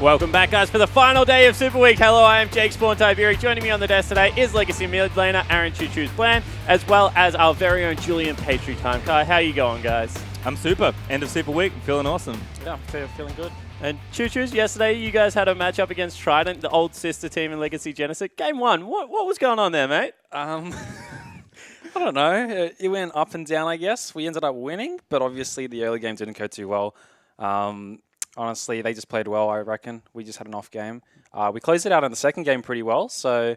Welcome back, guys, for the final day of Super Week. Hello, I am Jake Spawn Tiberi. Joining me on the desk today is Legacy mid laner Aaron Choo Choo's Bland, as well as our very own Julian Patry Time. Kai, how you going, guys? I'm super. End of Super Week. I'm feeling awesome. Yeah, I'm feeling good. And Choo Choo's, yesterday you guys had a matchup against Trident, the old sister team in Legacy Genesis. Game 1, what was going on there, mate? I don't know. It went up and down, I guess. We ended up winning, but obviously the early game didn't go too well. Honestly, they just played well, I reckon. We just had an off game. We closed it out in the second game pretty well, so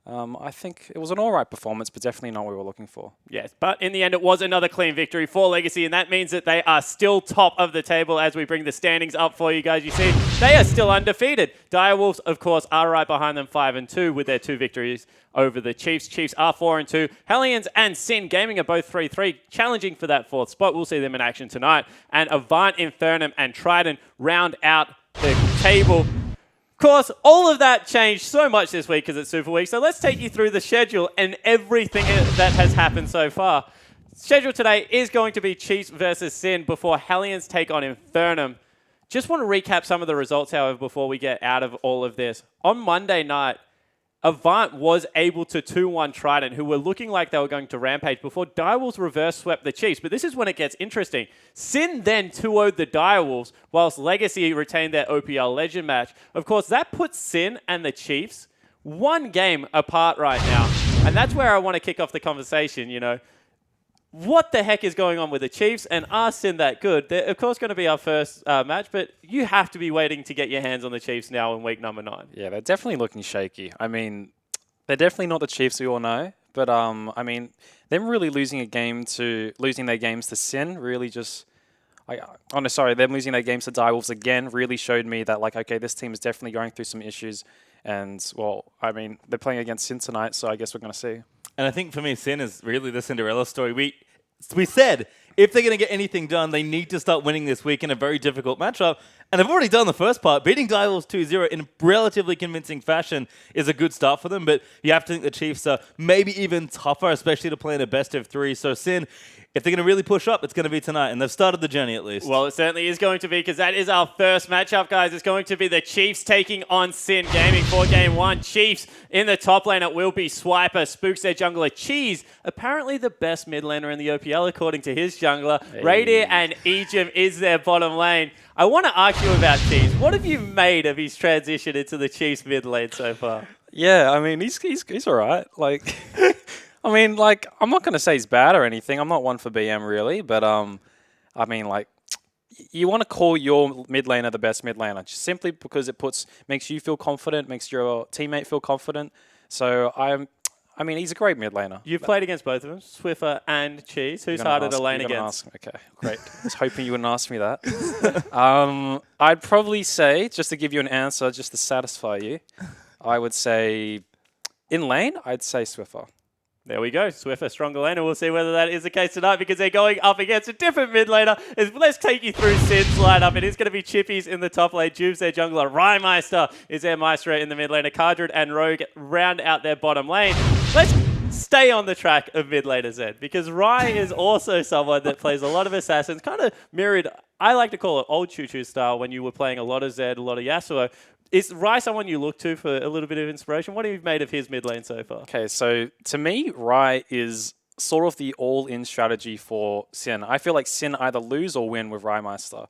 I think it was an all right performance, but definitely not what we were looking for. Yes, but in the end, it was another clean victory for Legacy, and that means that they are still top of the table as we bring the standings up for you guys. You see, they are still undefeated. Direwolves, of course, are right behind them 5-2 with their 2 victories over the Chiefs. Chiefs are 4-2. Hellions and Sin Gaming are both 3-3, challenging for that 4th spot. We'll see them in action tonight. And Avant, Infernum, and Trident round out the table. Of course, all of that changed so much this week because it's Super Week. So let's take you through the schedule and everything that has happened so far. Schedule today is going to be Chiefs versus Sin before Hellions take on Infernum. Just want to recap some of the results, however, before we get out of all of this. On Monday night, Avant was able to 2-1 Trident, who were looking like they were going to rampage before Direwolves reverse swept the Chiefs. But this is when it gets interesting. Sin then 2-0'd the Direwolves, whilst Legacy retained their OPL Legend match. Of course, that puts Sin and the Chiefs 1 game apart right now. And that's where I want to kick off the conversation, you know. What the heck is going on with the Chiefs, and are Sin that good? They're, of course, going to be our first match, but you have to be waiting to get your hands on the Chiefs now in week number 9. Yeah, they're definitely looking shaky. I mean, they're definitely not the Chiefs we all know, but I mean, them really losing their games to Sin really just... them losing their games to Direwolves again really showed me that, like, okay, this team is definitely going through some issues, and, well, I mean, they're playing against Sin tonight, so I guess we're going to see. And I think for me, Sin is really the Cinderella story. We said if they're going to get anything done, they need to start winning this week in a very difficult matchup. And they've already done the first part. Beating Direwolves 2-0 in relatively convincing fashion is a good start for them. But you have to think the Chiefs are maybe even tougher, especially to play in a best of 3. So Sin, if they're going to really push up, it's going to be tonight. And they've started the journey at least. Well, it certainly is going to be, because that is our first matchup, guys. It's going to be the Chiefs taking on Sin Gaming for Game 1. Chiefs in the top lane. It will be Swiper, Spooks their jungler. Cheese, apparently the best mid laner in the OPL, according to his jungler. Hey. Radier and Ejim is their bottom lane. I want to ask you about Cheese. What have you made of his transition into the Chiefs mid lane so far? Yeah, I mean, he's all right. Like... I mean, like, I'm not going to say he's bad or anything. I'm not one for BM, really. But, I mean, like, you want to call your mid laner the best mid laner just simply because it makes you feel confident, makes your teammate feel confident. So, I mean, he's a great mid laner. You've played against both of them, Swiffer and Cheese. Who's harder to lane against? Okay, great. I was hoping you wouldn't ask me that. I'd probably say, just to give you an answer, just to satisfy you, I would say, in lane, I'd say Swiffer. There we go. Swiffer, stronger laner. We'll see whether that is the case tonight because they're going up against a different mid laner. Let's take you through Sin's lineup. It is going to be Chippies in the top lane. Juve's their jungler. Rymeister is their maestro in the mid laner. Cardred and Rogue round out their bottom lane. Let's stay on the track of mid laner Zed because Rye is also someone that plays a lot of assassins. Kind of mirrored, I like to call it old Choo Choo style when you were playing a lot of Zed, a lot of Yasuo. Is Rye someone you look to for a little bit of inspiration? What have you made of his mid lane so far? Okay, so to me, Rye is sort of the all-in strategy for Sin. I feel like Sin either lose or win with Rymeister.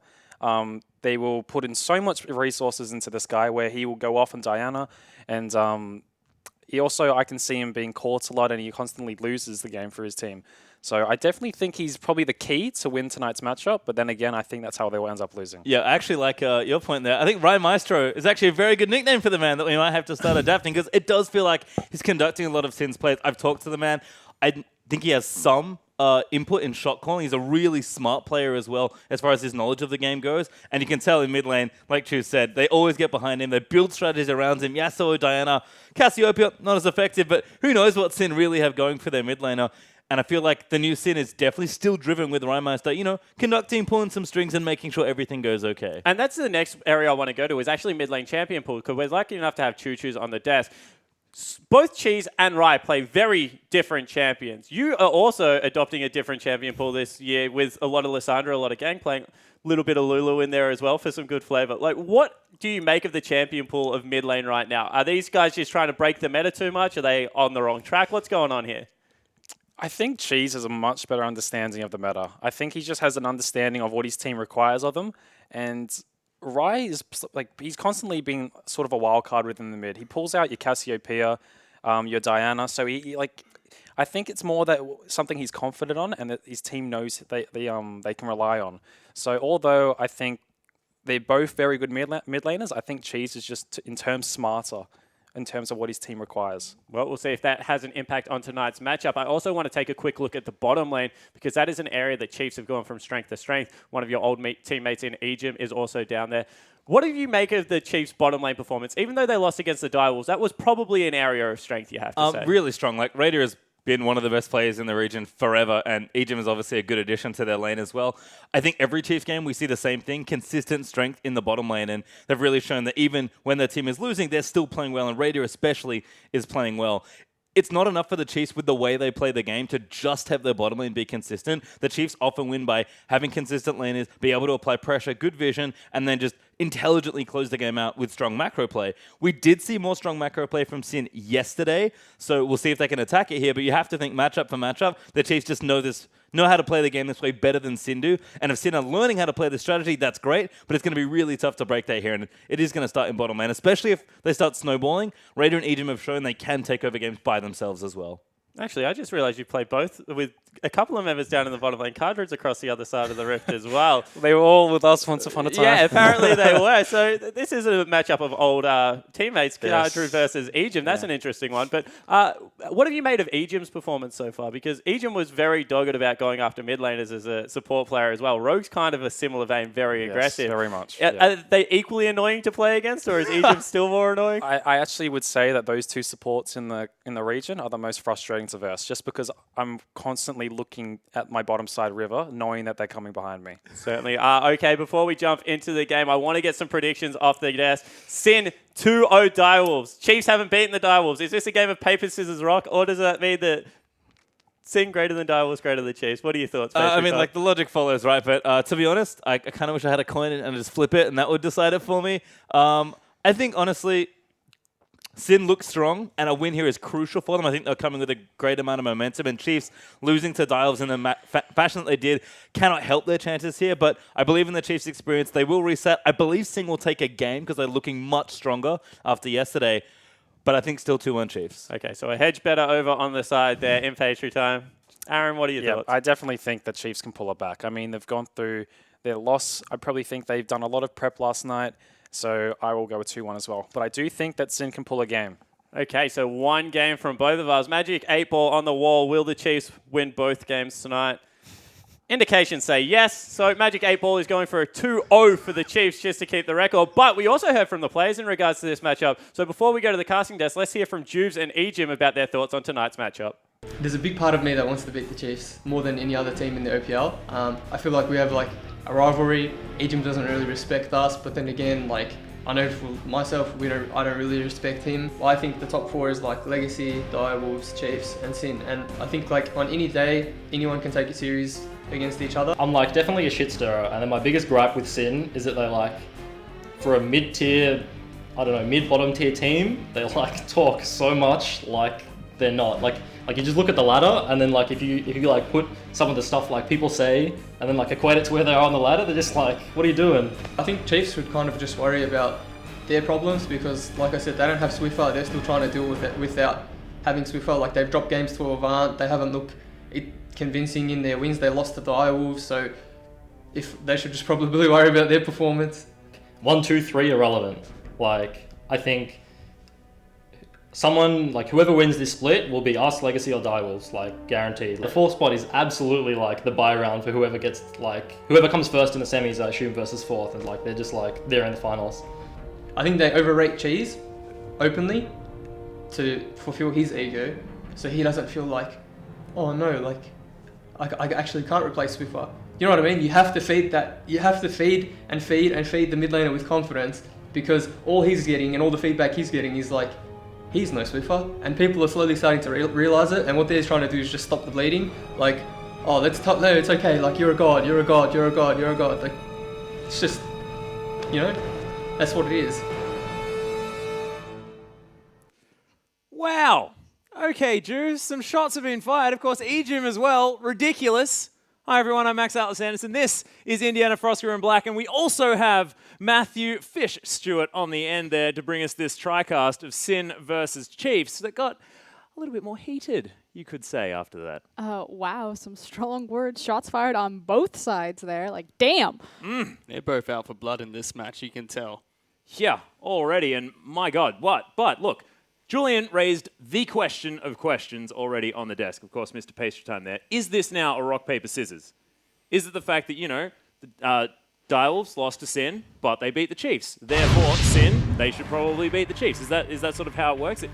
They will put in so much resources into this guy where he will go off on Diana, and I can see him being caught a lot, and he constantly loses the game for his team. So I definitely think he's probably the key to win tonight's matchup, but then again, I think that's how they will end up losing. Yeah, I actually like your point there. I think Ryan Maestro is actually a very good nickname for the man that we might have to start adapting because it does feel like he's conducting a lot of Sin's plays. I've talked to the man. I think he has some input in shot calling. He's a really smart player as well as far as his knowledge of the game goes. And you can tell in mid lane, like Chu said, they always get behind him. They build strategies around him. Yasuo, Diana, Cassiopeia, not as effective, but who knows what Sin really have going for their mid laner. And I feel like the new Sin is definitely still driven with Rymeister, you know, conducting, pulling some strings and making sure everything goes okay. And that's the next area I want to go to is actually mid lane champion pool because we're lucky enough to have Choo Choo's on the desk. Both Cheese and Rye play very different champions. You are also adopting a different champion pool this year with a lot of Lissandra, a lot of gang playing, a little bit of Lulu in there as well for some good flavor. Like, what do you make of the champion pool of mid lane right now? Are these guys just trying to break the meta too much? Are they on the wrong track? What's going on here? I think Cheese has a much better understanding of the meta. I think he just has an understanding of what his team requires of him. And Rye is like, he's constantly been sort of a wild card within the mid. He pulls out your Cassiopeia, your Diana. So I think it's more that something he's confident on and that his team knows they can rely on. So although I think they're both very good mid laners, I think Cheese is just in terms smarter in terms of what his team requires. Well, we'll see if that has an impact on tonight's matchup. I also want to take a quick look at the bottom lane because that is an area that Chiefs have gone from strength to strength. One of your old teammates in Egypt is also down there. What do you make of the Chiefs' bottom lane performance? Even though they lost against the Direwolves, that was probably an area of strength, you have to say. Really strong. Like, Raider has been one of the best players in the region forever, and Egypt is obviously a good addition to their lane as well. I think every Chiefs game we see the same thing, consistent strength in the bottom lane, and they've really shown that even when their team is losing, they're still playing well, and Raider especially is playing well. It's not enough for the Chiefs with the way they play the game to just have their bottom lane be consistent. The Chiefs often win by having consistent laners, be able to apply pressure, good vision, and then just intelligently close the game out with strong macro play. We did see more strong macro play from Sin yesterday, so we'll see if they can attack it here, but you have to think matchup for matchup. The Chiefs just know how to play the game this way better than Sin do, and if Sin are learning how to play this strategy, that's great, but it's going to be really tough to break that here, and it is going to start in bottom lane, especially if they start snowballing. Raider and Egypt have shown they can take over games by themselves as well. Actually, I just realized you play both with a couple of members down in the bottom lane. Cardroid's across the other side of the rift as well. They were all with us once upon a time. Yeah, apparently they were. So this is a matchup of old teammates, Yes. Cardroid versus Egypt. That's an interesting one. But what have you made of Egypt's performance so far? Because Egypt was very dogged about going after mid laners as a support player as well. Rogue's kind of a similar vein, very aggressive. Very much. Are they equally annoying to play against, or is Egypt still more annoying? I actually would say that those two supports in the region are the most frustrating to verse, just because I'm constantly looking at my bottom side river, knowing that they're coming behind me. Certainly. Okay, before we jump into the game, I want to get some predictions off the desk. Sin 2-0 Direwolves. Chiefs haven't beaten the Direwolves. Is this a game of paper, scissors, rock, or does that mean that Sin greater than Direwolves, greater than Chiefs? What are your thoughts? Like, the logic follows, right? But to be honest, I kind of wish I had a coin and just flip it, and that would decide it for me. I think, honestly, Sin looks strong, and a win here is crucial for them. I think they're coming with a great amount of momentum, and Chiefs losing to Direwolves in the fashion that they did cannot help their chances here, but I believe in the Chiefs' experience. They will reset. I believe Sin will take a game because they're looking much stronger after yesterday, but I think still 2-1 Chiefs. Okay, so a hedge better over on the side there in pastry time. Aaron, what are your thoughts? I definitely think the Chiefs can pull it back. I mean, they've gone through their loss. I probably think they've done a lot of prep last night. So I will go with 2-1 as well. But I do think that Sin can pull a game. Okay, so one game from both of us. Magic 8-ball on the wall. Will the Chiefs win both games tonight? Indications say yes. So Magic 8-ball is going for a 2-0 for the Chiefs just to keep the record. But we also heard from the players in regards to this matchup. So before we go to the casting desk, let's hear from Juves and Ejim about their thoughts on tonight's matchup. There's a big part of me that wants to beat the Chiefs more than any other team in the OPL. I feel like we have like a rivalry. Egypt doesn't really respect us, but then again, like I know for myself, I don't really respect him. Well, I think the top four is like Legacy, Direwolves, Chiefs, and Sin. And I think like on any day, anyone can take a series against each other. I'm like definitely a shit stirrer, and then my biggest gripe with Sin is that they like, for a mid-tier, I don't know, mid-bottom tier team, they like talk so much like they're not. Like you just look at the ladder, and then like if you like put some of the stuff like people say, and then like equate it to where they are on the ladder, they're just like, what are you doing? I think Chiefs should kind of just worry about their problems because, like I said, they don't have Swiffer. They're still trying to deal with it without having Swiffer. Like they've dropped games to Avant. They haven't looked convincing in their wins. They lost to the Direwolves, so if they should just probably worry about their performance. 1, 2, 3 irrelevant. Like I think someone, like whoever wins this split will be us, Legacy or Direwolves, like guaranteed. The fourth spot is absolutely like the buy round for whoever comes first in the semis, I assume, versus fourth, and like they're just like they're in the finals. I think they overrate Cheese openly to fulfill his ego, so he doesn't feel like, oh no, like I actually can't replace Swiffer. You know what I mean? You have to feed that. You have to feed and feed and feed the mid laner with confidence, because all he's getting and all the feedback he's getting is like, he's no Swiffer, and people are slowly starting to realize it. And what they're trying to do is just stop the bleeding. Like, oh, no, it's okay. Like, you're a god, you're a god, you're a god, you're a god. Like, it's just, you know, that's what it is. Wow. Okay, Juice, some shots have been fired. Of course, Ejim as well. Ridiculous. Hi, everyone. I'm Max Atlas Anderson. This is Indiana Frosker in Black, and we also have Matthew Fish Stewart on the end there to bring us this TriCast of Sin versus Chiefs that got a little bit more heated, you could say, after that. Wow, some strong words. Shots fired on both sides there. Like, damn. They're both out for blood in this match, you can tell. Yeah, already, and my God, what? But look, Julian raised the question of questions already on the desk. Of course, Mr. Pastry Time there. Is this now a rock, paper, scissors? Is it the fact that, you know, the Direwolves lost to Sin, but they beat the Chiefs? Therefore, Sin, they should probably beat the Chiefs. Is that sort of how it works?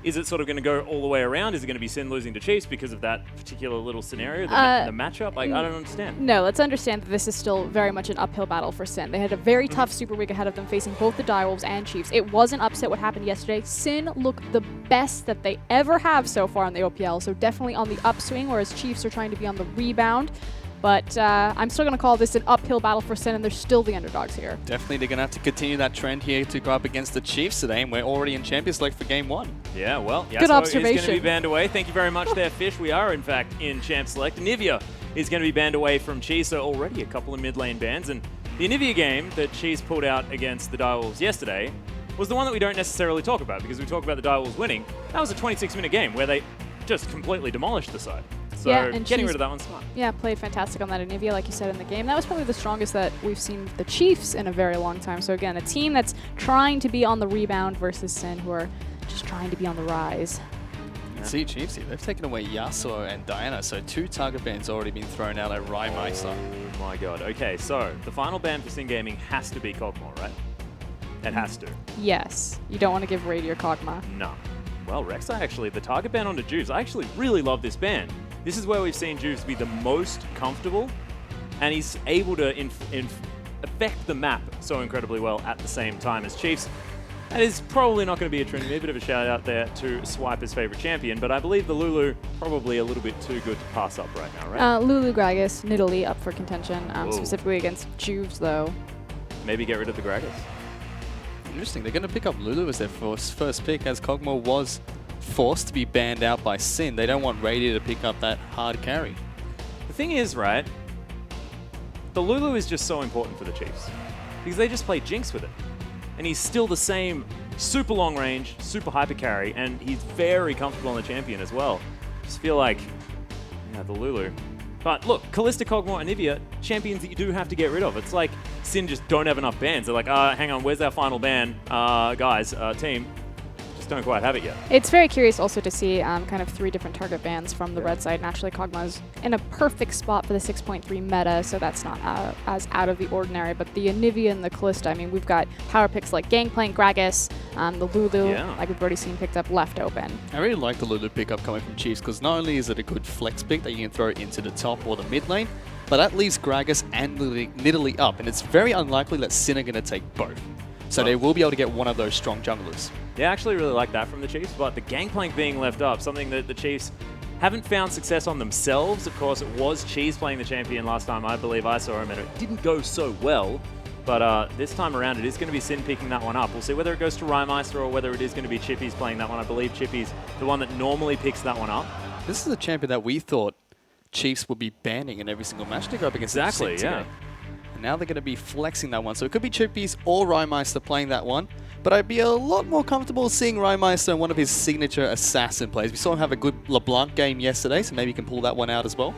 Is it sort of going to go all the way around? Is it going to be Sin losing to Chiefs because of that particular little scenario, the matchup? Like, I don't understand. No, let's understand that this is still very much an uphill battle for Sin. They had a very tough Super Week ahead of them, facing both the Direwolves and Chiefs. It was an upset what happened yesterday. Sin looked the best that they ever have so far in the OPL, so definitely on the upswing, whereas Chiefs are trying to be on the rebound. But I'm still going to call this an uphill battle for Sin, and they're still the underdogs here. Definitely they're going to have to continue that trend here to go up against the Chiefs today, and we're already in Champions League for Game 1. Yeah, well, Good observation. is going to be banned away. Thank you very much there, Fish. We are, in fact, in Champ Select. Nivea is going to be banned away from Cheese, so already a couple of mid-lane bans. And the Nivea game that Cheese pulled out against the Direwolves yesterday was the one that we don't necessarily talk about, because we talk about the Direwolves winning. That was a 26-minute game where they just completely demolished the side. So yeah, and getting rid of that one's smart. Yeah, played fantastic on that Anivia, like you said in the game. That was probably the strongest that we've seen the Chiefs in a very long time. So again, a team that's trying to be on the rebound versus Sin, who are just trying to be on the rise. See, Chiefs here, they've taken away Yasuo and Diana, so 2 target bans already been thrown out at Rymeister. Oh my God. Okay, so the final ban for Sin Gaming has to be Cogmore, right? It has to. Yes, you don't want to give Raid your Kog'Maw. No. Well, Rek'Sai actually, the target ban onto Juves, I actually really love this ban. This is where we've seen Juves be the most comfortable, and he's able to affect the map so incredibly well at the same time as Chiefs. That is probably not going to be a trend. A bit of a shout out there to Swiper's favorite champion, but I believe the Lulu probably a little bit too good to pass up right now, right? Lulu, Gragas, Nidalee up for contention, specifically against Juves, though. Maybe get rid of the Gragas. Interesting, they're going to pick up Lulu as their first pick, as Cogmore was forced to be banned out by Sin. They don't want Radiant to pick up that hard carry. The thing is, right, the Lulu is just so important for the Chiefs because they just play Jinx with it. And he's still the same super long range, super hyper carry, and he's very comfortable on the champion as well. Just feel like, yeah, the Lulu. But look, Kalista, Cogmore, and Nivea, champions that you do have to get rid of. It's like Sin just don't have enough bans. They're like, hang on, where's our final ban, guys, team? Don't quite have it yet. It's very curious also to see kind of 3 different target bans from the red side. Naturally, Kog'Maw's in a perfect spot for the 6.3 meta, so that's not as out of the ordinary. But the Anivia and the Kalista, I mean, we've got power picks like Gangplank, Gragas, the Lulu, like we've already seen picked up left open. I really like the Lulu pickup coming from Chiefs, because not only is it a good flex pick that you can throw into the top or the mid lane, but that leaves Gragas and Nidalee up, and it's very unlikely that Sin are going to take both. So they will be able to get one of those strong junglers. Yeah, I actually really like that from the Chiefs, but the Gangplank being left up, something that the Chiefs haven't found success on themselves. Of course, it was Cheese playing the champion last time I believe I saw him, and it didn't go so well. But this time around, it is going to be Sin picking that one up. We'll see whether it goes to Rymeister or whether it is going to be Chippy's playing that one. I believe Chippy's the one that normally picks that one up. This is a champion that we thought Chiefs would be banning in every single match to go up against Exactly, Sin yeah. today. And now they're going to be flexing that one. So it could be Chippy's or Rymeister playing that one. But I'd be a lot more comfortable seeing Rymeister in one of his signature assassin plays. We saw him have a good LeBlanc game yesterday, so maybe he can pull that one out as well.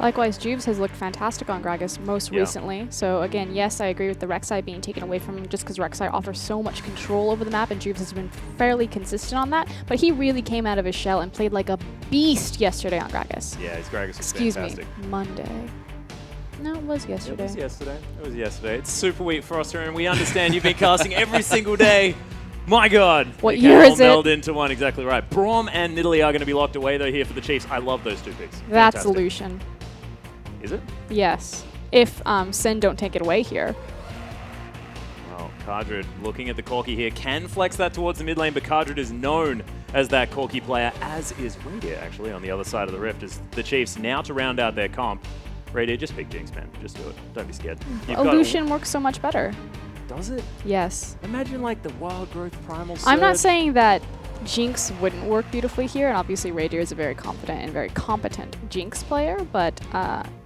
Likewise, Juves has looked fantastic on Gragas most recently. So again, yes, I agree with the Rek'Sai being taken away from him just because Rek'Sai offers so much control over the map, and Juves has been fairly consistent on that. But he really came out of his shell and played like a beast yesterday on Gragas. Yeah, his Gragas was Excuse fantastic. me, Monday. No, it was yesterday. It was yesterday. It was yesterday. It's super weak, Froster, and we understand you've been casting every single day. My God. What they year all is it? meld into one, exactly right. Braum and Nidalee are going to be locked away, though, here for the Chiefs. I love those 2 picks. That's Fantastic. Lucian. Is it? Yes. If Sin don't take it away here. Well, Cardred looking at the Corki here, can flex that towards the mid lane, but Cardred is known as that Corki player, as is Radier actually on the other side of the rift, as the Chiefs now to round out their comp. Radier, just pick Jinx, man. Just do it. Don't be scared. Illusion works so much better. Does it? Yes. Imagine like the Wild Growth Primal Surge. I'm not saying that Jinx wouldn't work beautifully here, and obviously Radier is a very confident and very competent Jinx player, but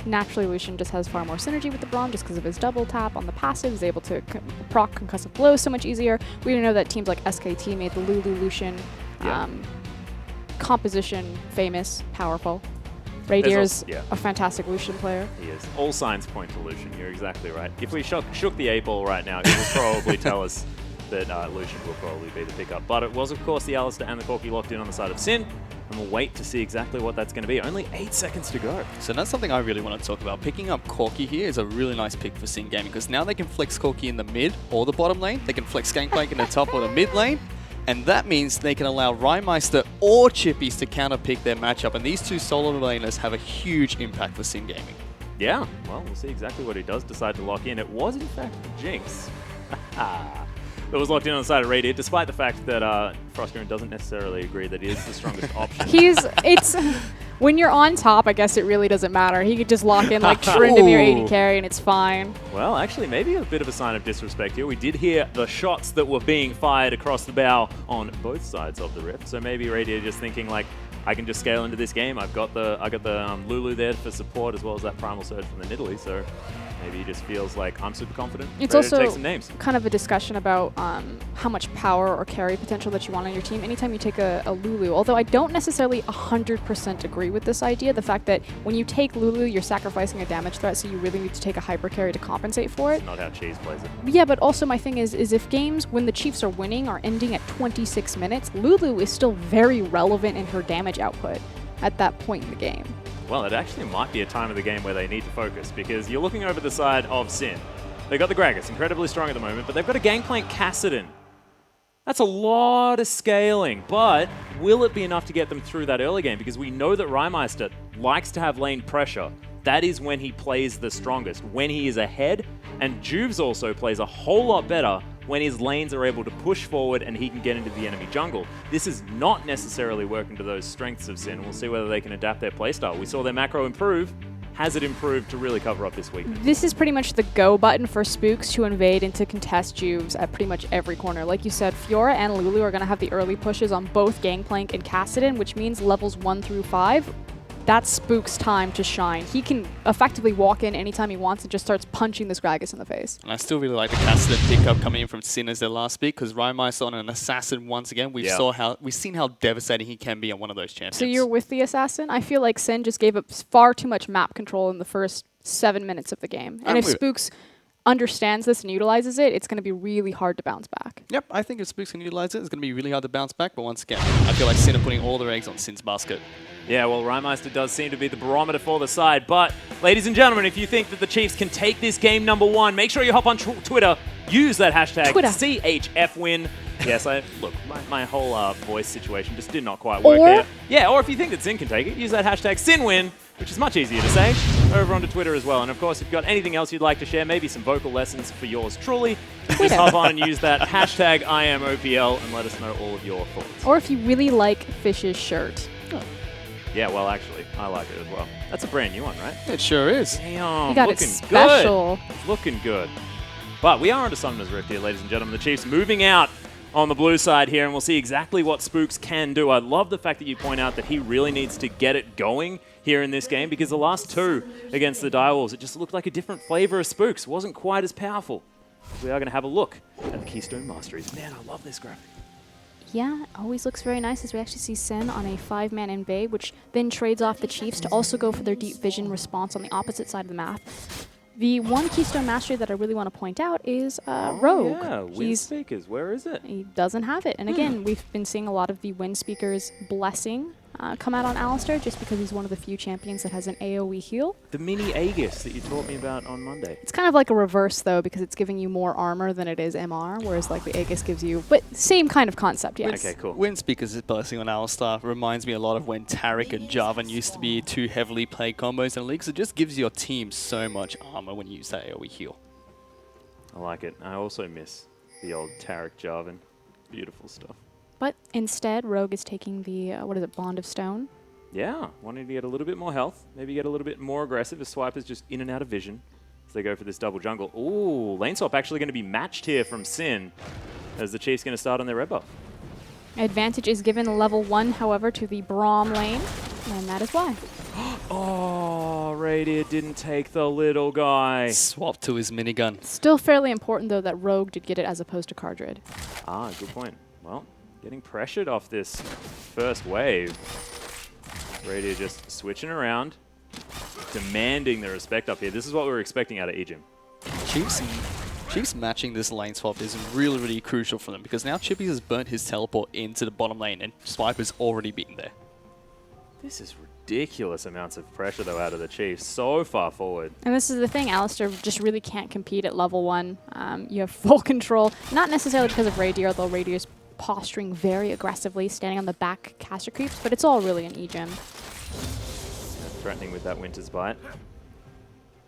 naturally Lucian just has far more synergy with the Braum just because of his double tap on the passive. He's able to proc concussive blows so much easier. We know that teams like SKT made the Lulu Lucian composition famous, powerful. Radier's a fantastic Lucian player. He is. All signs point to Lucian. You're exactly right. If we shook the 8-ball right now, he will probably tell us that Lucian will probably be the pickup. But it was, of course, the Alistair and the Corki locked in on the side of Sin, and we'll wait to see exactly what that's going to be. Only 8 seconds to go. So that's something I really want to talk about. Picking up Corki here is a really nice pick for Sin Gaming, because now they can flex Corki in the mid or the bottom lane. They can flex Gangplank in the top or the mid lane. And that means they can allow Rhymeister or Chippies to counterpick their matchup. And these two solo laners have a huge impact for Sin Gaming. Yeah, well, we'll see exactly what he does decide to lock in. It was, in fact, Jinx. That was locked in on the side of Radier, despite the fact that Frostgreen doesn't necessarily agree that he is the strongest option. When you're on top, I guess it really doesn't matter. He could just lock in like Tryndamere AD carry and it's fine. Well, actually, maybe a bit of a sign of disrespect here. We did hear the shots that were being fired across the bow on both sides of the rift. So maybe Radier just thinking like, I can just scale into this game. I got the Lulu there for support as well as that Primal Surge from the Nidalee. So maybe he just feels like I'm super confident. It's ready to take also some names. kind of a discussion about how much power or carry potential that you want on your team anytime you take a Lulu. Although I don't necessarily 100% agree with this idea. The fact that when you take Lulu, you're sacrificing a damage threat, so you really need to take a hyper carry to compensate for it. It's not how Cheese plays it. Yeah, but also my thing is if games when the Chiefs are winning are ending at 26 minutes, Lulu is still very relevant in her damage output at that point in the game. Well, it actually might be a time of the game where they need to focus, because you're looking over the side of Sin. They've got the Gragas, incredibly strong at the moment, but they've got a Gangplank Kassadin. That's a lot of scaling, but will it be enough to get them through that early game? Because we know that Rhymeister likes to have lane pressure. That is when he plays the strongest, when he is ahead, and Juves also plays a whole lot better when his lanes are able to push forward and he can get into the enemy jungle. This is not necessarily working to those strengths of Sin. We'll see whether they can adapt their playstyle. We saw their macro improve. Has it improved to really cover up this weakness? This is pretty much the go button for Spooks to invade and to contest Juves at pretty much every corner. Like you said, Fiora and Lulu are going to have the early pushes on both Gangplank and Kassadin, which means levels 1 through 5. That's Spook's time to shine. He can effectively walk in anytime he wants and just starts punching this Gragas in the face. And I still really like the Kassadin pickup coming in from Sin as their last pick, because Rhymeister on an Assassin once again. We've seen how devastating he can be on one of those champions. So you're with the Assassin? I feel like Sin just gave up far too much map control in the first 7 minutes of the game. And if Spooks understands this and utilizes it, it's going to be really hard to bounce back. Yep, I think if Spooks can utilize it, it's going to be really hard to bounce back. But once again, I feel like Sin are putting all their eggs on Sin's basket. Yeah, well, Rhymeister does seem to be the barometer for the side. But, ladies and gentlemen, if you think that the Chiefs can take this game #1, make sure you hop on Twitter, use that hashtag CHFWin. Yes, look, my whole voice situation just did not quite work here. Yeah, or if you think that Sin can take it, use that hashtag SinWin, which is much easier to say, over onto Twitter as well. And of course, if you've got anything else you'd like to share, maybe some vocal lessons for yours truly, just hop on and use that hashtag IamOPL and let us know all of your thoughts. Or if you really like Fish's shirt. Yeah, well, actually, I like it as well. That's a brand new one, right? It sure is. Damn, You got looking it special. good. Looking good. But we are onto Summoner's Rift here, ladies and gentlemen. The Chiefs moving out on the blue side here, and we'll see exactly what Spooks can do. I love the fact that you point out that he really needs to get it going here in this game, because the last two against the Direwolves, it just looked like a different flavor of Spooks. Wasn't quite as powerful. We are going to have a look at the Keystone Masteries. Man, I love this graphic. Yeah, it always looks very nice as we actually see Sin on a 5-man invade, which then trades off the Chiefs to also go for their deep vision response on the opposite side of the map. The one Keystone Mastery that I really want to point out is Rogue. Yeah, Wind Speakers. Where is it? He doesn't have it. And again, we've been seeing a lot of the Wind Speaker's blessing come out on Alistair just because he's one of the few champions that has an AoE heal. The mini Aegis that you taught me about on Monday. It's kind of like a reverse, though, because it's giving you more armor than it is MR, whereas like the Aegis gives you... But same kind of concept, yes. Okay, cool. Wind Speaker's blessing on Alistair reminds me a lot of when Taric and Jarvan used to be two heavily played combos in leagues. It just gives your team so much armor when you use that AoE heal. I like it. I also miss the old Taric Jarvan. Beautiful stuff. But instead, Rogue is taking the, what is it, Bond of Stone? Yeah, wanting to get a little bit more health, maybe get a little bit more aggressive as Swiper's just in and out of vision as they go for this double jungle. Ooh, lane swap actually going to be matched here from Sin as the Chiefs going to start on their red buff. Advantage is given level 1, however, to the Braum lane, and that is why. Oh, Radiant didn't take the little guy. Swap to his minigun. Still fairly important, though, that Rogue did get it as opposed to Cardred. Ah, good point. Well, getting pressured off this first wave. Radiant just switching around, demanding the respect up here. This is what we were expecting out of Ejim. Chiefs matching this lane swap is really, really crucial for them because now Chippy has burnt his teleport into the bottom lane and Swiper's already been there. This is ridiculous amounts of pressure, though, out of the Chiefs. So far forward. And this is the thing, Alistair just really can't compete at level 1. You have full control, not necessarily because of Radier, although Radier's posturing very aggressively, standing on the back caster creeps, but it's all really an Ejim. Threatening with that Winter's Bite.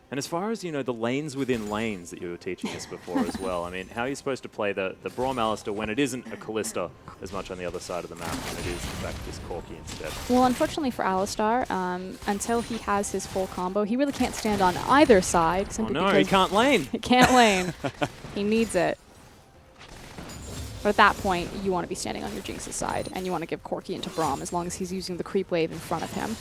And as far as, you know, the lanes within lanes that you were teaching us before as well, I mean, how are you supposed to play the Braum Alistair when it isn't a Callista as much on the other side of the map, and it is, in fact, just Corki instead? Well, unfortunately for Alistar, until he has his full combo, he really can't stand on either side. Oh no, he can't lane! He can't lane. He needs it. But at that point, you want to be standing on your Jinx's side, and you want to give Corki into Braum as long as he's using the creep wave in front of him.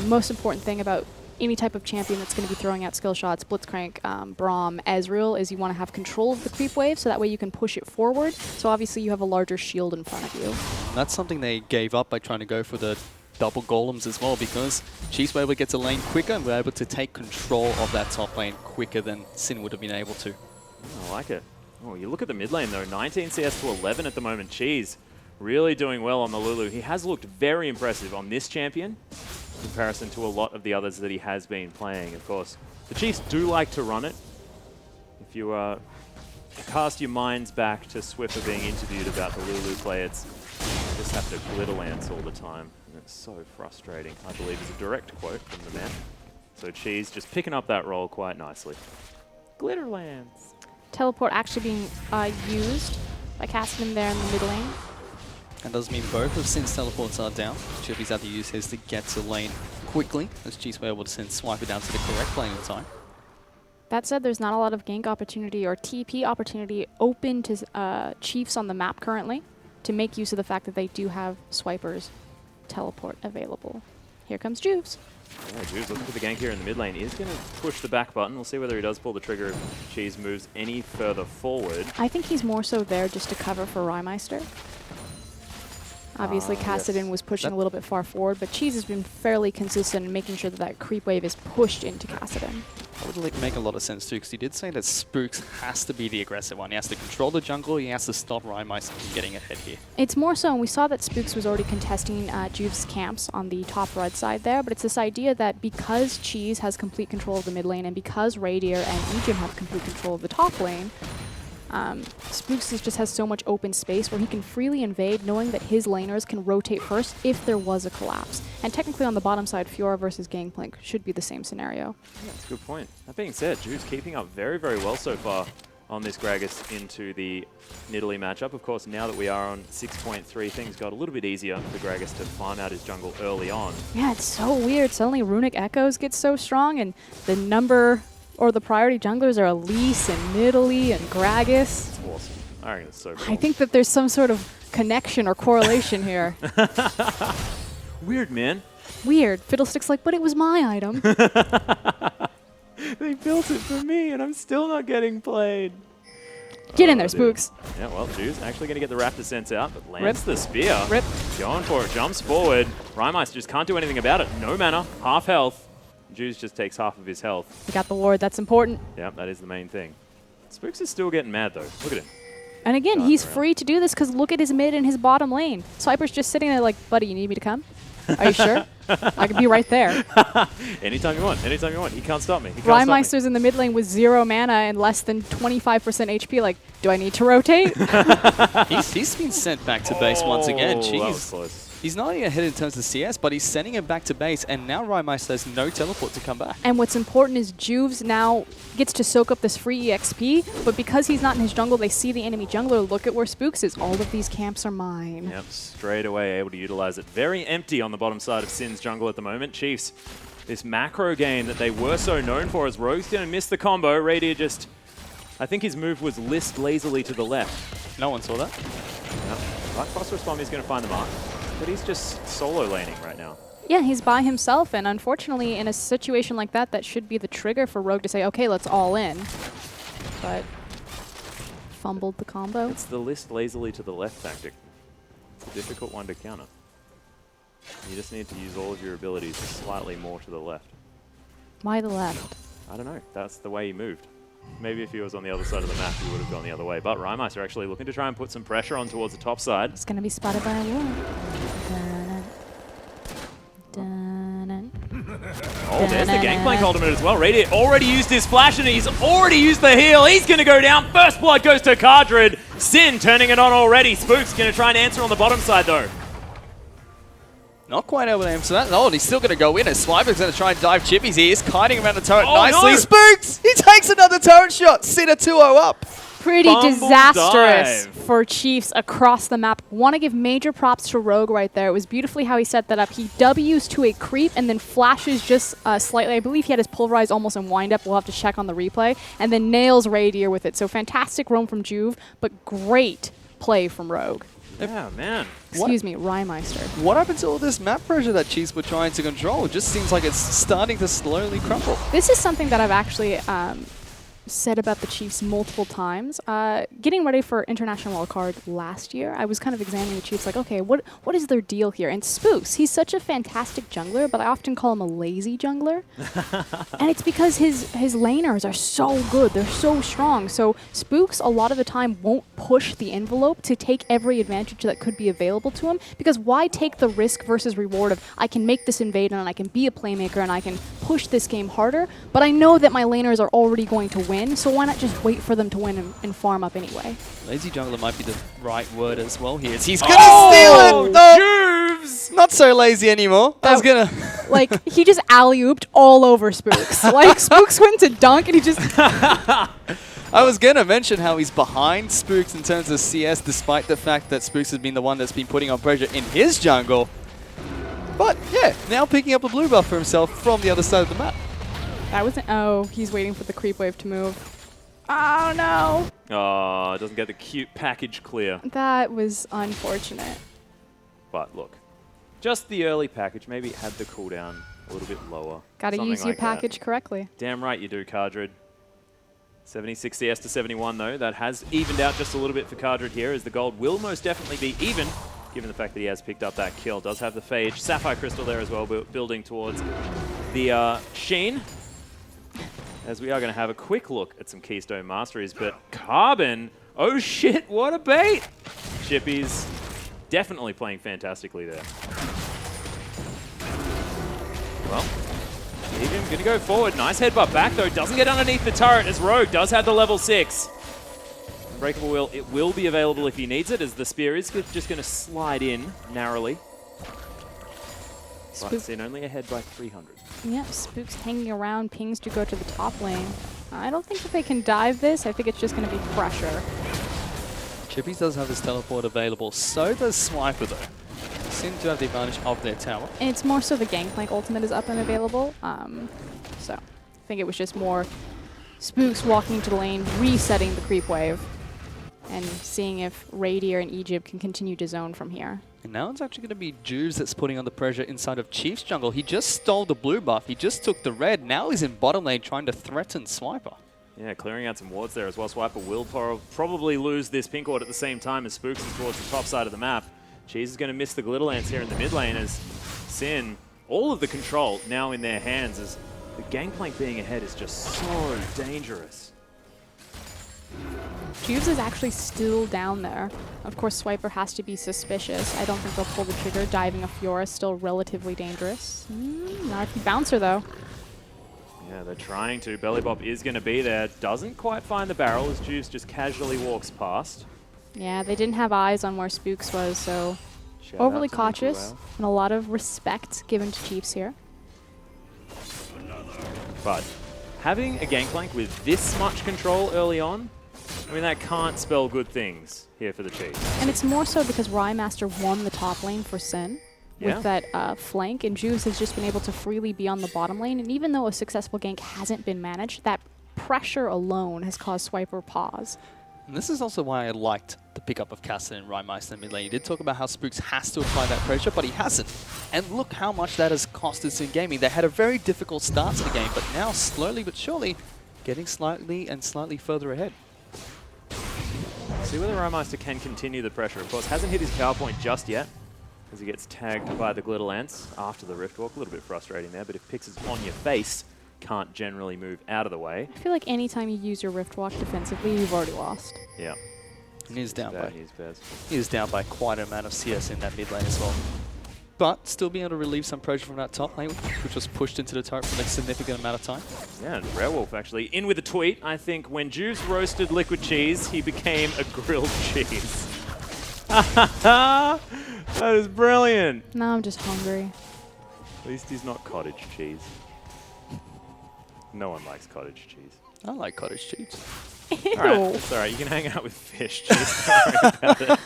Most important thing about any type of champion that's going to be throwing out skill shots, Blitzcrank, Braum, Ezreal, is you want to have control of the creep wave, so that way you can push it forward. So obviously you have a larger shield in front of you. That's something they gave up by trying to go for the double golems as well, because Chiefs were able to get to lane quicker and were able to take control of that top lane quicker than Sin would have been able to. I like it. Oh, you look at the mid lane though, 19 CS to 11 at the moment. Cheese really doing well on the Lulu. He has looked very impressive on this champion in comparison to a lot of the others that he has been playing. Of course, the Chiefs do like to run it. If you cast your minds back to Swiffer being interviewed about the Lulu play, it's just have to glitter lance all the time. And it's so frustrating, I believe is a direct quote from the man. So Cheese just picking up that role quite nicely. Glitter lance. Teleport actually being used by casting him there in the mid lane. That does mean both of Sin's teleports are down. Chippy's had to use his to get to lane quickly, as Chiefs were able to send Swiper down to the correct lane in time. That said, there's not a lot of gank opportunity or TP opportunity open to Chiefs on the map currently to make use of the fact that they do have Swiper's teleport available. Here comes Juves. Yeah, Juves looking for the gank here in the mid lane. He's going to push the back button. We'll see whether he does pull the trigger if Cheese moves any further forward. I think he's more so there just to cover for Rymeister. Obviously, Kassadin was pushing a little bit far forward, but Cheese has been fairly consistent in making sure that that creep wave is pushed into Kassadin. That would make a lot of sense too, because he did say that Spooks has to be the aggressive one. He has to control the jungle, he has to stop Rymeister from getting ahead here. It's more so, and we saw that Spooks was already contesting Juve's camps on the top right side there, but it's this idea that because Cheese has complete control of the mid lane, and because Radier and Ejim have complete control of the top lane, Spooks just has so much open space where he can freely invade, knowing that his laners can rotate first if there was a collapse. And technically on the bottom side, Fiora versus Gangplank should be the same scenario. Yeah, that's a good point. That being said, Juve's keeping up very, very well so far on this Gragas into the Nidalee matchup. Of course, now that we are on 6.3, things got a little bit easier for Gragas to farm out his jungle early on. Yeah, it's so weird. Suddenly Runic Echoes get so strong, and the number or the priority junglers are Elise and Nidalee and Gragas. It's awesome. I reckon it's so cool. I think that there's some sort of connection or correlation here. Weird, man. Weird. Fiddlestick's like, but it was my item. They built it for me, and I'm still not getting played. Get in there, Spooks. Yeah, well, Juve's actually going to get the Raptor sense out, but lands the spear. Rip. Going for it, jumps forward. Rymeister just can't do anything about it. No mana, half health. Juice just takes half of his health. We got the ward. That's important. Yeah, that is the main thing. Spooks is still getting mad, though. Look at him. And again, Darting he's around. free to do this because look at his mid and his bottom lane. Swiper's just sitting there like, buddy, you need me to come? Are you sure? I could be right there. Anytime you want. Anytime you want. He can't stop me. He can't stop me. Rhymeister's in the mid lane with 0 mana and less than 25% HP. Like, do I need to rotate? He's been sent back to base once again. Oh, that was Jeez. close. He's not only ahead in terms of CS, but he's sending him back to base, and now Rhymeister has no teleport to come back. And what's important is Juves now gets to soak up this free EXP, but because he's not in his jungle, they see the enemy jungler. Look at where Spooks is. All of these camps are mine. Yep, straight away able to utilize it. Very empty on the bottom side of Sin's jungle at the moment. Chiefs, this macro game that they were so known for, as Rogue's going to miss the combo. Radier just, I think his move was list lazily to the left. No one saw that. Yep. Right, Phosphorus Bomb is going to find the mark, but he's just solo laning right now. Yeah, he's by himself, and unfortunately, in a situation like that, that should be the trigger for Rogue to say, okay, let's all in. But fumbled the combo. It's the list lazily to the left tactic. It's a difficult one to counter. You just need to use all of your abilities slightly more to the left. Why the left? I don't know. That's the way he moved. Maybe if he was on the other side of the map, he would have gone the other way. But Rhymeister actually looking to try and put some pressure on towards the top side. It's going to be spotted by a wall. Dun-dun. Oh, there's the Gangplank ultimate as well. Radier already used his flash and he's already used the heal. He's going to go down. First blood goes to Cardred. Sin turning it on already. Spook's going to try and answer on the bottom side though. Not quite able to answer that. Oh, and he's still going to go in as Swiper's going to try and dive Chippies. He is kiting around the turret nicely. No. Spooks! He takes another turret shot. Sin a 2-0 up. Pretty Fumble disastrous dive. for Chiefs across the map. Want to give major props to Rogue right there. It was beautifully how he set that up. He W's to a creep and then flashes just slightly. I believe he had his Pulverize almost in wind-up. We'll have to check on the replay. And then nails Radier with it. So fantastic roam from Juve, but great play from Rogue. Yeah, man. Excuse me, Rhymeister. What happened to all this map pressure that Chiefs were trying to control? It just seems like it's starting to slowly crumble. This is something that I've actually said about the Chiefs multiple times. Getting ready for International Wildcard last year, I was kind of examining the Chiefs like, okay, what is their deal here? And Spooks, he's such a fantastic jungler, but I often call him a lazy jungler. And it's because his laners are so good. They're so strong. So Spooks, a lot of the time, won't push the envelope to take every advantage that could be available to him, because why take the risk versus reward of, I can make this invade and I can be a playmaker and I can push this game harder, but I know that my laners are already going to win, so why not just wait for them to win and farm up anyway? Lazy jungler might be the right word as well here. He's going to steal it! No, Juves! not so lazy anymore. That was going to... Like, he just alley-ooped all over Spooks. Like, Spooks went to dunk and he just... I was going to mention how he's behind Spooks in terms of CS, despite the fact that Spooks has been the one that's been putting on pressure in his jungle. But, yeah, now picking up a blue buff for himself from the other side of the map. That wasn't... Oh, he's waiting for the creep wave to move. Oh, no. Oh, doesn't get the cute package clear. That was unfortunate. But look, just the early package. Maybe it had the cooldown a little bit lower. Gotta Something use your like that. package correctly. Damn right you do, Cardred. 76 CS to 71 though. That has evened out just a little bit for Cardred here, as the gold will most definitely be even, given the fact that he has picked up that kill. Does have the Phage. Sapphire Crystal there as well, building towards the Sheen. As we are going to have a quick look at some Keystone Masteries, but Carbon, oh shit, what a bait! Chippy's definitely playing fantastically there. Well, Evian going to go forward. Nice headbutt back though, doesn't get underneath the turret as Rogue does have the level 6. Unbreakable Will, it will be available if he needs it, as the spear is just going to slide in narrowly. But Sin only ahead by 300. Yep, Spooks hanging around, pings to go to the top lane. I don't think that they can dive this. I think it's just going to be pressure. Chippies does have his teleport available. So does Swiper, though. Seem to have the advantage of their tower. And it's more so the Gangplank ultimate is up and available. So I think it was just more Spooks walking into the lane, resetting the creep wave, and seeing if Radier and Egypt can continue to zone from here. And now it's actually going to be Juves that's putting on the pressure inside of Chief's jungle. He just stole the blue buff. He just took the red. Now he's in bottom lane trying to threaten Swiper. Yeah, clearing out some wards there as well. Swiper will probably lose this pink ward at the same time as Spooks is towards the top side of the map. Cheese is going to miss the Glitter Lance here in the mid lane as Sin, all of the control now in their hands, as the Gangplank being ahead is just so dangerous. Jeeves is actually still down there. Of course, Swiper has to be suspicious. I don't think they'll pull the trigger. Diving a Fiora is still relatively dangerous. Not if you bouncer, though. Yeah, they're trying to. Belly Bop is going to be there. Doesn't quite find the barrel as Juice just casually walks past. Yeah, they didn't have eyes on where Spooks was, so Shout overly out to cautious Nicky and a lot of respect given to Chiefs here. But having a Gangplank with this much control early on, I mean, that can't spell good things here for the Chiefs. And it's more so because Rymaster won the top lane for Sin Yeah. with that flank, and Juice has just been able to freely be on the bottom lane. And even though a successful gank hasn't been managed, that pressure alone has caused Swiper pause. And this is also why I liked the pickup of Cassidy and Rymeister in mid lane. You did talk about how Spooks has to apply that pressure, but he hasn't. And look how much that has cost us in gaming. They had a very difficult start to the game, but now slowly but surely getting slightly further ahead. See whether Rymeister can continue the pressure. Of course, hasn't hit his power point just yet as he gets tagged by the Glitter Lance after the Rift Walk. A little bit frustrating there, but if Pix is on your face, can't generally move out of the way. I feel like anytime you use your Rift Walk defensively, you've already lost. Yeah. He is down Bad news bears. He is down by quite an amount of CS in that mid lane as well. But still being able to relieve some pressure from that top lane, which was pushed into the turret for a significant amount of time. Yeah, and Werewolf actually in with a tweet. I think when Juice roasted liquid cheese, he became a grilled cheese. That is brilliant. Now I'm just hungry. At least he's not cottage cheese. No one likes cottage cheese. I like cottage cheese. Ew. All right, it's all right. You can hang out with fish. Just don't worry about it.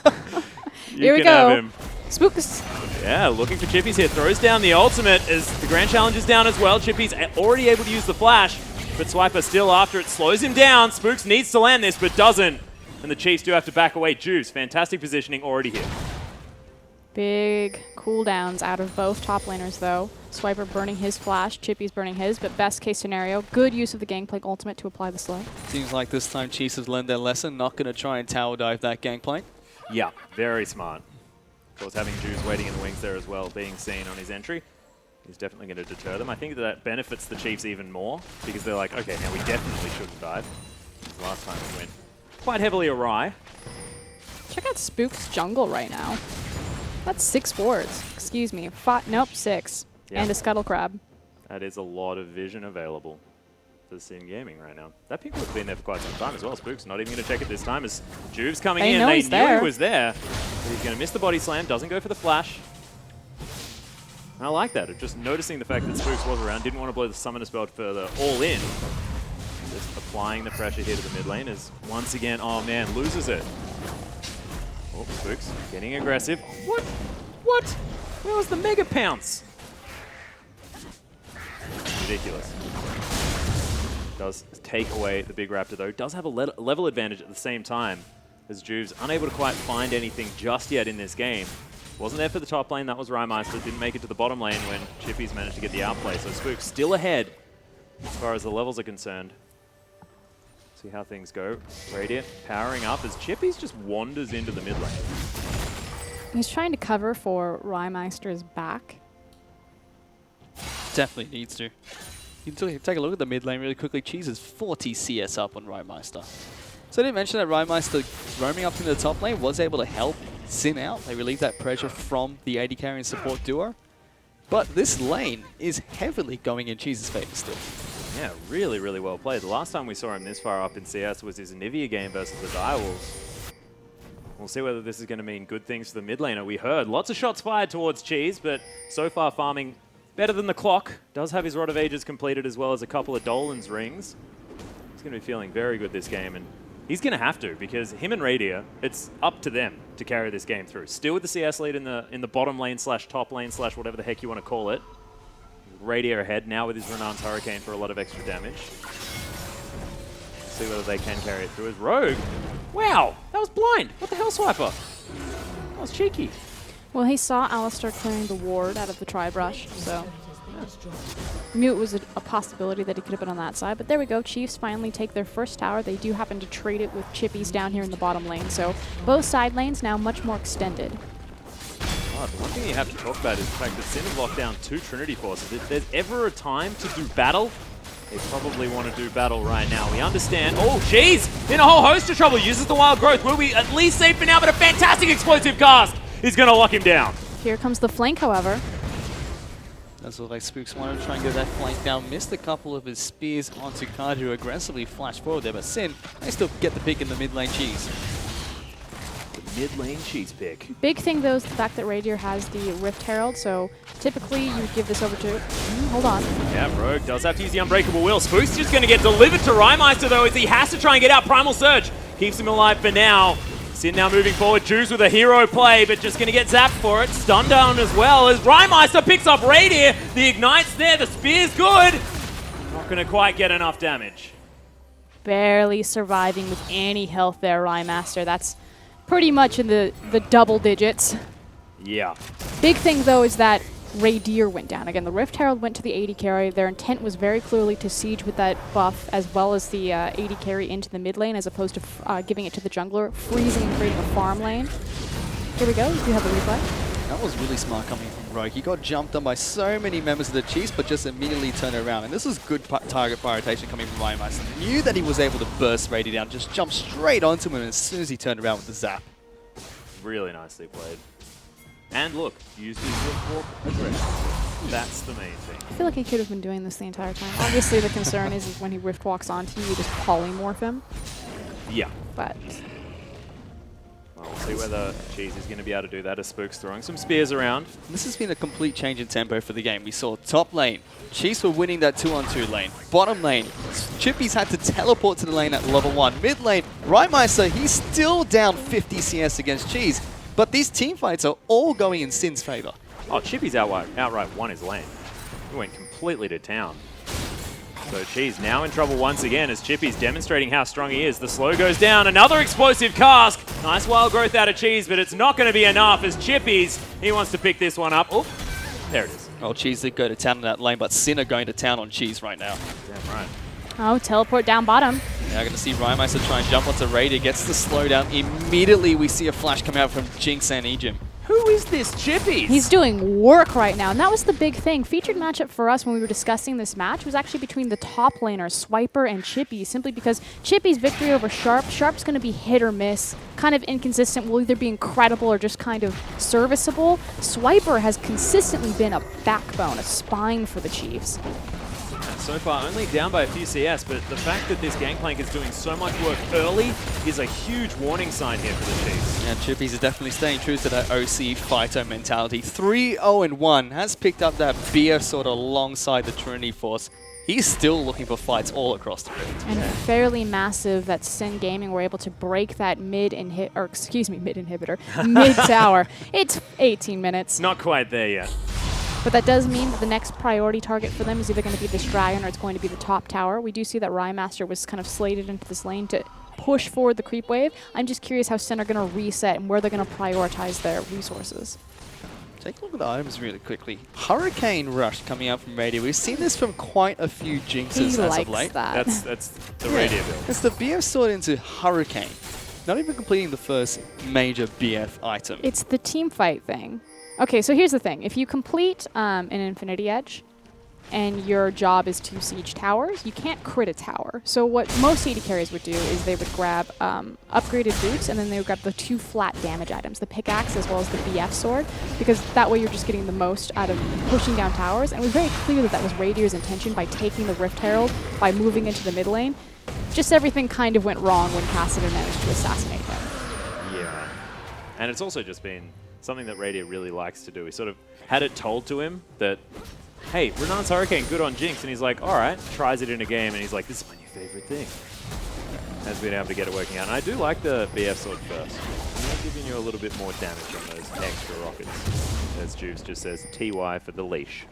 You Here we can have go. him. Spooks. Yeah, looking for Chippies here. Throws down the ultimate as the Grand Challenge is down as well. Chippy's already able to use the flash, but Swiper still after it. Slows him down. Spooks needs to land this, but doesn't. And the Chiefs do have to back away. Juice, fantastic positioning already here. Big cooldowns out of both top laners, though. Swiper burning his flash, Chippy's burning his, but best case scenario, good use of the Gangplank ultimate to apply the slow. Seems like this time Chiefs have learned their lesson, not going to try and tower dive that Gangplank. Yeah, very smart. Of course, having Juice waiting in the wings there as well, being seen on his entry, is definitely going to deter them. I think that benefits the Chiefs even more, because they're like, okay, now we definitely shouldn't dive. Last time we went quite heavily awry. Check out Spook's jungle right now. That's 6 wards. Excuse me. 6. Yeah. And a Scuttle Crab. That is a lot of vision available for Sin Gaming right now. That pink has been there for quite some time as well. Spook's not even going to check it this time as Juve's coming They in. know They he's knew there. he was there. But he's going to miss the body slam, doesn't go for the flash. And I like that. Of just noticing the fact that Spooks was around, didn't want to blow the summoner spell further all in. Just applying the pressure here to the mid lane as once again, oh man, loses it. Oh, Spooks getting aggressive. What? What? Where was the Mega Pounce? Ridiculous. Does take away the big Raptor though. Does have a level advantage at the same time as Juve's unable to quite find anything just yet in this game. Wasn't there for the top lane, that was Rymeister. Didn't make it to the bottom lane when Chippy's managed to get the outplay. So Spook's still ahead as far as the levels are concerned. See how things go. Radiant powering up as Chippy's just wanders into the mid lane. He's trying to cover for Rymeister's back. Definitely needs to. You can take a look at the mid lane really quickly. Cheese is 40 CS up on Rymeister. So I didn't mention that Rymeister roaming up into the top lane was able to help Sin out. They relieved that pressure from the AD carry and support duo. But this lane is heavily going in Cheese's favor still. Yeah, really, really well played. The last time we saw him this far up in CS was his Anivia game versus the Direwolves. We'll see whether this is going to mean good things for the mid laner. We heard lots of shots fired towards Cheese, but so far farming better than the clock. Does have his Rod of Ages completed as well as a couple of Dolan's rings. He's going to be feeling very good this game, and he's going to have to because him and Radia, it's up to them to carry this game through. Still with the CS lead in the bottom lane / top lane / whatever the heck you want to call it. Radia ahead now with his Renan's Hurricane for a lot of extra damage. See whether they can carry it through as Rogue. Wow, that was blind. What the hell, Swiper? That was cheeky. Well, he saw Alistar clearing the ward out of the Tri-Brush, so Mute was a possibility that he could have been on that side. But there we go. Chiefs finally take their first tower. They do happen to trade it with Chippies down here in the bottom lane. So both side lanes now much more extended. Oh, the one thing you have to talk about is the fact that Sin have locked down 2 Trinity Forces. If there's ever a time to do battle They probably want to do battle right now. We understand. Oh, jeez! In a whole host of trouble. Uses the wild growth. Will be at least safe for now, but a fantastic explosive cast is going to lock him down. Here comes the flank, however. Does look like Spooks wanted to try and get that flank down. Missed a couple of his spears onto Kaju, aggressively flashed forward there, but Sin, they still get the pick in the mid lane cheese. The mid lane cheese pick. Big thing, though, is the fact that Radier has the Rift Herald, so typically you would give this over to... hold on. Yeah, Rogue does have to use the Unbreakable Will. Spook's just going to get delivered to Rymeister, though, as he has to try and get out. Primal Surge keeps him alive for now. Sin now moving forward. Juice with a hero play, but just going to get zapped for it. Stun down as well as Rymeister picks up Radier. The Ignite's there. The Spear's good. Not going to quite get enough damage. Barely surviving with any health there, Rymeister. That's pretty much in the double digits. Yeah. Big thing, though, is that Radier went down. Again, the Rift Herald went to the AD carry. Their intent was very clearly to siege with that buff as well as the AD carry into the mid lane as opposed to giving it to the jungler, freezing and creating a farm lane. Here we go. We do have a replay. That was really smart coming from Rogue. He got jumped on by so many members of the Chiefs, but just immediately turned around. And this was good target prioritization coming from Rymeister. Knew that he was able to burst Radier down, just jumped straight onto him as soon as he turned around with the zap. Really nicely played. And look, used his Rift Walk aggression. That's the main thing. I feel like he could have been doing this the entire time. Obviously, the concern is when he Rift walks onto you, you just polymorph him. Yeah. But Well, we'll see whether Cheese is going to be able to do that as Spook's throwing some spears around. This has been a complete change in tempo for the game. We saw top lane, Chiefs were winning that 2-on-2 lane. Bottom lane, Chippy's had to teleport to the lane at level 1. Mid lane, Rymeister, he's still down 50 CS against Cheese. But these team fights are all going in Sin's favor. Oh, Chippy's outright won his lane. He went completely to town. So Cheese now in trouble once again as Chippy's demonstrating how strong he is. The slow goes down. Another explosive cask. Nice wild growth out of Cheese, but it's not going to be enough as Chippy's, he wants to pick this one up. Oh, there it is. Well, Cheese did go to town in that lane, but Sin are going to town on Cheese right now. Damn right. oh, teleport down bottom. Now going to see Rymeister try and jump onto Raider, gets the slowdown. Immediately we see a flash come out from Jinx and Ejim. Who is this Chippy's? He's doing work right now, and that was the big thing. Featured matchup for us when we were discussing this match was actually between the top laners, Swiper and Chippy, simply because Chippy's victory over Sharp, Sharp's going to be hit or miss, kind of inconsistent, will either be incredible or just kind of serviceable. Swiper has consistently been a backbone, a spine for the Chiefs. So far, only down by a few CS, but the fact that this Gangplank is doing so much work early is a huge warning sign here for the Chiefs. And Chippy's is definitely staying true to that OC fighter mentality. 3-0-1, has picked up that BF sword alongside the Trinity Force. He's still looking for fights all across the Rift. And fairly massive that Sin Gaming were able to break that mid tower. It's 18 minutes. Not quite there yet. But that does mean that the next priority target for them is either going to be this dragon or it's going to be the top tower. We do see that Rymeister was kind of slated into this lane to push forward the creep wave. I'm just curious how Sin are going to reset and where they're going to prioritize their resources. Take a look at the items really quickly. Hurricane Rush coming out from Radio. We've seen this from quite a few Jinxes He as likes of late. that. That's the radio build. It's the BF sword into Hurricane. Not even completing the first major BF item. It's the team fight thing. Okay, so here's the thing. If you complete an Infinity Edge and your job is to siege towers, you can't crit a tower. So what most AD carries would do is they would grab upgraded boots and then they would grab the 2 flat damage items, the pickaxe as well as the BF sword, because that way you're just getting the most out of pushing down towers. And it was very clear that that was Radier's intention by taking the Rift Herald, by moving into the mid lane. Just everything kind of went wrong when Cassidy managed to assassinate him. Yeah. And it's also just been something that Radio really likes to do. He sort of had it told to him that, hey, Renan's Hurricane, good on Jinx. And he's like, all right, tries it in a game. And he's like, this is my new favorite thing. Has been able to get it working out. And I do like the BF sword first. It's giving you a little bit more damage on those extra rockets. As Juves just says, TY for the leash.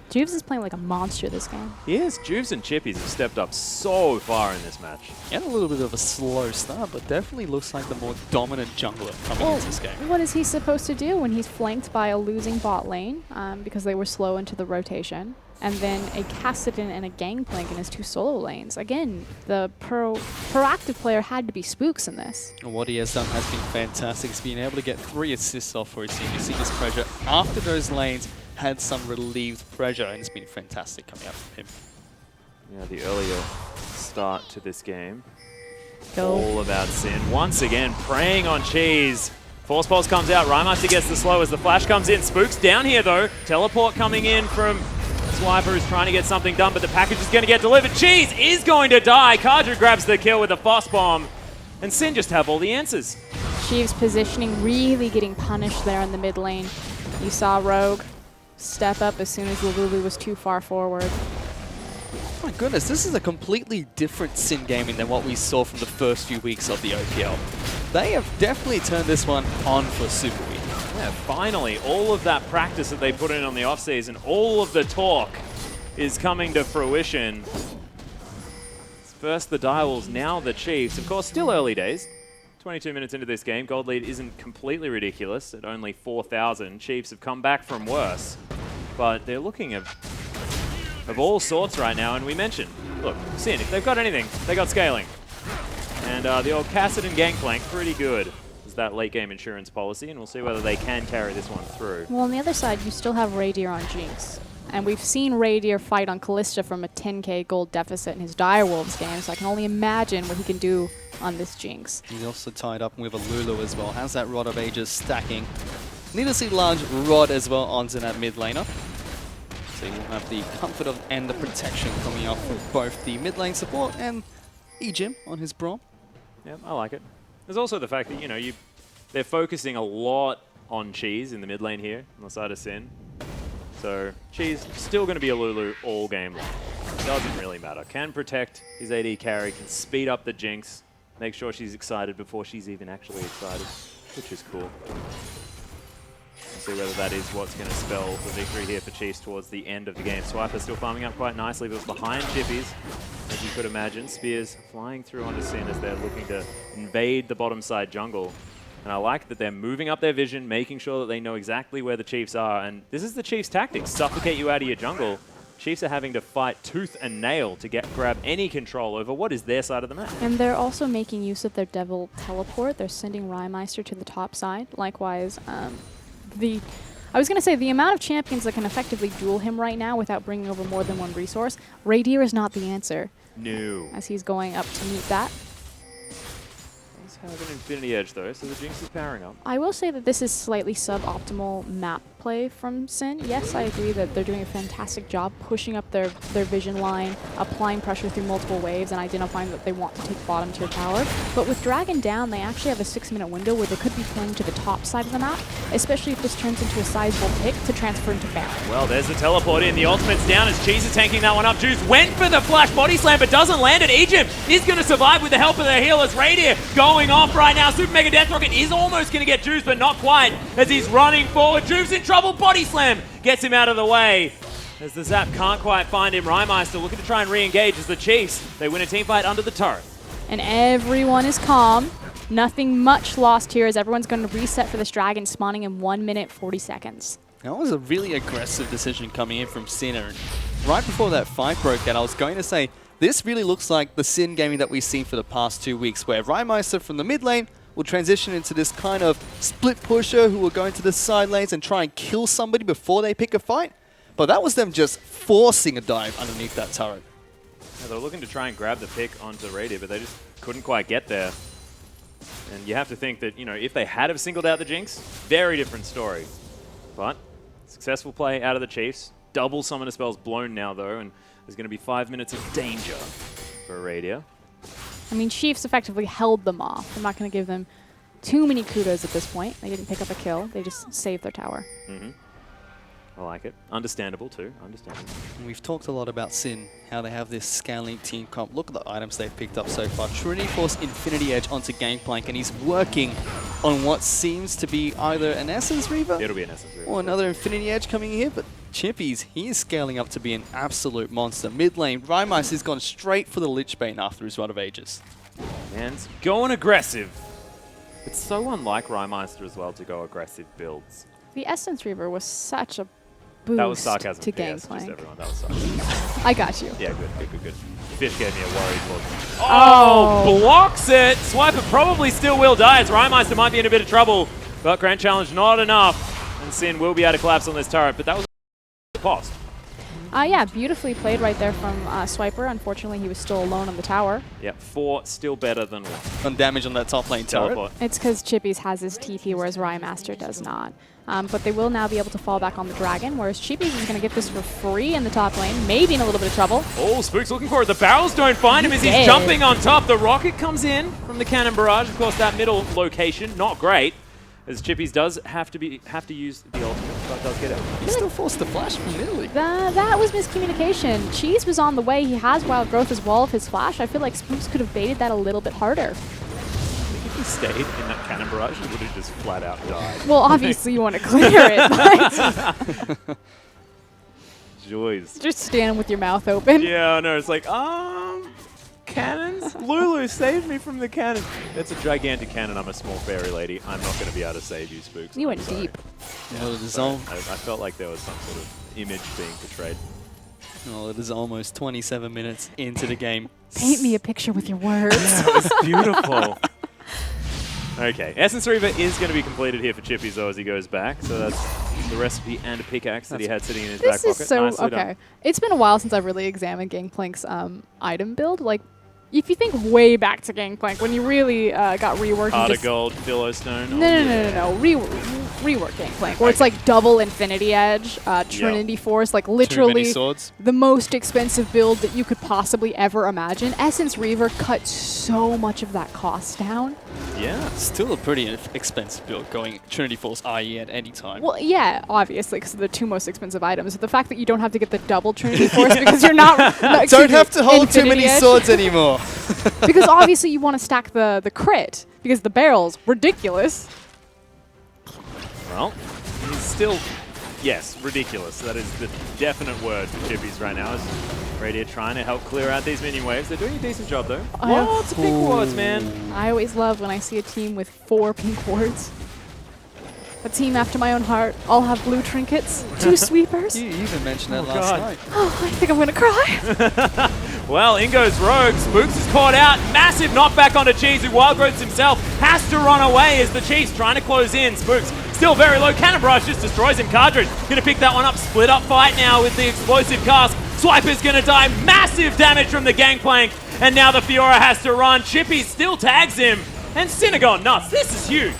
Juves is playing like a monster this game. Yes, Juves and Chippies have stepped up so far in this match. He had a little bit of a slow start, but definitely looks like the more dominant jungler coming into this game. What is he supposed to do when he's flanked by a losing bot lane because they were slow into the rotation, and then a Cassidy and a Gangplank in his 2 solo lanes? Again, the proactive player had to be Spooks in this. And what he has done has been fantastic. He's been able to get 3 assists off for his team. You see this pressure after those lanes had some relieved pressure, and it's been fantastic coming out from him. Yeah, the earlier start to this game. Go. All about Sin. Once again, preying on Cheese. Force Pulse comes out. Rhymaster gets the slow as the flash comes in. Spook's down here, though. Teleport coming in from Swiper, who's trying to get something done, but the package is going to get delivered. Cheese is going to die. Kaju grabs the kill with a Foss Bomb. And Sin just have all the answers. Sheev's positioning really getting punished there in the mid lane. You saw Rogue step up as soon as Lulu was too far forward. My goodness, this is a completely different Sin gaming than what we saw from the first few weeks of the OPL. They have definitely turned this one on for Super Week. Yeah, finally, all of that practice that they put in on the offseason, all of the talk is coming to fruition. First the Direwolves, now the Chiefs. Of course, still early days. 22 minutes into this game. Gold lead isn't completely ridiculous at only 4,000. Chiefs have come back from worse. But they're looking of all sorts right now. And we mentioned, look, Sin, if they've got anything, they got scaling. And the old Kassadin Gangplank, pretty good. Is that late game insurance policy. And we'll see whether they can carry this one through. Well, on the other side, you still have Radier on Jinx. And we've seen Radier fight on Callista from a 10k gold deficit in his Direwolves game, so I can only imagine what he can do on this Jinx. He's also tied up with a Lulu as well. Has that Rod of Ages stacking. Need to see large Rod as well onto that mid laner. So you'll have the comfort of and the protection coming up from both the mid lane support and Ejim on his Braum. Yeah, I like it. There's also the fact that, you know, they're focusing a lot on Cheese in the mid lane here on the side of Sin. So Cheese still going to be a Lulu all game long. Doesn't really matter. Can protect his AD carry, can speed up the Jinx, make sure she's excited before she's even actually excited, which is cool. We'll see whether that is what's going to spell the victory here for Chiefs towards the end of the game. Swiper still farming up quite nicely, but behind Chippies, as you could imagine. Spears flying through onto Sin as they're looking to invade the bottom side jungle. And I like that they're moving up their vision, making sure that they know exactly where the Chiefs are. And this is the Chiefs' tactics, suffocate you out of your jungle. Chiefs are having to fight tooth and nail to grab any control over what is their side of the map. And they're also making use of their Devil Teleport. They're sending Rymeister to the top side. Likewise, I was going to say, the amount of champions that can effectively duel him right now without bringing over more than one resource, Radier is not the answer. No. As he's going up to meet that. Have an Infinity Edge though, so the Jinx is powering up. I will say that this is slightly suboptimal map play from Sin. Yes, I agree that they're doing a fantastic job pushing up their vision line, applying pressure through multiple waves, and identifying that they want to take bottom tier tower. But with Dragon down, they actually have a 6-minute window where they could be playing to the top side of the map, especially if this turns into a sizable pick to transfer into Baron. Well, there's the teleport in. The ultimate's down as Cheese is tanking that one up. Juice went for the flash body slam, but doesn't land it. Egypt is going to survive with the help of their healers. Radier going off right now. Super Mega Death Rocket is almost going to get Juice, but not quite as he's running forward. Juice in trouble. Body slam gets him out of the way. As the Zap can't quite find him. Rymeister looking to try and re-engage as the Chiefs. They win a team fight under the turret. And everyone is calm. Nothing much lost here as everyone's going to reset for this Dragon spawning in 1 minute 40 seconds. That was a really aggressive decision coming in from Sinner. And right before that fight broke out, I was going to say, this really looks like the Sin gaming that we've seen for the past 2 weeks, where Rymeister from the mid lane will transition into this kind of split pusher who will go into the side lanes and try and kill somebody before they pick a fight. But that was them just forcing a dive underneath that turret. Yeah, they were looking to try and grab the pick onto Radier, but they just couldn't quite get there. And you have to think that, you know, if they had have singled out the Jinx, very different story. But successful play out of the Chiefs. Double summoner spells blown now, though, and there's going to be 5 minutes of danger for Radier. I mean, Chiefs effectively held them off. I'm not going to give them too many kudos at this point. They didn't pick up a kill. They just saved their tower. Mm-hmm. I like it. Understandable, too. Understandable. And we've talked a lot about Sin, how they have this scaling team comp. Look at the items they've picked up so far. Trinity Force Infinity Edge onto Gangplank, and he's working on what seems to be either an Essence Reaver It'll be an Essence Reaver. or another Infinity Edge coming here, but Chippies, he is scaling up to be an absolute monster. Mid lane, Rymeister has gone straight for the Lich Bane after his Rod of Ages. Man's going aggressive. It's so unlike Rymeister as well to go aggressive builds. The Essence Reaver was such a boost That was sarcasm. to PS, just Gangplank. everyone. That was sarcasm. I got you. Yeah, good. Fish gave me a worried look. Oh, blocks it. Swiper probably still will die as Rymeister might be in a bit of trouble. But Grand Challenge not enough. And Sin will be able to collapse on this turret. But that was riposte. Yeah, beautifully played right there from Swiper. Unfortunately, he was still alone on the tower. Yep, 4 still better than 1. On damage on that top lane turret. Teleport. It's because Chippy's has his TP, whereas Rymaster does not. But they will now be able to fall back on the Dragon, whereas Chippy's is going to get this for free in the top lane, maybe in a little bit of trouble. Oh, Spook's looking for it. The barrels don't find him as he's jumping on top. The rocket comes in from the cannon barrage. Of course, that middle location, not great, as Chippies does have to use the ultimate, but does get out. He's still forced to flash from Italy. That was miscommunication. Cheese was on the way. He has Wild Growth as well of his flash. I feel like Spooks could have baited that a little bit harder. If he stayed in that cannon barrage, he would have just flat out died. Well, obviously you want to clear it, but Joys. just stand with your mouth open. Yeah, I know. It's like, cannons? Lulu, save me from the cannon. That's a gigantic cannon. I'm a small fairy lady. I'm not going to be able to save you, Spooks. You I'm went sorry. deep. Well, it is, I felt like there was some sort of image being portrayed. it is almost 27 minutes into the game. Paint me a picture with your words. That was beautiful. Okay, Essence Reaver is going to be completed here for Chippies, though, as he goes back. So that's the recipe and a pickaxe that he had sitting in his back This is pocket. so Nicely okay. done. It's been a while since I've really examined Gangplank's item build. Like, if you think way back to Gangplank, when you really got reworked. Heart and of Gold, Philostone. No. Rework Gangplank, where it's like double Infinity Edge, Trinity Force, like Too many literally swords. the most expensive build that you could possibly ever imagine. Essence Reaver cut so much of that cost down. Yeah. Still a pretty expensive build going Trinity Force IE at any time. Well, yeah, obviously, because they're the two most expensive items. The fact that you don't have to get the double Trinity Force because you're not... Don't have to hold too Infinity many Edge. swords anymore. Because obviously you want to stack the crit, because the barrel's ridiculous. Well, he's still, yes, ridiculous. That is the definite word for Chippies right now. Is Radiant trying to help clear out these minion waves. They're doing a decent job, though. Lots of pink wards, man. I always love when I see a team with 4 pink wards. A team after my own heart. All have blue trinkets. 2 sweepers. You even mentioned that last God. night. Oh, I think I'm going to cry. Well, in goes Rogue. Spooks is caught out. Massive knockback onto Cheese, who Wild Growths himself has to run away as the Chiefs trying to close in. Spooks still very low. Cannon Barrage just destroys him. Cardridge going to pick that one up. Split up fight now with the explosive cast. Swiper's going to die. Massive damage from the Gangplank. And now the Fiora has to run. Chippy still tags him. And Synagogue nuts. This is huge.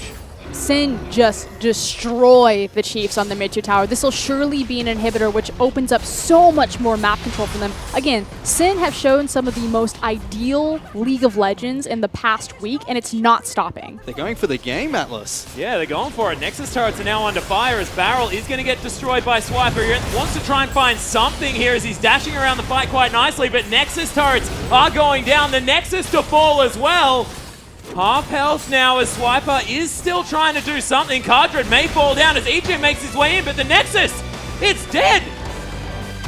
Sin just destroy the Chiefs on the mid 2 tower. This will surely be an inhibitor, which opens up so much more map control for them. Again, Sin have shown some of the most ideal League of Legends in the past week, and it's not stopping. They're going for the game, Atlas. Yeah, they're going for it. Nexus turrets are now under fire as Barrel is going to get destroyed by Swiper. He wants to try and find something here as he's dashing around the fight quite nicely, but Nexus turrets are going down. The Nexus to fall as well. Half health now as Swiper is still trying to do something. Cardred may fall down as EJ makes his way in, but the Nexus, it's dead.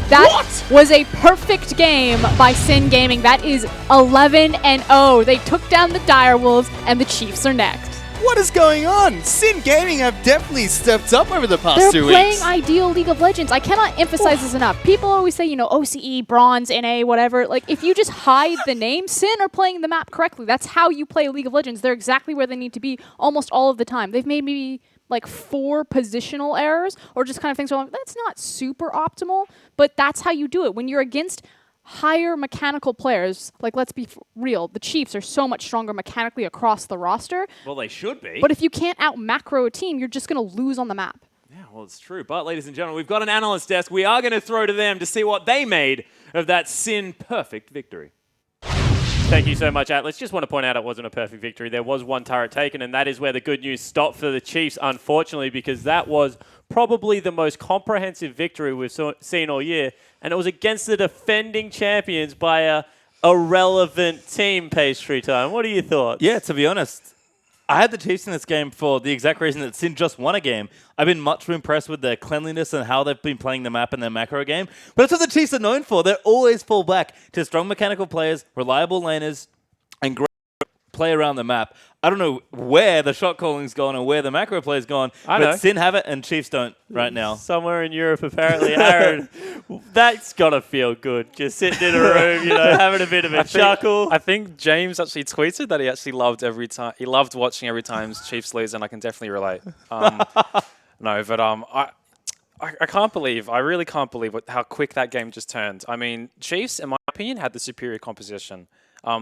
That was a perfect game by Sin Gaming. That is 11-0. They took down the Direwolves, and the Chiefs are next. What is going on? Sin Gaming have definitely stepped up over the past They're 2 playing weeks. ideal League of Legends. I cannot emphasize this enough. People always say, OCE, Bronze, NA, whatever. Like, if you just hide the name, Sin are playing the map correctly. That's how you play League of Legends. They're exactly where they need to be almost all of the time. They've made maybe like 4 positional errors or just kind of things where I'm like, that's not super optimal, but that's how you do it. When you're against higher mechanical players, like, let's be real, the Chiefs are so much stronger mechanically across the roster. Well, they should be. But if you can't out-macro a team, you're just going to lose on the map. Yeah, well, it's true. But, ladies and gentlemen, we've got an analyst desk. We are going to throw to them to see what they made of that Sin-perfect victory. Thank you so much, Atlas. Just want to point out it wasn't a perfect victory. There was 1 turret taken, and that is where the good news stopped for the Chiefs, unfortunately, because that was probably the most comprehensive victory we've seen all year, and it was against the defending champions by a irrelevant team, Pastry Time. What are your thoughts? Yeah, to be honest, I had the Chiefs in this game for the exact reason that Sin just won a game. I've been much impressed with their cleanliness and how they've been playing the map in their macro game. But that's what the Chiefs are known for. They always fall back to strong mechanical players, reliable laners, and great play around the map. I don't know where the shot calling's gone or where the macro play's gone, but Sin have it and Chiefs don't right now. Somewhere in Europe, apparently. Aaron, that's got to feel good. Just sitting in a room, having a bit of a chuckle. I think James actually tweeted that he actually loved every time. He loved watching every time Chiefs lose, and I can definitely relate. I really can't believe how quick that game just turned. I mean, Chiefs, in my opinion, had the superior composition.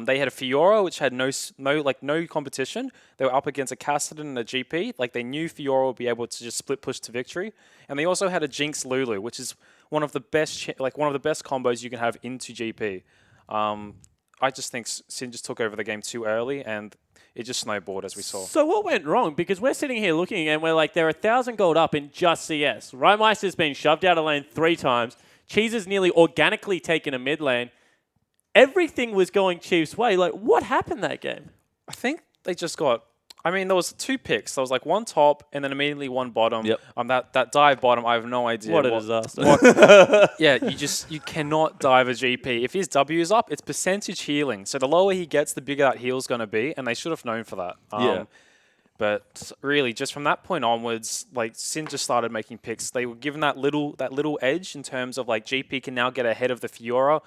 They had a Fiora, which had no competition. They were up against a Cassidy and a GP. Like, they knew Fiora would be able to just split push to victory. And they also had a Jinx Lulu, which is one of the best combos you can have into GP. I just think Sin just took over the game too early, and it just snowballed as we saw. So what went wrong? Because we're sitting here looking and we're like, they're 1,000 gold up in just CS. Rymeister's been shoved out of lane 3 times. Cheese has nearly organically taken a mid lane. Everything was going Chiefs' way. Like, what happened that game? I think they just got... I mean, there was 2 picks. There was like one top and then immediately one bottom. Yep. That dive bottom, I have no idea. What a disaster. Yeah, you cannot dive a GP. If his W is up, it's percentage healing. So the lower he gets, the bigger that heal's going to be, and they should have known for that. Yeah. But really, just from that point onwards, like Sin just started making picks. They were given that little edge in terms of like GP can now get ahead of the Fiora.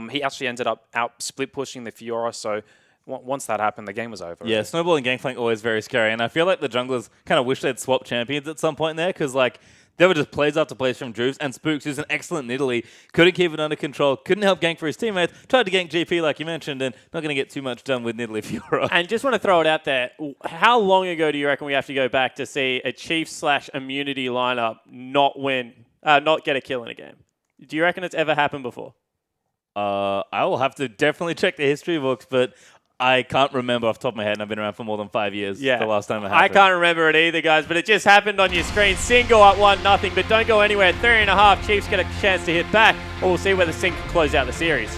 He actually ended up out split pushing the Fiora, so once that happened, the game was over. Yeah, snowball and Gangplank always very scary, and I feel like the junglers kind of wish they'd swap champions at some point there, because like there were just plays after plays from Drooves, and Spooks, who's an excellent Nidalee, couldn't keep it under control, couldn't help gank for his teammates, tried to gank GP like you mentioned, and not going to get too much done with Nidalee Fiora. And just want to throw it out there. How long ago do you reckon we have to go back to see a Chiefs/immunity lineup not get a kill in a game? Do you reckon it's ever happened before? I will have to definitely check the history books, but I can't remember off the top of my head, and I've been around for more than 5 years. Yeah. The last time it happened. I can't remember it either, guys, but it just happened on your screen. Sin go up 1-0, but don't go anywhere. 3.5. Chiefs get a chance to hit back, or we'll see whether Sin can close out the series.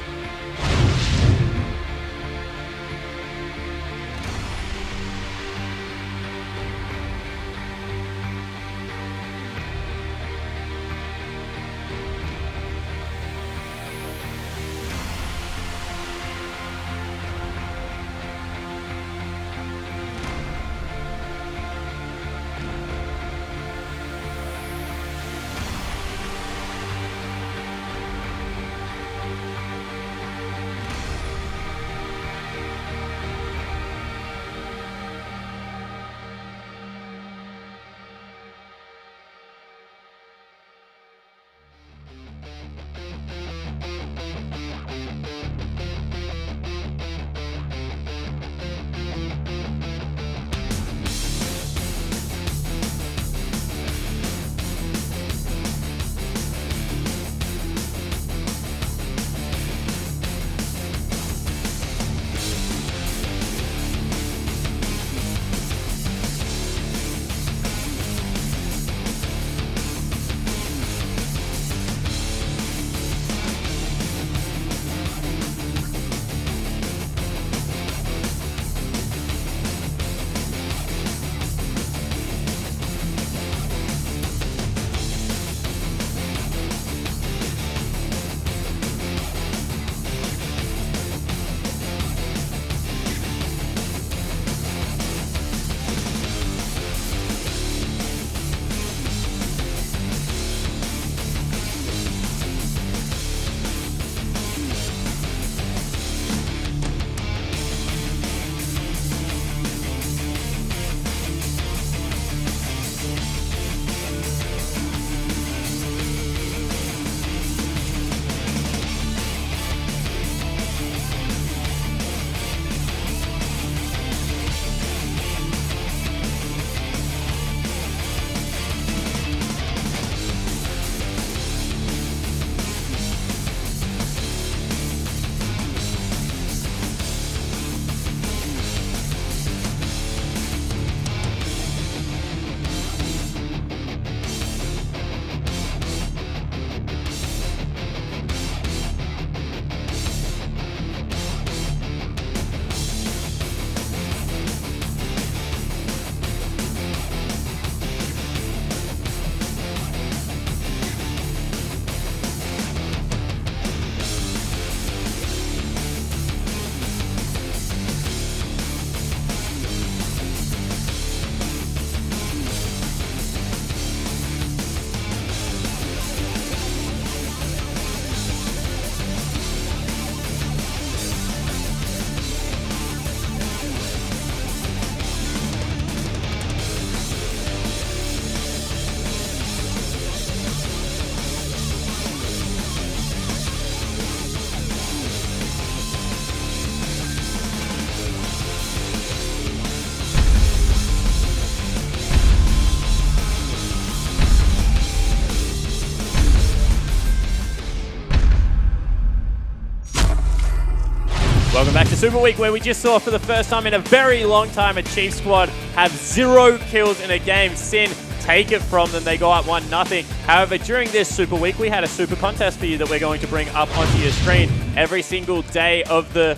back to Super Week, where we just saw for the first time in a very long time a Chiefs squad have 0 kills in a game. Sin take it from them. They go up 1-0. However, during this Super Week, we had a super contest for you that we're going to bring up onto your screen every single day of the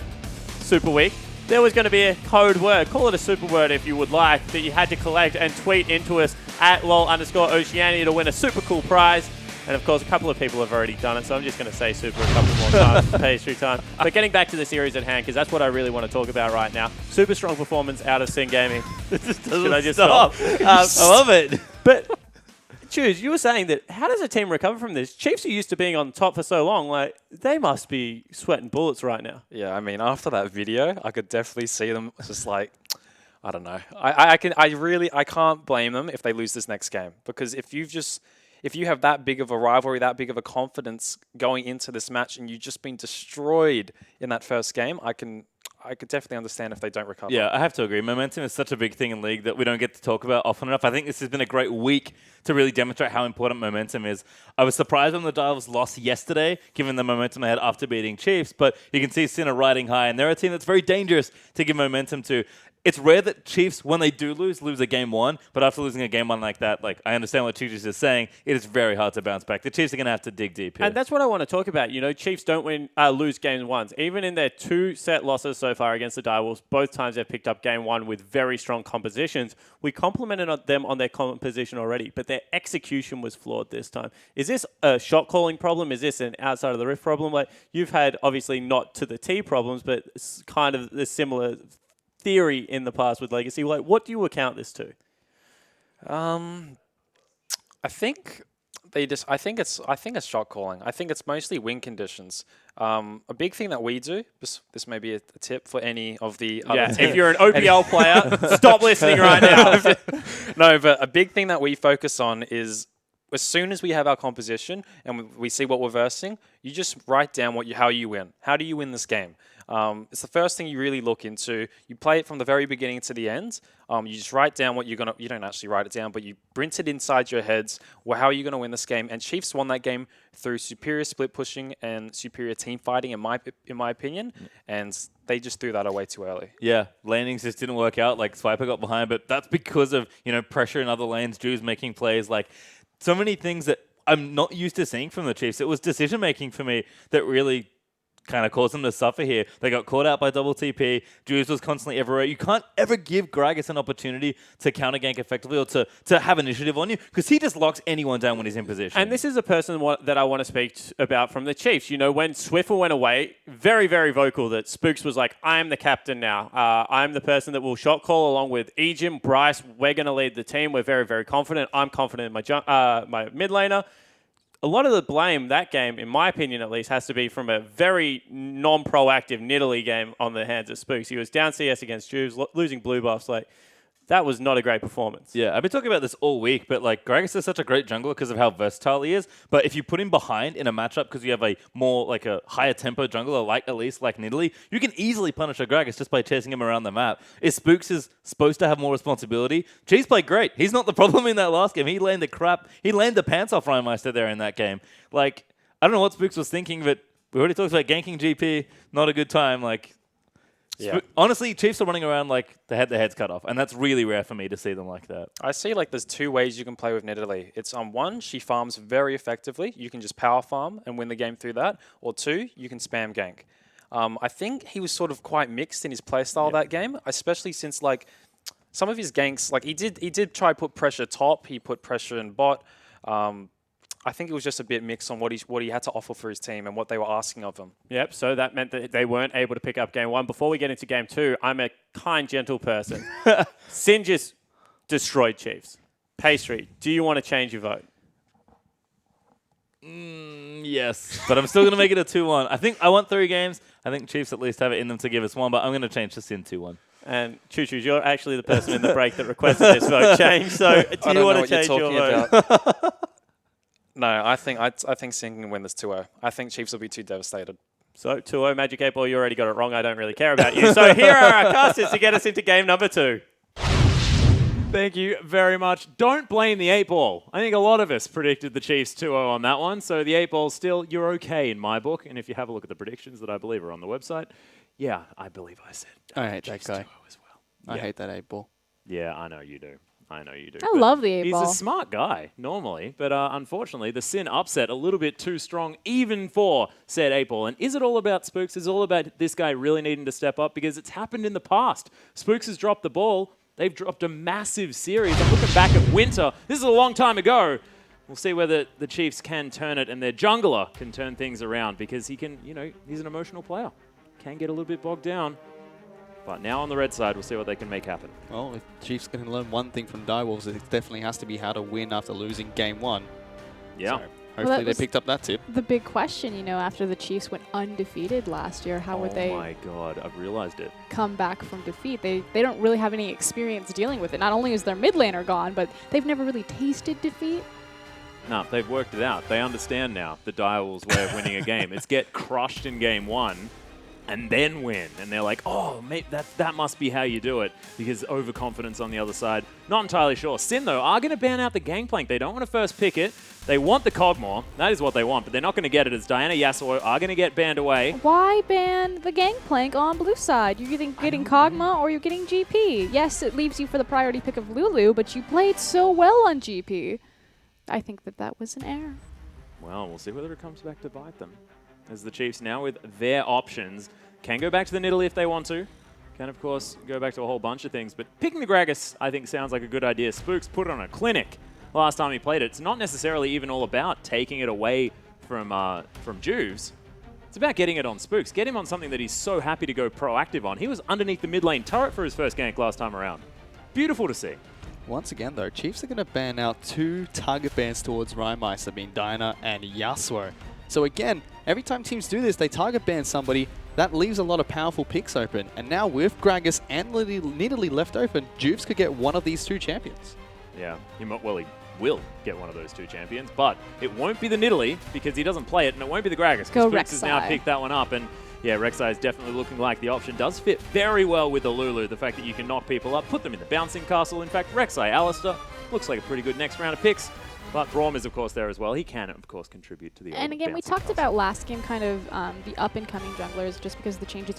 Super Week. There was going to be a code word, call it a super word if you would like, that you had to collect and tweet into us at @lol_Oceania to win a super cool prize. And of course, a couple of people have already done it, so I'm just going to say super a couple more times, pastry time. But getting back to the series at hand, because that's what I really want to talk about right now. Super strong performance out of Sin Gaming. Should I just stop? I love it. But, Choose, you were saying that how does a team recover from this? Chiefs are used to being on top for so long. Like, they must be sweating bullets right now. Yeah, I mean, after that video, I could definitely see them just like, I don't know. I can't blame them if they lose this next game, because if you have that big of a rivalry, that big of a confidence going into this match, and you've just been destroyed in that first game, I could definitely understand if they don't recover. Yeah, I have to agree. Momentum is such a big thing in League that we don't get to talk about often enough. I think this has been a great week to really demonstrate how important momentum is. I was surprised when the Divers lost yesterday, given the momentum they had after beating Chiefs, but you can see Sin are riding high, and they're a team that's very dangerous to give momentum to. It's rare that Chiefs, when they do lose a game one, but after losing a game one like that, like, I understand what Chiefs is saying, it is very hard to bounce back. The Chiefs are going to have to dig deep here. And that's what I want to talk about. You know, Chiefs don't lose games once. Even in their 2 set losses so far against the Direwolves, both times they've picked up game one with very strong compositions. We complimented them on their composition already, but their execution was flawed this time. Is this a shot calling problem? Is this an outside of the rift problem? Like, you've had, obviously, not to the T problems, but kind of the similar theory in the past with Legacy. Like, what do you account this to? I think it's shot calling. I think it's mostly win conditions. A big thing that we do, this may be a tip for any of the other teams. If you're an OPL player, stop listening right now. No, but a big thing that we focus on is, as soon as we have our composition and we see what we're versing, you just write down how you win. How do you win this game? It's the first thing you really look into. You play it from the very beginning to the end. You just write down what you don't actually write it down, but you print it inside your heads. Well, how are you going to win this game? And Chiefs won that game through superior split pushing and superior team fighting, in my opinion. And they just threw that away too early. Yeah, landings just didn't work out. Like, Swiper got behind, but that's because of, pressure in other lanes, Jews making plays. Like, so many things that I'm not used to seeing from the Chiefs. It was decision-making for me that really kind of caused them to suffer here. They got caught out by double TP. Juice was constantly everywhere. You can't ever give Gragas an opportunity to counter gank effectively or to have initiative on you, because he just locks anyone down when he's in position. And this is a person that I want to speak about from the Chiefs. You know, when Swiffer went away, very, very vocal that Spooks was like, I am the captain now. I'm the person that will shot call along with Ejim, Bryce. We're going to lead the team. We're very, very confident. I'm confident in my mid laner. A lot of the blame that game, in my opinion at least, has to be from a very non-proactive Nidalee game on the hands of Spooks. He was down CS against Jews, losing blue buffs. Like, that was not a great performance. Yeah, I've been talking about this all week, but like, Gragas is such a great jungler because of how versatile he is. But if you put him behind in a matchup because you have a higher tempo jungler like Elise, like Nidalee, you can easily punish a Gragas just by chasing him around the map. If Spooks is supposed to have more responsibility, Cheese played great. He's not the problem in that last game. He landed the pants off Rhymeister there in that game. Like, I don't know what Spooks was thinking, but we already talked about ganking GP. Not a good time. Like, yeah. Honestly, Chiefs are running around like they had their heads cut off, and that's really rare for me to see them like that. I see like there's 2 ways you can play with Nidalee. It's one, she farms very effectively. You can just power farm and win the game through that. Or 2, you can spam gank. I think he was sort of quite mixed in his playstyle that game, especially since like some of his ganks, like he did try put pressure top, he put pressure in bot. I think it was just a bit mixed on what he had to offer for his team and what they were asking of him. Yep, so that meant that they weren't able to pick up game 1. Before we get into game 2, I'm a kind, gentle person. Sin just destroyed Chiefs. Pastry, do you want to change your vote? Yes, but I'm still going to make it a 2-1. I think I want 3 games. I think Chiefs at least have it in them to give us 1, but I'm going to change to Sin 2-1. And Choo Choo, you're actually the person in the break that requested this vote change, so do you want to change your vote? No, I think Sin can win this 2-0. I think Chiefs will be too devastated. So 2-0 Magic 8 Ball, you already got it wrong. I don't really care about you. So here are our casters to get us into game number 2. Thank you very much. Don't blame the 8 Ball. I think a lot of us predicted the Chiefs 2-0 on that one. So the 8 Ball still, you're okay in my book. And if you have a look at the predictions that I believe are on the website, Yeah, I believe I said. I hate that Chiefs guy. duo as well. I Yeah. hate that 8-ball. Yeah, I know you do. I know you do. I But love the 8-ball. He's a smart guy, normally, but unfortunately, the Sin upset a little bit too strong, even for said 8-ball. And is it all about Spooks? Is it all about this guy really needing to step up? Because it's happened in the past. Spooks has dropped the ball. They've dropped a massive series. I'm looking back at Winter. This is a long time ago. We'll see whether the Chiefs can turn it and their jungler can turn things around because he can, he's an emotional player. Can get a little bit bogged down. But now on the red side, we'll see what they can make happen. Well, if Chiefs can learn one thing from Direwolves, it definitely has to be how to win after losing game 1. Yeah. So hopefully they was- picked up that tip. The big question, after the Chiefs went undefeated last year, how would Oh they my God, I've realized it. come back from defeat? They don't really have any experience dealing with it. Not only is their mid laner gone, but they've never really tasted defeat. No, they've worked it out. They understand now the Direwolves' way of winning a game. It's get crushed in game 1 and then win. And they're like, oh, mate, that must be how you do it because overconfidence on the other side. Not entirely sure. Sin, though, are going to ban out the Gangplank. They don't want to first pick it. They want the Cogmore. That is what they want, but they're not going to get it as Diana Yasuo are going to get banned away. Why ban the Gangplank on blue side? You're getting Kog'Maw or you're getting GP. Yes, it leaves you for the priority pick of Lulu, but you played so well on GP. I think that was an error. Well, we'll see whether it comes back to bite them. As the Chiefs now with their options can go back to the Nidalee if they want to. Can, of course, go back to a whole bunch of things. But picking the Gragas, I think, sounds like a good idea. Spooks put it on a clinic last time he played it. It's not necessarily even all about taking it away from Juves. It's about getting it on Spooks. Get him on something that he's so happy to go proactive on. He was underneath the mid lane turret for his first gank last time around. Beautiful to see. Once again, though, Chiefs are going to ban out 2 target bans towards Rhymeister, being Diana and Yasuo. So again, every time teams do this, they target ban somebody. That leaves a lot of powerful picks open. And now with Gragas and Nidalee left open, Juves could get one of these 2 champions. Yeah, he will get one of those 2 champions, but it won't be the Nidalee because he doesn't play it, and it won't be the Gragas Go because Spooks has now Rek'Sai. picked that one up. And yeah, Rek'Sai is definitely looking like the option. Does fit very well with the Lulu, the fact that you can knock people up, put them in the bouncing castle. In fact, Rek'Sai, Alistair, looks like a pretty good next round of picks. But Braum is, of course, there as well. He can, of course, contribute to the And again, we bouncing talked castle. about last game kind of the up-and-coming junglers, just because of the changes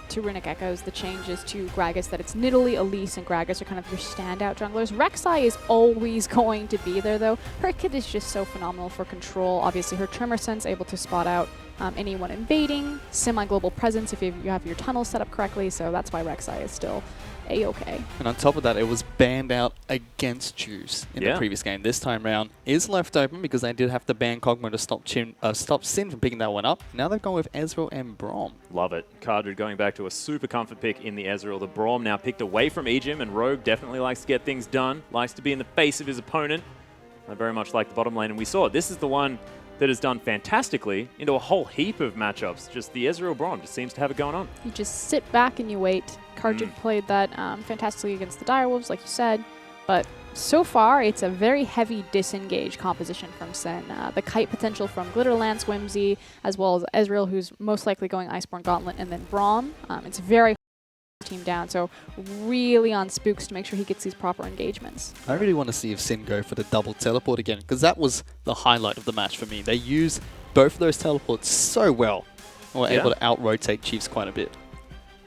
to Runic Echoes, the changes to Gragas, that it's Nidalee, Elise, and Gragas are kind of your standout junglers. Rek'Sai is always going to be there, though. Her kit is just so phenomenal for control. Obviously, her Tremor Sense able to spot out anyone invading, semi-global presence if you have your tunnels set up correctly, so that's why Rek'Sai is still A-okay. And on top of that, it was banned out against Juves in the previous game. This time round is left open because they did have to ban Cogmore to stop Sin from picking that one up. Now they've gone with Ezreal and Braum. Love it. Cardred going back to a super comfort pick in the Ezreal. The Braum now picked away from Ejim, and Rogue definitely likes to get things done, likes to be in the face of his opponent. I very much like the bottom lane, and we saw it. This is the one that has done fantastically into a whole heap of matchups. Just the Ezreal Braum just seems to have it going on. You just sit back and you wait. Cardred played that fantastically against the Direwolves, like you said, but so far it's a very heavy disengage composition from Sin. The kite potential from Glitterlance, Whimsy, as well as Ezreal, who's most likely going Iceborne Gauntlet, and then Braum. It's very team down, so really on Spooks to make sure he gets these proper engagements. I really want to see if Sin go for the double teleport again, because that was the highlight of the match for me. They used both of those teleports so well, and were able to out-rotate Chiefs quite a bit.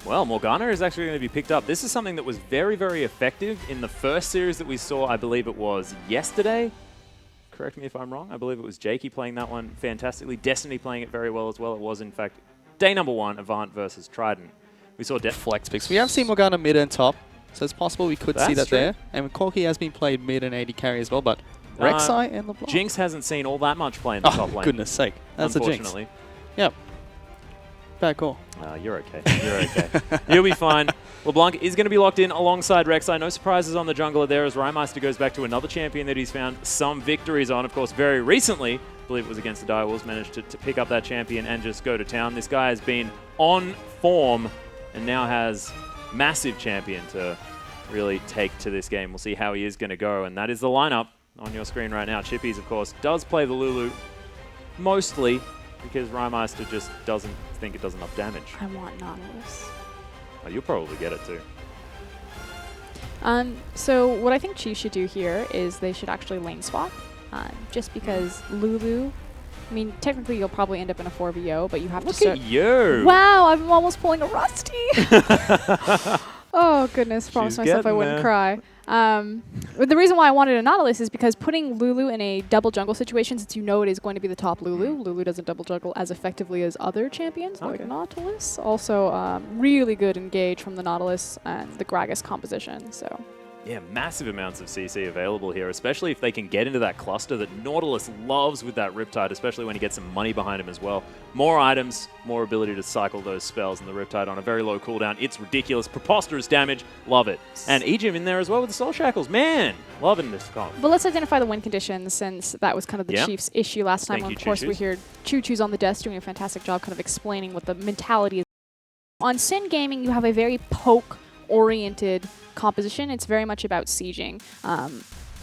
Well, Morgana is actually going to be picked up. This is something that was very, very effective in the first series that we saw. I believe it was yesterday. Correct me if I'm wrong. I believe it was Jakey playing that one fantastically. Destiny playing it very well as well. It was, in fact, day number 1, Avant versus Trident. We saw flex picks. We have seen Morgana mid and top, so it's possible we could see that true. there. And Corki has been played mid and AD carry as well, but Rek'Sai and LeBlanc. Jinx hasn't seen all that much play in the top lane. Goodness sake. That's a Jinx. Unfortunately. Yep. Bad call. You're okay. You're okay. You'll be fine. LeBlanc is going to be locked in alongside Rek'Sai. No surprises on the jungler there as Rhymeister goes back to another champion that he's found some victories on. Of course, very recently, I believe it was against the Direwolves, managed to pick up that champion and just go to town. This guy has been on form and now has massive champion to really take to this game. We'll see how he is going to go, and that is the lineup on your screen right now. Chippies, of course, does play the Lulu mostly because Rhymeister just doesn't think it does enough damage. I want Nautilus. Oh, you'll probably get it too. So what I think Chiefs should do here is they should actually lane swap, just because Lulu I mean, technically you'll probably end up in a 4v0, but you have Look to at you. Wow, I'm almost pulling a Rusty. Oh, goodness. Promised She's myself I getting wouldn't there. cry. But the reason why I wanted a Nautilus is because putting Lulu in a double jungle situation, since you know it is going to be the top Lulu, Lulu doesn't double jungle as effectively as other champions like Nautilus. Also, really good engage from the Nautilus and the Gragas composition. So. Yeah, massive amounts of CC available here, especially if they can get into that cluster that Nautilus loves with that Riptide, especially when he gets some money behind him as well. More items, more ability to cycle those spells, and the Riptide on a very low cooldown. It's ridiculous, preposterous damage. Love it. And Ejim in there as well with the Soul Shackles. Man, loving this comp. But let's identify the win conditions, since that was kind of the Chiefs' issue last time. Thank you, Of course, we hear Choo Choo's on the desk doing a fantastic job kind of explaining what the mentality is. On Sin Gaming, you have a very poke-oriented composition. It's very much about sieging.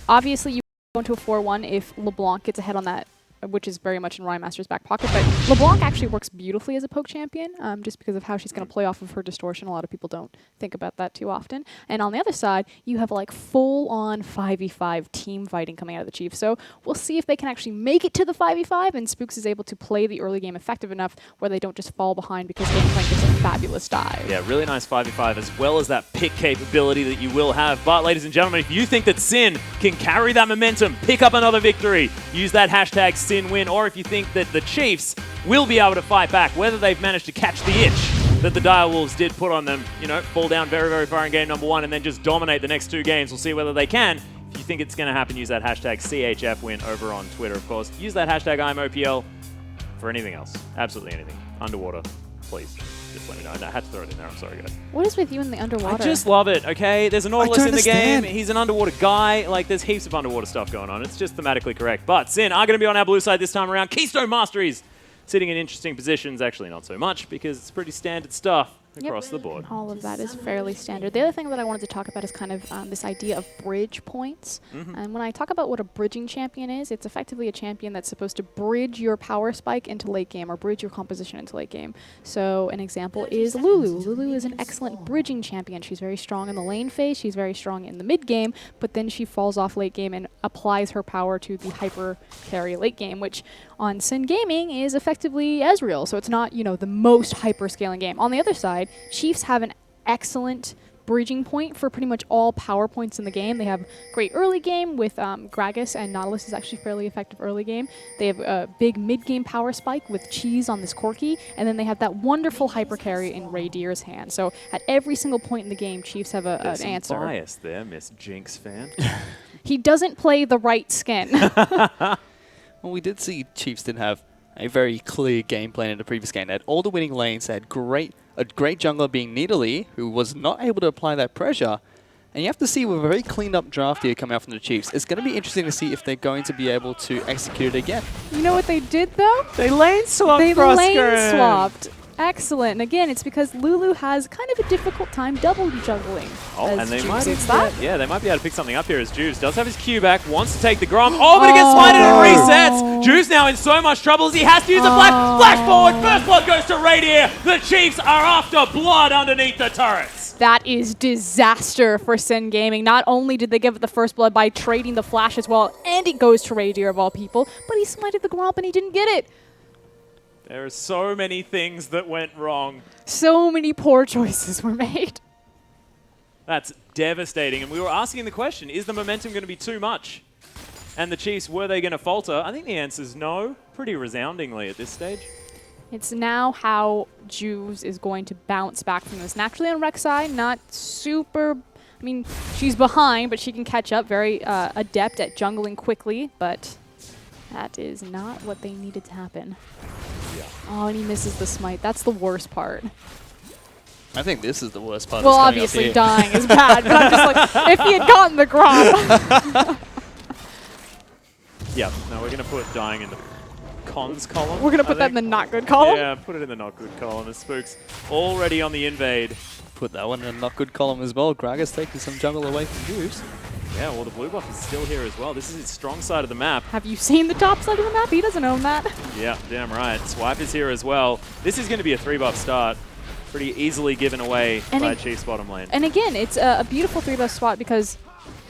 Obviously, you go into a 4-1 if LeBlanc gets ahead on that, which is very much in Rhymaster's back pocket. But LeBlanc actually works beautifully as a poke champion, just because of how she's going to play off of her distortion. A lot of people don't think about that too often. And on the other side, you have like full-on 5v5 team fighting coming out of the Chiefs. So we'll see if they can actually make it to the 5v5, and Spooks is able to play the early game effective enough where they don't just fall behind because Gangplank gets a fabulous dive. Yeah, really nice 5v5 as well as that pick capability that you will have. But ladies and gentlemen, if you think that Sin can carry that momentum, pick up another victory, use that hashtag Sin win, or if you think that the Chiefs will be able to fight back, whether they've managed to catch the itch that the Direwolves did put on them, you know, fall down very, very far in game number 1 and then just dominate the next 2 games. We'll see whether they can. If you think it's going to happen, use that hashtag CHF win over on Twitter, of course. Use that hashtag IMOPL for anything else. Absolutely anything. Underwater, please. Just let me know. I had to throw it in there. I'm sorry, guys. What is with you in the underwater? I just love it, okay? There's a Nautilus in the game. understand. He's an underwater guy. Like, there's heaps of underwater stuff going on. It's just thematically correct. But Sin are going to be on our blue side this time around. Keystone Masteries sitting in interesting positions. Actually, not so much because it's pretty standard stuff across the board. All of that is fairly standard. The other thing that I wanted to talk about is kind of this idea of bridge points. And when I talk about what a bridging champion is, it's effectively a champion that's supposed to bridge your power spike into late game or bridge your composition into late game. So an example is Lulu. Lulu is an excellent bridging champion. She's very strong in the lane phase, she's very strong in the mid game, but then she falls off late game and applies her power to the hyper carry late game, which on Sin Gaming is effectively Ezreal. So it's not, you know, the most hyper scaling game. On the other side, Chiefs have an excellent bridging point for pretty much all power points in the game. They have great early game with Gragas, and Nautilus is actually fairly effective early game. They have a big mid-game power spike with Cheese on this Corki, and then they have that wonderful hyper carry in Ray Deer's hand. So at every single point in the game, Chiefs have an There's answer. some bias there, Miss Jinx fan. He doesn't play the right skin. Well, we did see Chiefs didn't have a very clear game plan in the previous game. They had all the winning lanes. They had a great jungler being Nidalee, who was not able to apply that pressure. And you have to see with a very cleaned up draft here coming out from the Chiefs. It's going to be interesting to see if they're going to be able to execute it again. You know what they did, though? They lane swapped. They lane swapped. Excellent. And again, it's because Lulu has kind of a difficult time double juggling. Oh, as and they Juice might is that. yeah, they might be able to pick something up here as Juice does have his Q back, wants to take the Grom. Oh, but it gets slighted and resets. Juice now in so much trouble as he has to use a flash forward. First blood goes to Radier. The Chiefs are after blood underneath the turrets. That is disaster for Sin Gaming. Not only did they give it the first blood by trading the flash as well, and it goes to Radier of all people, but he smited the Gromp and he didn't get it. There are so many things that went wrong. So many poor choices were made. That's devastating. And we were asking the question, is the momentum going to be too much? And the Chiefs, were they going to falter? I think the answer is no, pretty resoundingly at this stage. It's now how Juice is going to bounce back from this. Naturally on Rek'Sai, not super... I mean, she's behind, but she can catch up. Very adept at jungling quickly, but that is not what they needed to happen. Yeah. Oh, and he misses the smite. That's the worst part. I think this is the worst part. Well, that's coming up obviously here. dying is bad, but I'm just like, if he had gotten the Gromp. Yeah, no, we're going to put dying in the cons column. We're going to put that in the not good column. Yeah, put it in the not good column. As Spooks already on the invade. Put that one in a not good column as well. Gragas taking some jungle away from Juice. Yeah, well, the blue buff is still here as well. This is his strong side of the map. Have you seen the top side of the map? He doesn't own that. Yeah, damn right. Swipe is here as well. This is going to be a 3-buff start. Pretty easily given away by Chiefs bottom lane. And again, it's a beautiful 3-buff spot because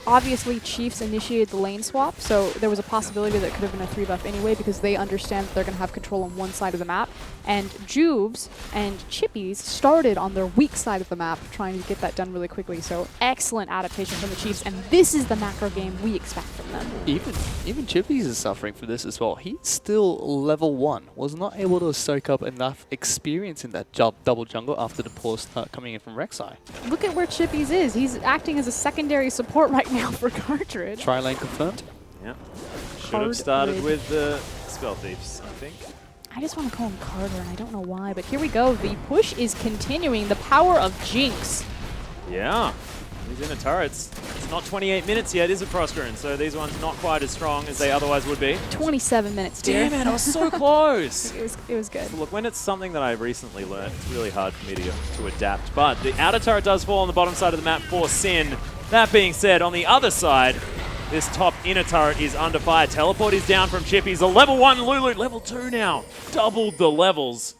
obviously Chiefs initiated the lane swap, so there was a possibility that it could have been a 3-buff anyway because they understand that they're going to have control on one side of the map. And Juves and Chippies started on their weak side of the map, trying to get that done really quickly. So excellent adaptation from the Chiefs, and this is the macro game we expect from them. Even Chippies is suffering for this as well. He's still level 1, was not able to soak up enough experience in that double jungle after the poor start coming in from Rek'Sai. Look at where Chippies is. He's acting as a secondary support right now for Cartridge. Tri-lane confirmed. Yeah. Should have started with the Spell Thieves, I think. I just want to call him Carter, and I don't know why, but here we go. The push is continuing. The power of Jinx. Yeah. These inner turrets. It's not 28 minutes yet, is it, Proscarin? So these ones not quite as strong as they otherwise would be. 27 minutes, dear. Damn it, I was so close. It was good. Look, when it's something that I've recently learned, it's really hard for me to adapt. But the outer turret does fall on the bottom side of the map for Sin. That being said, on the other side, this top inner turret is under fire. Teleport is down from Chippies. A level 1 Lulu, level 2 now. Doubled the levels.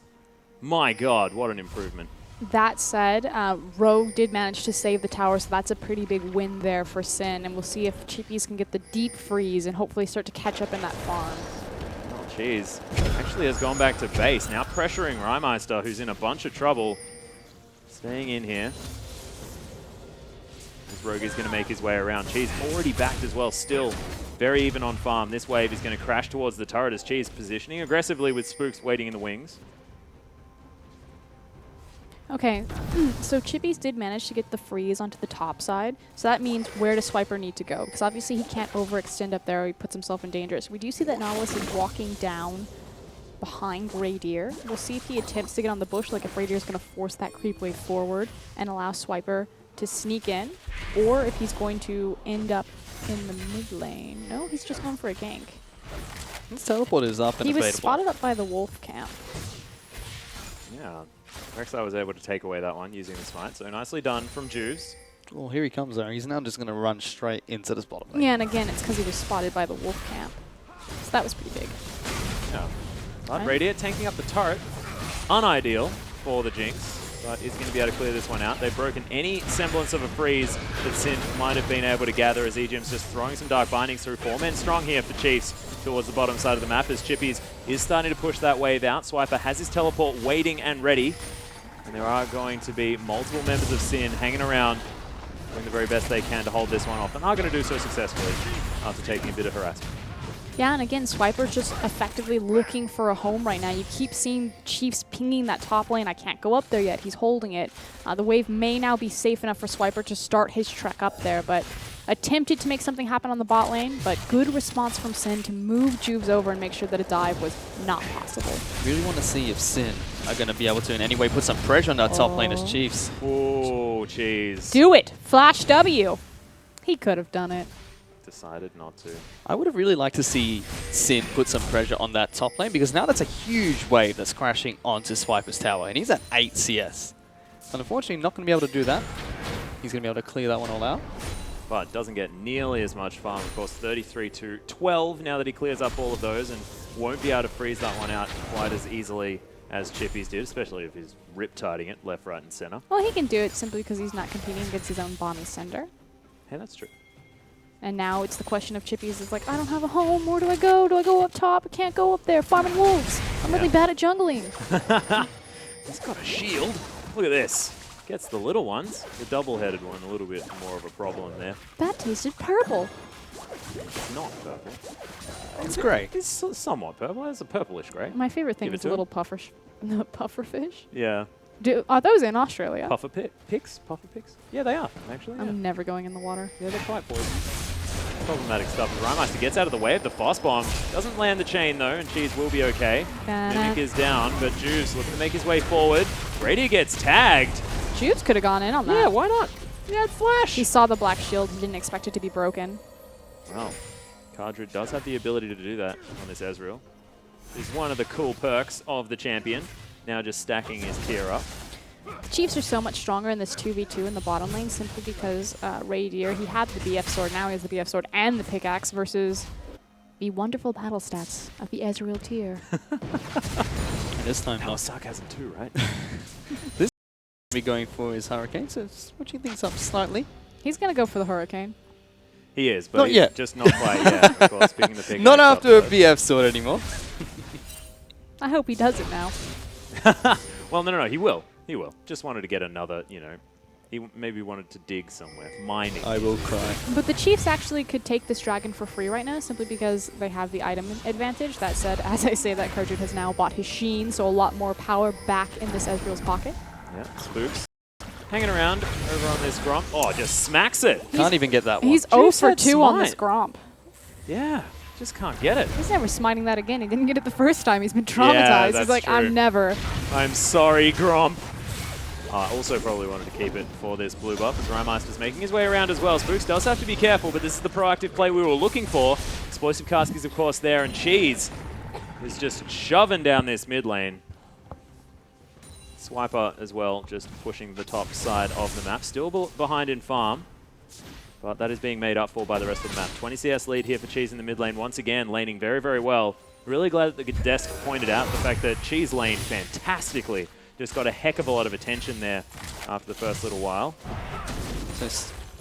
My God, what an improvement. That said, Rogue did manage to save the tower, so that's a pretty big win there for Sin. And we'll see if Chippies can get the deep freeze and hopefully start to catch up in that farm. Oh, jeez. Actually has gone back to base. Now pressuring Rymeister, who's in a bunch of trouble. Staying in here. As Rogue is going to make his way around. Cheese already backed as well, still very even on farm. This wave is going to crash towards the turret as Cheese positioning aggressively with Spooks waiting in the wings. Okay, so Chippies did manage to get the freeze onto the top side, so that means where does Swiper need to go? Because obviously he can't overextend up there or he puts himself in danger. So we do see that Nautilus is walking down behind Radier. We'll see if he attempts to get on the bush, like if Radier is going to force that creep wave forward and allow Swiper to sneak in, or if he's going to end up in the mid lane. No, he's just going for a gank. This teleport is up and He was available. spotted up by the wolf camp. Yeah. Rek'Sai was able to take away that one using the smite, so nicely done from Juves. Oh, here he comes though. He's now just going to run straight into this bottom lane. Yeah, and again, it's because he was spotted by the wolf camp. So that was pretty big. Yeah. But Right. Radiant tanking up the turret. Unideal for the Jinx, but is going to be able to clear this one out. They've broken any semblance of a freeze that Sin might have been able to gather as EGM's just throwing some Dark Bindings through. 4 men strong here for Chiefs towards the bottom side of the map as Chippies is starting to push that wave out. Swiper has his teleport waiting and ready. And there are going to be multiple members of Sin hanging around, doing the very best they can to hold this one off, and are going to do so successfully after taking a bit of harassment. Yeah, and again, Swiper's just effectively looking for a home right now. You keep seeing Chiefs pinging that top lane. I can't go up there yet. He's holding it. The wave may now be safe enough for Swiper to start his trek up there, but attempted to make something happen on the bot lane, but good response from Sin to move Juves over and make sure that a dive was not possible. Really want to see if Sin are going to be able to in any way put some pressure on that top lane as Chiefs. Oh, jeez. Do it! Flash W! He could have done it. Decided not to. I would have really liked to see Sin put some pressure on that top lane because now that's a huge wave that's crashing onto Swiper's tower and he's at 8 CS. And unfortunately not going to be able to do that. He's going to be able to clear that one all out. But doesn't get nearly as much farm. Of course, 33 to 12 now that he clears up all of those and won't be able to freeze that one out quite as easily as Chippies did, especially if he's rip-tiding it left, right, and center. Well, he can do it simply because he's not competing against his own Bonnie Sender. Hey, that's true. And now it's the question of Chippies is like, I don't have a home. Where do I go? Do I go up top? I can't go up there. Farming wolves. I'm really bad at jungling. He's got a shield. Look at this. Gets the little ones. The double-headed one, a little bit more of a problem there. That tasted purple. It's not purple. It's great. It's somewhat purple. It's a purplish grey. My favorite thing Give it is to the him. little puffer fish. Yeah. Are those in Australia? Puffer picks? Puffer picks? Yeah, they are, actually. Yeah, I'm never going in the water. yeah they're quite poison. Problematic stuff. As Rymeister gets out of the way of the fast bomb. Doesn't land the chain, though, and Cheese will be okay. Mimic is down, but Juice looks to make his way forward. Brady gets tagged. Juves could have gone in on that. Yeah, why not? Yeah, Flash. He saw the black shield. He didn't expect it to be broken. Well, Cardred does have the ability to do that on this Ezreal. It's one of the cool perks of the champion. Now just stacking his tier up. The Chiefs are so much stronger in this 2v2 in the bottom lane simply because Radier, he had the BF sword, now he has the BF sword and the pickaxe versus the wonderful battle stats of the Ezreal tier. This time That not was sarcasm too, right? be going for his Hurricane, so switching things up slightly. He's going to go for the Hurricane. He is, but Not he's yet. just not quite yet. Of course, picking the pick. Not after a BF sword anymore. I hope he does it now. Well, no, he will. He will. Just wanted to get another, he maybe wanted to dig somewhere. Mining. I will cry. But the Chiefs actually could take this dragon for free right now simply because they have the item advantage. That said, as I say that, Cartridge has now bought his Sheen, so a lot more power back in this Ezreal's pocket. Yeah, Spooks. Hanging around over on this Gromp. Oh, just smacks it. Can't even get that one. He's 0 Jeez, for that 2 on this smite. Gromp. Yeah, just can't get it. He's never smiting that again. He didn't get it the first time. He's been traumatized. that's He's like, true. I'm never. I'm sorry, Gromp. Also probably wanted to keep it for this blue buff as Rymeister's making his way around as well. Spooks does have to be careful, but this is the proactive play we were looking for. Explosive Cask is, of course, there, and Cheese is just shoving down this mid lane. Swiper as well, just pushing the top side of the map. Still behind in farm, but that is being made up for by the rest of the map. 20 CS lead here for Cheese in the mid lane. Once again, laning very, very well. Really glad that the desk pointed out the fact that Cheese laned fantastically. Just got a heck of a lot of attention there after the first little while. So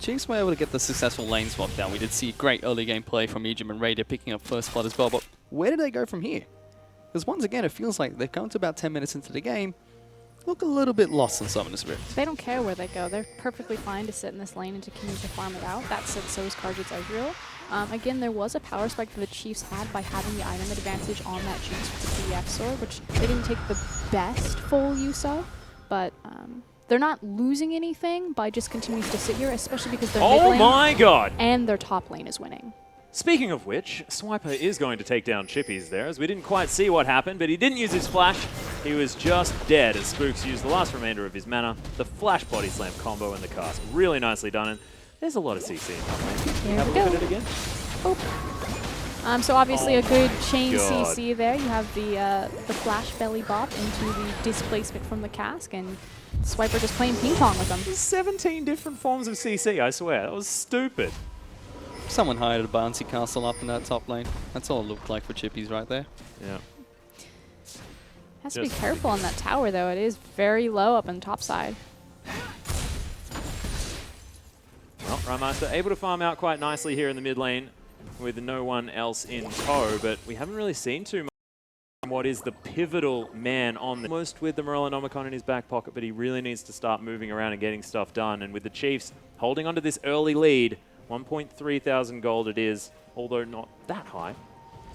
Chiefs were able to get the successful lane swap down. We did see great early game play from Egypt and Raider picking up first blood as well, but where do they go from here? Because once again, it feels like they've come to about 10 minutes into the game, look a little bit lost on Summoner's Rift. They don't care where they go. They're perfectly fine to sit in this lane and to continue to farm it out. That said, so is Cartridge Ezreal. Again, there was a power spike that the Chiefs had by having the item advantage on that Jinx with the BF sword, which they didn't take the best full use of, but they're not losing anything by just continuing to sit here, especially because their mid Oh lane my god! and their top lane is winning. Speaking of which, Swiper is going to take down Chippies there, as we didn't quite see what happened, but he didn't use his flash. He was just dead as Spooks used the last remainder of his mana. The flash body slam combo in the cast. Really nicely done, and there's a lot of CC in that lane. Here Have we a look go. at it again. So obviously Oh a good chain God. CC there. You have the flash belly bop into the displacement from the cask, and Swiper just playing ping pong with them. 17 different forms of CC, I swear. That was stupid. Someone hired a bouncy castle up in that top lane. That's all it looked like for Chippies right there. Yeah. Has to be Just- careful on that tower though. It is very low up on the top side. Well, Rymeister able to farm out quite nicely here in the mid lane with no one else in tow, but we haven't really seen too much from what is the pivotal man on the almost with the Morellonomicon in his back pocket, but he really needs to start moving around and getting stuff done. And with the Chiefs holding onto this early lead, 1.3 thousand gold it is, although not that high.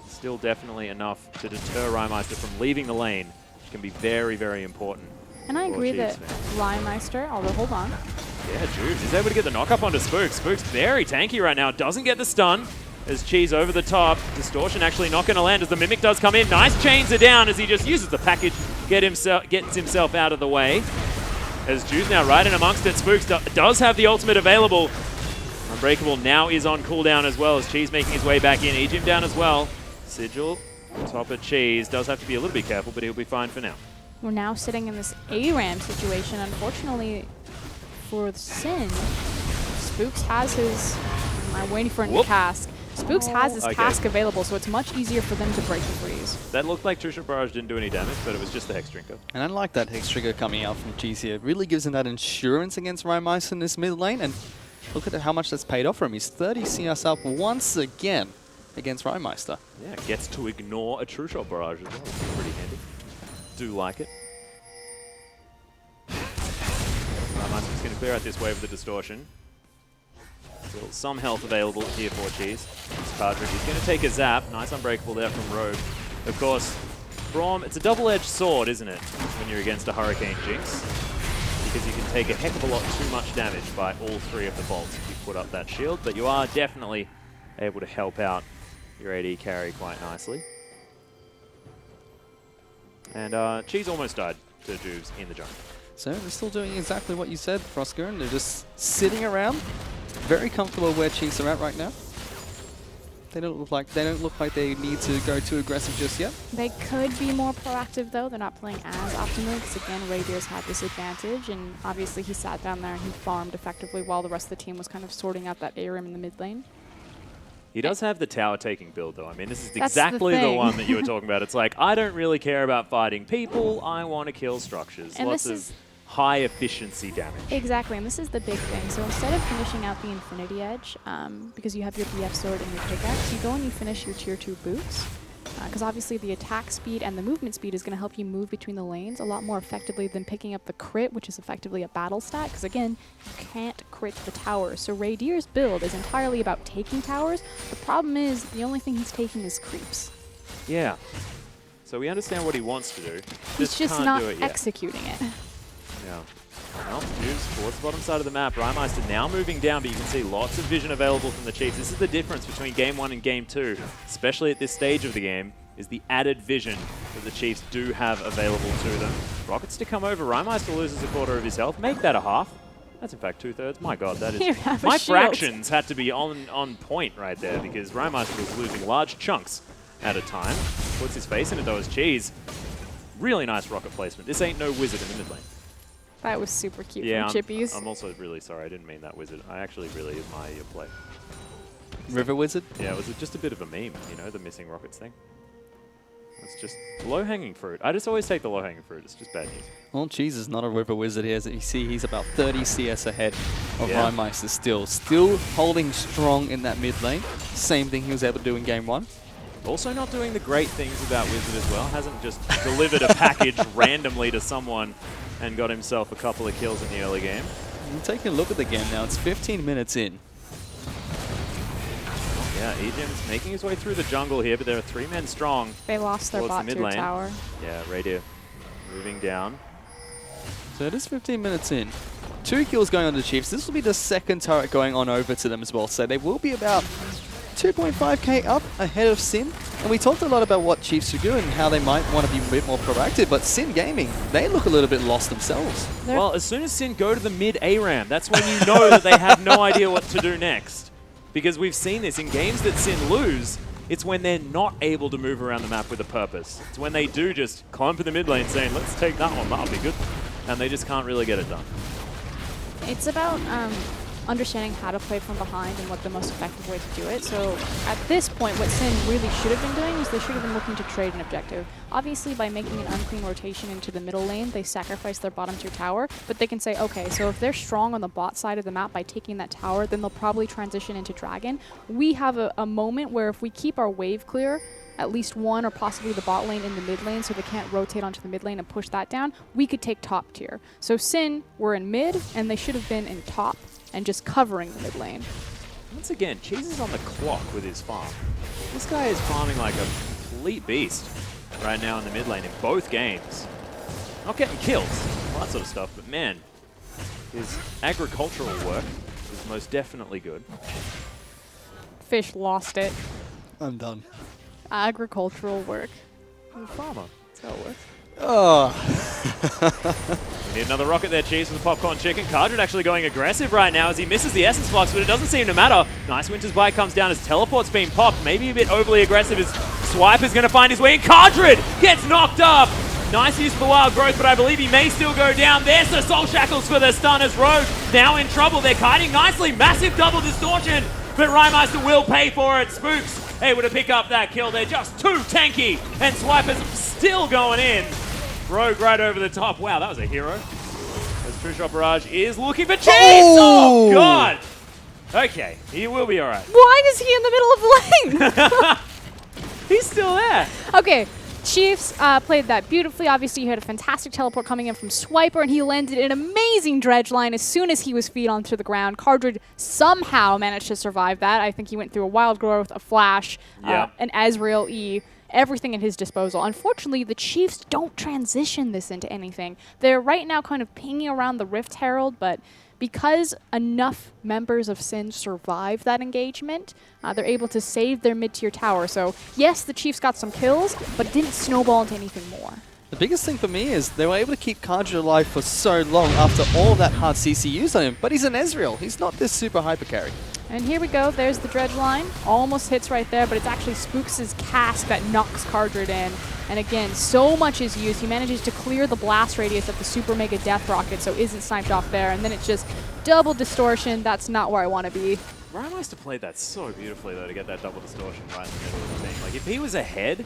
Still definitely enough to deter Rymeister from leaving the lane, which can be very, very important. And I for agree Chiefs that fans. Rymeister, although hold on. Yeah, Jude is able to get the knock up onto Spooks. Spooks very tanky right now. Doesn't get the stun as Cheese over the top. Distortion actually not going to land as the Mimic does come in. Nice chains are down as he just uses the package, gets himself out of the way. As Jude's now right in amongst it. Spooks does have the ultimate available. Unbreakable now is on cooldown as well as Cheese making his way back in. Egypt down as well. Sigil on top of Cheese. Does have to be a little bit careful, but he'll be fine for now. We're now sitting in this ARAM situation. Unfortunately for Sin, Spooks has his... I'm waiting for him to Whoop. cask. Spooks has his Okay. cask available, so it's much easier for them to break the freeze. That looked like Trishul Barrage didn't do any damage, but it was just the Hex Drinker. And I like that Hex Trigger coming out from Cheese here. It really gives him that insurance against Rymeister in this mid lane, and look at how much that's paid off for him. He's 30 CS up once again against Rymeister. Yeah, gets to ignore a True Shot Barrage as well. It's pretty handy. Do like it. Rymeister's going to clear out this wave of the Distortion. Still some health available here for Cheese. This Cartridge is going to take a zap. Nice Unbreakable there from Rogue. Of course, Braum, it's a double-edged sword, isn't it, when you're against a Hurricane Jinx? Because you can take a heck of a lot too much damage by all three of the bolts if you put up that shield, but you are definitely able to help out your AD carry quite nicely. And Cheese almost died to Juves in the jungle. So they're still doing exactly what you said, Frosker, and they're just sitting around, very comfortable where Chiefs are at right now. They don't look like they need to go too aggressive just yet. They could be more proactive though. They're not playing as optimally because again, Raiders had this advantage, and obviously he sat down there and he farmed effectively while the rest of the team was kind of sorting out that ARAM in the mid lane. He does have the tower taking build though. I mean, this is That's the exactly the thing. one that you were talking about. It's like, I don't really care about fighting people, I want to kill structures. And Lots this of is high efficiency damage. Exactly, and this is the big thing. So instead of finishing out the Infinity Edge, because you have your BF Sword and your pickaxe, you go and you finish your tier 2 boots. Because obviously the attack speed and the movement speed is going to help you move between the lanes a lot more effectively than picking up the crit, which is effectively a battle stat. Because again, you can't crit the towers. So Raydier's build is entirely about taking towers. The problem is the only thing he's taking is creeps. Yeah. So we understand what he wants to do. He's just can't not do it yet. executing it. Yeah. Well, moves towards the bottom side of the map. Rymeister now moving down, but you can see lots of vision available from the Chiefs. This is the difference between Game 1 and Game 2, especially at this stage of the game, is the added vision that the Chiefs do have available to them. Rockets to come over. Rymeister loses a quarter of his health. Make that a half. That's in fact 2/3. My god, that Here, is... have a My shield. fractions had to be on point right there because Rymeister was losing large chunks at a time. Puts his face into those cheese. Really nice rocket placement. This ain't no wizard in the mid lane. That was super cute Yeah, from Chippies. I'm also really sorry. I didn't mean that wizard. I actually really admire your play. River Wizard? Yeah, it was just a bit of a meme, you know, the missing rockets thing. It's just low-hanging fruit. I just always take the low-hanging fruit. It's just bad news. Well, Cheese is not a River Wizard here. As you see, he's about 30 CS ahead of Yeah. Rymeister still. Still holding strong in that mid lane. Same thing he was able to do in Game 1. Also not doing the great things about Wizard as well. Hasn't just delivered a package randomly to someone and got himself a couple of kills in the early game. And taking a look at the game now, it's 15 minutes in. Yeah, Ejim's making his way through the jungle here, but there are 3 men strong. They lost their towards the bot mid tier lane. tower. Yeah, Radiant moving down. So it is 15 minutes in. 2 kills going on to the Chiefs. This will be the second turret going on over to them as well. So they will be about 2.5k up ahead of Sin. And we talked a lot about what Chiefs should do and how they might want to be a bit more proactive. But Sin Gaming, they look a little bit lost themselves. Well, as soon as Sin go to the mid ARAM, that's when you know that they have no idea what to do next. Because we've seen this in games that Sin lose, it's when they're not able to move around the map with a purpose. It's when they do just climb to the mid lane saying, let's take that one, that'll be good. And they just can't really get it done. It's about understanding how to play from behind and what the most effective way to do it. So at this point, what Sin really should have been doing is they should have been looking to trade an objective. Obviously, by making an unclean rotation into the middle lane, they sacrifice their bottom tier tower, but they can say, okay, so if they're strong on the bot side of the map by taking that tower, then they'll probably transition into Dragon. We have a moment where if we keep our wave clear, at least one or possibly the bot lane in the mid lane so they can't rotate onto the mid lane and push that down, we could take top tier. So Sin were in mid, and they should have been in top and just covering the mid lane. Once again, Cheese is on the clock with his farm. This guy is farming like a complete beast right now in the mid lane in both games. Not getting kills, all that sort of stuff, but man, his agricultural work is most definitely good. Fish lost it. I'm done. Agricultural work. He's a farmer. That's how it works. Oh. We need another rocket there, Cheese, with the popcorn chicken. Cardred actually going aggressive right now as he misses the essence box, but it doesn't seem to matter. Nice Winter's Bite comes down as teleport's being popped. Maybe a bit overly aggressive as Swiper's going to find his way in. Cardred gets knocked up. Nice use for the wild growth, but I believe he may still go down. There's the soul shackles for the stunners. Rogue now in trouble. They're kiting nicely. Massive double distortion, but Rymeister will pay for it. Spooks able to pick up that kill. They're just too tanky, and Swiper's still going in. Rogue right over the top. Wow, that was a hero. As True Shot Barrage is looking for Cheese. Oh, God. Okay, he will be all right. Why is he in the middle of the lane? He's still there. Okay, Chiefs played that beautifully. Obviously, you had a fantastic teleport coming in from Swiper, and he landed an amazing dredge line as soon as he was feet onto the ground. Cardred somehow managed to survive that. I think he went through a wild growth, a flash, an Ezreal E, everything at his disposal. Unfortunately, the Chiefs don't transition this into anything. They're right now kind of pinging around the Rift Herald, but because enough members of Sin survived that engagement, they're able to save their mid-tier tower. So yes, the Chiefs got some kills, but it didn't snowball into anything more. The biggest thing for me is they were able to keep Cardred alive for so long after all that hard CC used on him, but he's an Ezreal. He's not this super hyper carry. And here we go, there's the dredge line. Almost hits right there, but it's actually Spooks' cask that knocks Cardred in. And again, so much is used. He manages to clear the blast radius of the Super Mega Death Rocket, so isn't sniped off there. And then it's just double distortion. That's not where I want to be. Rymeister played that so beautifully, though, to get that double distortion right in the middle of the thing. Like, if he was ahead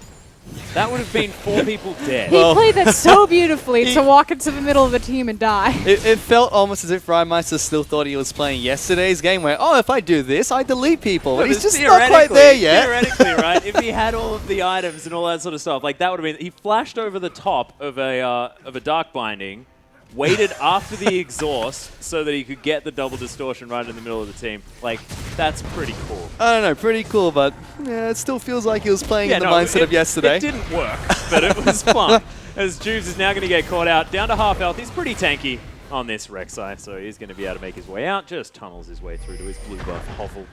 That would have been 4 people dead. He played that so beautifully to walk into the middle of the team and die. It felt almost as if Rymeister still thought he was playing yesterday's game where, oh, if I do this, I delete people. But he's just not quite there yet. Theoretically, right? If he had all of the items and all that sort of stuff, like that would have been. He flashed over the top of a dark binding, waited after the exhaust so that he could get the double distortion right in the middle of the team. Like, that's pretty cool. I don't know, pretty cool, but yeah, it still feels like he was playing in the mindset of yesterday. It didn't work, but it was fun. As Juves is now going to get caught out, down to half health. He's pretty tanky on this Rek'Sai, so he's going to be able to make his way out. Just tunnels his way through to his blue buff hovel.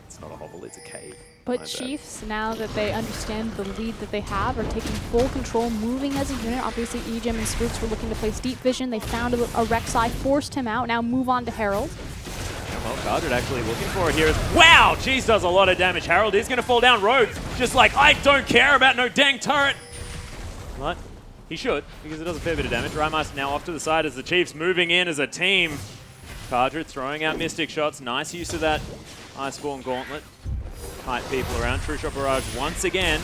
It's not a hovel, it's a cave. But Chiefs, now that they understand the lead that they have, are taking full control, moving as a unit. Obviously, Ejim and Spooks were looking to place deep vision. They found a Rek'Sai, forced him out. Now move on to Herald. Well, Cardred actually looking for it here. Wow, Cheese does a lot of damage. Harold is going to fall down. Rhodes just like, I don't care about no dang turret. But he should, because it does a fair bit of damage. Rymeister now off to the side as the Chiefs moving in as a team. Cardred throwing out Mystic shots. Nice use of that Iceborne Gauntlet. Kite people around. True Shot Barrage once again.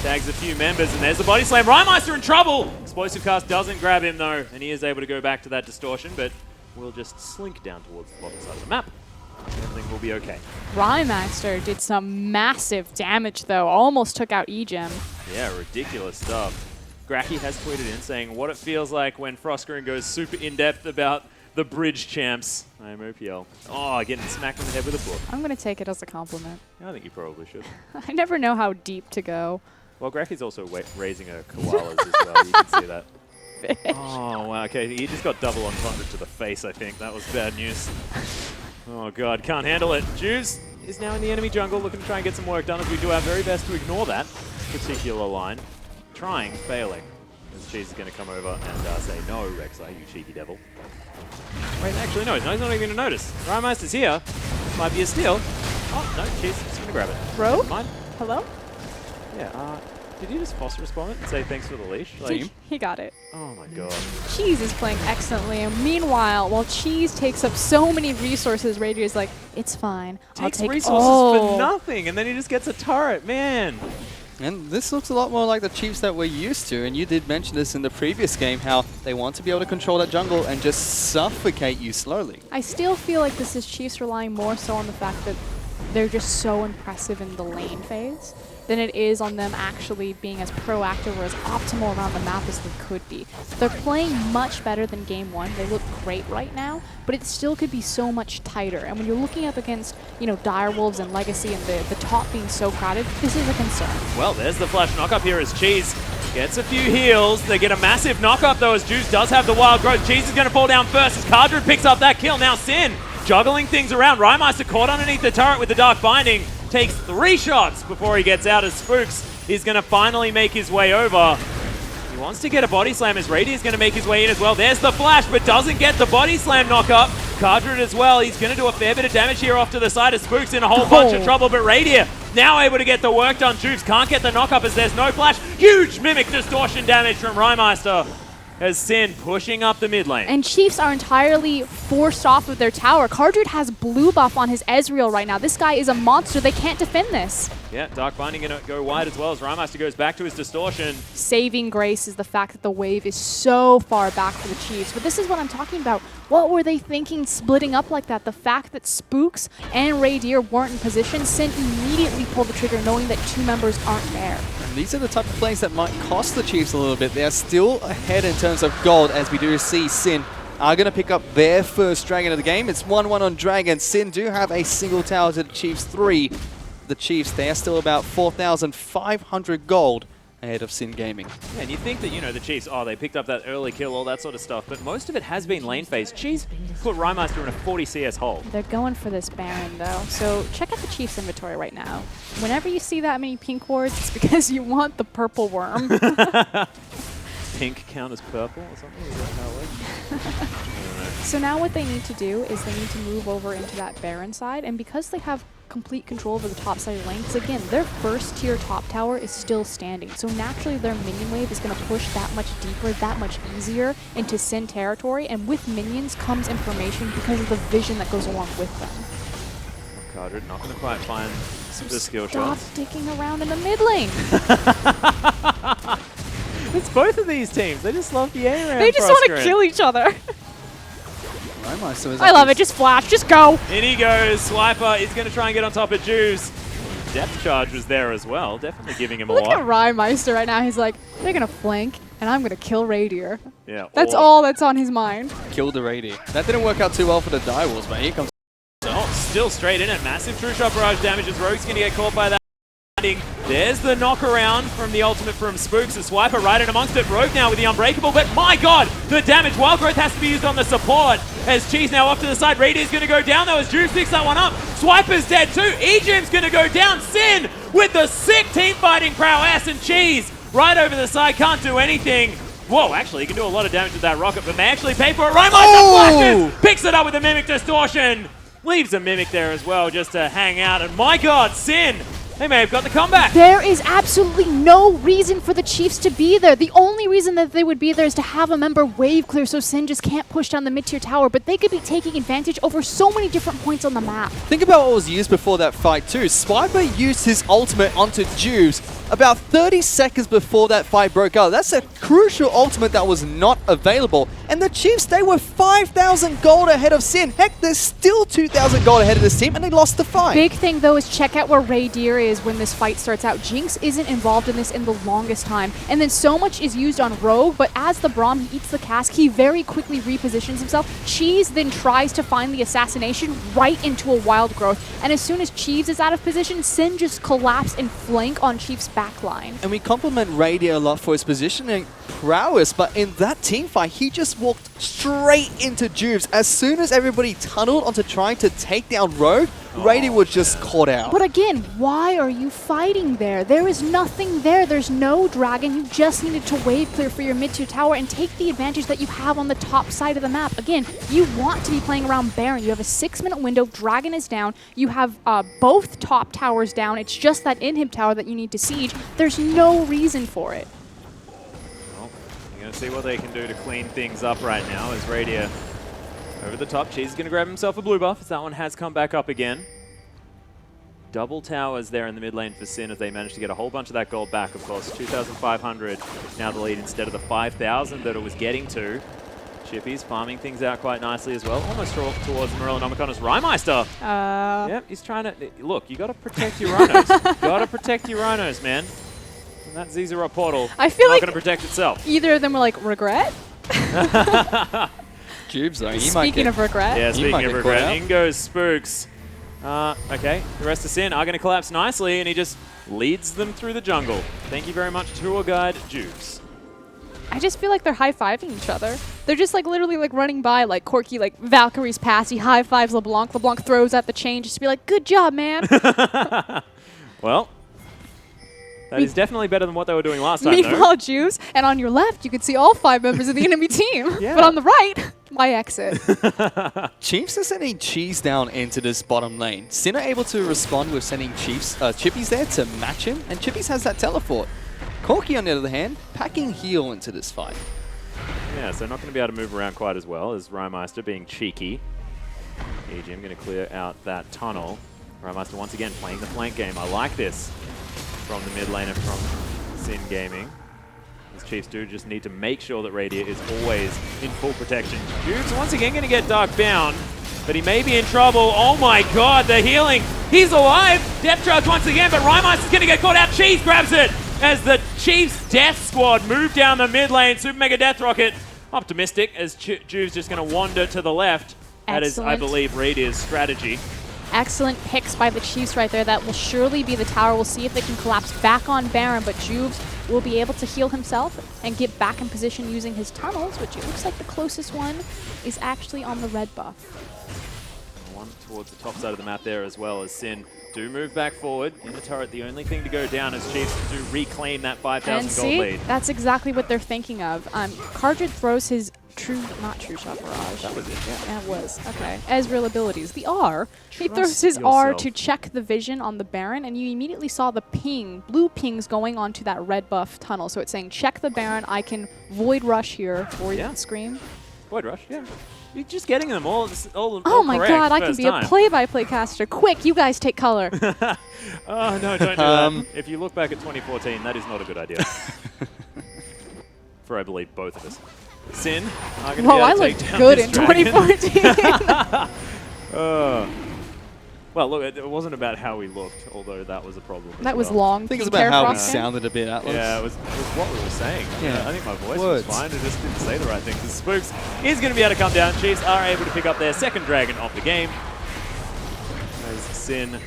Tags a few members, and there's the body slam. Rymeister in trouble! Explosive Cast doesn't grab him, though, and he is able to go back to that distortion, but will just slink down towards the bottom side of the map. Everything will be okay. Rymeister did some massive damage, though. Almost took out Ejim. Yeah, ridiculous stuff. Gracky has tweeted in saying what it feels like when Frostgreen goes super in-depth about the bridge champs. I am OPL. Oh, getting smacked on the head with a book. I'm going to take it as a compliment. I think you probably should. I never know how deep to go. Well, Gracky's also raising a koalas as well. You can see that. Oh, wow. Okay, he just got double entendre to the face, I think. That was bad news. Oh, God. Can't handle it. Juves is now in the enemy jungle, looking to try and get some work done as we do our very best to ignore that particular line. Trying, failing. As Cheese is going to come over and say, no, Rek'Sai, you cheeky devil. Wait, actually, no, he's not even going to notice. Rymeister's here. Might be a steal. Oh, no, Cheese, just going to grab it. Bro? Never mind. Hello? Yeah, did you just phosphorus bomb it and say thanks for the leash? Like, He got it. oh my god. Cheese is playing excellently, and meanwhile, while Cheese takes up so many resources, Radier's like, it's fine. Takes I'll take resources for nothing, and then he just gets a turret, man. And this looks a lot more like the Chiefs that we're used to, and you did mention this in the previous game, how they want to be able to control that jungle and just suffocate you slowly. I still feel like this is Chiefs relying more so on the fact that they're just so impressive in the lane phase than it is on them actually being as proactive or as optimal around the map as they could be. They're playing much better than game one. They look great right now, but it still could be so much tighter. And when you're looking up against, you know, Direwolves and Legacy and the top being so crowded, this is a concern. Well, there's the flash knock-up here as Cheese gets a few heals. They get a massive knock-up, though, as Juice does have the wild growth. Cheese is going to fall down first as Cardred picks up that kill. Now Sin juggling things around. Rymeister caught underneath the turret with the Dark Binding. Takes 3 shots before he gets out as Spooks is going to finally make his way over. He wants to get a body slam as Radius is going to make his way in as well. There's the flash, but doesn't get the body slam knock-up. Cardred as well. He's going to do a fair bit of damage here off to the side of Spooks in a whole bunch of trouble, but Radius now able to get the work done. Juice can't get the knock-up as there's no flash. Huge Mimic distortion damage from Rymeister as Sin pushing up the mid lane. And Chiefs are entirely forced off of their tower. Cardred has blue buff on his Ezreal right now. This guy is a monster. They can't defend this. Yeah, Dark Binding going to go wide as well as Rymeister goes back to his distortion. Saving grace is the fact that the wave is so far back for the Chiefs. But this is what I'm talking about. What were they thinking splitting up like that? The fact that Spooks and Radier weren't in position, Sin immediately pulled the trigger knowing that 2 members aren't there. And these are the type of plays that might cost the Chiefs a little bit. They are still ahead in terms of gold, as we do see Sin are going to pick up their first Dragon of the game. It's 1-1 on Dragon. Sin do have a single tower to the Chiefs 3. The Chiefs, they are still about 4,500 gold ahead of Sin Gaming. Yeah, and you think that, you know, the Chiefs, oh, they picked up that early kill, all that sort of stuff, but most of it has been lane phase. Chiefs put Rymeister in a 40 CS hole. They're going for this Baron, though. So check out the Chiefs inventory right now. Whenever you see that many pink wards, it's because you want the purple worm. Pink count as purple or something? Is that how it works? So now what they need to do is they need to move over into that Baron side, and because they have complete control over the top side of the lane, because again, their first tier top tower is still standing, so naturally their minion wave is going to push that much deeper, that much easier into Sin territory, and with minions comes information because of the vision that goes along with them. Cardred not going to quite find the skill Stop shots. dicking around in the mid lane. It's both of these teams. They just love the ARAM. They just want to kill each other. I love it. Just flash. Just go. In he goes. Swiper is going to try and get on top of Juice. Depth charge was there as well. Definitely giving him a Look lot. at Rymeister right now. He's like, they're going to flank, and I'm going to kill Radier. Yeah. That's all that's on his mind. Kill the Radier. That didn't work out too well for the Direwolves, but here comes. Oh, still straight in it. Massive true shot barrage damage as Rogue's going to get caught by that. There's the knock around from the ultimate from Spooks. The Swiper right in amongst it. Rogue now with the Unbreakable, but my god, the damage. Wild Growth has to be used on the support as Cheese now off to the side. Radier's going to go down though as Juice picks that one up. Swiper's dead too. Ejim's going to go down. Sin with the sick team fighting prowess, and Cheese right over the side can't do anything. Whoa, actually, he can do a lot of damage with that rocket, but may actually pay for it. Rymeister flashes, picks it up with the Mimic Distortion. Leaves a Mimic there as well just to hang out, and my god, Sin! They may have got the comeback. There is absolutely no reason for the Chiefs to be there. The only reason that they would be there is to have a member wave clear so Sin just can't push down the mid-tier tower, but they could be taking advantage over so many different points on the map. Think about what was used before that fight too. Swiper used his ultimate onto Juice about 30 seconds before that fight broke out. That's a crucial ultimate that was not available. And the Chiefs, they were 5,000 gold ahead of Sin. Heck, they're still 2,000 gold ahead of this team, and they lost the fight. Big thing though is check out where Radier is when this fight starts out. Jinx isn't involved in this in the longest time. And then so much is used on Rogue, but as the Braum, he eats the cask, he very quickly repositions himself. Cheese then tries to find the assassination right into a Wild Growth. And as soon as Cheese is out of position, Sin just collapsed and flank on Chief's backline. And we compliment Radier a lot for his positioning prowess, but in that team fight, he just walked straight into Juves. As soon as everybody tunneled onto trying to take down Rogue, Radier was just caught out. But again, why are you fighting there? There is nothing there. There's no dragon. You just needed to wave clear for your mid-tier tower and take the advantage that you have on the top side of the map. Again, you want to be playing around Baron. You have a 6-minute window. Dragon is down. You have both top towers down. It's just that inhib tower that you need to siege. There's no reason for it. Well, you're going to see what they can do to clean things up right now as Radier over the top. Cheese is going to grab himself a blue buff as that one has come back up again. Double towers there in the mid lane for Sin as they managed to get a whole bunch of that gold back, of course. 2,500 now the lead instead of the 5,000 that it was getting to. Chippy's farming things out quite nicely as well. Almost towards Morellonomicon as Rymeister. Yep, he's trying to... Look, you got to protect your rhinos. Got to protect your rhinos, man. And that Zizarot portal I feel not like going to protect itself. either of them were like, regret? Jubes, though, Speaking of regret. Yeah, He speaking might of get regret, caught out. in goes Spooks. Okay, the rest of Sin are going to collapse nicely, and he just leads them through the jungle. Thank you very much, tour guide Juice. I just feel like they're high-fiving each other. They're just like literally like running by like Corky, like Valkyrie's pass. He high-fives LeBlanc. LeBlanc throws at the chain just to be like, good job, man. Well, that is definitely better than what they were doing last time, though. Meanwhile, Juice, and on your left, you can see all 5 members of the enemy team. Yeah. But on the right, my exit. Chiefs are sending Cheese down into this bottom lane. Sin are able to respond with sending Chippies there to match him, and Chippies has that teleport. Corky, on the other hand, packing heal into this fight. Yeah, so not going to be able to move around quite as well as Rymeister being cheeky. EGM going to clear out that tunnel. Rymeister once again playing the flank game. I like this from the mid laner from Sin Gaming. These Chiefs do just need to make sure that Radier is always in full protection. Jude's once again going to get dark bound, but he may be in trouble. Oh my god, the healing. He's alive. Depth charge once again, but Rymeister's going to get caught out. Cheese grabs it as the Chiefs Death Squad move down the mid lane. Super Mega Death Rocket optimistic as Jude's just going to wander to the left. That is, I Excellent. believe, Radier's strategy. Excellent picks by the Chiefs right there. That will surely be the tower. We'll see if they can collapse back on Baron, but Juves will be able to heal himself and get back in position using his tunnels, which it looks like the closest one is actually on the red buff. One towards the top side of the map there as well as Sin do move back forward. In the turret, the only thing to go down is Chiefs do reclaim that 5,000 And gold see, lead. that's exactly what they're thinking of. Cartridge throws his not true shot barrage. That was it, yeah. Yeah, it was. Okay. Ezreal abilities. The R. He Trust throws his R yourself. to check the vision on the Baron, and you immediately saw the ping, blue pings going onto that red buff tunnel. So it's saying, check the Baron. I can void rush here for you. Yeah. Scream. Void Rush, yeah. You're just getting them all Oh my correct god, I can first be a time. play-by-play caster. Quick, you guys take color. Oh no, don't do that. If you look back at 2014, that is not a good idea. for, I believe, both of us. Sin are going to Whoa, be I able to take looked down good this in dragon. 2014. Well, look, it wasn't about how we looked, although that was a problem. That was well. long. I think it's pink hair about how we frosting. sounded a bit, Atlas. Yeah, it was what we were saying. Yeah. I think my voice Words. was fine. I just didn't say the right things. Spooks is going to be able to come down. Chiefs are able to pick up their second dragon of the game. As Sin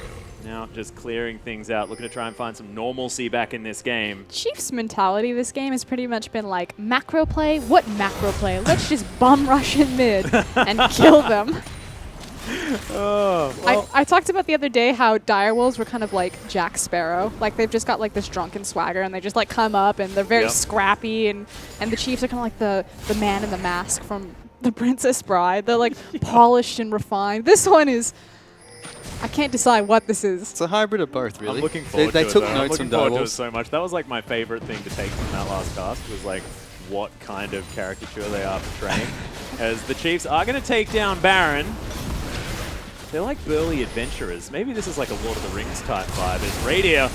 now just clearing things out, looking to try and find some normalcy back in this game. Chiefs' mentality this game has pretty much been like, macro play? What macro play? Let's just bum rush in mid and kill them. I talked about the other day how direwolves were kind of like Jack Sparrow. Like they've just got like this drunken swagger and they just like come up and they're very scrappy and the Chiefs are kind of like the man in the mask from The Princess Bride. They're like polished and refined. This one is, I can't decide what this is. It's a hybrid of both, really. I'm looking forward they to took it. notes I'm from looking forward to it Direwolves. so much. That was like my favorite thing to take from that last cast was like what kind of caricature they are portraying. As the Chiefs are going to take down Baron. They're like burly adventurers. Maybe this is like a Lord of the Rings type vibe. As Radier,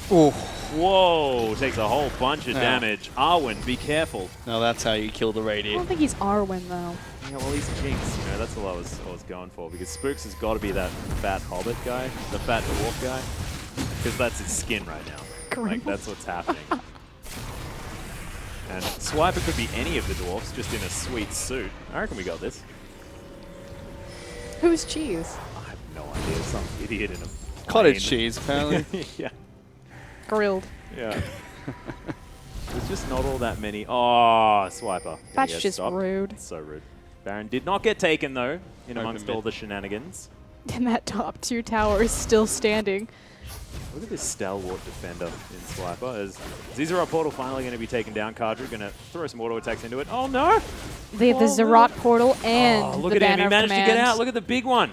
whoa, takes a whole bunch of damage. Arwen, be careful. No, that's how you kill the I Radiant. don't think he's Arwen though. Yeah, well, he's Jinx. You know, that's all I was going for because Spooks has got to be that fat hobbit guy, the fat dwarf guy, because that's his skin right now. Like that's what's happening. And Swiper could be any of the dwarfs, just in a sweet suit. I reckon we got this. Who's Cheese? I have no idea. Some idiot in a Cottage plane. cheese, apparently. Yeah. Grilled. Yeah. There's just not all that many. Oh, Swiper. Gonna That's get just stopped. rude. So rude. Baron did not get taken, though, in Open amongst mid. all the shenanigans. And that top tier tower is still standing. Look at this stalwart defender in Swiper. As Zizarot Portal finally going to be taken down. Kadra going to throw some auto attacks into it. Oh, no! They have the Zerat portal and Oh, look the at him. banner He of managed to get command. out. Look at the big one.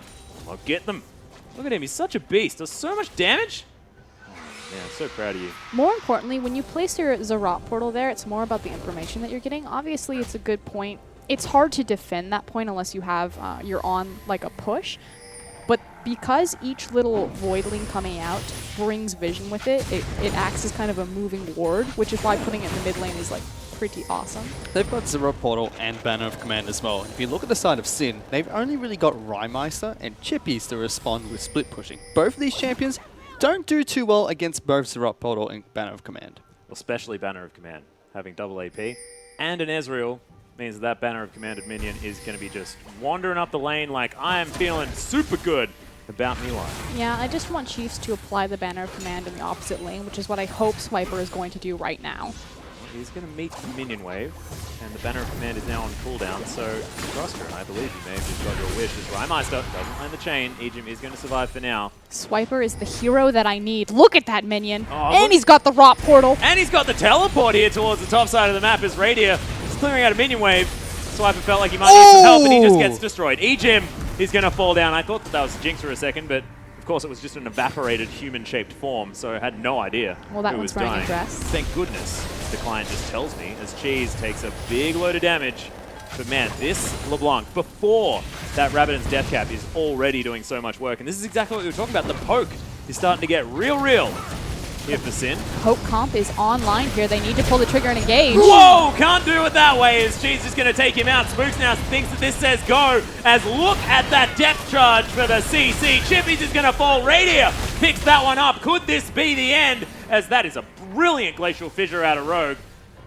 I'll get them. Look at him. He's such a beast. Does so much damage. Yeah, I'm so proud of you. More importantly, when you place your Zerat portal there, it's more about the information that you're getting. Obviously, it's a good point. It's hard to defend that point unless you have you're on like a push. But because each little voidling coming out brings vision with it, it acts as kind of a moving ward, which is why putting it in the mid lane is like pretty awesome. They've got Zero Portal and Banner of Command as well. If you look at the side of Sin, they've only really got Rhymeister and Chippies to respond with split pushing. Both of these champions don't do too well against both Zero Portal and Banner of Command. Especially Banner of Command. Having double AP and an Ezreal means that Banner of Commanded minion is going to be just wandering up the lane like I am feeling super good about me life. Yeah, I just want Chiefs to apply the banner of command in the opposite lane, which is what I hope Swiper is going to do right now. He's going to meet the minion wave, and the Banner of Command is now on cooldown, so Froster, and I believe you may have just got your wish, as Rhymeister doesn't land the chain. Ejim is going to survive for now. Swiper is the hero that I need. Look at that minion. Oh, And look. he's got the rot portal. And he's got the teleport here towards the top side of the map as Radier is clearing out a minion wave. Swiper felt like he might need some help, and he just gets destroyed. Ejim is going to fall down. I thought that was Jinx for a second, but of course it was just an evaporated human-shaped form, so I had no idea Well, that who one's was wearing dying. a dress. Thank goodness, the client just tells me, as Cheese takes a big load of damage. But man, this LeBlanc, before that Rabbidan's death cap, is already doing so much work. And this is exactly what we were talking about. The poke is starting to get real here for Sin. Poke comp is online here. They need to pull the trigger and engage. Whoa! Can't do it that way as Cheese is going to take him out. Spooks now thinks that this says go as look at that depth charge for the CC. Chippies is going to fall. Radier picks that one up. Could this be the end? As that is a brilliant Glacial Fissure out of Rogue.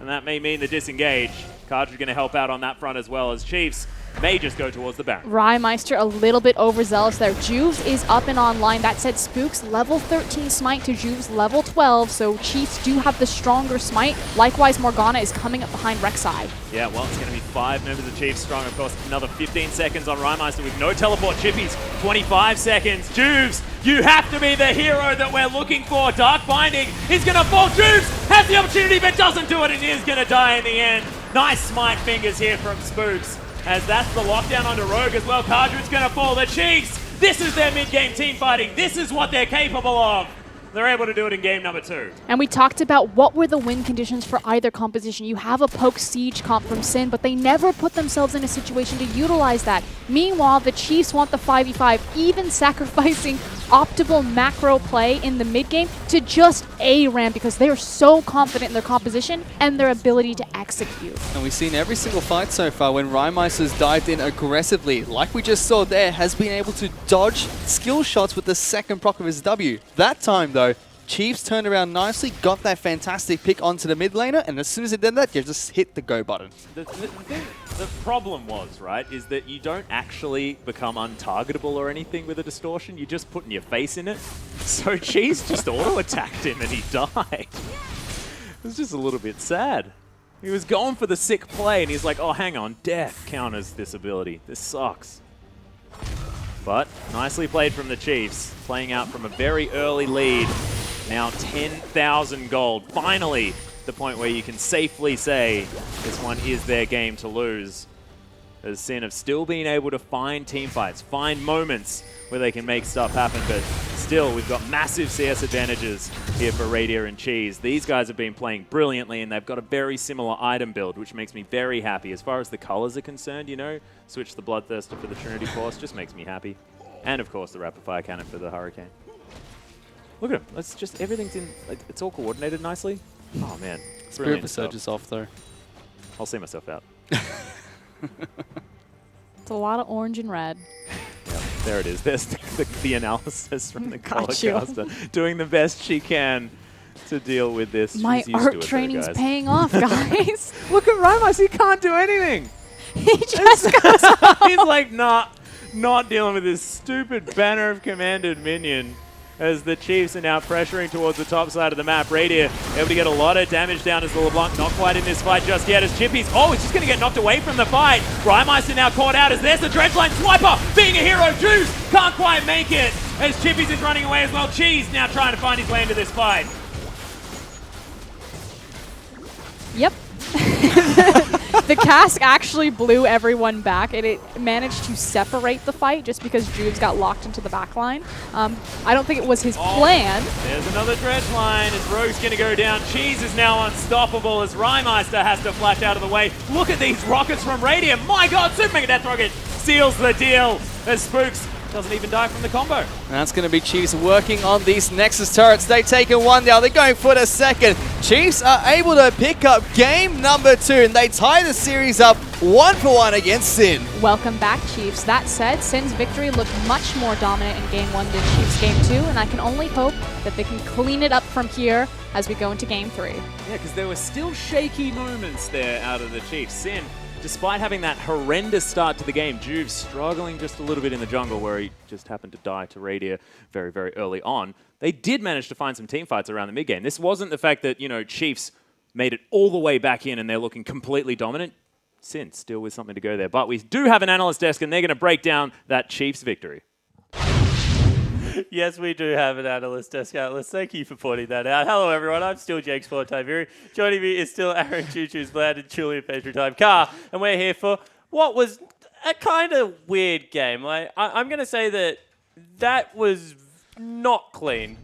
And that may mean the disengage. Cardridge going to help out on that front as well as Chiefs may just go towards the Baron. Rhymeister a little bit overzealous there. Juves is up and online. That said, Spooks level 13 smite to Juves level 12, so Chiefs do have the stronger smite. Likewise, Morgana is coming up behind Rek'Sai. Yeah, well, it's going to be 5 members of Chiefs strong. Of course, another 15 seconds on Rhymeister with no teleport. Chippies, 25 seconds. Juves, you have to be the hero that we're looking for. Dark Binding is going to fall. Juves has the opportunity but doesn't do it and is going to die in the end. Nice smite fingers here from Spooks. As that's the lockdown onto Rogue as well. Cardrid's going to fall. The Chiefs, this is their mid-game team fighting. This is what they're capable of. They're able to do it in game number 2. And we talked about what were the win conditions for either composition. You have a poke siege comp from Sin, but they never put themselves in a situation to utilize that. Meanwhile, the Chiefs want the 5v5, even sacrificing optimal macro play in the mid game to just A-ramp because they are so confident in their composition and their ability to execute. And we've seen every single fight so far when Rhymeister's dived in aggressively, like we just saw there, has been able to dodge skill shots with the second proc of his W. That time though, Chiefs turned around nicely, got that fantastic pick onto the mid laner, and as soon as it did that, you just hit the go button. The problem was, right, is that you don't actually become untargetable or anything with a distortion. You just put your face in it. So Cheese just auto-attacked him and he died. It was just a little bit sad. He was going for the sick play and he's like, oh, hang on, death counters this ability. This sucks. But nicely played from the Chiefs, playing out from a very early lead. Now 10,000 gold. Finally, the point where you can safely say this one is their game to lose. As Sin have still been able to find team fights, find moments where they can make stuff happen, but still, we've got massive CS advantages here for Radier and Cheese. These guys have been playing brilliantly, and they've got a very similar item build, which makes me very happy. As far as the colors are concerned, you know, switch the Bloodthirster for the Trinity Force, just makes me happy. And of course, the Rapid Fire Cannon for the Hurricane. Look at him. It's just, everything's in, like, it's all coordinated nicely. Oh man. Spirit Surge is off though. I'll see myself out. It's a lot of orange and red. Yep, there it is. There's the analysis from the Got you. color caster, doing the best she can to deal with this. My She's used to art it though, training's guys. paying off, guys. Look at Ramos. He can't do anything. He just goes He's like, not dealing with this stupid banner of commanded minion. As the Chiefs are now pressuring towards the top side of the map. Radier able to get a lot of damage down as the LeBlanc not quite in this fight just yet as Chippy's, oh, he's just going to get knocked away from the fight. Rhymeister now caught out as there's the Dredgeline Swiper being a hero. Juice can't quite make it as Chippy's is running away as well. Cheese now trying to find his way into this fight. Yep. The cask actually blew everyone back, and it managed to separate the fight just because Juves got locked into the back line. I don't think it was his plan. There's another Dredgeline as Rogue's going to go down. Cheese is now unstoppable as Rhymeister has to flash out of the way. Look at these rockets from Radiant. My god, Super Mega Death Rocket seals the deal as Spooks doesn't even die from the combo. And that's going to be Chiefs working on these Nexus turrets. They've taken one down. They're going for the second. Chiefs are able to pick up game number 2, and they tie the series up 1-1 against Sin. Welcome back, Chiefs. That said, Sin's victory looked much more dominant in Game 1 than Chiefs' Game 2, and I can only hope that they can clean it up from here as we go into Game 3. Yeah, because there were still shaky moments there out of the Chiefs. Sin, despite having that horrendous start to the game, Juve struggling just a little bit in the jungle where he just happened to die to Radier very, very early on. They did manage to find some team fights around the mid game. This wasn't the fact that, you know, Chiefs made it all the way back in and they're looking completely dominant. Sin still with something to go there. But we do have an analyst desk and they're going to break down that Chiefs victory. Yes, we do have an analyst desk analyst. Thank you for pointing that out. Hello, everyone. I'm still Jake Sportiviri. Joining me is still Aaron Choo-Choo's Vlad and Julian Petri Time Car. And we're here for what was a kind of weird game. I'm going to say that was not clean.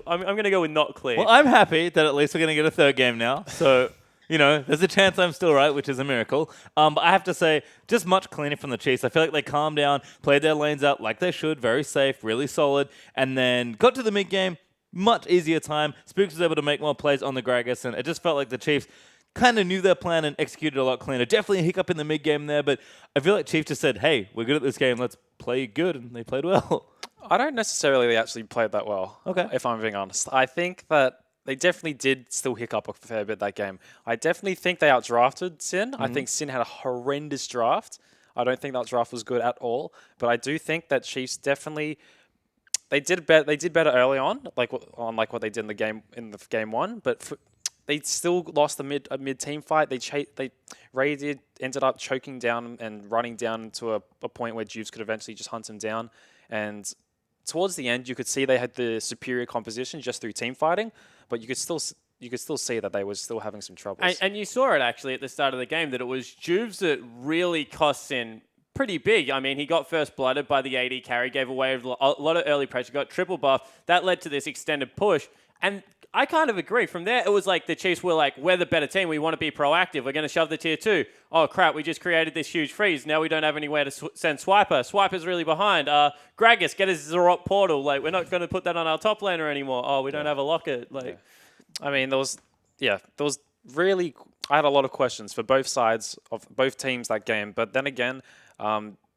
I'm going to go with not clean. Well, I'm happy that at least we're going to get a third game now. So, you know, there's a chance I'm still right, which is a miracle. But I have to say, just much cleaner from the Chiefs. I feel like they calmed down, played their lanes out like they should, very safe, really solid, and then got to the mid-game, much easier time. Spooks was able to make more plays on the Gragas, and it just felt like the Chiefs kind of knew their plan and executed a lot cleaner. Definitely a hiccup in the mid-game there, but I feel like Chiefs just said, hey, we're good at this game, let's play good, and they played well. I don't necessarily actually played that well, Okay. if I'm being honest. I think that they definitely did still hiccup a fair bit that game. I definitely think they outdrafted Sin. I think Sin had a horrendous draft. I don't think that draft was good at all. But I do think that Chiefs definitely they did better early on, like what they did in the game 1. But they still lost a mid team fight. Ray ended up choking down and running down to a point where Juves could eventually just hunt him down. And towards the end, you could see they had the superior composition just through team fighting, but you could still see that they were still having some troubles. And you saw it actually at the start of the game that it was Juves that really cost Sin pretty big. I mean, he got first blooded by the AD carry, gave away a lot of early pressure, got triple buff. That led to this extended push. And I kind of agree. From there, it was like the Chiefs were like, we're the better team. We want to be proactive. We're going to shove the tier 2. Oh, crap, we just created this huge freeze. Now we don't have anywhere to send Swiper. Swiper's really behind. Gragas, get his Zarok portal. Like, we're not going to put that on our top laner anymore. Oh, we don't have a locket. Like, I mean, there was really, I had a lot of questions for both sides of both teams that game. But then again,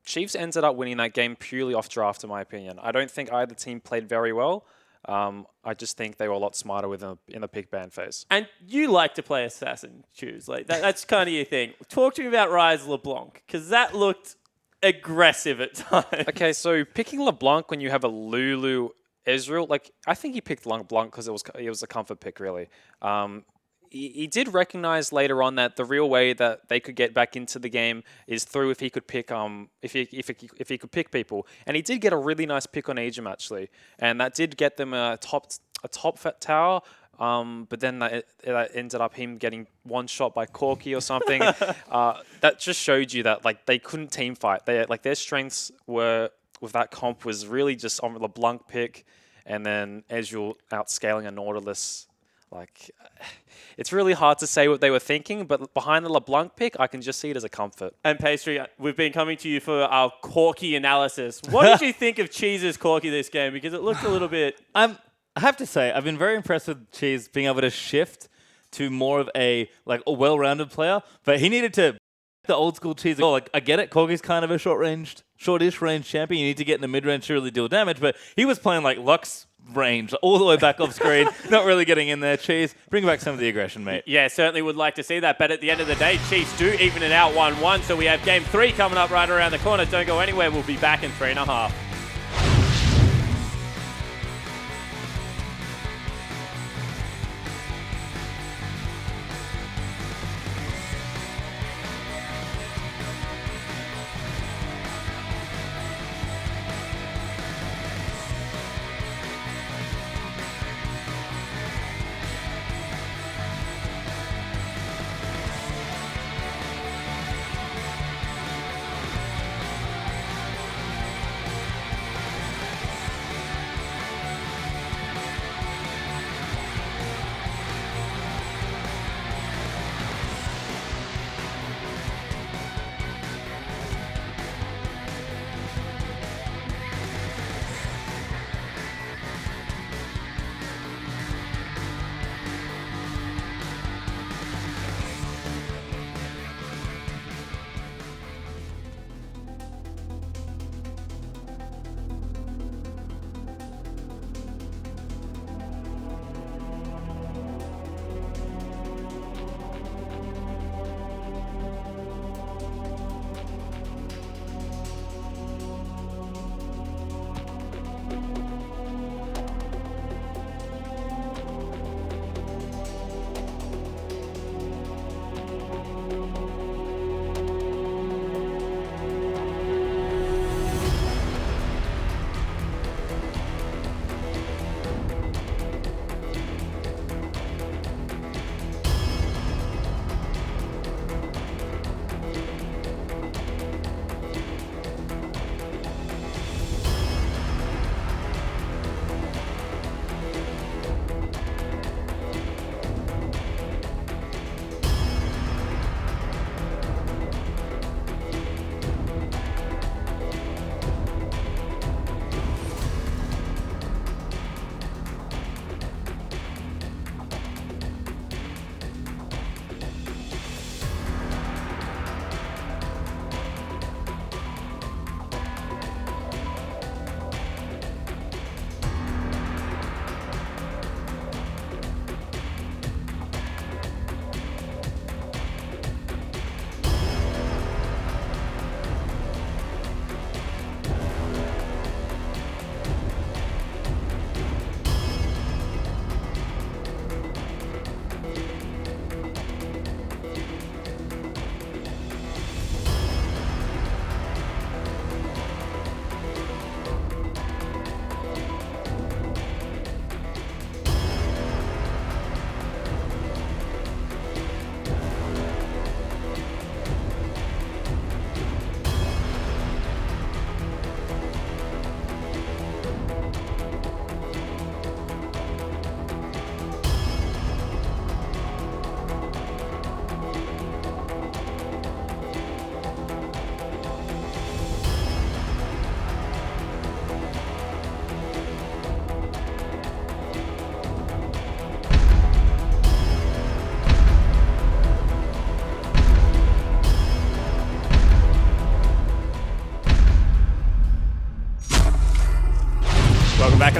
Chiefs ended up winning that game purely off draft, in my opinion. I don't think either team played very well. I just think they were a lot smarter in the pick ban phase. And you like to play assassin, choose like that's kind of your thing. Talk to me about Rise LeBlanc, because that looked aggressive at times. Okay, so picking LeBlanc when you have a Lulu Ezreal, like I think he picked LeBlanc because it was a comfort pick, really. He did recognize later on that the real way that they could get back into the game is through if he could pick if he could pick people, and he did get a really nice pick on Aegim actually, and that did get them a top tower. But then that ended up him getting one shot by Corki or something. That just showed you that like they couldn't team fight. Their strengths were with that comp was really just on the LeBlanc pick, and then Ezreal outscaling a Nautilus. Like, it's really hard to say what they were thinking, but behind the LeBlanc pick, I can just see it as a comfort. And Pastry, we've been coming to you for our Corki analysis. What did you think of Cheese's Corki this game? Because it looked a little bit... I have to say, I've been very impressed with Cheese being able to shift to more of a well-rounded player, but he needed to the old school Cheese. Oh, like I get it, Corki's kind of a shortish range champion. You need to get in the mid range to really deal damage, but he was playing like Lux range all the way back off screen, not really getting in there. Cheese, bring back some of the aggression, mate. Yeah, certainly would like to see that, but at the end of the day, Chiefs do even it out 1-1, so we have game 3 coming up right around the corner. Don't go anywhere, we'll be back in 3.5.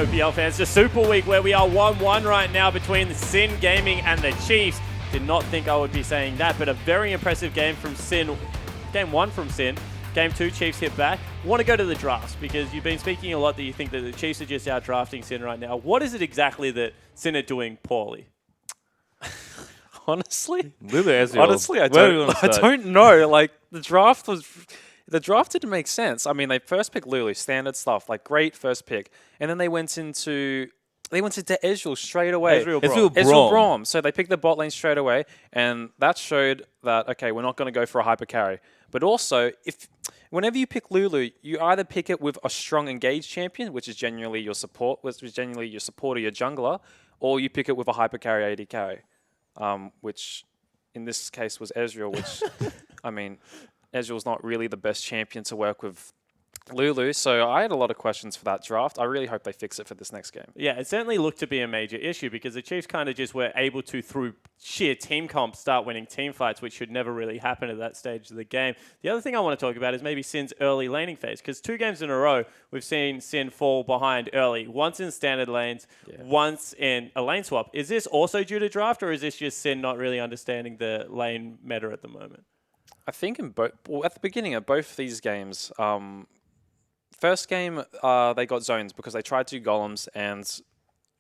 OPL fans, to Super Week, where we are 1-1 right now between the Sin Gaming and the Chiefs. Did not think I would be saying that, but a very impressive game from Sin. Game 1 from Sin. Game 2, Chiefs hit back. Want to go to the drafts, because you've been speaking a lot that you think that the Chiefs are just out drafting Sin right now. What is it exactly that Sin are doing poorly? Honestly, Honestly, I don't know. Like the draft didn't make sense. I mean, they first picked Lulu, standard stuff, like great first pick, and then they went into Ezreal straight away. Ezreal Braum. So they picked the bot lane straight away, and that showed that okay, we're not going to go for a hyper carry. But also, whenever you pick Lulu, you either pick it with a strong engaged champion, which is generally your support, or your jungler, or you pick it with a hyper carry AD carry. Which in this case was Ezreal, which, I mean, Ezreal's not really the best champion to work with Lulu, so I had a lot of questions for that draft. I really hope they fix it for this next game. Yeah, it certainly looked to be a major issue because the Chiefs kind of just were able to, through sheer team comp, start winning team fights, which should never really happen at that stage of the game. The other thing I want to talk about is maybe Sin's early laning phase, because 2 games in a row, we've seen Sin fall behind early, once in standard lanes, once in a lane swap. Is this also due to draft, or is this just Sin not really understanding the lane meta at the moment? I think at the beginning of both these games, first game, they got zones because they tried 2 golems and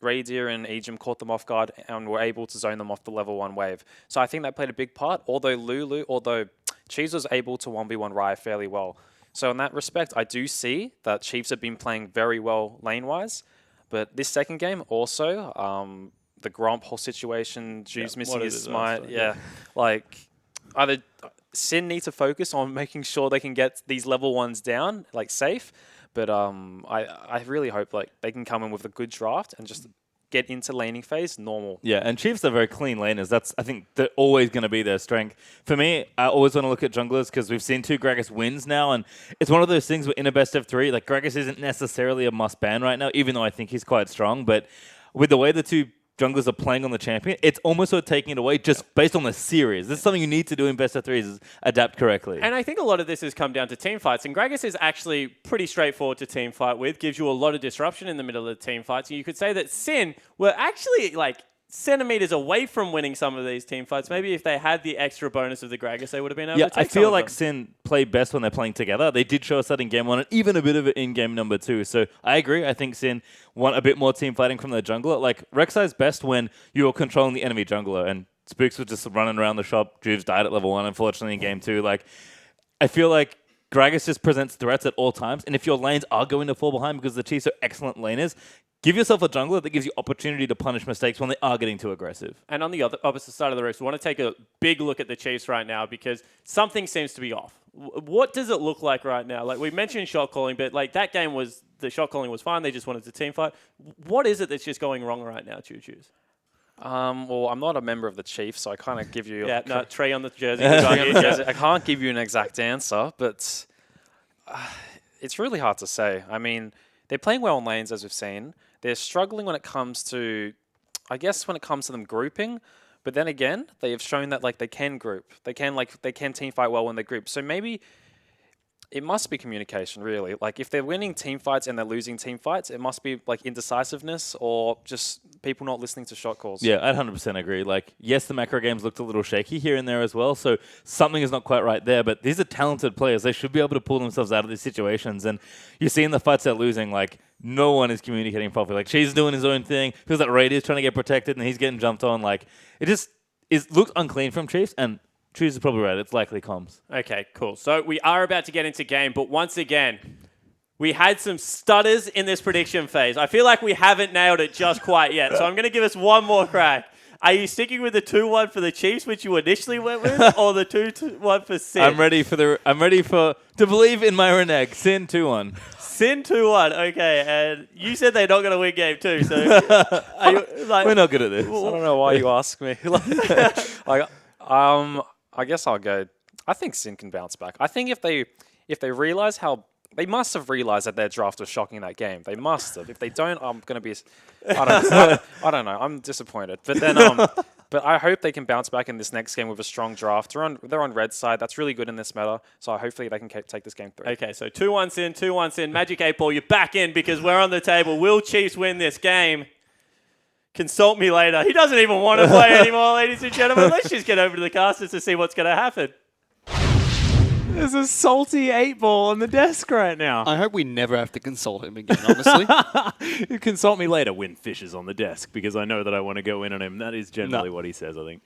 Raydir and Ejim caught them off guard and were able to zone them off the level 1 wave. So I think that played a big part, although Chiefs was able to 1v1 Raya fairly well. So in that respect, I do see that Chiefs have been playing very well lane-wise. But this second game also, the Gromp whole situation, Juve's missing his smite. Like, either Sin need to focus on making sure they can get these level 1s down, like safe. But I really hope like they can come in with a good draft and just get into laning phase normal. Yeah, and Chiefs are very clean laners. I think they're always going to be their strength. For me, I always want to look at junglers because we've seen 2 Gragas wins now, and it's one of those things where in a best of 3, like Gragas isn't necessarily a must ban right now, even though I think he's quite strong. But with the way the 2 junglers are playing on the champion, it's almost sort of taking it away just based on the series. This is something you need to do in best of 3s is adapt correctly. And I think a lot of this has come down to team fights, and Gragas is actually pretty straightforward to team fight with, gives you a lot of disruption in the middle of the team fights. And you could say that Sin were actually like centimeters away from winning some of these team fights. Maybe if they had the extra bonus of the Gragas, they would have been able to take I feel like them. Sin play best when they're playing together. They did show us that in game 1 and even a bit of it in game number 2. So I agree. I think Sin want a bit more team fighting from their jungler. Like Rek'Sai's best when you're controlling the enemy jungler, and Spooks was just running around the shop. Juve's died at level 1, unfortunately, in game 2. Like, I feel like Gragas just presents threats at all times, and if your lanes are going to fall behind because the Chiefs are excellent laners, give yourself a jungler that gives you opportunity to punish mistakes when they are getting too aggressive. And on the opposite side of the race, we want to take a big look at the Chiefs right now because something seems to be off. What does it look like right now? Like we mentioned shot calling, but like that game the shot calling was fine. They just wanted to team fight. What is it that's just going wrong right now, Choo-Choos? Well, I'm not a member of the Chiefs, so I can't give you... Trey on the jersey. I can't give you an exact answer, but it's really hard to say. I mean, they're playing well in lanes, as we've seen. They're struggling when it comes to, I guess, when it comes to them grouping. But then again, they have shown that like they can group. They can team fight well when they group. So maybe it must be communication, really. Like if they're winning team fights and they're losing team fights, it must be like indecisiveness or just people not listening to shot calls. Yeah, I'd 100% agree. Like, yes, the macro games looked a little shaky here and there as well, so something is not quite right there, but these are talented players. They should be able to pull themselves out of these situations, and you see in the fights they're losing, like, no one is communicating properly. Like, she's doing his own thing, feels like Raiders trying to get protected, and he's getting jumped on. Like, it just looked unclean from Chiefs, and Choose is probably right. It's likely comms. Okay, cool. So we are about to get into game, but once again, we had some stutters in this prediction phase. I feel like we haven't nailed it just quite yet, so I'm going to give us one more crack. Are you sticking with the 2-1 for the Chiefs, which you initially went with, or the 2-1 for Sin? I'm ready to believe in my renege. Sin 2-1. Sin 2-1. Okay, and you said they're not going to win game 2, so we're not good at this. I don't know why you ask me. I guess I'll go. I think Sin can bounce back. I think if they realize how they must have realized that their draft was shocking in that game. They must have. If they don't, I'm going to be. I don't know. I'm disappointed. But then But I hope they can bounce back in this next game with a strong draft. They're on red side. That's really good in this meta. So hopefully they can take this game through. Okay, so 2-1 Sin, 2-1 Sin. Magic 8 Ball, you're back in because we're on the table. Will Chiefs win this game? Consult me later. He doesn't even want to play anymore, ladies and gentlemen. Let's just get over to the casters to see what's going to happen. There's a salty 8 Ball on the desk right now. I hope we never have to consult him again, honestly. You consult me later when Fish is on the desk because I know that I want to go in on him. That is generally what he says, I think.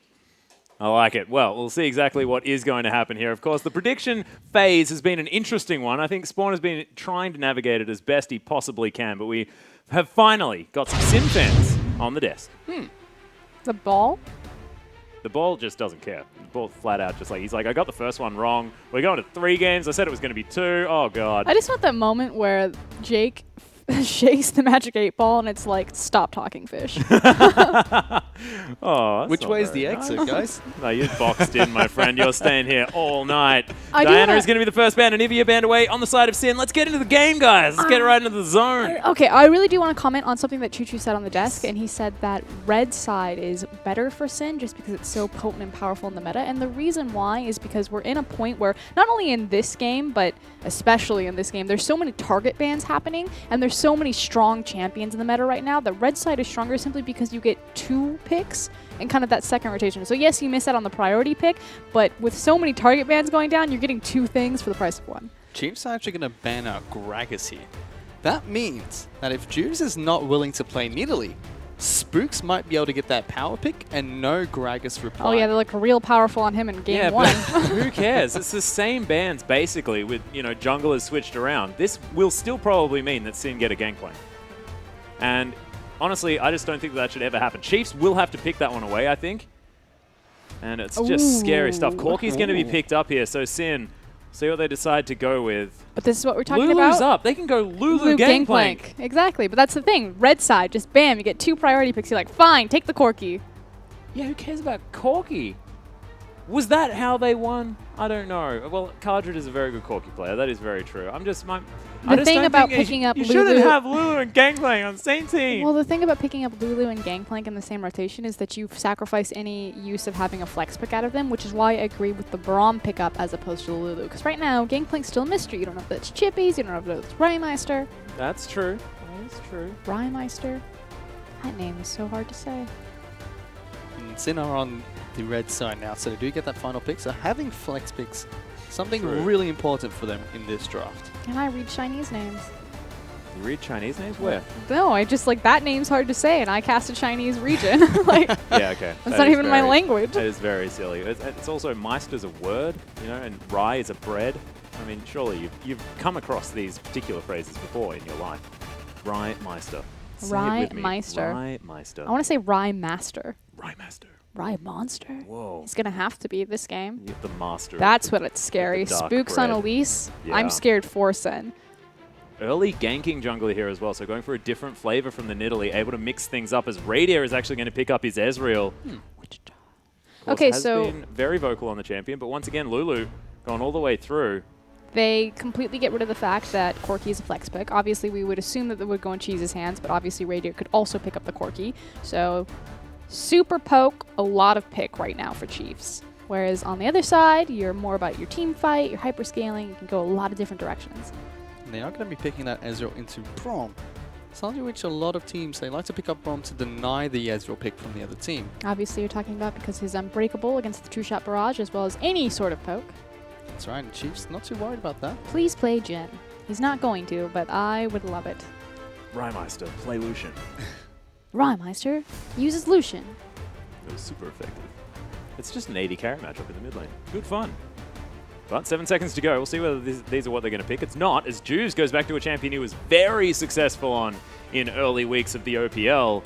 I like it. Well, we'll see exactly what is going to happen here. Of course, the prediction phase has been an interesting one. I think Spawn has been trying to navigate it as best he possibly can, but we have finally got some Sin fans on the desk. The ball? The ball just doesn't care. The ball flat out just like, he's like, I got the first one wrong. We're going to 3 games. I said it was going to be 2. Oh, God. I just want that moment where Jake shakes the Magic 8 Ball and it's like, stop talking, Fish. Oh, that's Which not way is very the nice. exit, guys? No, you're boxed in, my friend. You're staying here all night. I do Diana wanna- is going to be the first band, and Ivy band away on the side of Sin. Let's get into the game, guys. Let's get right into the zone. Okay, I really do want to comment on something that Choo Choo said on the desk, and he said that red side is better for Sin just because it's so potent and powerful in the meta. And the reason why is because we're in a point where, not only in this game, but especially in this game, there's so many target bans happening, and there's so many strong champions in the meta right now that red side is stronger simply because you get 2 picks and kind of that second rotation. So yes, you miss out on the priority pick, but with so many target bans going down, you're getting 2 things for the price of 1. Chiefs are actually going to ban out Gragas here. That means that if Juice is not willing to play Nidalee, Spooks might be able to get that power pick and no Gragas reply. Oh yeah, they look real powerful on him in game Yeah, 1. but who cares? It's the same bands, basically, with, junglers switched around. This will still probably mean that Sin get a gangplank. And honestly, I just don't think that should ever happen. Chiefs will have to pick that one away, I think. And it's just scary stuff. Corki's going to be picked up here, so Sin, see what they decide to go with. But this is what we're talking Lulu's about. up. They can go Lulu gangplank. Exactly, but that's the thing. Red side, just bam, you get 2 priority picks. You're like, fine, take the Corki. Yeah, who cares about Corki? Was that how they won? I don't know. Well, Cardred is a very good Corki player. That is very true. I just thing don't about think picking up you shouldn't Lulu- have Lulu and Gangplank on the same team. Well, the thing about picking up Lulu and Gangplank in the same rotation is that you sacrifice any use of having a flex pick out of them, which is why I agree with the Braum pickup as opposed to the Lulu. Because right now, Gangplank's still a mystery. You don't know if that's Chippies, you don't know if it's Rymeister. That's true. That is true. Rymeister? That name is so hard to say. And Sin are on the red side now, so they do get that final pick. So having flex picks, something True. really important for them in this draft. Can I read Chinese names? You read Chinese names? Where? No, I just that name's hard to say, and I cast a Chinese region. Yeah, okay. That's not even my language. That is very silly. It's also Meister's a word, and Rye is a bread. I mean, surely you've come across these particular phrases before in your life. Rye Meister. Say it with me. Rye-meister. Rye Meister. I want to say Rye Master. Rye Master. Rye Monster? Whoa. He's going to have to be this game. You're the master. That's what it's scary. dark Spooks on bread. Elise. Yeah. I'm scared for Sin. Early ganking jungler here as well, so going for a different flavor from the Nidalee, able to mix things up as Radier is actually going to pick up his Ezreal. Okay, has so been very vocal on the champion, but once again, Lulu going all the way through. they completely get rid of the fact that Corki is a flex pick. Obviously, we would assume that they would go in Cheese's hands, but obviously Radier could also pick up the Corki. So super poke, a lot of pick right now for Chiefs. Whereas on the other side, you're more about your team fight, your hyperscaling, you can go a lot of different directions. And they are going to be picking that Ezreal into Braum. Something which a lot of teams, they like to pick up Braum to deny the Ezreal pick from the other team. Obviously, you're talking about because he's unbreakable against the two-shot barrage as well as any sort of poke. That's right, and Chiefs not too worried about that. Please play Jhin. He's not going to, but I would love it. Rymeister, play Lucian. Rymeister uses Lucian. It was super effective. It's just an 80 carry matchup in the mid lane. Good fun. But 7 seconds to go. We'll see whether these are what they're going to pick. It's not, as Juice goes back to a champion he was very successful on in early weeks of the OPL.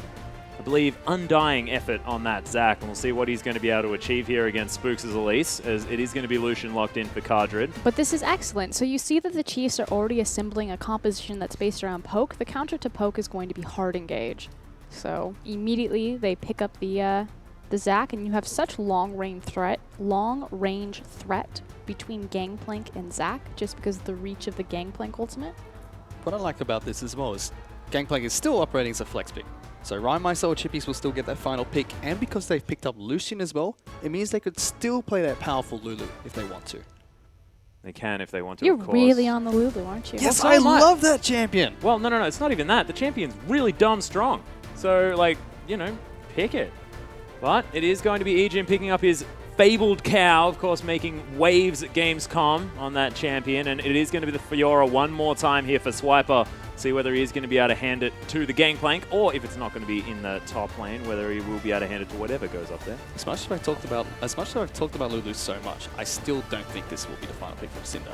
I believe undying effort on that Zac, and we'll see what he's going to be able to achieve here against Spooks' Elise, as it is going to be Lucian locked in for Cardred. But this is excellent. So you see that the Chiefs are already assembling a composition that's based around poke. The counter to poke is going to be hard engage. So immediately they pick up the Zac, and you have such long range threat between Gangplank and Zac, just because of the reach of the Gangplank ultimate. What I like about this as well is Gangplank is still operating as a flex pick. So Rhymeister or Chippies will still get that final pick, and because they've picked up Lucian as well, it means they could still play that powerful Lulu if they want to. They can if they want to, You're of course. really on the Lulu, aren't you? Yes, so I am I. love that champion! Well, no, it's not even that. The champion's really dumb strong. So, like, you know, pick it. But it is going to be Ejim picking up his fabled cow, of course, making waves at Gamescom on that champion. And it is going to be the Fiora one more time here for Swiper. See whether he is going to be able to hand it to the Gangplank, or if it's not going to be in the top lane, whether he will be able to hand it to whatever goes up there. As much as I've talked about Lulu so much, I still don't think this will be the final pick from Cinder.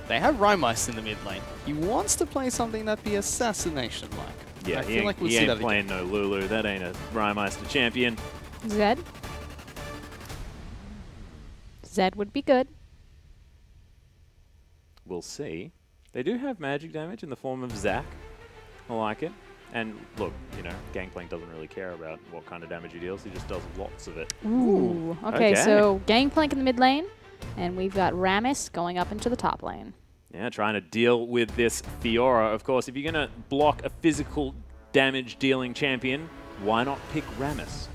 They have Rhymeister in the mid lane. He wants to play something that'd be assassination-like. Yeah, I he feel like we'll see ain't that playing again. no Lulu. That ain't a Rhymeister champion. Zed. Zed would be good. We'll see. They do have magic damage in the form of Zac. I like it. And look, you know, Gangplank doesn't really care about what kind of damage he deals. He just does lots of it. Ooh. Okay, Okay. so Gangplank in the mid lane, and we've got Rammus going up into the top lane. Yeah, trying to deal with this Fiora. Of course, if you're going to block a physical damage dealing champion, why not pick Rammus?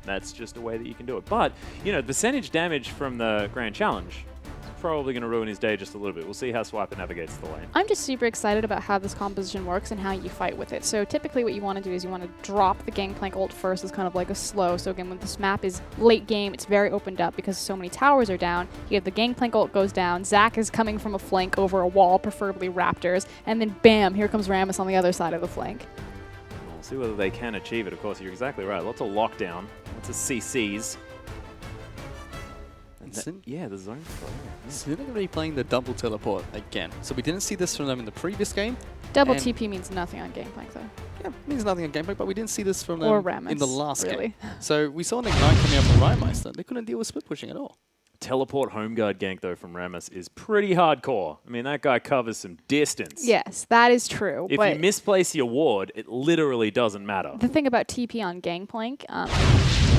That's just a way that you can do it. But, you know, percentage damage from the Grand Challenge is probably going to ruin his day just a little bit. We'll see how Swiper navigates the lane. I'm just super excited about how this composition works and how you fight with it. So typically what you want to do is you want to drop the Gangplank ult first as kind of like a slow. So again, when this map is late game, it's very opened up because so many towers are down. You have the Gangplank ult goes down. Zac is coming from a flank over a wall, preferably Raptors. And then bam, here comes Rammus on the other side of the flank. We'll see whether they can achieve it. Of course, you're exactly right. Lots of lockdown, lots of CCs. Yeah, the zone throw. So they're going to be playing the double teleport again. So we didn't see this from them in the previous game. Double And- TP means nothing on Gangplank though. Yeah, means nothing on gameplay, but we didn't see this from Or them Rammus, in the last really. game. So we saw an Ignite coming up from Rhymeister. They couldn't deal with split pushing at all. Teleport home guard gank, though, from Rammus is pretty hardcore. I mean, that guy covers some distance. Yes, that is true. If but you misplace your ward, it literally doesn't matter. the thing about TP on Gangplank,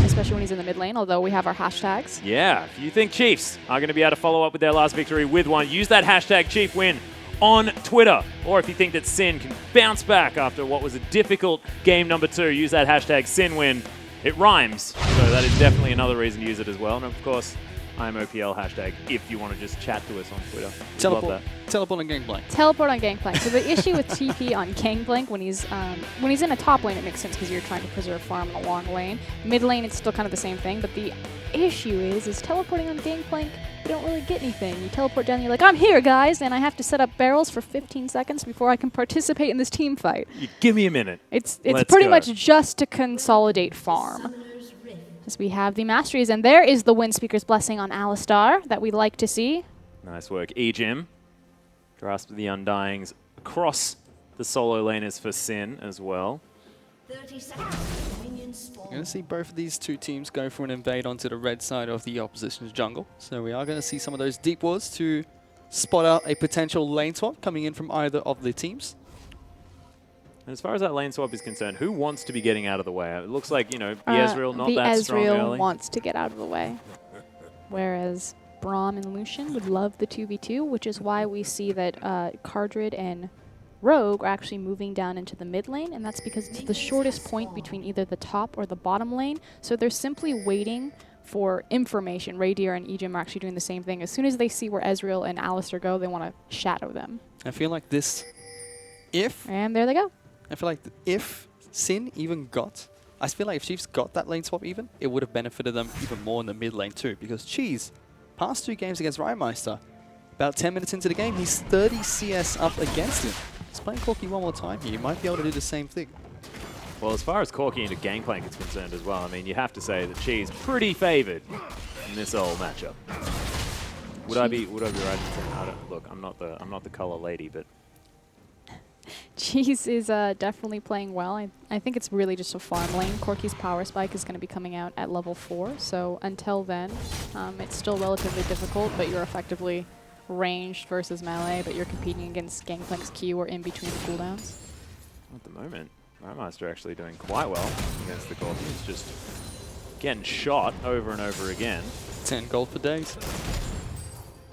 especially when he's in the mid lane, although we have our hashtags. Yeah, if you think Chiefs are going to be able to follow up with their last victory with one, use that hashtag ChiefWin on Twitter. Or if you think that Sin can bounce back after what was a difficult game number 2, use that hashtag SinWin. It rhymes, so that is definitely another reason to use it as well. And of course, I'm OPL hashtag if you want to just chat to us on Twitter. We'd love that. Teleport and Gangplank. Teleport on Gangplank. So the issue with TP on Gangplank when he's in a top lane, it makes sense because you're trying to preserve farm in a long lane. Mid lane, it's still kind of the same thing, but the issue is teleporting on Gangplank, you don't really get anything. You teleport down, and you're like, I'm here, guys, and I have to set up barrels for 15 seconds before I can participate in this team fight. You give me a minute. It's Let's pretty go. much just to consolidate farm. As we have the masteries, and there is the Windspeaker's Blessing on Alistar that we like to see. Nice work, Ejim. Grasp of the Undyings across the solo laners for Sin as well. 30 seconds. Minions spawn. We're going to see both of these two teams go for an invade onto the red side of the opposition's jungle. So we are going to see some of those deep wards to spot out a potential lane swap coming in from either of the teams. And as far as that lane swap is concerned, who wants to be getting out of the way? It looks like, you know, Ezreal not the that strong Ezreal early. wants to get out of the way, whereas Braum and Lucian would love the 2v2, which is why we see that Cardrid and Rogue are actually moving down into the mid lane, and that's because it's the shortest point between either the top or the bottom lane. So they're simply waiting for information. Raydeer and Ejim are actually doing the same thing. As soon as they see where Ezreal and Alistar go, they want to shadow them. I feel like this, And there they go. I feel like if Sin even got, I feel like if Chiefs got that lane swap even, it would have benefited them even more in the mid lane too. Because Cheese, past 2 games against Rhymeister, about 10 minutes into the game, he's 30 CS up against him. He's playing Corki one more time here. You might be able to do the same thing. Well, as far as Corki into Gangplank is concerned as well, I mean, you have to say that she's pretty favoured in this old matchup. Would I be right in saying, look, I'm not the colour lady, but Cheese is definitely playing well. I think it's really just a farm lane. Corki's power spike is going to be coming out at level 4, so until then, it's still relatively difficult, but you're effectively ranged versus melee, but you're competing against Gangplank's Q or in between the cooldowns. at the moment, Rhymeister actually doing quite well against the Corki. He's just getting shot over and over again. 10 gold for days.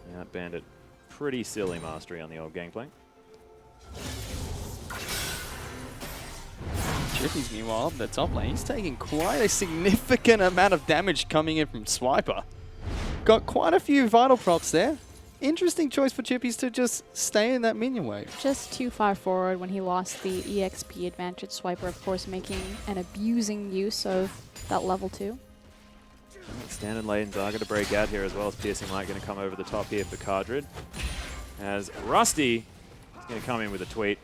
And that Bandit, pretty silly mastery on the old Gangplank. Chippies, meanwhile, up the top lane, he's taking quite a significant amount of damage coming in from Swiper. Got quite a few vital procs there. Interesting choice for Chippies to just stay in that minion wave. Just too far forward when he lost the EXP advantage. Swiper, of course, making and abusing use of that level 2. Standard lanes are going to break out here as well as Piercing Light going to come over the top here for Cardred. As Rusty is going to come in with a tweet.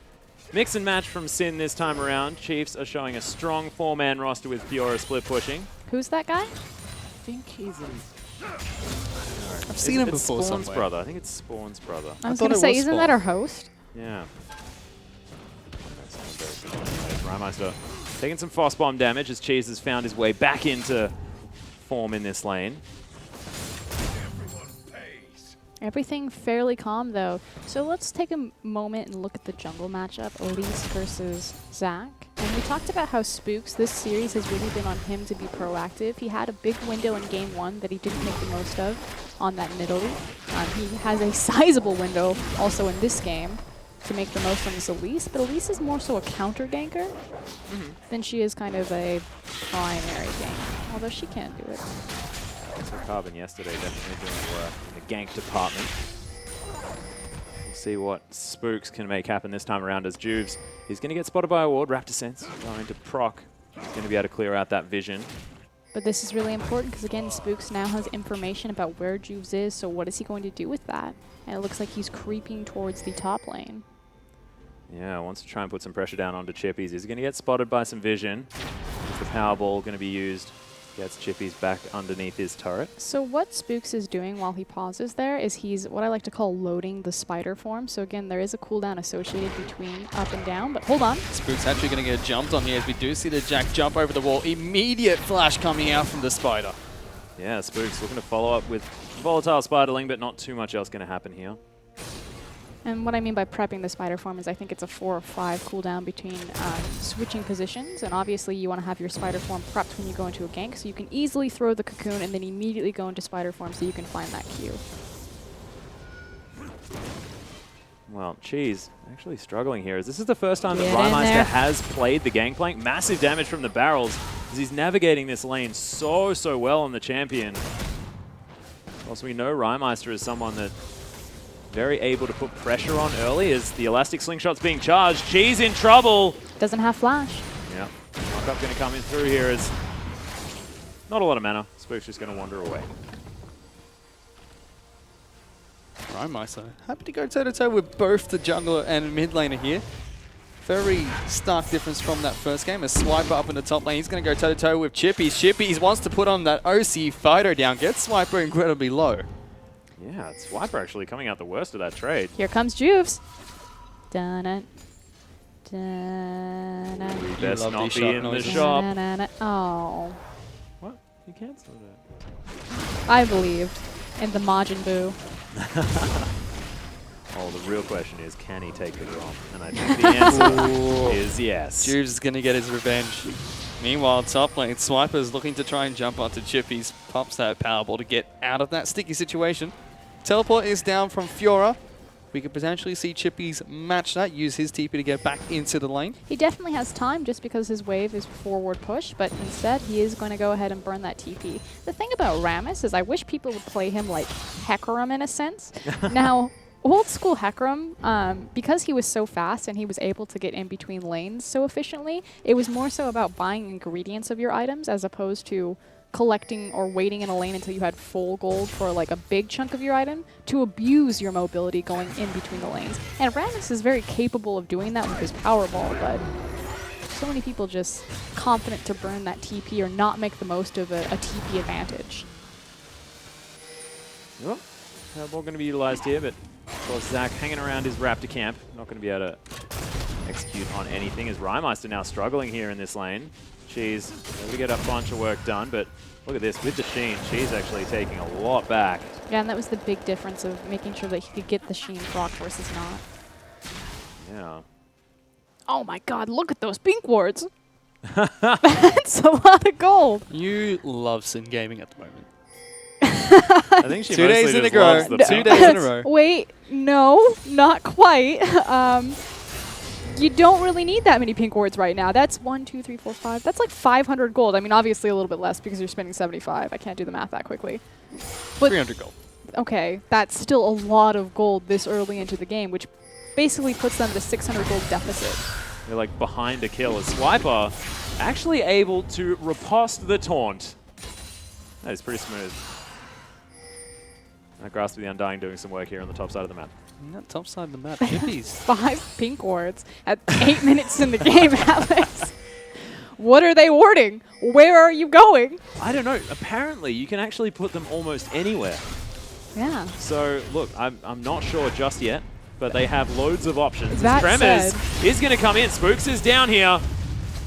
Mix and match from Sin this time around. Chiefs are showing a strong 4-man roster with Fiora split pushing. Who's that guy? I think he's in... I've seen him it's before Spawn's somewhere. brother. I think it's Spawn's brother. I was thought going to it say, was isn't that our host? Yeah. Rymeister taking some Frost Bomb damage as Cheese has found his way back into form in this lane. Everything fairly calm, though. So let's take a moment and look at the jungle matchup, Elise versus Zac. And we talked about how Spooks, this series has really been on him to be proactive. He had a big window in Game 1 that he didn't make the most of on that Nidalee. He has a sizable window also in this game to make the most on this Elise, but Elise is more so a counter ganker than she is kind of a primary gank, although she can do it. So Carbon yesterday definitely doing work in the gank department. We'll see what Spooks can make happen this time around as Juves is going to get spotted by a ward. Raptor Sense going to proc. He's going to be able to clear out that vision. But this is really important because, again, Spooks now has information about where Juves is, so what is he going to do with that? And it looks like he's creeping towards the top lane. Yeah, wants to try and put some pressure down onto Chippies. He's going to get spotted by some vision. Is the Powerball going to be used? Gets Chippies back underneath his turret. So what Spooks is doing while he pauses there is he's what I like to call loading the spider form. So again, there is a cooldown associated between up and down, but hold on. Spook's actually going to get jumped on here as we do see the Jack jump over the wall. Immediate flash coming out from the spider. Yeah, Spooks looking to follow up with Volatile Spiderling, but not too much else going to happen here. And what I mean by prepping the spider form is I think it's a 4 or 5 cooldown between switching positions, and obviously you want to have your spider form prepped when you go into a gank, so you can easily throw the cocoon and then immediately go into spider form so you can find that Q. Well, Cheese actually struggling here, as this is the first time that Get in Rymeister there. has played the Gangplank. Massive damage from the barrels, as he's navigating this lane so well on the champion. Also, we know Rymeister is someone that very able to put pressure on early as the Elastic Slingshot's being charged. Cheese in trouble. Doesn't have flash. Yeah, Knockup going to come in through here as not a lot of mana. Spook's just going to wander away. Rymeister happy to go toe-to-toe with both the jungler and mid laner here. Very stark difference from that first game. A Swiper up in the top lane. He's going to go toe-to-toe with Chippies. Chippies wants to put on that OC Fido down. Gets Swiper incredibly low. Yeah, it's Swiper actually coming out the worst of that trade. Here comes Juves. Dun-dun. Dun-dun. Best love not these be shot in the noises. shop. Dun-dun-dun. Oh, What? You cancelled it. I believed in the Majin Buu. Oh, the real question is, can he take the drop? And I think the answer is yes. Juves is going to get his revenge. Meanwhile, top lane, Swiper's looking to try and jump onto Chippies. Pops that Powerball to get out of that sticky situation. Teleport is down from Fiora. We could potentially see Chippies match that, use his TP to get back into the lane. He definitely has time just because his wave is forward push, but instead he is going to go ahead and burn that TP. The thing about Rammus is I wish people would play him like Hecarim in a sense. Now, old school Hecarim, because he was so fast and he was able to get in between lanes so efficiently, it was more so about buying ingredients of your items as opposed to collecting or waiting in a lane until you had full gold for like a big chunk of your item to abuse your mobility going in between the lanes. And Rammus is very capable of doing that with his Powerball, but so many people just confident to burn that TP or not make the most of a TP advantage. Well, Powerball going to be utilized here, but of course Zac hanging around his Raptor camp. Not going to be able to execute on anything as Rymeister now struggling here in this lane. Cheese able to get a bunch of work done, but look at this, with the Sheen, Cheese actually taking a lot back. Yeah, and that was the big difference of making sure that he could get the Sheen proc versus not. Yeah. Oh my god, look at those pink wards! That's a lot of gold! You love Sin Gaming at the moment. I think she 2 days mostly in a just row. loves the 2 days in a row. Wait, no, not quite. You don't really need that many pink wards right now. That's 1, 2, 3, 4, 5. That's like 500 gold. I mean, obviously a little bit less because you're spending 75. I can't do the math that quickly. But 300 gold. okay, that's still a lot of gold this early into the game, which basically puts them at a 600 gold deficit. They're like behind a kill. As Swiper actually able to riposte the taunt. That is pretty smooth. That Grasp of the Undying doing some work here on the top side of the map. That top side of the map, Chippies. 5 pink wards at 8 minutes in the game, Alex. What are they warding? Where are you going? I don't know. Apparently, you can actually put them almost anywhere. Yeah. So, look, I'm not sure just yet, but they have loads of options. That Tremors said- is going to come in. Spooks is down here.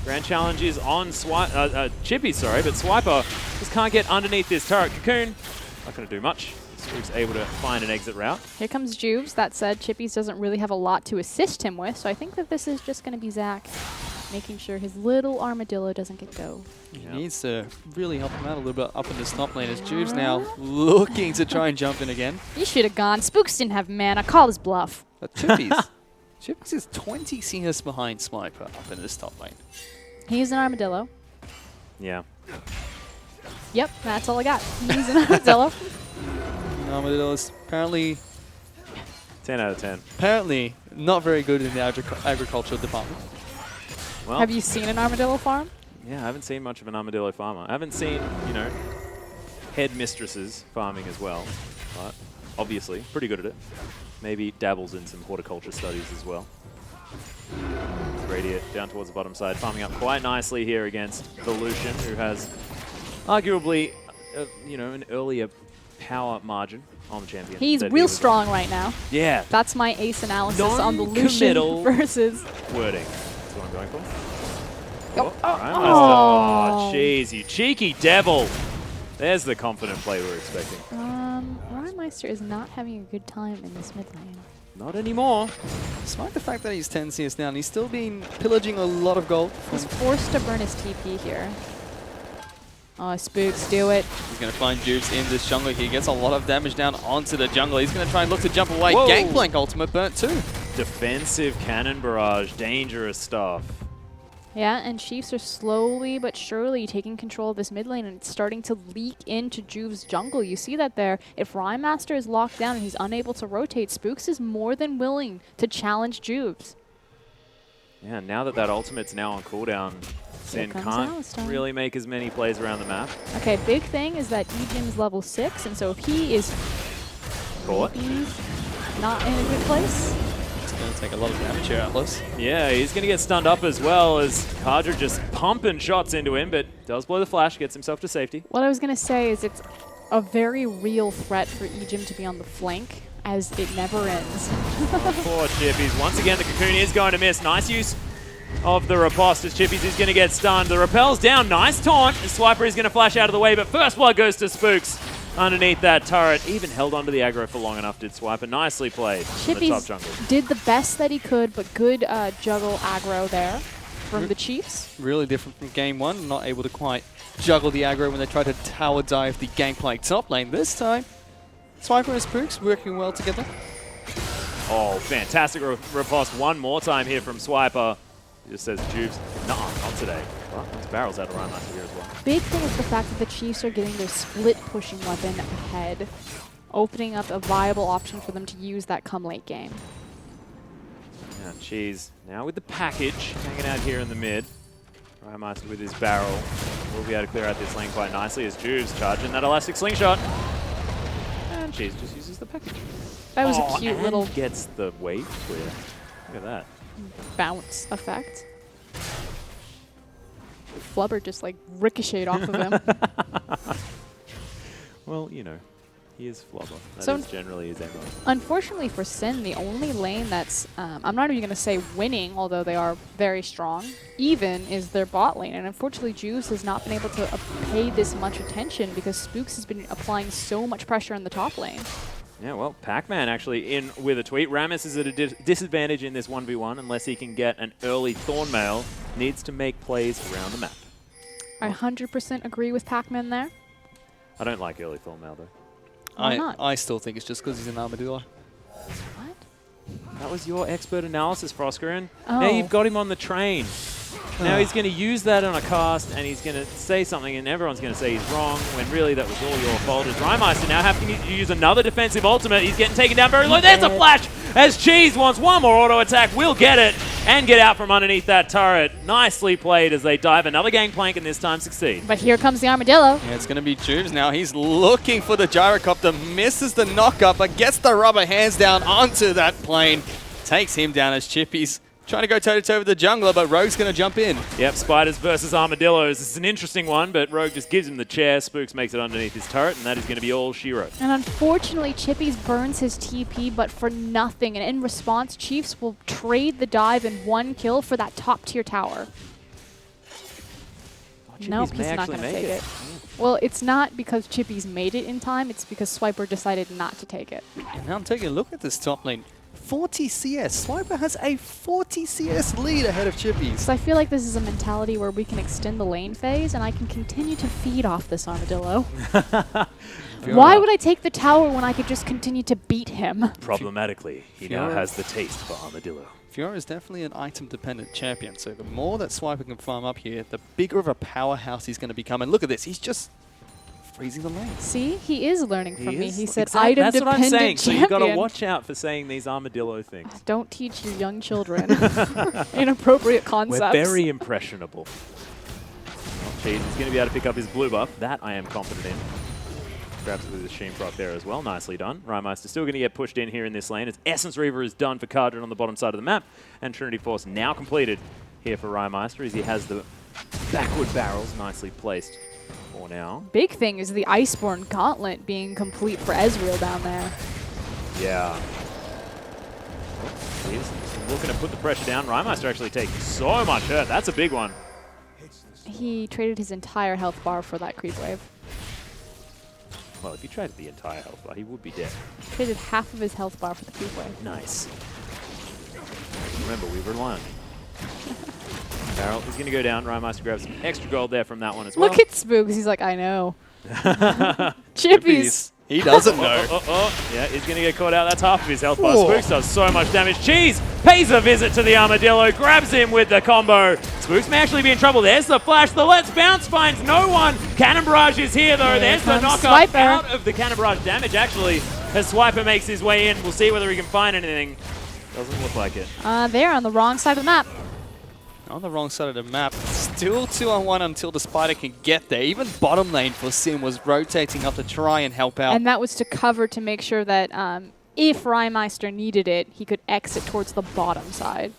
Grand challenge is on Chippy, sorry, but Swiper just can't get underneath this turret. Cocoon, not going to do much. Spooks able to find an exit route. Here comes Juves. That said, Chippies doesn't really have a lot to assist him with, so I think that this is just going to be Zach making sure his little armadillo doesn't get go. He needs to really help him out a little bit up in this top lane as Juve's now looking to try and jump in again. He should have gone. Spooks didn't have mana. Call his bluff. But Chippies. Chippies is 20 CS behind Sniper up in this top lane. He's an armadillo. Yeah. Yep, that's all I got. He's an armadillo. Armadillo is apparently 10 out of 10. apparently not very good in the agricultural department. Well, Have you seen an armadillo farm? yeah, I haven't seen much of an armadillo farmer. I haven't seen, you know, headmistresses farming as well, but obviously pretty good at it. Maybe dabbles in some horticulture studies as well. Radiate down towards the bottom side, farming up quite nicely here against the Lucian, who has arguably, you know, an earlier power margin on the champion. He's than he real was on. strong right now. Yeah, That's my ace analysis on the Non-committal. Lucian versus... wording. That's what I'm going for. Oh, Oh, jeez, you cheeky devil. There's the confident play we were expecting. Rhymeister is not having a good time in this mid lane. Not anymore. Despite the fact that he's 10 CS down, he's still been pillaging a lot of gold. He's forced to burn his TP here. Oh, Spooks, do it. He's going to find Juves in this jungle. He gets a lot of damage down onto the jungle. He's going to try and look to jump away. Whoa. Gangplank ultimate burnt too. Defensive cannon barrage, dangerous stuff. Yeah, and Chiefs are slowly but surely taking control of this mid lane, and it's starting to leak into Juve's jungle. You see that there. If Rhymemaster is locked down and he's unable to rotate, Spooks is more than willing to challenge Juves. Yeah, now that that ultimate's now on cooldown, Sin comes can't Alistar. really make as many plays around the map. Okay, big thing is that Ejim's level 6, and so if he is Caught. maybe not in a good place, It's going to take a lot of damage here, Atlas. Yeah, he's going to get stunned up as well as Kadra just pumping shots into him, but does blow the flash, gets himself to safety. what I was going to say is it's a very real threat for Ejim to be on the flank, as it never ends. Poor Chippies. Once again, the Cocoon is going to miss. Nice use of the riposte as Chippies is going to get stunned. The rappel's down. Nice taunt. And Swiper is going to flash out of the way, but first blood goes to Spooks underneath that turret. Even held onto the aggro for long enough, did Swiper. Nicely played from the top jungle. Chippies did the best that he could, but good juggle aggro there from the Chiefs. Really different from game one. Not able to quite juggle the aggro when they try to tower dive the Gangplank top lane. This time, Swiper and Spooks working well together. Oh, fantastic riposte one more time here from Swiper. He just says, Juves, nah, not today. Well, that's barrels out of Rhymemaster here as well. Big thing is the fact that the Chiefs are getting their split pushing weapon ahead, opening up a viable option for them to use that come late game. Yeah, Cheese now with the package, hanging out here in the mid. Rhymemaster with his barrel will be able to clear out this lane quite nicely as Juves charging that elastic slingshot. And Cheese just uses the package. That was a cute and little gets the wave clear. Look at that. bounce effect. Flubber just like ricocheted off of him. Well, you know, he is Flubber. That So- is generally his MO. Unfortunately for Sin, the only lane that's, I'm not even going to say winning, although they are very strong, even is their bot lane. And unfortunately, Juice has not been able to pay this much attention because Spooks has been applying so much pressure in the top lane. Yeah, well, Pac-Man actually in with a tweet. Rammus is at a disadvantage in this 1v1 unless he can get an early Thornmail. Needs to make plays around the map. I 100% agree with Pac-Man there. I don't like early Thornmail though. Why not? I still think it's just because he's an armadillo. What? That was your expert analysis, Froskerin. Oh. Now you've got him on the train. Now he's going to use that on a cast, and he's going to say something, and everyone's going to say he's wrong, when really that was all your fault. As Rymeister now having to use another defensive ultimate. He's getting taken down very low. There's a flash as Cheese wants one more auto attack. Will get it and get out from underneath that turret. Nicely played as they dive another gangplank and this time succeed. But here comes the Armadillo. Yeah, it's going to be Jubes now. He's looking for the gyrocopter, misses the knockup, but gets the rubber hands down onto that plane. Takes him down as Chippy's trying to go toe-to-toe with the jungler, but Rogue's going to jump in. Yep, Spiders versus Armadillos. This is an interesting one, but Rogue just gives him the chair. Spooks makes it underneath his turret, and that is going to be all she wrote. And unfortunately, Chippy's burns his TP, but for nothing. And in response, Chiefs will trade the dive and 1 kill for that top-tier tower. Nope, he's not going to take it. Well, it's not because Chippy's made it in time. It's because Swiper decided not to take it. And now I'm taking a look at this top lane. 40 CS. Swiper has a 40 CS lead ahead of Chippy's. So I feel like this is a mentality where we can extend the lane phase, and I can continue to feed off this Armadillo. Why would I take the tower when I could just continue to beat him? Problematically, he now has the taste for Armadillo. Fiora is definitely an item-dependent champion, so the more that Swiper can farm up here, the bigger of a powerhouse he's going to become. And look at this, he's just freezing the lane. See, he is learning from me. He said Exactly. That's what I'm saying. item-dependent So champion. you've got to watch out for saying these Armadillo things. Don't teach your young children inappropriate concepts. We're very impressionable. Well, Cheese is going to be able to pick up his blue buff. That I am confident in. Grabs it with the Sheen prop there as well. Nicely done. Rymeister still going to get pushed in here in this lane. As Essence Reaver is done for Cardron on the bottom side of the map. And Trinity Force now completed here for Rymeister as he has the backward barrels nicely placed for now. Big thing is the Iceborne Gauntlet being complete for Ezreal down there. Yeah. He's looking to put the pressure down. Rymeister actually taking so much hurt. That's a big one. He traded his entire health bar for that creep wave. Well, if he traded the entire health bar, he would be dead. Traded half of his health bar for the creep wave. Nice. Remember, we rely on you. Barrel is going to go down. Rymeister grabs some extra gold there from that one as well. Look at Spooks. He's like, I know. Chippies. He doesn't know. Yeah, he's going to get caught out. That's half of his health bar. Spooks does so much damage. Cheese pays a visit to the Armadillo, grabs him with the combo. Spooks may actually be in trouble. There's the flash. The Let's Bounce finds no one. Cannon Barrage is here, though. There's the knockup out of the Cannon Barrage damage, actually, as Swiper makes his way in. We'll see whether he can find anything. Doesn't look like it. They're on the wrong side of the map. On the wrong side of the map. Still 2-on-1 until the Spider can get there. Even bottom lane for Sim was rotating up to try and help out. And that was to cover to make sure that if Rymeister needed it, he could exit towards the bottom side.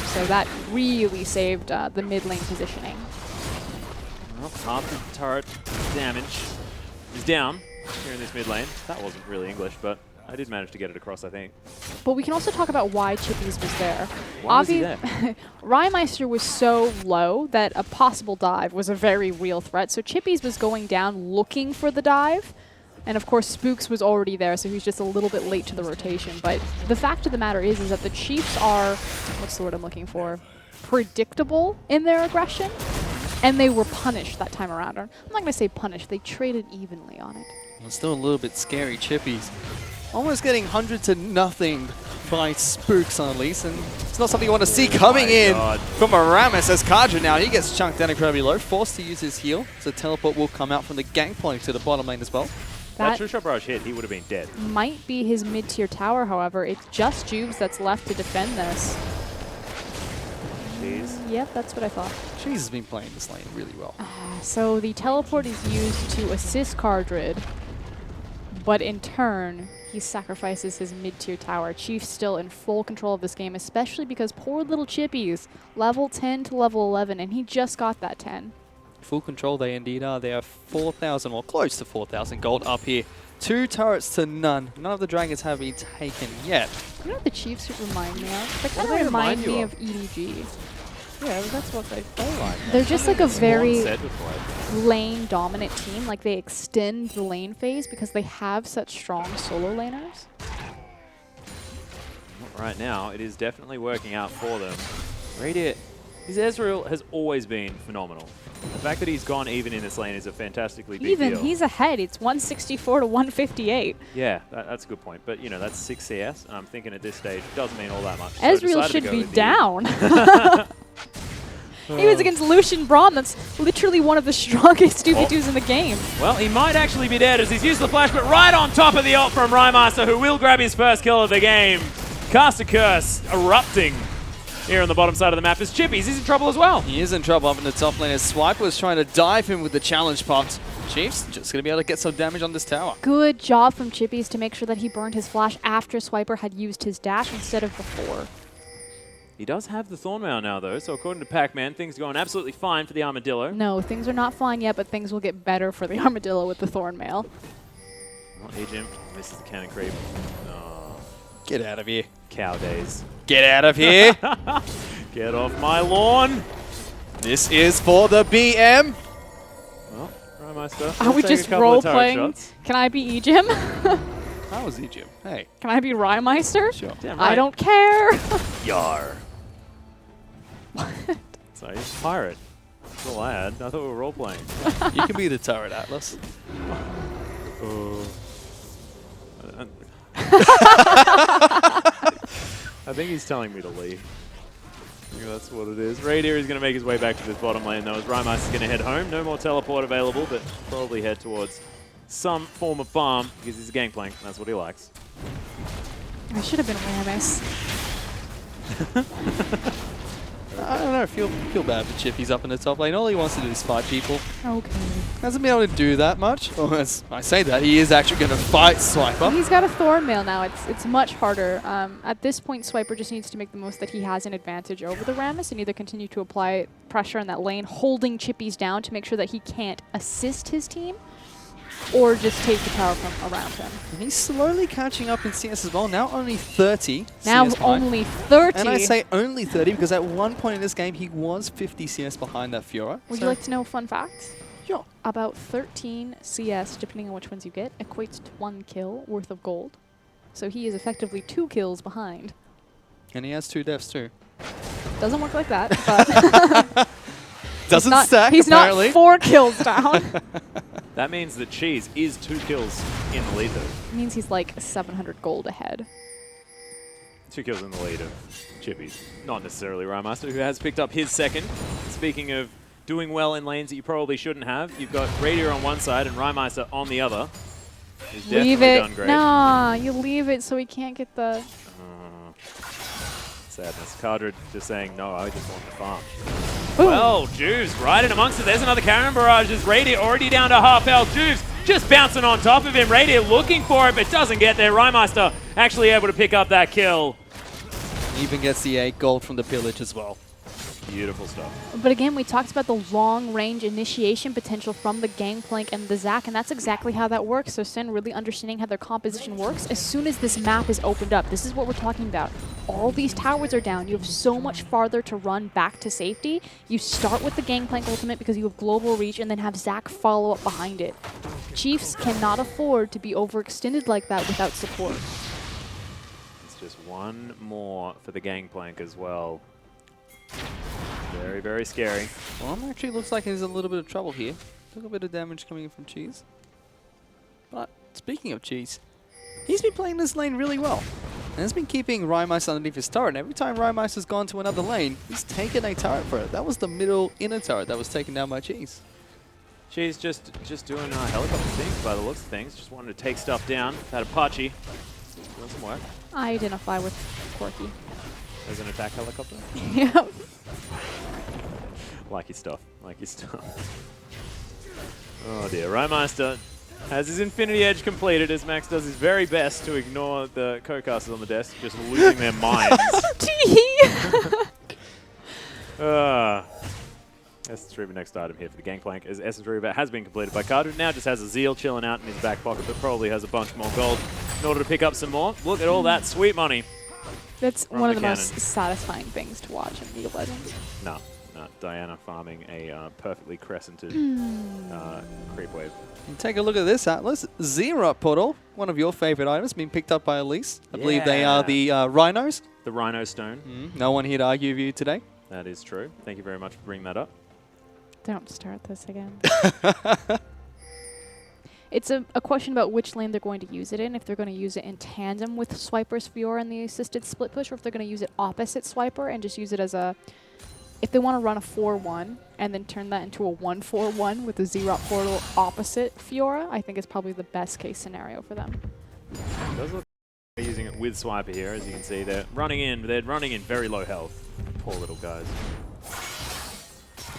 So that really saved the mid lane positioning. Well, half the turret damage is down here in this mid lane. That wasn't really English, but I did manage to get it across, I think. But we can also talk about why Chippies was there. Why was he there? Rymeister was so low that a possible dive was a very real threat. So Chippies was going down looking for the dive. And of course, Spooks was already there, so he's just a little bit late to the rotation. But the fact of the matter is that the Chiefs are, what's the word I'm looking for, predictable in their aggression. And they were punished that time around. I'm not going to say punished, they traded evenly on it. Well, still a little bit scary, Chippies. Almost getting 100 to nothing by Spooks on Elise, and it's not something you want to see coming in from Aramis as Kadra now. He gets chunked down incredibly low, forced to use his heal, so teleport will come out from the gangplank to the bottom lane as well. That True Shot Barrage hit, he would have been dead. Might be his mid-tier tower, however. It's just Jubes that's left to defend this. Jeez. Yep, that's what I thought. Cheese has been playing this lane really well. So the teleport is used to assist Cardrid, but in turn, he sacrifices his mid-tier tower. Chief's still in full control of this game, especially because poor little Chippies, level 10 to level 11, and he just got that 10. Full control they indeed are. They are 4,000 or close to 4,000 gold up here. 2 turrets to none. None of the dragons have been taken yet. You know what the Chiefs remind me of? They What kind do of they remind remind me you of EDG. Yeah, that's what they play like. They're just like a very Said before. lane dominant team. Like they extend the lane phase because they have such strong solo laners. Right now, it is definitely working out for them. Radiant, his Ezreal has always been phenomenal. The fact that he's gone even in this lane is a fantastically big Even, deal. he's ahead. It's 164 to 158. Yeah, that's a good point. But, you know, that's 6 CS. And I'm thinking at this stage, it doesn't mean all that much. So Ezreal decided to should go be with the- down. He was against Lucian Braum. That's literally one of the strongest 2v2s in the game. Well, he might actually be dead as he's used the flash, but right on top of the ult from Rhymaster, who will grab his first kill of the game. Cast a Curse erupting here on the bottom side of the map. As Chippies, he's in trouble as well. He is in trouble up in the top lane as Swiper was trying to dive him with the challenge pot. Chiefs just going to be able to get some damage on this tower. Good job from Chippies to make sure that he burned his flash after Swiper had used his dash instead of before. He does have the Thornmail now, though, so according to Pac-Man, things are going absolutely fine for the Armadillo. No, things are not fine yet, but things will get better for the Armadillo with the Thornmail. Well, Agent misses the cannon creep. Oh, Get out of here. cow days. Get out of here. Get off my lawn. This is for the BM. Well, Rhymaster. Are we take a just couple role of turret playing? shots. Can I be Ejim? How was he, Jim? Hey. Can I be Rymeister? Sure. Damn I right. don't care. Yar. Sorry, he's a pirate. That's all I had. I thought we were role playing. You can be the turret, Atlas. I think he's telling me to leave. I think that's what it is. Radier is going to make his way back to this bottom lane, though, as Rhymaster's going to head home. No more teleport available, but probably head towards some form of farm because he's a gangplank, and that's what he likes. I should have been Rammus. I don't know. Feel bad for Chip. He's up in the top lane. All he wants to do is fight people. Okay. Hasn't been able to do that much. Well, as I say that, he is actually going to fight Swiper. He's got a Thornmail now. It's much harder. At this point, Swiper just needs to make the most that he has an advantage over the Rammus and either continue to apply pressure in that lane, holding Chippies down to make sure that he can't assist his team, or just take the tower from around him. And he's slowly catching up in CS as well. Now only 30 Now CS behind. only 30. And I say only 30 because at one point in this game, he was 50 CS behind that Fiora. Would So- you like to know a fun fact? Sure. About 13 CS, depending on which ones you get, equates to 1 kill worth of gold. So he is effectively 2 kills behind. And he has 2 deaths too. Doesn't work like that, but Doesn't stack, he's apparently. not 4 kills down. That means that Cheese is 2 kills in the lead, though. It means he's like 700 gold ahead. 2 kills in the lead of Chippies. Not necessarily Rhymaster, who has picked up his second. Speaking of doing well in lanes that you probably shouldn't have, you've got Radier on one side and Rhymaster on the other. He's Leave definitely it. done great. Nah, you leave it so he can't get the... Sadness. Cardred just saying, no, I just want the farm. Boom. Well, Juves right in amongst it. There's another cannon barrage as Radier already down to half health. Juves just bouncing on top of him. Radier looking for it, but doesn't get there. Rhymaster actually able to pick up that kill. Even gets the 8 gold from the pillage as well. Beautiful stuff. But again, we talked about the long-range initiation potential from the Gangplank and the Zac, and that's exactly how that works. So Sin really understanding how their composition works. As soon as this map is opened up, this is what we're talking about. All these towers are down. You have so much farther to run back to safety. You start with the Gangplank ultimate because you have global reach, and then have Zac follow up behind it. Chiefs cannot afford to be overextended like that without support. It's just one more for the Gangplank as well. Very, very scary. Well, actually looks like he's in a little bit of trouble here. Took a bit of damage coming in from Cheese. But speaking of Cheese, he's been playing this lane really well. And has been keeping Rymeister underneath his turret. And every time Rymeister's gone to another lane, he's taken a turret for it. That was the middle inner turret that was taken down by Cheese. She's just doing helicopter things by the looks of things. Just wanted to take stuff down. That Apache doing some work. I identify with Corky. As an attack helicopter. Yep. Like his stuff. Like his stuff. Oh dear. Rymeister has his Infinity Edge completed as Max does his very best to ignore the co-casters on the desk, just losing their minds. Essence Reaver next item here for the Gangplank, as Essence Reaver has been completed by Cardred. Now just has a Zeal chilling out in his back pocket, but probably has a bunch more gold in order to pick up some more. Look at all that sweet money. That's From one the of the most cannon. satisfying things to watch in League of Legends. No, Diana farming a perfectly crescented creep wave. And take a look at this, Atlas. Zero Portal, one of your favorite items, being picked up by Elise. I believe they are the Rhinos. The Rhino Stone. No one here to argue with you today. That is true. Thank you very much for bringing that up. Don't start this again. It's a question about which lane they're going to use it in. If they're going to use it in tandem with Swiper's Fiora and the assisted split push, or if they're going to use it opposite Swiper and just use it as a... If they want to run a 4-1 and then turn that into a 1-4-1 with the Z-Rot portal opposite Fiora, I think is probably the best case scenario for them. It does look like they're using it with Swiper here, as you can see. They're running in very low health. Poor little guys.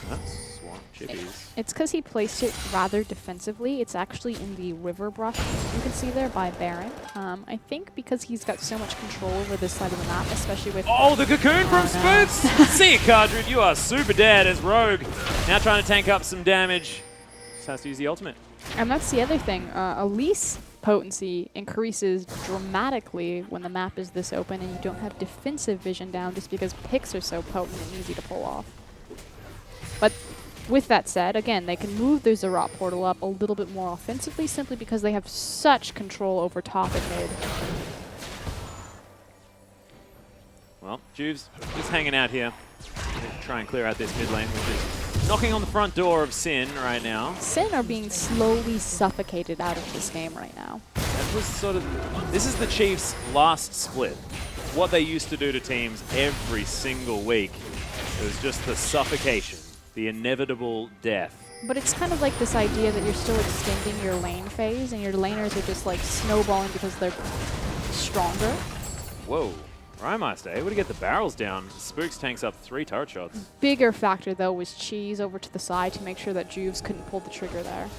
That's Swamp Chippies. It's because he placed it rather defensively. It's actually in the river brush you can see there by Baron. I think because he's got so much control over this side of the map, especially with... Oh, the cocoon from Spooks! See you, Cardred. You are super dead as Rogue. Now trying to tank up some damage. Just has to use the ultimate. And that's the other thing. Elise potency increases dramatically when the map is this open and you don't have defensive vision down just because picks are so potent and easy to pull off. But with that said, again, they can move their Z-Rot portal up a little bit more offensively simply because they have such control over top and mid. Well, Juve's just hanging out here. Try and clear out this mid lane, which is knocking on the front door of Sin right now. Sin are being slowly suffocated out of this game right now. That was sort of... This is the Chiefs' last split. What they used to do to teams every single week. It was just the suffocation. The inevitable death. But it's kind of like this idea that you're still extending your lane phase and your laners are just like snowballing because they're stronger. Whoa. Rymeister able to get the barrels down. Spooks tanks up 3 turret shots. Bigger factor though was Cheese over to the side to make sure that Juves couldn't pull the trigger there.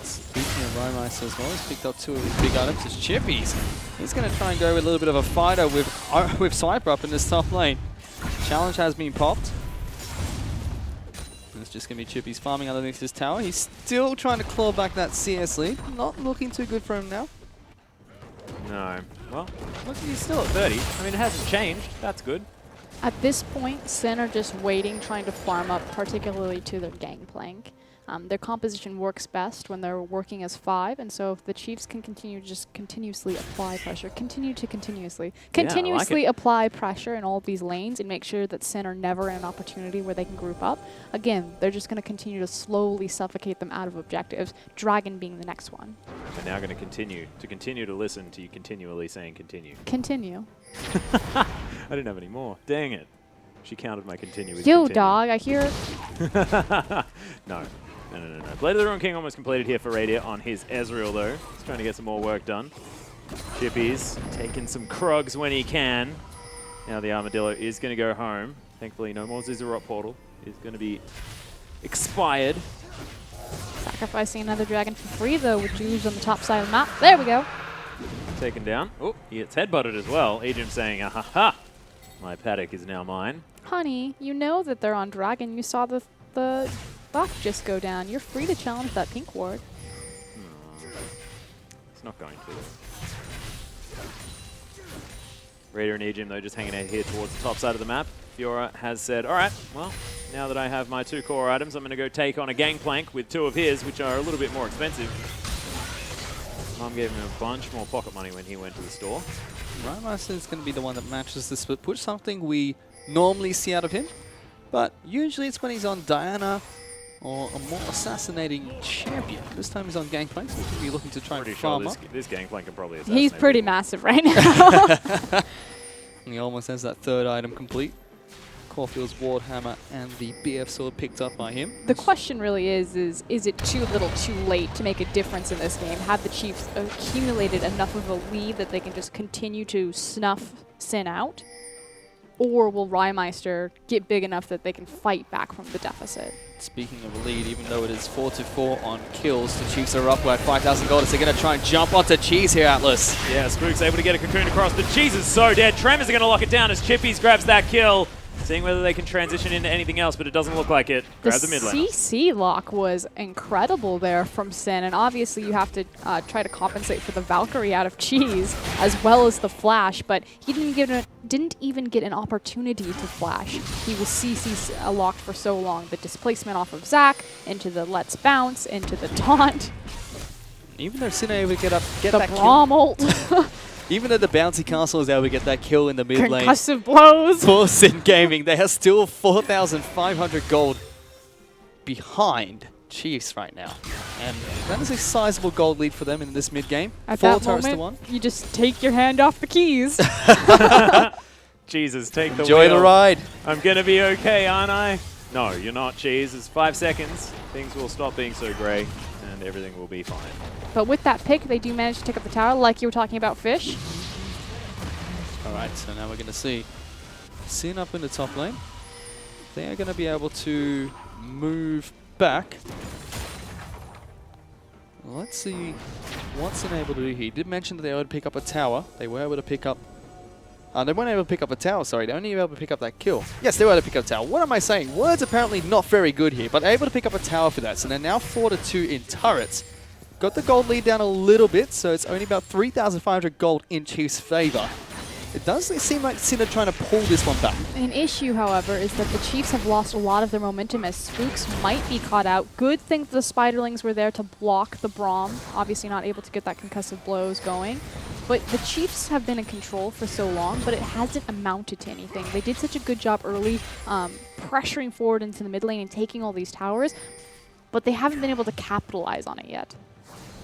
Speaking of Rymeister as well, he's picked up 2 of his big items as Chippies. He's going to try and go with a little bit of a fighter with Swiper up in this top lane. Challenge has been popped. It's just going to be Chippies farming underneath his tower. He's still trying to claw back that CS lead. Not looking too good for him now. No. Well, look, he's still at 30. I mean, it hasn't changed. That's good. At this point, Sin are just waiting, trying to farm up, particularly to their gangplank. Their composition works best when they're working as 5, and so if the Chiefs can continue to just continuously apply pressure, continuously apply pressure in all of these lanes and make sure that Sin are never in an opportunity where they can group up, again, they're just going to continue to slowly suffocate them out of objectives, Dragon being the next one. They're now going to continue to listen to you continually saying continue. Continue. I didn't have any more. Dang it. She counted my continue with Yo, continue. dog, I hear it. No. No. Blade of the Ruined King almost completed here for Radiant on his Ezreal, though. He's trying to get some more work done. Chippies taking some Krugs when he can. Now the Armadillo is going to go home. Thankfully, no more Z-Rot portal. Is going to be expired. Sacrificing another dragon for free, though, with Juves on the top side of the map. There we go. Taken down. Oh, he gets headbutted as well. Agent saying, ah ha ha. My paddock is now mine. Honey, you know that they're on dragon. You saw the buff just go down. You're free to challenge that pink ward. It's not going to. Raider and Ejim, though, just hanging out here towards the top side of the map. Fiora has said, all right, well, now that I have my 2 core items, I'm going to go take on a gangplank with 2 of his, which are a little bit more expensive. Mom gave him a bunch more pocket money when he went to the store. Rymeister is going to be the one that matches the split push, something we normally see out of him. But usually it's when he's on Diana or a more assassinating champion. This time he's on Gangplank, so he'll be looking to try and farm up. This Gangplank can probably assassinate He's pretty people. massive right now. And he almost has that 3rd item complete. Caulfield's Wardhammer and the BF sword picked up by him. The question really is it too little too late to make a difference in this game? Have the Chiefs accumulated enough of a lead that they can just continue to snuff Sin out? Or will Rymeister get big enough that they can fight back from the deficit? Speaking of a lead, even though it is 4-4 on kills, the Chiefs are up by 5,000 gold. So they're going to try and jump onto Cheese here, Atlas. Yeah, Spook's able to get a cocoon across, but Cheese is so dead. Tremors are going to lock it down as Chippies grabs that kill. Seeing whether they can transition into anything else, but it doesn't look like it. Grab the mid lane. CC lock was incredible there from Sin, and obviously you have to try to compensate for the Valkyrie out of Cheese, as well as the flash, but he didn't even get an opportunity to flash. He was CC locked for so long. The displacement off of Zac, into the let's bounce, into the taunt. Even though Sin are able to get the that Braum kill. ult. Even though the bouncy castle is able to get that kill in the mid lane Concussive blows. for Sin Gaming, they are still 4,500 gold behind Chiefs right now. And that is a sizable gold lead for them in this mid game. At 4 that turrets to moment, 1. you just take your hand off the keys. Jesus, take the Enjoy wheel. the ride. I'm going to be okay, aren't I? No, you're not, Cheese. It's 5 seconds. Things will stop being so grey, and everything will be fine. But with that pick, they do manage to take up the tower, like you were talking about, Fish. Alright, so now we're going to see Sin up in the top lane. They are going to be able to move back. Let's see what Sin able to do here. He did mention that they were able to pick up a tower. They were able to pick up... they weren't able to pick up a tower, sorry. They only able to pick up that kill. Yes, they were able to pick up a tower. What am I saying? Words apparently not very good here, but able to pick up a tower for that. So they're now 4-2 in turrets. Got the gold lead down a little bit, so it's only about 3,500 gold in Chiefs' favor. It does seem like Sin are trying to pull this one back. An issue, however, is that the Chiefs have lost a lot of their momentum as Spooks might be caught out. Good thing the Spiderlings were there to block the Braum. Obviously not able to get that concussive blows going. But the Chiefs have been in control for so long, but it hasn't amounted to anything. They did such a good job early, pressuring forward into the mid lane and taking all these towers, but they haven't been able to capitalize on it yet.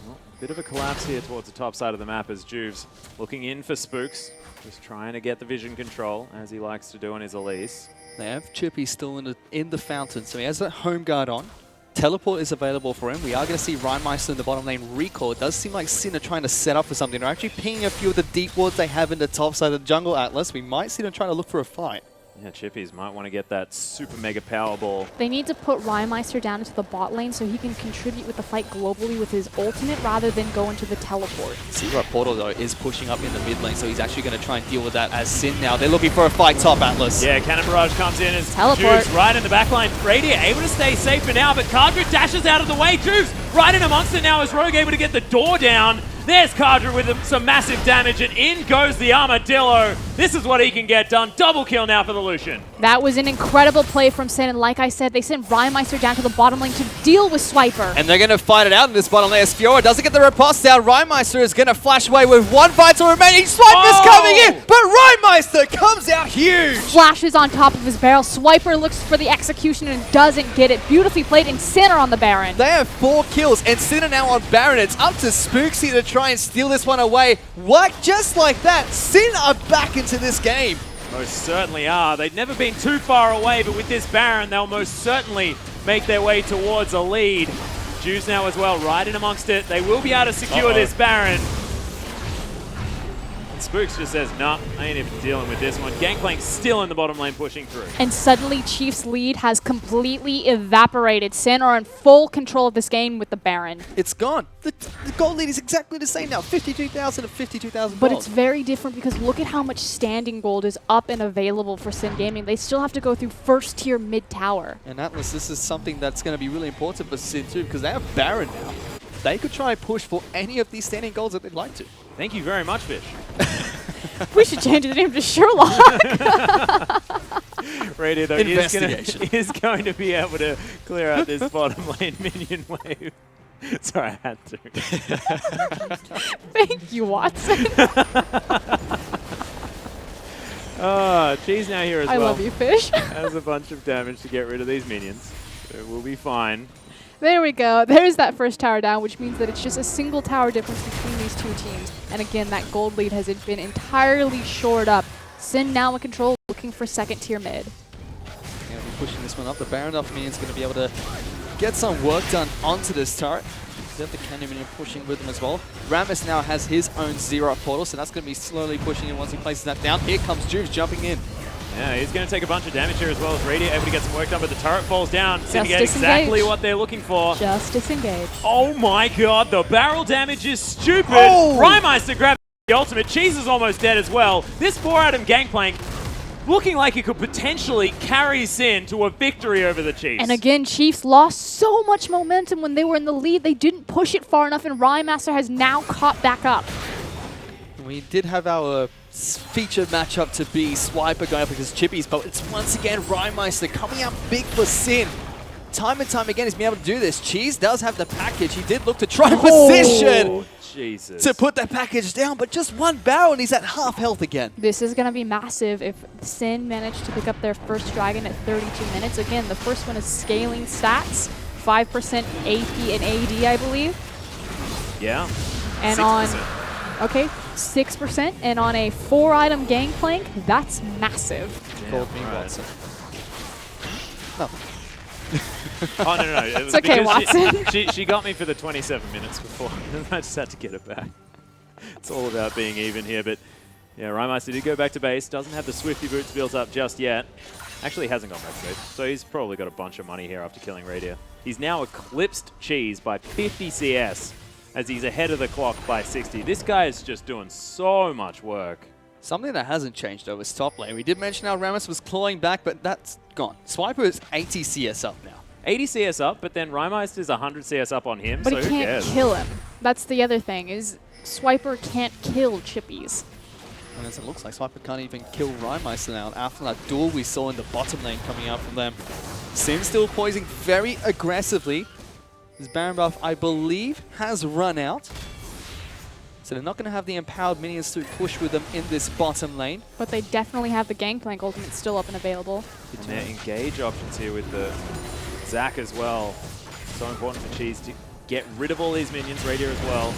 Well, bit of a collapse here towards the top side of the map as Juves looking in for Spooks. Just trying to get the vision control, as he likes to do on his Elise. They have Chippy still in the fountain, so he has that home guard on. Teleport is available for him. We are going to see Rheinmeister in the bottom lane recall. It does seem like Sin are trying to set up for something. They're actually pinging a few of the deep wards they have in the top side of the jungle Atlas. We might see them trying to look for a fight. Yeah, Chippies might want to get that super mega power ball. They need to put Rheinmeister down into the bot lane so he can contribute with the fight globally with his ultimate rather than go into the teleport. Zero Portal, though, is pushing up in the mid lane, so he's actually going to try and deal with that as Sin now. They're looking for a fight top, Atlas. Yeah, Cannon Barrage comes in as Teleport. Juves right in the back line. Radiant able to stay safe for now, but Cardra dashes out of the way. Juves right in amongst it now as Rogue able to get the door down. There's Cardra with some massive damage, and in goes the Armadillo. This is what he can get done. Double kill now for the Lucian. That was an incredible play from Sin, and like I said, they sent Rheinmeister down to the bottom lane to deal with Swiper. And they're going to fight it out in this bottom lane as Fiora doesn't get the riposte down. Rheinmeister is going to flash away with 1 vital remaining. Swiper's coming in, but Rheinmeister comes out huge. Flashes on top of his barrel. Swiper looks for the execution and doesn't get it. Beautifully played, and Sin are on the Baron. They have 4 kills, and Sin are now on Baron. It's up to Spooksy to try and steal this one away. What? Just like that, Sin are back into this game. Most certainly are. They've never been too far away, but with this Baron, they'll most certainly make their way towards a lead. Juves now as well, right in amongst it. They will be able to secure this Baron. And Spooks just says, nah, I ain't even dealing with this one. Gangplank still in the bottom lane pushing through. And suddenly Chiefs' lead has completely evaporated. Sin are in full control of this game with the Baron. It's gone. The gold lead is exactly the same now, 52,000 and 52,000 But gold. it's very different because look at how much standing gold is up and available for Sin Gaming. They still have to go through first tier mid tower. And Atlas, this is something that's going to be really important for Sin too, because they have Baron now. They could try and push for any of these standing golds that they'd like to. Thank you very much, Fish. We should change the name to Sherlock. Radio though Investigation. is going to be able to clear out this bottom lane minion wave. Sorry, I had to. Thank you, Watson. Cheese now here as I well. love you, Fish. Has a bunch of damage to get rid of these minions. So we'll be fine. There we go. There's that first tower down, which means that it's just a single tower difference between these two teams. And again, that gold lead has been entirely shored up. Sin now in control, looking for second tier mid. Going to be pushing this one up. The Baron off me is going to be able to get some work done onto this turret. They have the Canyon Minion pushing with him as well. Rammus now has his own Zero portal, so that's going to be slowly pushing in once he places that down. Here comes Juves jumping in. Yeah, he's going to take a bunch of damage here as well as Radiant able to get some work done, but the turret falls down. Just Syndicate exactly disengage. what they're looking for. Just disengage. Oh my god, the barrel damage is stupid. Oh! Rhymeister grabs the ultimate. Cheese is almost dead as well. This 4-atom Gangplank looking like it could potentially carry Sin to a victory over the Chiefs. And again, Chiefs lost so much momentum when they were in the lead. They didn't push it far enough, and Rhymeister has now caught back up. We did have our featured matchup to be Swiper going up against Chippies, but it's once again Rhymeister coming out big for Sin. time and time again he's been able to do this. Cheese does have the package. He did look to try and position Jesus. to put that package down, but just one barrel and he's at half health again. This is going to be massive if Sin managed to pick up their first dragon at 32 minutes. Again, the first one is scaling stats, 5% AP and AD, I believe. Yeah. And 6%. okay, 6%. And on a 4-item gangplank, that's massive. Called me right. Watson. Oh, no. It was It's okay, because Watson. she got me for the 27 minutes before. I just had to get it back. It's all about being even here. But yeah, Rymeister did go back to base. Doesn't have the Swifty boots built up just yet. Actually hasn't gone back to base. So he's probably got a bunch of money here after killing Radier. He's now eclipsed Cheese by 50 CS as he's ahead of the clock by 60. This guy is just doing so much work. Something that hasn't changed though is top lane. We did mention how Rammus was clawing back, but that's gone. Swiper is 80 CS up now. 80 CS up, but then Rymeister is 100 CS up on him, But so he who can't cares? kill him. That's the other thing, is Swiper can't kill Chippies. And as it looks like Swiper can't even kill Rymeister now after that duel we saw in the bottom lane coming out from them. Sin still poising very aggressively. His Baron buff, I believe, has run out. So they're not going to have the empowered minions to push with them in this bottom lane. But they definitely have the Gangplank ultimate still up and available. And their engage options here with the Zac as well. So important for Cheese to get rid of all these minions. Radier as well.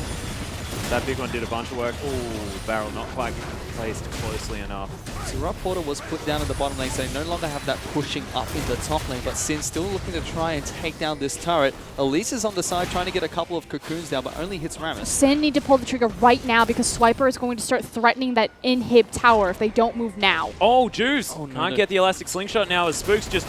That big one did a bunch of work. Ooh, barrel not quite placed closely enough. So Rob Porter was put down in the bottom lane, so they no longer have that pushing up in the top lane, but Sin still looking to try and take down this turret. Elise is on the side trying to get a couple of cocoons down, but only hits Rammus. Sin need to pull the trigger right now because Swiper is going to start threatening that inhib tower if they don't move now. Oh, Juice! Oh, no, Can't no. get the elastic slingshot now as Spook's just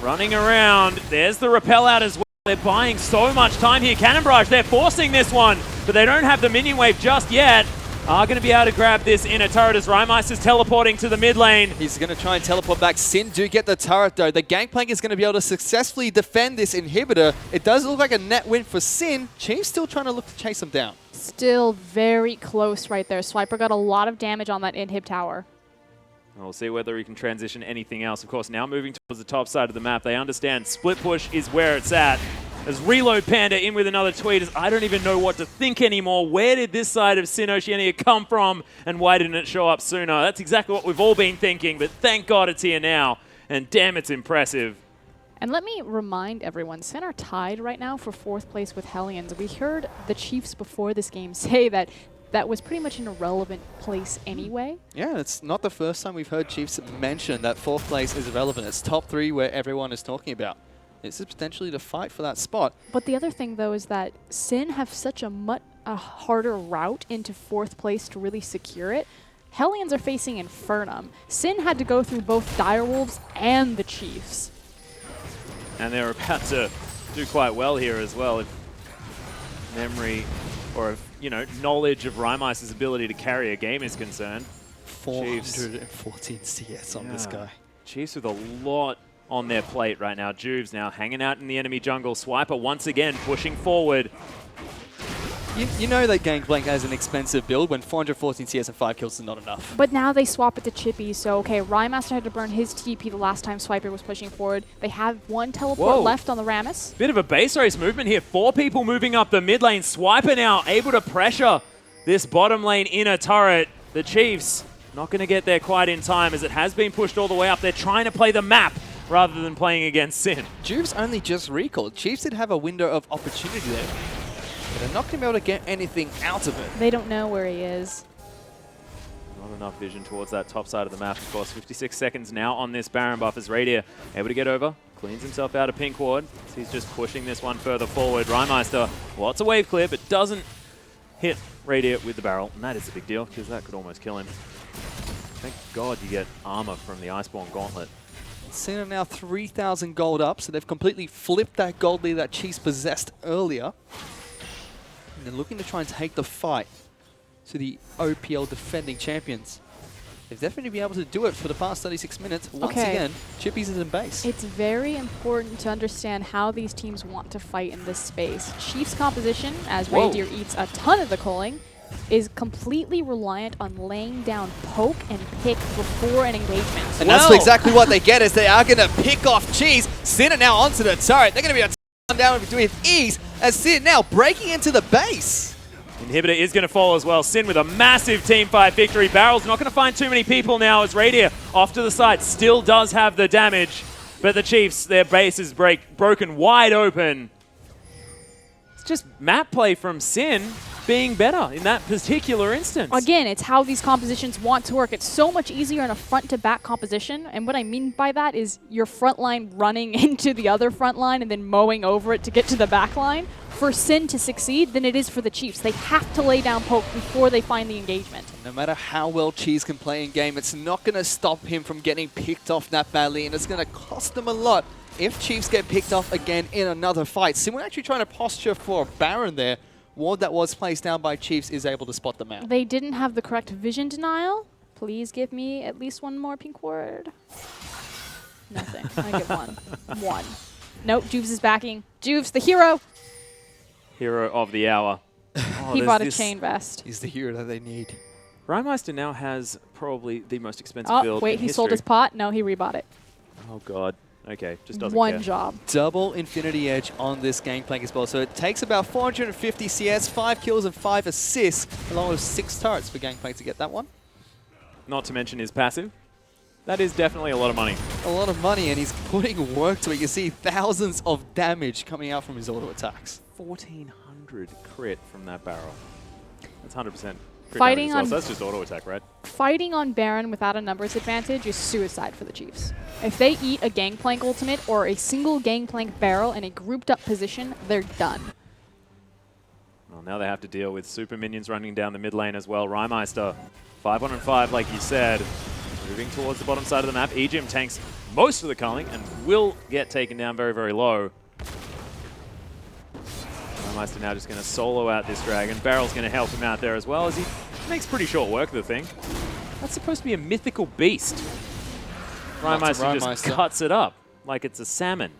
running around. There's the repel out as well. They're buying so much time here. Cannon Barrage, they're forcing this one, but they don't have the minion wave just yet. Are going to be able to grab this inner turret as Rymeister's teleporting to the mid lane. He's going to try and teleport back. Sin do get the turret though. The Gangplank is going to be able to successfully defend this inhibitor. It does look like a net win for Sin. Chief's still trying to look to chase him down. Still very close right there. Swiper got a lot of damage on that inhib tower. We'll see whether he can transition anything else. Of course, now moving towards the top side of the map, they understand split push is where it's at. As Reload Panda in with another tweet as I don't even know what to think anymore. Where did this side of Sin Oceania come from and why didn't it show up sooner? That's exactly what we've all been thinking, but thank God it's here now. And damn, it's impressive. And let me remind everyone, Sin are tied right now for 4th place with Hellions. We heard the Chiefs before this game say that that was pretty much an irrelevant place anyway. Yeah, it's not the first time we've heard Chiefs mention that 4th place is irrelevant. It's top 3 where everyone is talking about. This is potentially the fight for that spot. But the other thing, though, is that Sin have such a harder route into 4th place to really secure it. Hellions are facing Infernum. Sin had to go through both Direwolves and the Chiefs. And they're about to do quite well here as well. If memory or if, you know, knowledge of Rymeister's ability to carry a game is concerned. 414 CS on this guy. Chiefs with a lot on their plate right now. Juves now hanging out in the enemy jungle. Swiper once again pushing forward. You know that Gangplank has an expensive build when 414 CS and 5 kills is not enough. But now they swap it to Chippy, so okay, Rymeister had to burn his TP the last time Swiper was pushing forward. They have one teleport Whoa. left on the Rammus. Bit of a base race movement here. 4 people moving up the mid lane. Swiper now able to pressure this bottom lane inner turret. The Chiefs not going to get there quite in time as it has been pushed all the way up. They're trying to play the map rather than playing against Sin. Juve's only just recalled. Chiefs did have a window of opportunity there, but they're not going to be able to get anything out of it. They don't know where he is. Not enough vision towards that top side of the map, of course. 56 seconds now on this Baron buff as Radier able to get over. Cleans himself out of pink ward. He's just pushing this one further forward. Rymeister, lots of wave clear, but doesn't hit Radier with the barrel. And that is a big deal because that could almost kill him. Thank God you get armor from the Iceborne Gauntlet. Sin are now 3,000 gold up, so they've completely flipped that gold lead that Chiefs possessed earlier. And they're looking to try and take the fight to the OPL defending champions. They've definitely been able to do it for the past 36 minutes. Once again, Chippies is in base. It's very important to understand how these teams want to fight in this space. Chiefs composition, as Reindeer eats a ton of the culling, is completely reliant on laying down poke and pick before an engagement. And that's exactly what they get, is they are going to pick off Cheese. Sin are now onto the turret. They're going to be able to come down with ease as Sin now breaking into the base. Inhibitor is going to fall as well. Sin with a massive team fight victory. Barrel's not going to find too many people now as Radier off to the side still does have the damage. But the Chiefs, their base is broken wide open. It's just map play from Sin being better in that particular instance. Again, it's how these compositions want to work. It's so much easier in a front-to-back composition, and what I mean by that is your front line running into the other front line and then mowing over it to get to the back line for Sin to succeed than it is for the Chiefs. They have to lay down poke before they find the engagement. No matter how well Cheese can play in game, it's not going to stop him from getting picked off that badly, and it's going to cost them a lot if Chiefs get picked off again in another fight. Sin, we're actually trying to posture for a Baron there. Ward that was placed down by Chiefs is able to spot them out. They didn't have the correct vision denial. Please give me at least one more pink ward. Nothing. I get one. One. Nope, Juves is backing. Juves, the hero. Hero of the hour. Oh, He brought a chain vest. He's the hero that they need. Rymeister now has probably the most expensive Oh, build wait, in he sold his history. pot? No, he rebought it. Oh, God. Okay, just doesn't One care. job. Double Infinity Edge on this Gangplank as well. So it takes about 450 CS, 5 kills and 5 assists, along with 6 turrets for Gangplank to get that one. Not to mention his passive. That is definitely a lot of money. A lot of money, and he's putting work to it. You can see thousands of damage coming out from his auto attacks. 1,400 crit from that barrel. That's 100%. Fighting on So that's just auto attack, right? Fighting on Baron without a numbers advantage is suicide for the Chiefs. If they eat a Gangplank ultimate or a single Gangplank barrel in a grouped up position, they're done. Well, now they have to deal with super minions running down the mid lane as well. Rymeister, 5-on-5, like you said, moving towards the bottom side of the map. Ejim tanks most of the culling and will get taken down very, very low. Rymeister now just going to solo out this dragon. Barrel's going to help him out there as well, as he makes pretty short work of the thing. That's supposed to be a mythical beast. Rymeister just cuts it up like it's a salmon.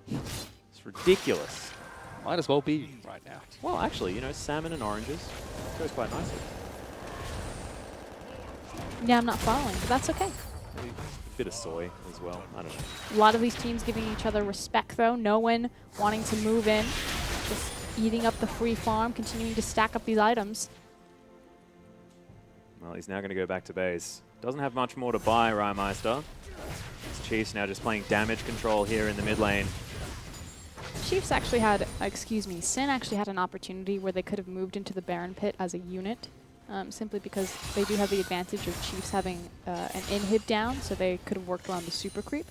It's ridiculous. Might as well be right now. Well, actually, you know, salmon and oranges goes quite nicely. Yeah, I'm not following, but that's okay. Maybe a bit of soy as well. I don't know. A lot of these teams giving each other respect, though. No one wanting to move in. Just eating up the free farm, continuing to stack up these items. Well, he's now going to go back to base. Doesn't have much more to buy, Rymeister. Chiefs now just playing damage control here in the mid lane. Chiefs actually had, Sin actually had an opportunity where they could have moved into the Baron pit as a unit, simply because they do have the advantage of Chiefs having an inhib down, so they could have worked around the super creep.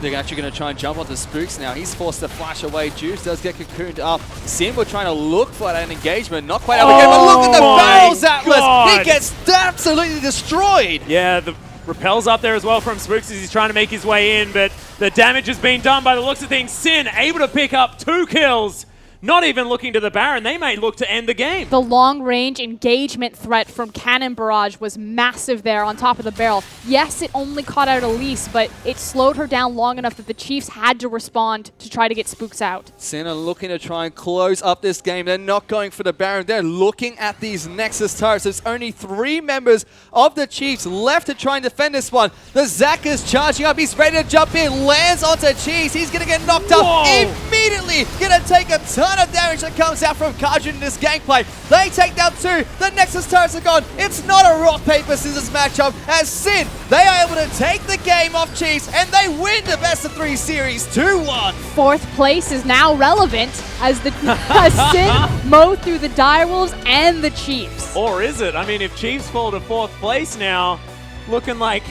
They're actually going to try and jump onto Spooks now. He's forced to flash away. Juice does get cocooned up. Sin were trying to look for that engagement. Not quite able to get, but look at the barrels, Atlas! He gets absolutely destroyed! Yeah, the repel's up there as well from Spooks as he's trying to make his way in, but the damage has been done by the looks of things. Sin able to pick up 2 kills. Not even looking to the Baron. They may look to end the game. The long-range engagement threat from Cannon Barrage was massive there on top of the barrel. Yes, it only caught out Elise, but it slowed her down long enough that the Chiefs had to respond to try to get Spooks out. Sin are looking to try and close up this game. They're not going for the Baron. They're looking at these Nexus turrets. There's only 3 members of the Chiefs left to try and defend this one. The Zac is charging up. He's ready to jump in. Lands onto Cheese. He's going to get knocked up immediately. Going to take a ton of damage that comes out from Kajun in this gameplay. They take down 2. The Nexus turrets are gone. It's not a rock, paper, scissors matchup as Sin, they are able to take the game off Chiefs and they win the best of 3 series 2-1. 4th place is now relevant as the as Sin mowed through the Direwolves and the Chiefs. Or is it? I mean, if Chiefs fall to 4th place now, looking like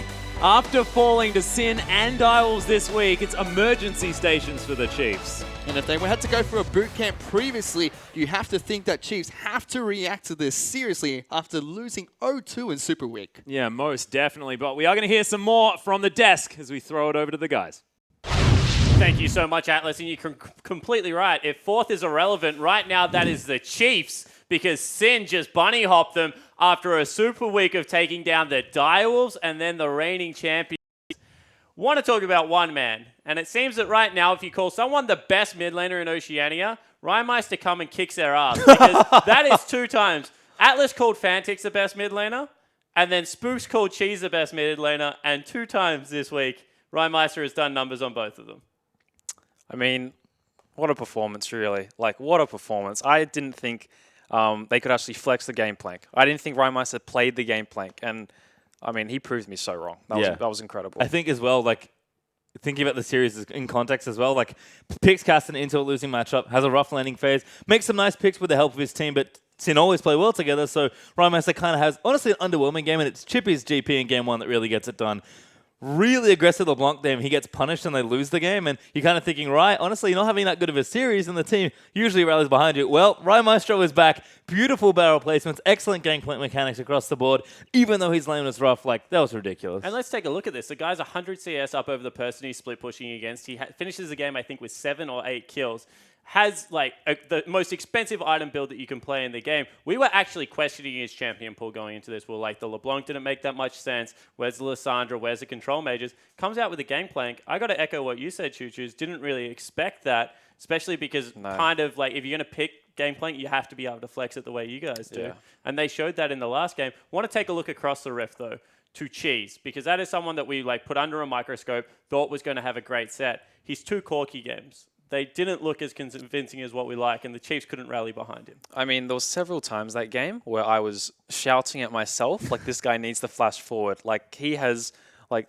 after falling to Sin and Direwolves this week, it's emergency stations for the Chiefs. And if they had to go for a boot camp previously, you have to think that Chiefs have to react to this seriously after losing 0-2 in Super Week. Yeah, most definitely. But we are going to hear some more from the desk as we throw it over to the guys. Thank you so much, Atlas. And you're completely right. If 4th is irrelevant, right now that is the Chiefs, because Sin just bunny hopped them after a super week of taking down the Direwolves and then the reigning champions. Want to talk about one man. And it seems that right now, if you call someone the best mid laner in Oceania, Rymeister come and kicks their ass because that is 2 times. Atlas called Fantix the best mid laner, and then Spooks called Cheese the best mid laner, and 2 times this week, Rymeister has done numbers on both of them. I mean, what a performance, really. Like, what a performance. I didn't think they could actually flex the game plank. I didn't think Rymeister played the game plank, and I mean, he proved me so wrong. That was incredible. I think as well, like, thinking about the series in context as well, like, picks Kasten into a losing matchup, has a rough landing phase, makes some nice picks with the help of his team, but Sin always play well together, so Rymeister kind of has, honestly, an underwhelming game, and it's Chippy's GP in game 1 that really gets it done. Really aggressive LeBlanc game, he gets punished and they lose the game, and you're kind of thinking, right, honestly, you're not having that good of a series, and the team usually rallies behind you. Well, Rymeister is back, beautiful barrel placements, excellent gangplank mechanics across the board, even though his lane was rough, like, that was ridiculous. And let's take a look at this. The guy's 100 CS up over the person he's split pushing against. He finishes the game, I think, with 7 or 8 kills. Has like the most expensive item build that you can play in the game. We were actually questioning his champion pool going into this. We're like, the LeBlanc didn't make that much sense. Where's the Lissandra? Where's the control mages? Comes out with a gangplank. I got to echo what you said, Choo Choos. Didn't really expect that, especially because kind of like if you're going to pick gangplank, you have to be able to flex it the way you guys do. Yeah. And they showed that in the last game. Want to take a look across the rift though to Cheese, because that is someone that we like put under a microscope, thought was going to have a great set. He's 2 Corki games. They didn't look as convincing as what we like, and the Chiefs couldn't rally behind him. I mean, there was several times that game where I was shouting at myself, like, this guy needs to flash forward. Like, he has, like,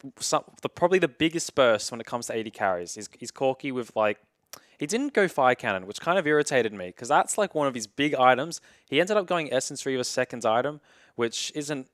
probably the biggest burst when it comes to 80 carries. He's Corki with, like, he didn't go Fire Cannon, which kind of irritated me, because that's, like, one of his big items. He ended up going Essence Reaver's second item, which isn't,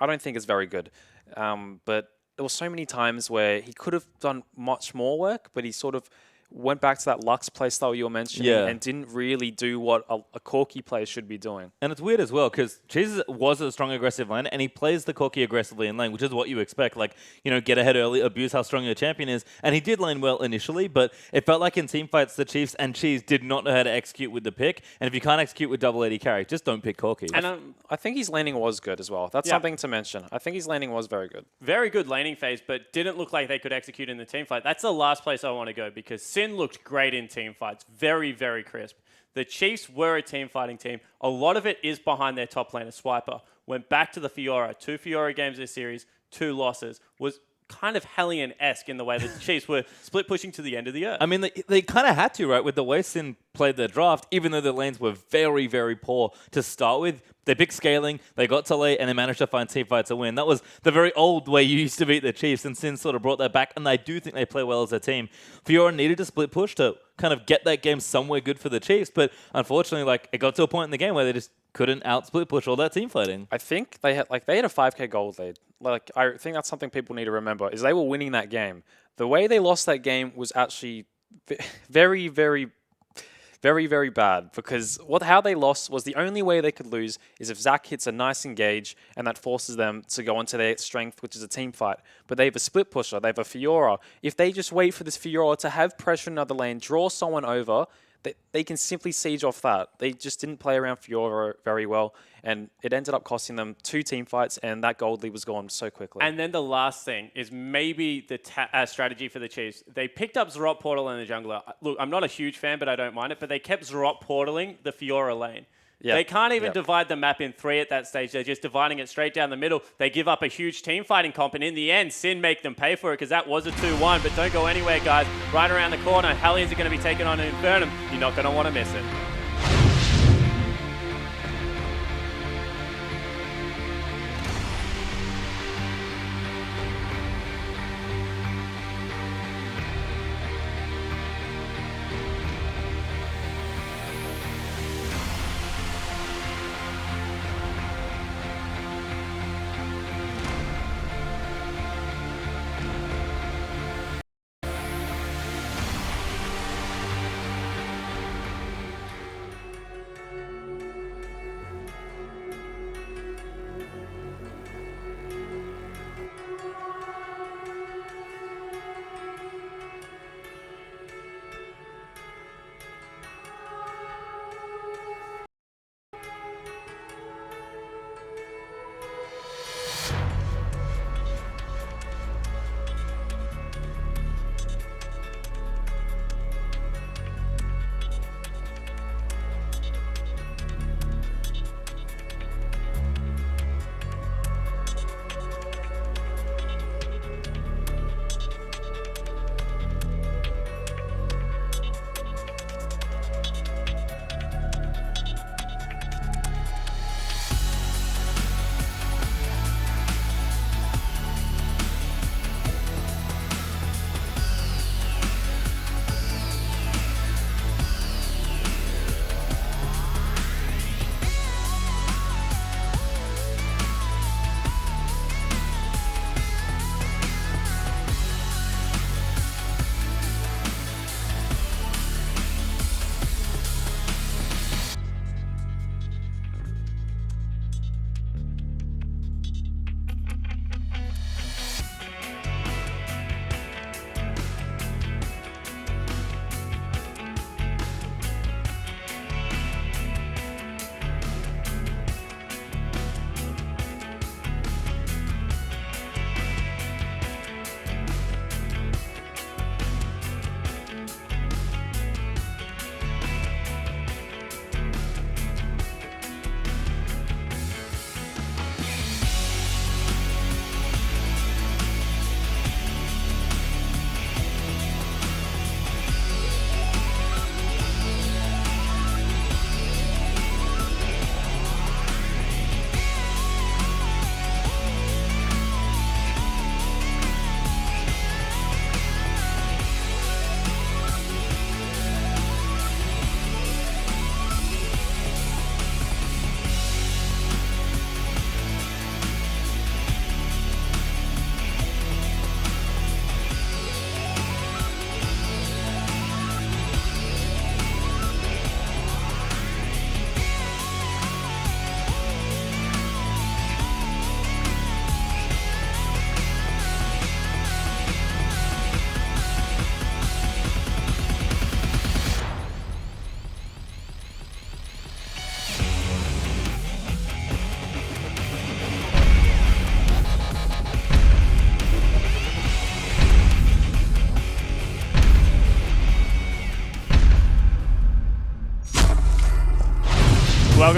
I don't think is very good. But there were so many times where he could have done much more work, but he sort of went back to that Lux playstyle you were mentioning and didn't really do what a Corki player should be doing. And it's weird as well, because Jesus was a strong aggressive lane, and he plays the Corki aggressively in lane, which is what you expect. Like, you know, get ahead early, abuse how strong your champion is. And he did lane well initially, but it felt like in teamfights, the Chiefs and Cheese did not know how to execute with the pick. And if you can't execute with double 80 carry, just don't pick Corki. And I think his laning was good as well. That's something to mention. I think his laning was very good. Very good laning phase, but didn't look like they could execute in the team fight. That's the last place I want to go, because Sin looked great in team fights. Very, very crisp. The Chiefs were a team fighting team. A lot of it is behind their top laner, Swiper. Went back to the Fiora. 2 Fiora games this series, 2 losses. Was kind of Hellion-esque in the way that the Chiefs were split pushing to the end of the earth. I mean, they kind of had to, right? With the way Sin played their draft, even though the lanes were very, very poor to start with, they picked scaling, they got to late, and they managed to find team fights to win. That was the very old way you used to beat the Chiefs, and Sin sort of brought that back, and I do think they play well as a team. Fiora needed to split push to kind of get that game somewhere good for the Chiefs, but unfortunately, like, it got to a point in the game where they just couldn't out split push all that team fighting. I think they had a 5k gold lead. Like, I think that's something people need to remember, is they were winning that game. The way they lost that game was actually very, very, very, very bad, because how they lost was the only way they could lose is if Zach hits a nice engage and that forces them to go into their strength, which is a team fight. But they have a split pusher, they have a Fiora. If they just wait for this Fiora to have pressure in another lane, draw someone over, they can simply siege off that. They just didn't play around Fiora very well, and it ended up costing them 2 team fights, and that gold lead was gone so quickly. And then the last thing is maybe the strategy for the Chiefs. They picked up Zrot Portal in the jungler. Look, I'm not a huge fan, but I don't mind it, but they kept Zrot Portaling the Fiora lane. Yep. They can't even divide the map in 3 at that stage. They're just dividing it straight down the middle. They give up a huge team fighting comp, and in the end, Sin make them pay for it, because that was a 2-1. But don't go anywhere, guys. Right around the corner, Hellions are going to be taking on an Infernum. You're not going to want to miss it.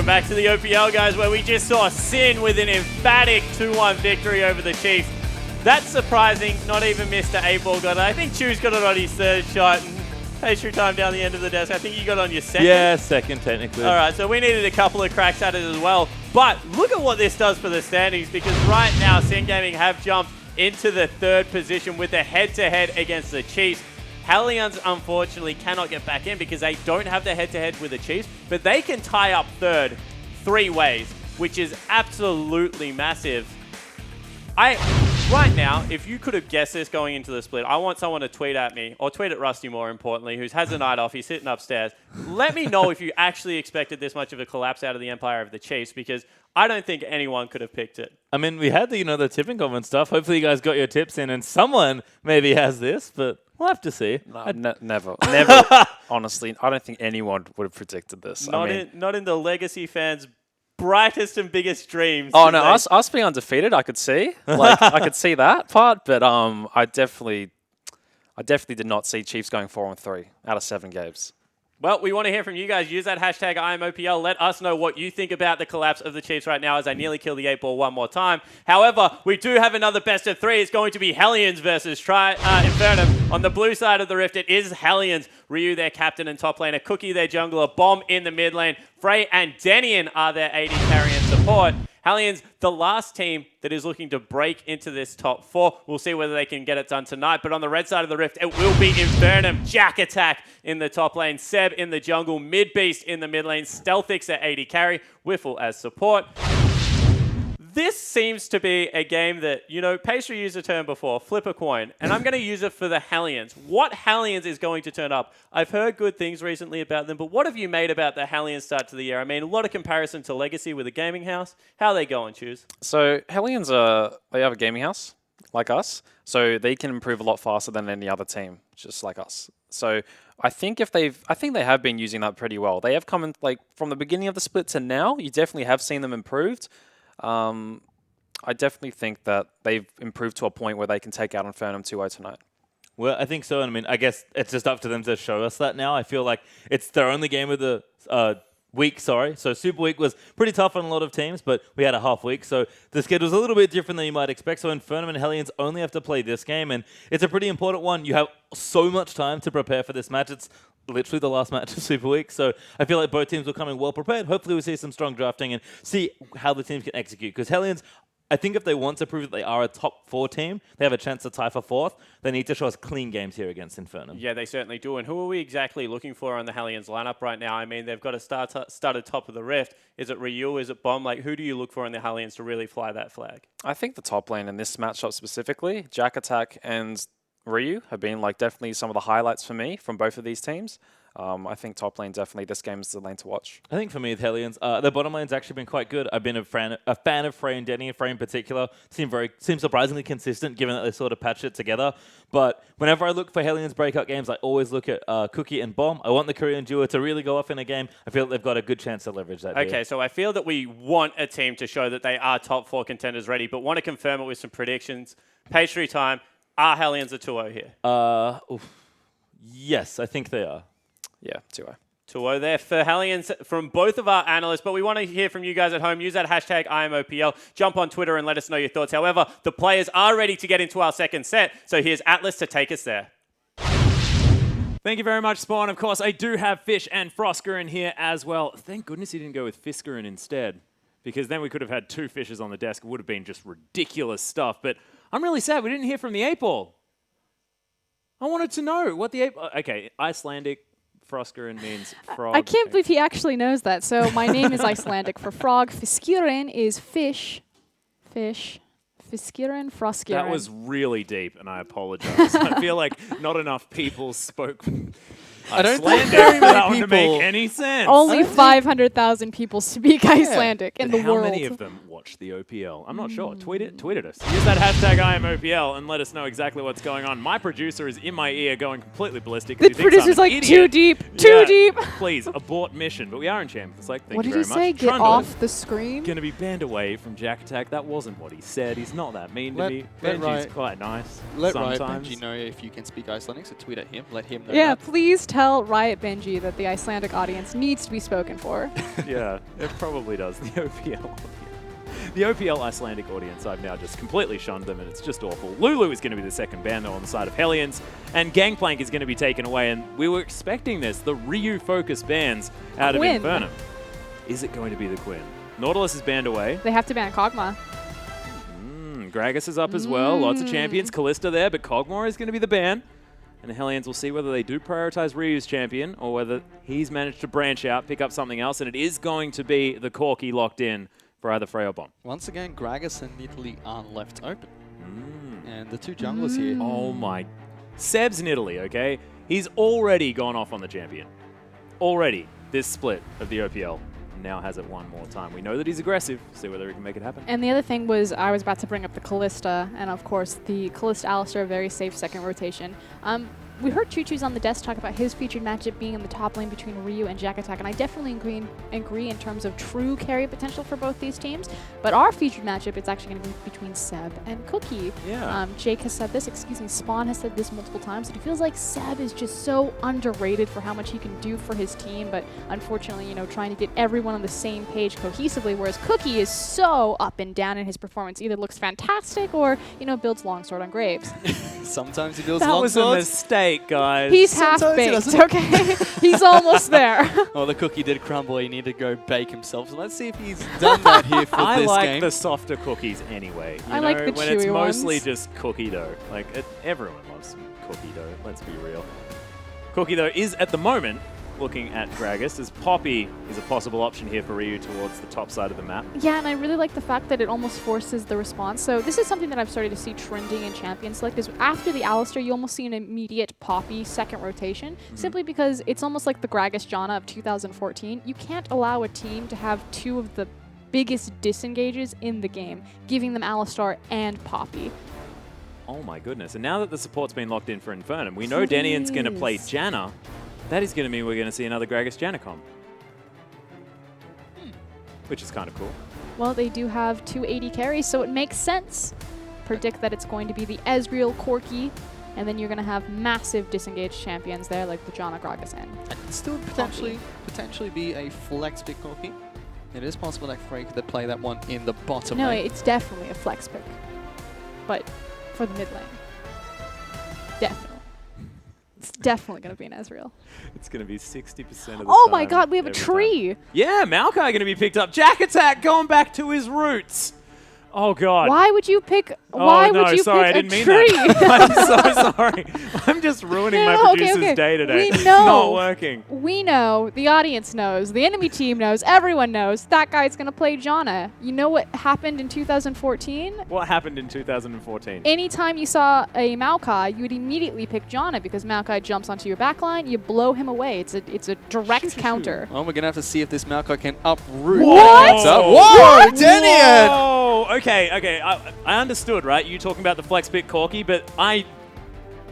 Welcome back to the OPL, guys, where we just saw Sin with an emphatic 2-1 victory over the Chiefs. That's surprising. Not even Mr. 8-Ball got it. I think Chew's got it on his third shot. And pastry time down the end of the desk. I think you got on your second. Yeah, second technically. All right, so we needed a couple of cracks at it as well. But look at what this does for the standings, because right now Sin Gaming have jumped into the third position with a head-to-head against the Chiefs. Hellions, unfortunately, cannot get back in because they don't have the head-to-head with the Chiefs, but they can tie up third 3 ways, which is absolutely massive. Right now, if you could have guessed this going into the split, I want someone to tweet at me, or tweet at Rusty more importantly, who has a night off, he's sitting upstairs. Let me know if you actually expected this much of a collapse out of the Empire of the Chiefs, because I don't think anyone could have picked it. I mean, we had the tipping comment stuff. Hopefully you guys got your tips in, and someone maybe has this, but we'll have to see. No, never. Honestly, I don't think anyone would have predicted this. Not in the Legacy fans' brightest and biggest dreams. Oh no, us being undefeated, I could see. I could see that part, but I definitely did not see Chiefs going 4-3 out of 7 games. Well, we want to hear from you guys. Use that hashtag IMOPL. Let us know what you think about the collapse of the Chiefs right now, as I nearly kill the 8-Ball one more time. However, we do have another best of 3. It's going to be Hellions versus Infernum. On the blue side of the rift, it is Hellions. Ryu, their captain and top laner. Cookie, their jungler. Bomb in the mid lane. Frey and Denian are their AD carry and support. Hellions, the last team that is looking to break into this top 4. We'll see whether they can get it done tonight. But on the red side of the rift, it will be Infernum, Jack Attack in the top lane, Seb in the jungle, Mid Beast in the mid lane, Stealthix at AD carry, Wiffle as support. This seems to be a game that, Pastry used a term before, flip a coin, and I'm going to use it for the Hellions. What Hellions is going to turn up? I've heard good things recently about them, but what have you made about the Hellions start to the year? I mean, a lot of comparison to Legacy with a gaming house. How are they going, Choose? So Hellions they have a gaming house like us, so they can improve a lot faster than any other team, just like us. So I think they have been using that pretty well. They have come in, from the beginning of the split to now, you definitely have seen them improved. I definitely think that they've improved to a point where they can take out Infernum 2-0 tonight. Well, I think so. And I mean, I guess it's just up to them to show us that now. I feel like it's their only game of the week, So Super Week was pretty tough on a lot of teams, but we had a half week. So the schedule's a little bit different than you might expect. So Infernum and Hellions only have to play this game, and it's a pretty important one. You have so much time to prepare for this match. It's literally the last match of Super Week. So I feel like both teams will come in well prepared. Hopefully we see some strong drafting and see how the teams can execute. Because Hellions, I think if they want to prove that they are a top 4 team, they have a chance to tie for 4th. They need to show us clean games here against Infernum. Yeah, they certainly do. And who are we exactly looking for on the Hellions lineup right now? I mean, they've got to start at top of the rift. Is it Ryu? Is it Bomb? Who do you look for in the Hellions to really fly that flag? I think the top lane in this matchup specifically, Jack Attack and Ryu have been definitely some of the highlights for me from both of these teams. I think top lane, definitely this game is the lane to watch. I think for me with Hellions, the bottom lane's actually been quite good. I've been a fan of Frey and Denny. Frey in particular seem surprisingly consistent given that they sort of patched it together. But whenever I look for Hellions breakout games, I always look at Cookie and Bomb. I want the Korean duo to really go off in a game. I feel that they've got a good chance to leverage that. Okay, so I feel that we want a team to show that they are top 4 contenders ready, but want to confirm it with some predictions. Pastry time. Are Hellions a 2-0 here? Yes, I think they are. Yeah, 2-0. 2-0 there for Hellions from both of our analysts, but we want to hear from you guys at home. Use that hashtag IMOPL. Jump on Twitter and let us know your thoughts. However, the players are ready to get into our second set, so here's Atlas to take us there. Thank you very much, Spawn. Of course, I do have Fish and Frosker in here as well. Thank goodness he didn't go with Fisker instead, because then we could have had 2 fishes on the desk. It would have been just ridiculous stuff, but I'm really sad we didn't hear from the 8-Ball. I wanted to know what the 8-Ball... Okay, Icelandic... Froskeren means frog. I can't believe he actually knows that. So my name is Icelandic for frog. Fiskiren is fish. Fish. Fiskiren, Froskiren. That was really deep, and I apologize. I feel like not enough people spoke I don't think Icelandic very for that many one to make people. any sense. Only 500,000 people speak Icelandic in But the how world. many of them watch the OPL? I'm not sure. Tweet at us. Use that hashtag IMOPL and let us know exactly what's going on. My producer is in my ear going completely ballistic. The producer's like, too deep, too deep. Please, abort mission. But we are in Champions League. Thank What you did very he say? much. Get Trundle off the screen? Going to be banned away from Jack Attack. That wasn't what he said. He's not that mean to me. Benji's quite nice Let sometimes. Benji know if you can speak Icelandic, so tweet at him. Let him know Yeah, that. please tell Riot Benji that the Icelandic audience needs to be spoken for. Yeah, it probably does. The OPL. The OPL Icelandic audience, I've now just completely shunned them, and it's just awful. Lulu is going to be the second ban, though, on the side of Hellions, and Gangplank is going to be taken away, and we were expecting this, the Ryu-focused bans out Quinn. of Infernum. Is it going to be the Quinn? Nautilus is banned away. They have to ban Kog'Maw. Gragas is up as well. Lots of champions. Callista there, but Kog'Maw is going to be the ban. And the Hellions will see whether they do prioritize Ryu's champion or whether he's managed to branch out, pick up something else, and it is going to be the Corki locked in for either Frey or Bomb. Once again, Gragas and Nidalee are left open. And the two junglers here. Oh my. Seb's Nidalee, okay? He's already gone off on the champion. Already. This split of the OPL now has it one more time. We know that he's aggressive. See whether he can make it happen. And the other thing was, I was about to bring up the Callista, and of course the Callista Alistar, very safe second rotation. We heard Choo Choo's on the desk talk about his featured matchup being in the top lane between Ryu and Jack Attack, and I definitely agree in terms of true carry potential for both these teams. But our featured matchup, it's actually going to be between Seb and Cookie. Yeah. Jake has said this, Spawn has said this multiple times, that he feels like Seb is just so underrated for how much he can do for his team, but unfortunately, you know, trying to get everyone on the same page cohesively, whereas Cookie is so up and down in his performance, either looks fantastic or, you know, builds longsword on Graves. Sometimes he builds That was a longswords. mistake, guys. He's Sometimes he half-baked, doesn't. okay? He's almost there. Oh, the cookie did crumble. He needed to go bake himself. So let's see if he's done that here for I this like game. the softer cookies anyway. You I know, like the when it's chewy mostly ones. just cookie dough. Like, everyone loves some cookie dough. Let's be real. Cookie dough is, at the moment, looking at Gragas, as Poppy is a possible option here for Ryu towards the top side of the map. Yeah, and I really like the fact that it almost forces the response. So this is something that I've started to see trending in Champion Select, is after the Alistar, you almost see an immediate Poppy second rotation, simply because it's almost like the Gragas Janna of 2014. You can't allow a team to have two of the biggest disengages in the game, giving them Alistar and Poppy. Oh my goodness. And now that the support's been locked in for Infernum, we know Denian's going to play Please. Janna. That is going to mean we're going to see another Gragas Janacom. Which is kind of cool. Well, they do have 280 carries, so it makes sense. Predict that it's going to be the Ezreal Corki, and then you're going to have massive disengaged champions there, like the Janna, Gragas, and It could still potentially be a flex pick cookie. It is possible that Frey could play that one in the bottom no, lane. it's definitely a flex pick, but for the mid lane, definitely. It's definitely going to be an Ezreal. It's going to be 60% of the Oh time. my god, we have a every tree! time. Yeah, Maokai going to be picked up. Jack Attack going back to his roots. Oh god. Why would you pick? Oh, Why no, would you sorry, pick I a didn't mean tree? that. I'm so sorry. I'm just ruining my No, producer's day today. We It's know. not working. We know. The audience knows. The enemy team knows. Everyone knows that guy's gonna play Janna. You know what happened in 2014? What happened in 2014? Anytime you saw a Maokai, you would immediately pick Janna because Maokai jumps onto your backline. You blow him away. It's a direct counter. Well, we're going to have to see if this Maokai can uproot. What? What's up? Whoa, Denian! Whoa! Okay. I understood, right? You talking about the flex pick Corki, but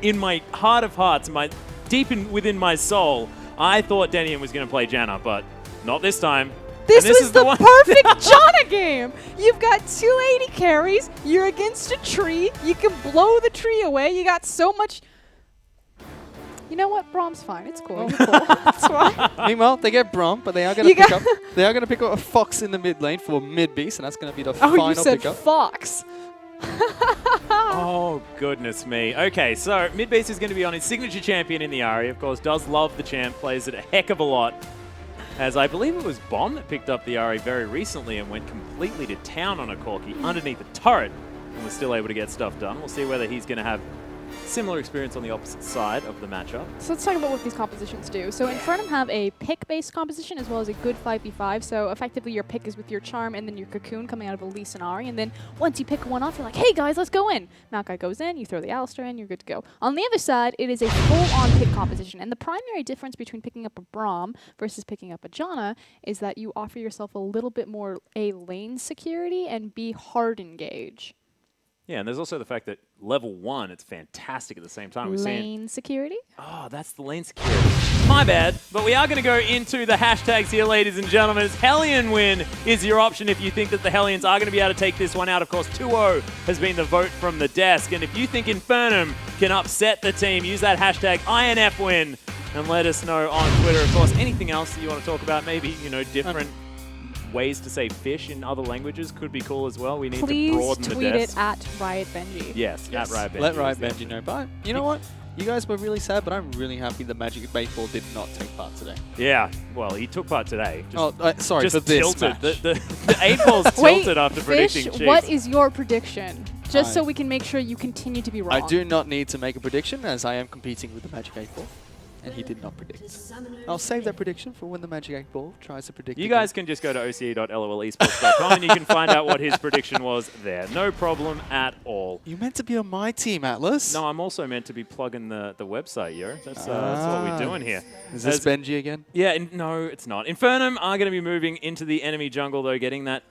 in my heart of hearts, within my soul, I thought Denian was going to play Janna, but not this time. This And was the one- perfect Janna game. You've got 280 carries. You're against a tree. You can blow the tree away. You got so much. You know what? Brom's fine. It's cool. You're cool. It's fine. Meanwhile, they get Brom, but they are going You to pick got- up. They are going to pick up a Fox in the mid lane for mid beast, and that's going to be the Oh, final you said pickup. Fox. Oh, goodness me. Okay, so Midbeast is going to be on his signature champion in the Ahri. Of course, does love the champ, plays it a heck of a lot. As I believe it was Bomb that picked up the Ahri very recently and went completely to town on a Corki underneath the turret and was still able to get stuff done. We'll see whether he's going to have similar experience on the opposite side of the matchup. So let's talk about what these compositions do. So Infernum have a pick-based composition as well as a good 5v5. So effectively your pick is with your Charm and then your Cocoon coming out of Elise and Ahri. And then once you pick one off, you're like, hey guys, let's go in. Maokai goes in, you throw the Alistar in, you're good to go. On the other side, it is a full-on pick composition. And the primary difference between picking up a Braum versus picking up a Janna is that you offer yourself a little bit more A, lane security, and B, hard engage. Yeah, and there's also the fact that level 1, it's fantastic at the same time. We're seeing Lane security? Oh, that's the lane security. My bad. But we are going to go into the hashtags here, ladies and gentlemen. Hellion win is your option if you think that the Hellions are going to be able to take this one out. Of course, 2-0 has been the vote from the desk. And if you think Infernum can upset the team, use that hashtag INFWin and let us know on Twitter. Of course, anything else that you want to talk about, maybe, different ways to say fish in other languages could be cool as well. We need Please to broaden the tweet desk. it at Riot Benji. Yes, at Riot Benji. Let Riot is there. Benji know. But you know what? You guys were really sad, but I'm really happy the Magic 8 Ball did not take part today. Yeah, well, he took part today. Just, Sorry, just for this tilted. match. The 8 ball's Wait, tilted after Fish, predicting Chiefs. what is your prediction? Just so I- we can make sure you continue to be wrong. I do not need to make a prediction, as I am competing with the Magic 8 Ball, and he did not predict. I'll save that prediction for when the Magic 8 Ball tries to predict. You again. guys can just go to oce.lolesports.com and you can find out what his prediction was there. No problem at all. You meant to be on my team, Atlas. No, I'm also meant to be plugging the website, yo. That's what we're doing here. Is this As- Benji again? Yeah, no, it's not. Infernum are going to be moving into the enemy jungle, though, getting that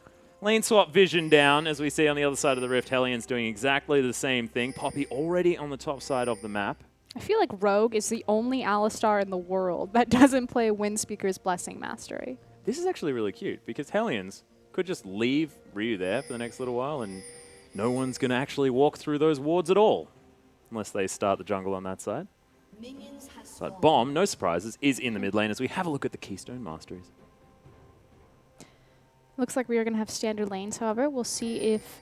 lane swap vision down. As we see on the other side of the rift, Hellions doing exactly the same thing. Poppy already on the top side of the map. I feel like Rogue is the only Alistar in the world that doesn't play Windspeaker's Blessing Mastery. This is actually really cute because Hellions could just leave Ryu there for the next little while and no one's going to actually walk through those wards at all unless they start the jungle on that side. Minions have But spawned. Bomb, no surprises, is in the mid lane as we have a look at the Keystone Masteries. Looks like we are going to have standard lanes, however. We'll see if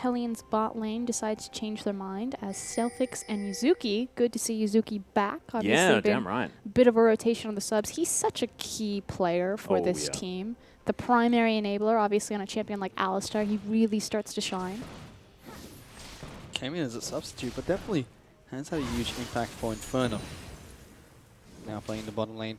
Hellions bot lane decides to change their mind as Stealthix and Yuzuki. Good to see Yuzuki back. Obviously Yeah, been damn right. a bit of a rotation on the subs. He's such a key player for Oh, this yeah. team. The primary enabler, obviously on a champion like Alistar, he really starts to shine. Came in as a substitute, but definitely has had a huge impact for Inferno. Now playing the bottom lane,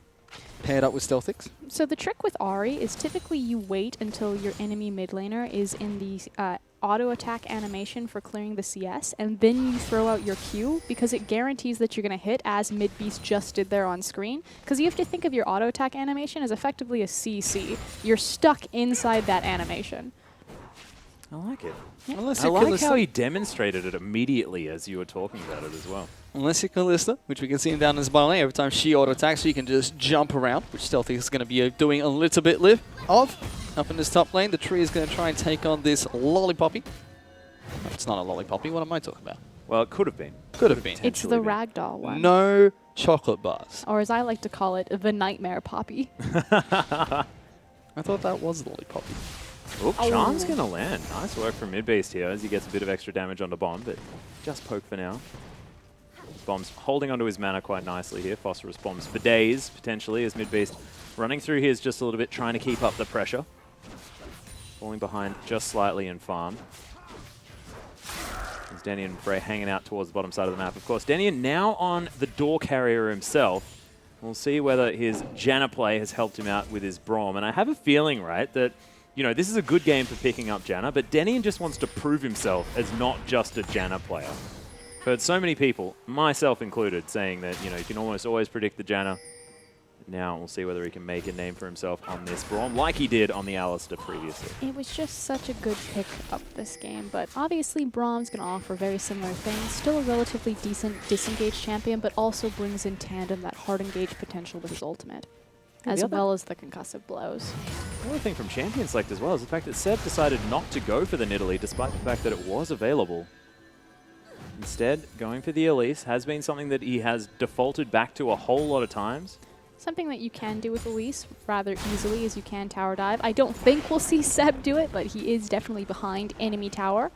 paired up with Stealthix. So the trick with Ahri is typically you wait until your enemy mid laner is in the auto attack animation for clearing the CS, and then you throw out your Q because it guarantees that you're going to hit as Mid Beast just did there on screen. Because you have to think of your auto attack animation as effectively a CC. You're stuck inside that animation. I like it. Unless I you're like Callista, how he demonstrated it immediately as you were talking about it as well. unless you're Callista, which we can see him down in his bottom lane. Every time she auto attacks, she can just jump around, which Stealthix is going to be doing a little bit of. Up in this top lane, the tree is going to try and take on this Lollipoppy. No, it's not a Lollipoppy. What am I talking about? Well, it could have been. Could have been. It's the Potentially been. ragdoll one. No chocolate bars. Or as I like to call it, the Nightmare Poppy. I thought that was Lollipoppy. Oop, Oh. Charm's going to land. Nice work from mid-beast here as he gets a bit of extra damage onto Bomb, but just poke for now. Bomb's holding onto his mana quite nicely here. Phosphorus bombs for days, potentially, as mid-beast running through here is just a little bit, trying to keep up the pressure. Falling behind just slightly in farm. There's Denian and Frey hanging out towards the bottom side of the map. Of course, Denian now on the door carrier himself. We'll see whether his Janna play has helped him out with his Braum. And I have a feeling, right, that this is a good game for picking up Janna, but Denian just wants to prove himself as not just a Janna player. I've heard so many people, myself included, saying that, you can almost always predict the Janna. Now we'll see whether he can make a name for himself on this Braum, like he did on the Alistair previously. It was just such a good pick up this game, but obviously Braum's going to offer very similar things. Still a relatively decent disengaged champion, but also brings in tandem that hard engage potential with his ultimate, as other- well as the concussive blows. Another thing from Champion Select as well is the fact that Seb decided not to go for the Nidalee despite the fact that it was available. Instead, going for the Elise has been something that he has defaulted back to a whole lot of times. Something that you can do with Elise rather easily as you can tower dive. I don't think we'll see Seb do it, but he is definitely behind enemy tower.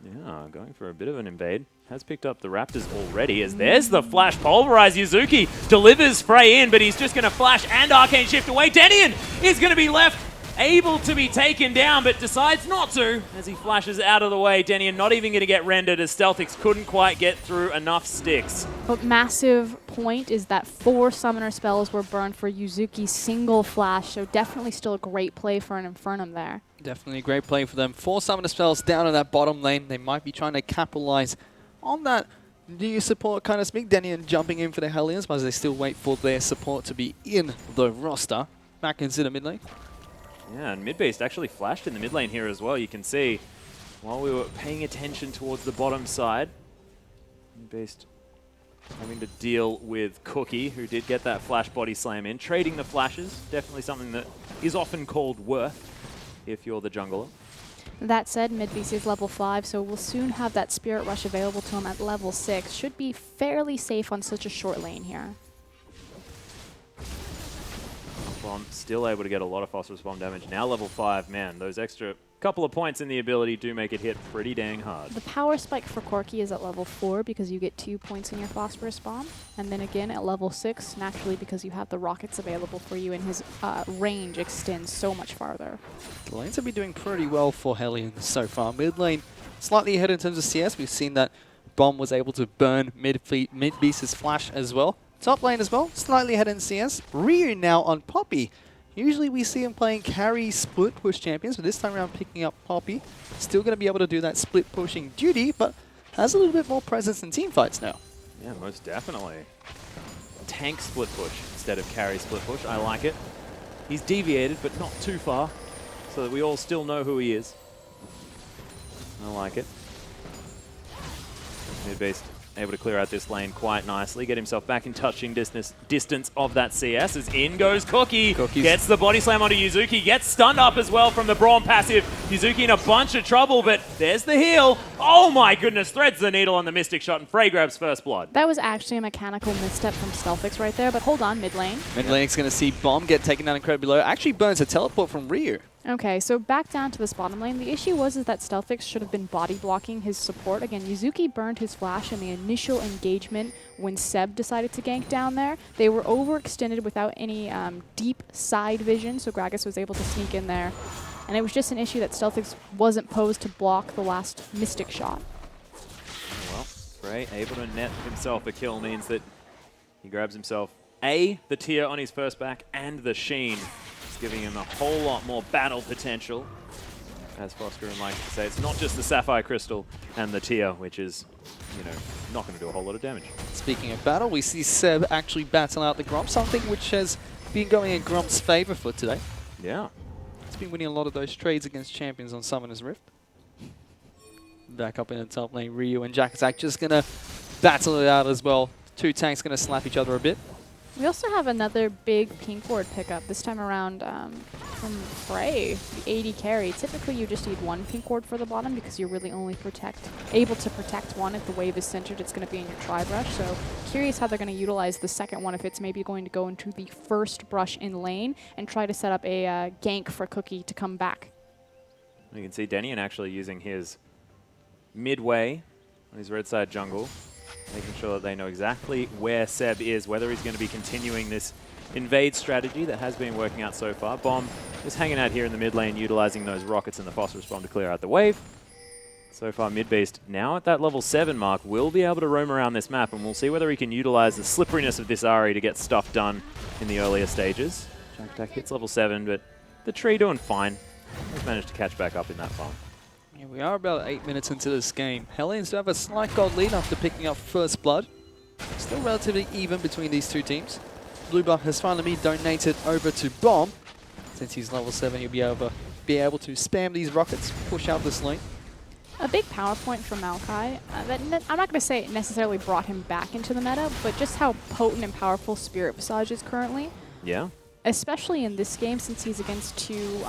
Yeah, going for a bit of an invade. Has picked up the Raptors already as there's the flash pulverize. Yuzuki delivers Frey in, but he's just going to flash and Arcane Shift away. Denian is going to be left able to be taken down, but decides not to as he flashes out of the way. Denian not even going to get rendered as Stealthix couldn't quite get through enough sticks. But massive point is that 4 summoner spells were burned for Yuzuki's single flash, so definitely still a great play for an Infernum there. Definitely a great play for them. 4 summoner spells down in that bottom lane. They might be trying to capitalize on that new support kind of speak. Denian jumping in for the Hellions, but as they still wait for their support to be in the roster. Back into the mid lane. Yeah, and Midbeast actually flashed in the mid lane here as well. You can see while we were paying attention towards the bottom side, Midbeast having to deal with Cookie, who did get that flash body slam in. Trading the flashes, definitely something that is often called worth if you're the jungler. That said, Midbeast is level 5, so we'll soon have that Spirit Rush available to him at level 6. Should be fairly safe on such a short lane here. Bomb still able to get a lot of phosphorus bomb damage. Now level 5, man, those extra couple of points in the ability do make it hit pretty dang hard. The power spike for Corki is at level 4 because you get 2 points in your phosphorus bomb. And then again at level 6, naturally because you have the rockets available for you and his range extends so much farther. The lanes have been doing pretty well for Hellions so far. Mid lane slightly ahead in terms of CS. We've seen that Bomb was able to burn mid-beast's flash as well. Top lane as well, slightly ahead in CS. Ryu now on Poppy. Usually we see him playing carry split push champions, but this time around picking up Poppy. Still going to be able to do that split pushing duty, but has a little bit more presence in team fights now. Yeah, most definitely. Tank split push instead of carry split push. I like it. He's deviated, but not too far, so that we all still know who he is. I like it. Mid-beast able to clear out this lane quite nicely, get himself back in touching distance of that CS as in goes Cookie. Gets the body slam onto Yuzuki, gets stunned up as well from the Braum passive. Yuzuki in a bunch of trouble, but there's the heal. Oh my goodness, threads the needle on the Mystic Shot and Frey grabs first blood. That was actually a mechanical misstep from Stealthix right there, but hold on, mid lane. Mid lane's going to see Bomb get taken down incredibly low. Actually burns a teleport from Ryu. Okay, so back down to this bottom lane. The issue was that Stealthix should have been body blocking his support. Again, Yuzuki burned his flash in the initial engagement when Seb decided to gank down there. They were overextended without any deep side vision, so Gragas was able to sneak in there. And it was just an issue that Stealthix wasn't posed to block the last Mystic Shot. Well, Frey able to net himself a kill means that he grabs himself the tier on his first back and the Sheen. Giving him a whole lot more battle potential. As Foscarin likes to say, it's not just the Sapphire Crystal and the tier, which is, you know, not going to do a whole lot of damage. Speaking of battle, we see Seb actually battle out the Gromp, something which has been going in Gromp's favor for today. Yeah. He's been winning a lot of those trades against champions on Summoner's Rift. Back up in the top lane, Ryu and Jackazak just going to battle it out as well. Two tanks going to slap each other a bit. We also have another big pink ward pickup, this time around from Frey, the AD carry. Typically you just need one pink ward for the bottom because you're really only able to protect one. If the wave is centered, it's going to be in your tri-brush. So curious how they're going to utilize the second one, if it's maybe going to go into the first brush in lane and try to set up a gank for Cookie to come back. You can see Denian actually using his midway on his red side jungle, making sure that they know exactly where Seb is, whether he's going to be continuing this invade strategy that has been working out so far. Bomb is hanging out here in the mid lane, utilizing those rockets and the phosphorus bomb to clear out the wave. So far, Mid-Beast, now at that level 7 mark, will be able to roam around this map, and we'll see whether he can utilize the slipperiness of this Ahri to get stuff done in the earlier stages. Jack Attack hits level 7, but the tree doing fine. He's managed to catch back up in that farm. Yeah, we are about 8 minutes into this game. Hellions do have a slight gold lead after picking up first blood. Still relatively even between these two teams. Blue buff has finally been donated over to Bomb. Since he's level 7, he'll be able to spam these rockets, push out this lane. A big power point for Maokai. I'm not going to say it necessarily brought him back into the meta, but just how potent and powerful Spirit Visage is currently. Yeah. Especially in this game, since he's against two,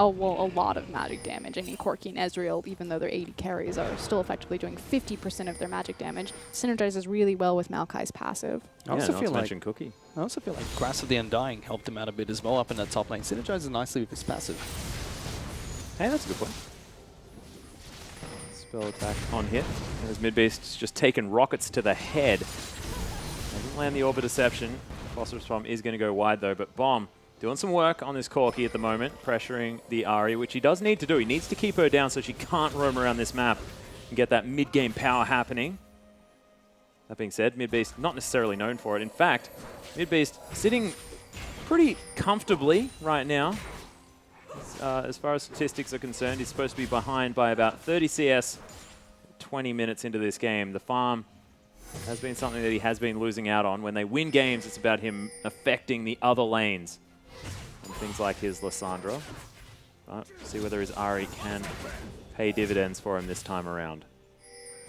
a lot of magic damage. I mean, Corki and Ezreal, even though their 80 carries, are still effectively doing 50% of their magic damage, synergizes really well with Maokai's passive. I also feel like Cookie. I also feel like Grass of the Undying helped him out a bit as well up in that top lane. Synergizes nicely with his passive. Hey, that's a good point. Spell attack on hit. As Mid-Beast's just taken rockets to the head. Doesn't land the Orb of Deception. Phosphorus Bomb is going to go wide though, but Bomb doing some work on this Corki at the moment, pressuring the Ahri, which he does need to do. He needs to keep her down so she can't roam around this map and get that mid-game power happening. That being said, Mid-Beast not necessarily known for it. In fact, Mid-Beast sitting pretty comfortably right now. As far as statistics are concerned, he's supposed to be behind by about 30 CS 20 minutes into this game. The farm has been something that he has been losing out on. When they win games, it's about him affecting the other lanes. And things like his Lissandra. But see whether his Ahri can pay dividends for him this time around.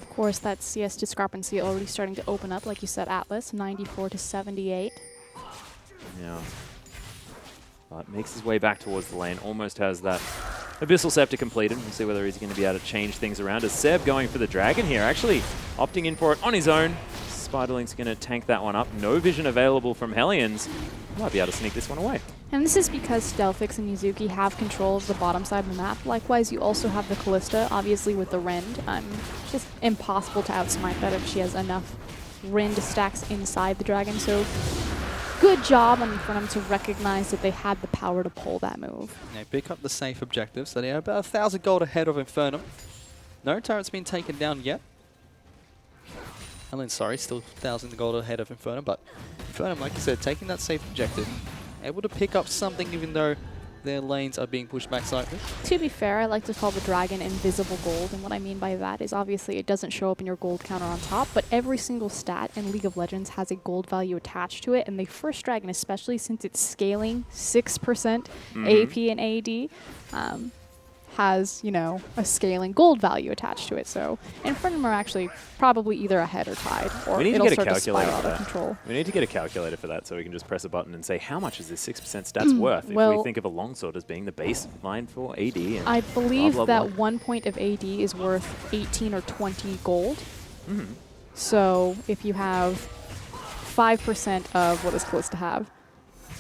Of course, that CS discrepancy already starting to open up, like you said, Atlas, 94 to 78. Yeah. But makes his way back towards the lane, almost has that Abyssal Scepter completed. We'll see whether he's going to be able to change things around. As Seb going for the Dragon here, actually opting in for it on his own. Spiderling's going to tank that one up. No vision available from Hellions. Might be able to sneak this one away. And this is because Stealthix and Yuzuki have control of the bottom side of the map. Likewise, you also have the Callista, obviously with the Rend. It's just impossible to outsmite that if she has enough Rend stacks inside the dragon. So good job on for them to recognize that they had the power to pull that move. They pick up the safe objective, so they are about 1,000 gold ahead of Infernum. No turret's been taken down yet. Sorry, still 1,000 gold ahead of Infernum, but Infernum, like you said, taking that safe objective, able to pick up something even though their lanes are being pushed back slightly. To be fair, I like to call the dragon invisible gold, and what I mean by that is obviously it doesn't show up in your gold counter on top, but every single stat in League of Legends has a gold value attached to it, and the first dragon, especially since it's scaling 6% AP and AD, has, you know, a scaling gold value attached to it. So Infernum are actually probably either ahead or tied, or We need to it'll get a start to calculator spiral for out of that. control. We need to get a calculator for that so we can just press a button and say how much is this 6% stats worth if we well- think of a longsword as being the baseline for AD. And I believe blah, blah, that 1 point of AD is worth 18 or 20 gold. Mm-hmm. So if you have 5% of what is close to have,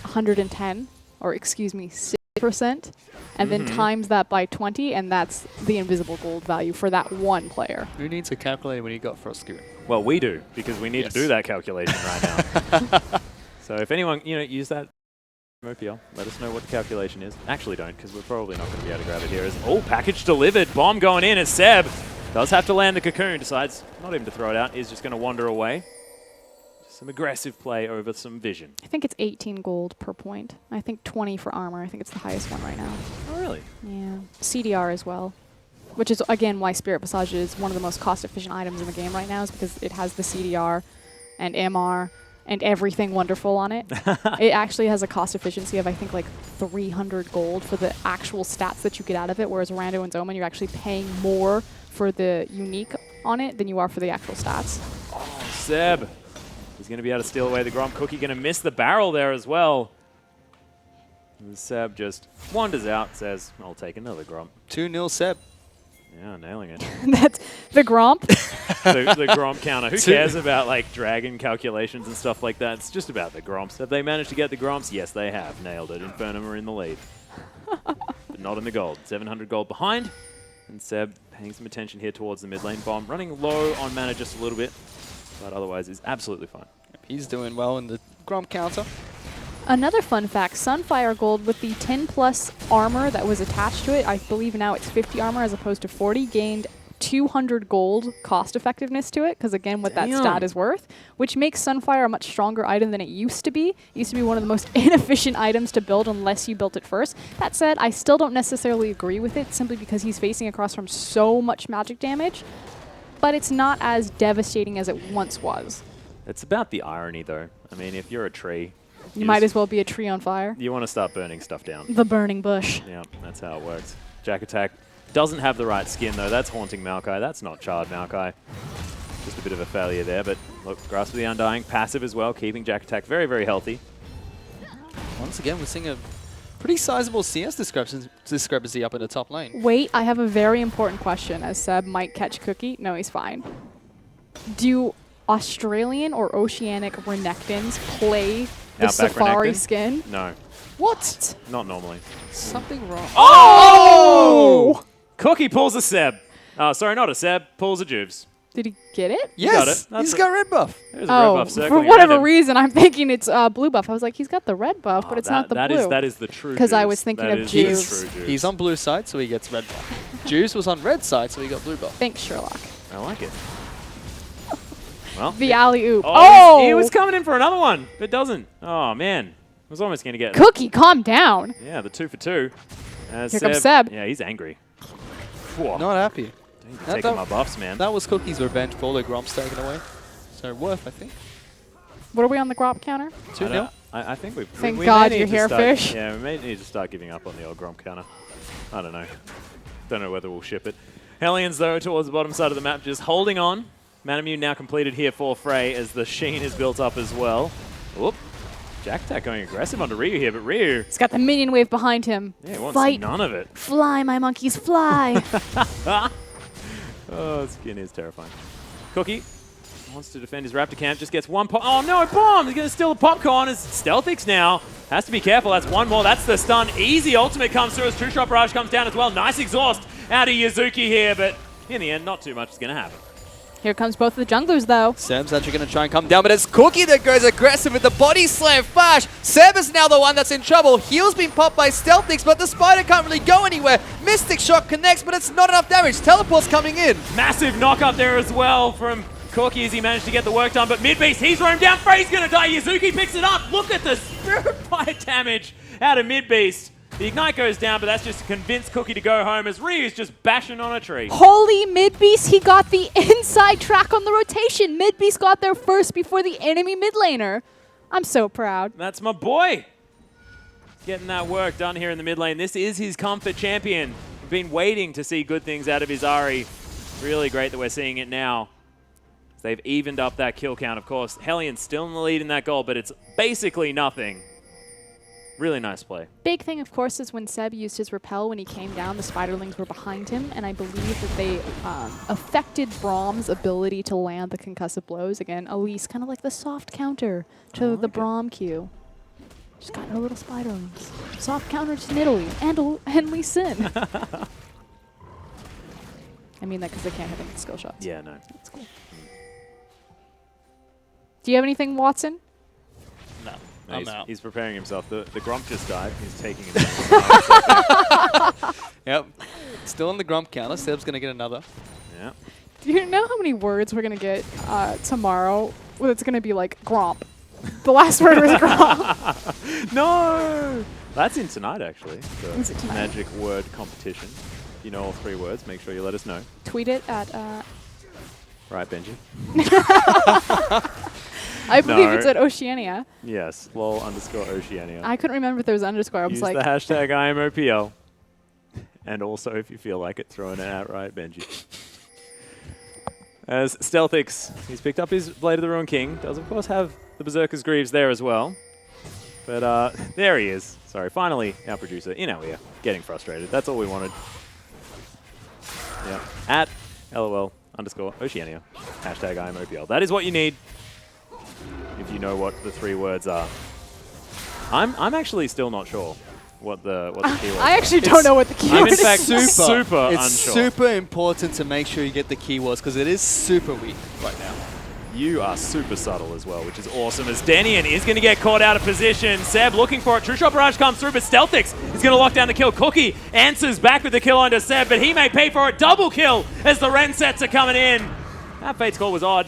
110, or excuse me, 6%, and then times that by 20, and that's the invisible gold value for that one player. Who needs a calculator when you got Frost Skewer? Well, we do, because we need Yes. to do that calculation right now. So if anyone, use that OPL, let us know what the calculation is. Actually don't, because we're probably not going to be able to grab it here. Package delivered. Bomb going in as Seb does have to land the cocoon. Decides not even to throw it out. Is just going to wander away. Some aggressive play over some vision. I think it's 18 gold per point. I think 20 for armor. I think it's the highest one right now. Oh, really? Yeah. CDR as well. Which is, again, why Spirit Visage is one of the most cost-efficient items in the game right now, is because it has the CDR and MR and everything wonderful on it. It actually has a cost efficiency of, I think, like 300 gold for the actual stats that you get out of it, whereas Rando and Zoman, you're actually paying more for the unique on it than you are for the actual stats. Oh, Seb. He's going to be able to steal away the Gromp. Cookie going to miss the barrel there as well. And Seb just wanders out, says, I'll take another Gromp. 2-0 Seb. Yeah, nailing it. That's the Gromp. the Gromp counter. Who cares about like dragon calculations and stuff like that? It's just about the Gromps. Have they managed to get the Gromps? Yes, they have. Nailed it. Infernum are in the lead. But not in the gold. 700 gold behind. And Seb paying some attention here towards the mid lane. Bomb running low on mana just a little bit. But otherwise is absolutely fine. He's doing well in the Gromp counter. Another fun fact, Sunfire Gold with the 10 plus armor that was attached to it, I believe now it's 50 armor as opposed to 40, gained 200 gold cost effectiveness to it, because again, what that stat is worth, which makes Sunfire a much stronger item than it used to be. It used to be one of the most inefficient items to build unless you built it first. That said, I still don't necessarily agree with it, simply because he's facing across from so much magic damage, but it's not as devastating as it once was. It's about the irony, though. I mean, if you're a tree, You might as well be a tree on fire. you want to start burning stuff down. The burning bush. Yeah, that's how it works. Jack Attack doesn't have the right skin, though. That's Haunting Maokai. That's not Charred Maokai. Just a bit of a failure there, but look, Grasp of the Undying, passive as well, keeping Jack Attack very, very healthy. Once again, we're seeing a pretty sizable CS discrepancy up in the top lane. Wait, I have a very important question, as Seb might catch Cookie. No, he's fine. Do Australian or Oceanic Renekton's play the Outback Safari Renekton? skin? No, What? not normally. Something wrong. Oh! Cookie pulls a Seb. Sorry, not a Seb. Pulls a Jubes. Did he get it? Yes, got it. That's he's got red buff. There's a red buff for circling whatever around him. reason, I'm thinking it's blue buff. I was like, he's got the red buff, but Oh, it's not the that blue. That is the true 'Cause I Jubes. was thinking That of is the Jubes. true Jubes. He's on blue side, so he gets red buff. Juice was on red side, so he got blue buff. Thanks, Sherlock. I like it. Well, The alley-oop. oh! He was coming in for another one. It doesn't. Oh, man. I was almost going to get it. Cookie, calm down. Yeah, the 2 for 2. Here comes Seb. Yeah, he's angry. Whoa. Not happy. Don't taking my buffs, man. That was Cookie's revenge for all the Gromps taken away. So worth, I think. What are we on the Gromp counter? 2-0. I think we Thank we God may you're need to here, start- fish. Yeah, we may need to start giving up on the old Gromp counter. I don't know. Don't know whether we'll ship it. Hellions, though, towards the bottom side of the map, just holding on. Manamune now completed here for Frey as the Sheen is built up as well. Whoop. Jack Attack going aggressive onto Ryu here, but Ryu, He's got the minion wave behind him. yeah, wants Fight. none of it. Fly, my monkeys, fly. Oh, skin is terrifying. Cookie wants to defend his Raptor camp, just gets one pop. Oh no, bomb! He's gonna steal the popcorn. It's Stealthix now. Has to be careful. That's one more. That's the stun. Easy ultimate comes through as True Shot Barrage comes down as well. Nice exhaust out of Yuzuki here, but in the end, not too much is gonna happen. Here comes both of the junglers, though. Seb's actually going to try and come down, but it's Cookie that goes aggressive with the body slam flash. Seb is now the one that's in trouble. Heel's been popped by Stealthix, but the Spider can't really go anywhere. Mystic Shot connects, but it's not enough damage. Teleport's coming in. Massive knock up there as well from Corky as he managed to get the work done, but mid-beast, he's roamed down. Frey's gonna die. Yuzuki picks it up. Look at the Spirit Bite damage out of mid-beast. The Ignite goes down, but that's just to convince Cookie to go home as Ryu's just bashing on a tree. Holy Mid-Beast, he got the inside track on the rotation. Mid-Beast got there first before the enemy mid laner. I'm so proud. That's my boy. Getting that work done here in the mid lane. This is his comfort champion. We've been waiting to see good things out of his Ahri. Really great that we're seeing it now. They've evened up that kill count, of course. Hellions still in the lead in that goal, but it's basically nothing. Really nice play. Big thing, of course, is when Seb used his repel when he came down, the Spiderlings were behind him, and I believe that they affected Brahm's ability to land the concussive blows. Again, Elise, kind of like the soft counter to the Braum Q. Just got her little Spiderlings. Soft counter to Nidalee and Lee Sin. I mean that because they can't hit any skill shots. Yeah, no. That's cool. Do you have anything, Watson? No. No, he's preparing himself. The Grump just died. He's taking it. Yep. Still on the Grump counter. Seb's going to get another. Yeah. Do you know how many words we're going to get tomorrow? Well, it's going to be like Gromp. The last word was Gromp. No! That's in tonight, actually. Is it The tonight? magic word competition. If you know all 3 words, make sure you let us know. Tweet it at... Right, Benji? I believe No. it's at Oceania. Yes. lol_Oceania. I couldn't remember if there was an underscore. I was Use like... the hashtag IamOPL. And also, if you feel like it, throw in an outright Benji. As Stealthix, he's picked up his Blade of the Ruined King. Does, of course, have the Berserker's Greaves there as well. But there he is. Sorry, finally, our producer in our ear, getting frustrated. That's all we wanted. Yeah. At LOL_Oceania. Hashtag IamOPL. That is what you need if you know what the 3 words are. I'm actually still not sure what the keyword is. I actually don't know what the keyword I'm in is. fact super It's unsure. super important to make sure you get the keywords because it is super weak right now. You are super subtle as well, which is awesome. As Denian is going to get caught out of position. Seb looking for it. True Shot Barrage comes through, but Stealthix is going to lock down the kill. Cookie answers back with the kill onto Seb, but he may pay for it. Double kill as the Ren sets are coming in. That Fate's call was odd,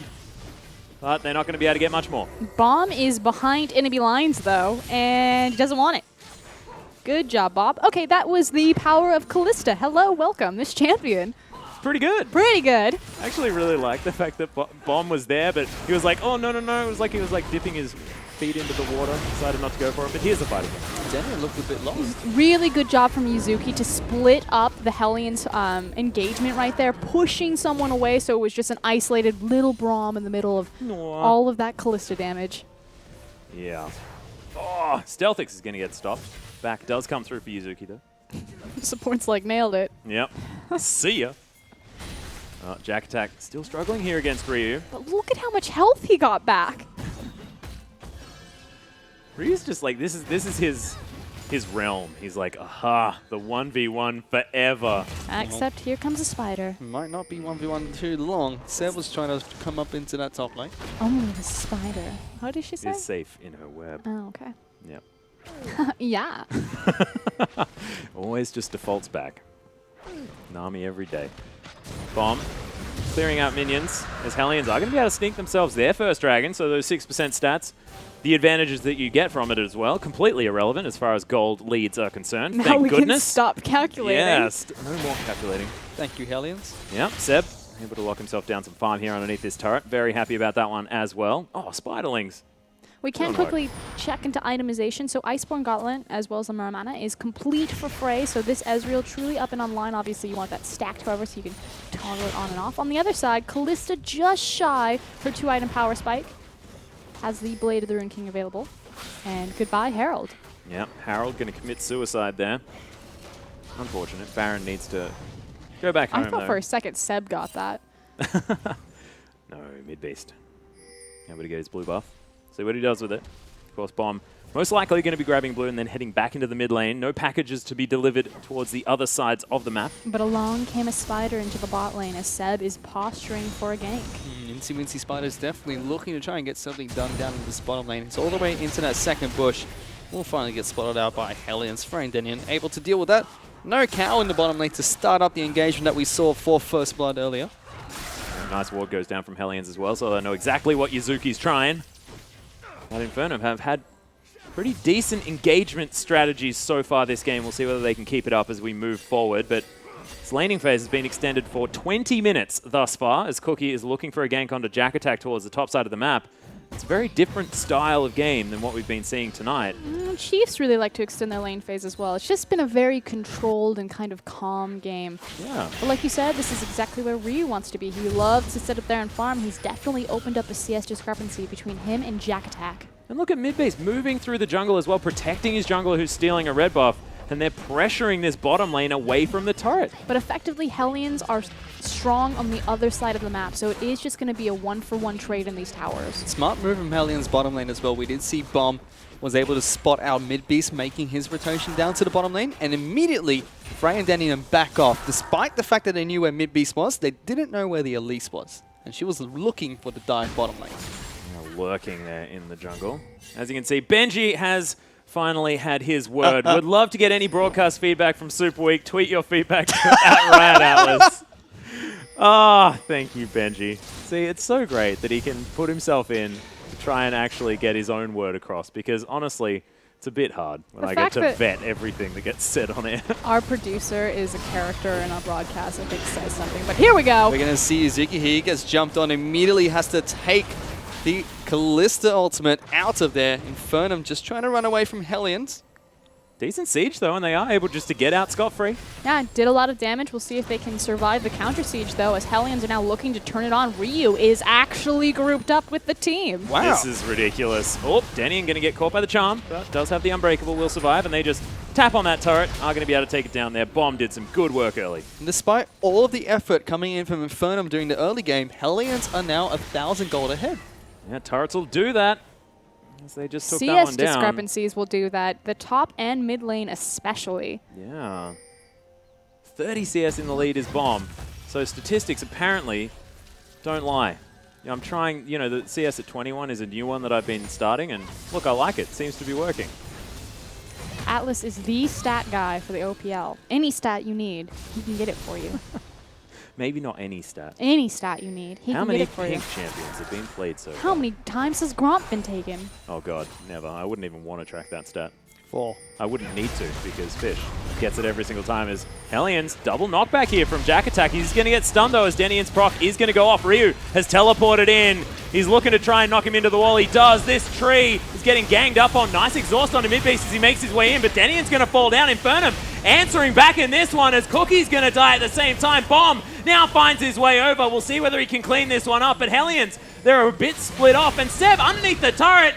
but they're not going to be able to get much more. Bomb is behind enemy lines, though, and he doesn't want it. Good job, Bob. Okay, that was the power of Callista. Hello, welcome, this champion. Pretty good. Pretty good. I actually really like the fact that Bomb was there, but he was like, oh, no. It was like he was like dipping his feet into the water. Decided not to go for it, but here's the fight again. Daniel looked a bit lost. Really good job from Yuzuki to split up the Hellions' engagement right there, pushing someone away so it was just an isolated little Braum in the middle of all of that Callista damage. Yeah. Oh, Stealthix is going to get stopped. Back does come through for Yuzuki, though. Support's like nailed it. Yep. See ya. Jack Attack still struggling here against Ryu. But look at how much health he got back. Ryu's just like, this is his realm. He's like, aha, the 1v1 forever. Except here comes a spider. Might not be 1v1 too long. Seb was trying to come up into that top lane. Only the spider. What did she say? Is safe in her web. Oh, okay. Yep. Yeah. Always just defaults back. Nami every day. Bomb. Clearing out minions. As Hellions are going to be able to sneak themselves their first dragon, so those 6% stats, the advantages that you get from it as well, completely irrelevant as far as gold leads are concerned. Now Thank we goodness. can stop calculating. Yes, no more calculating. Thank you, Hellions. Yep, Seb able to lock himself down some farm here underneath this turret. Very happy about that one as well. Oh, Spiderlings. We can Good quickly check into itemization. So Iceborne Gauntlet, as well as the Muramana, is complete for Frey. So this Ezreal truly up and online. Obviously, you want that stacked cover so you can toggle it on and off. On the other side, Callista just shy her 2-item power spike. Has the Blade of the Ruined King available. And goodbye, Herald. Yep, Harold going to commit suicide there. Unfortunate. Baron needs to go back home, I thought though. for a second Seb got that. No, mid-beast. Able to get his blue buff. See what he does with it. Of course, Bomb most likely going to be grabbing blue and then heading back into the mid lane. No packages to be delivered towards the other sides of the map. But along came a spider into the bot lane as Seb is posturing for a gank. Incy Wincy Spider's definitely looking to try and get something done down in this bottom lane. It's all the way into that second bush. Will finally get spotted out by Hellions. Freyndenian able to deal with that. No cow in the bottom lane to start up the engagement that we saw for First Blood earlier. Nice ward goes down from Hellions as well, so I know exactly what Yuzuki's trying. But Infernum have had pretty decent engagement strategies so far this game. We'll see whether they can keep it up as we move forward. But this laning phase has been extended for 20 minutes thus far, as Cookie is looking for a gank onto Jack Attack towards the top side of the map. It's a very different style of game than what we've been seeing tonight. Chiefs really like to extend their lane phase as well. It's just been a very controlled and kind of calm game. Yeah. But like you said, this is exactly where Ryu wants to be. He loves to sit up there and farm. He's definitely opened up a CS discrepancy between him and Jack Attack. And look at mid-base moving through the jungle as well, protecting his jungler who's stealing a red buff. And they're pressuring this bottom lane away from the turret. But effectively, Hellions are strong on the other side of the map, so it is just going to be a one-for-one trade in these towers. Smart move from Hellions bottom lane as well. We did see Bomb was able to spot our mid-beast making his rotation down to the bottom lane, and immediately Frey and Denian back off. Despite the fact that they knew where mid-beast was, they didn't know where the Elise was. And she was looking for the dive bottom lane. Lurking there in the jungle. As you can see, Benji has finally had his word. Would love to get any broadcast feedback from Super Week. Tweet your feedback at Riot Atlas. Ah, thank you, Benji. See, it's so great that he can put himself in to try and actually get his own word across, because honestly, it's a bit hard when I get to vet everything that gets said on air. Our producer is a character in our broadcast, I think says something. But here we go. We're going to see Yuzuki here. He gets jumped on, immediately has to take the Callista ultimate out of there. Infernum just trying to run away from Hellions. Decent siege, though, and they are able just to get out scot-free. Yeah, did a lot of damage. We'll see if they can survive the counter siege, though, as Hellions are now looking to turn it on. Ryu is actually grouped up with the team. Wow. This is ridiculous. Oh, Denian going to get caught by the charm, but does have the Unbreakable, will survive, and they just tap on that turret, are going to be able to take it down there. Bomb did some good work early. And despite all of the effort coming in from Infernum during the early game, Hellions are now 1,000 gold ahead. Yeah, turrets will do that. As they just took that CS one down. discrepancies will do that. The top and mid lane especially. Yeah. 30 CS in the lead is Bomb. So statistics apparently don't lie. I'm trying, the CS at 21 is a new one that I've been starting, and look, I like it. Seems to be working. Atlas is the stat guy for the OPL. Any stat you need, he can get it for you. Maybe not any stat. Any stat you need, he How can get many it for you. pink champions have been played so far? How many times has Gromp been taken? Oh god, never. I wouldn't even want to track that stat. 4. I wouldn't need to, because Fish gets it every single time. As Hellions, double knockback here from Jack Attack. He's going to get stunned though, as Denian's proc is going to go off. Ryu has teleported in. He's looking to try and knock him into the wall. He does. This tree is getting ganged up on. Nice exhaust on the mid-beast as he makes his way in, but Denian's going to fall down. Infernum answering back in this one, as Cookie's going to die at the same time. Bomb now finds his way over. We'll see whether he can clean this one up, but Hellions, they're a bit split off, and Seb underneath the turret.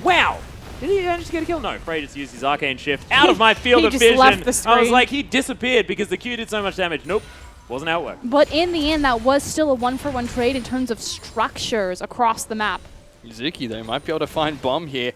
Wow. Did he manage to get a kill? No, Frey just used his arcane shift out of my field of vision. Left the screen. I was like, he disappeared because the Q did so much damage. Nope, wasn't how it worked. But in the end, that was still a one-for-one trade in terms of structures across the map. Yuzuki, though, might be able to find Bomb here.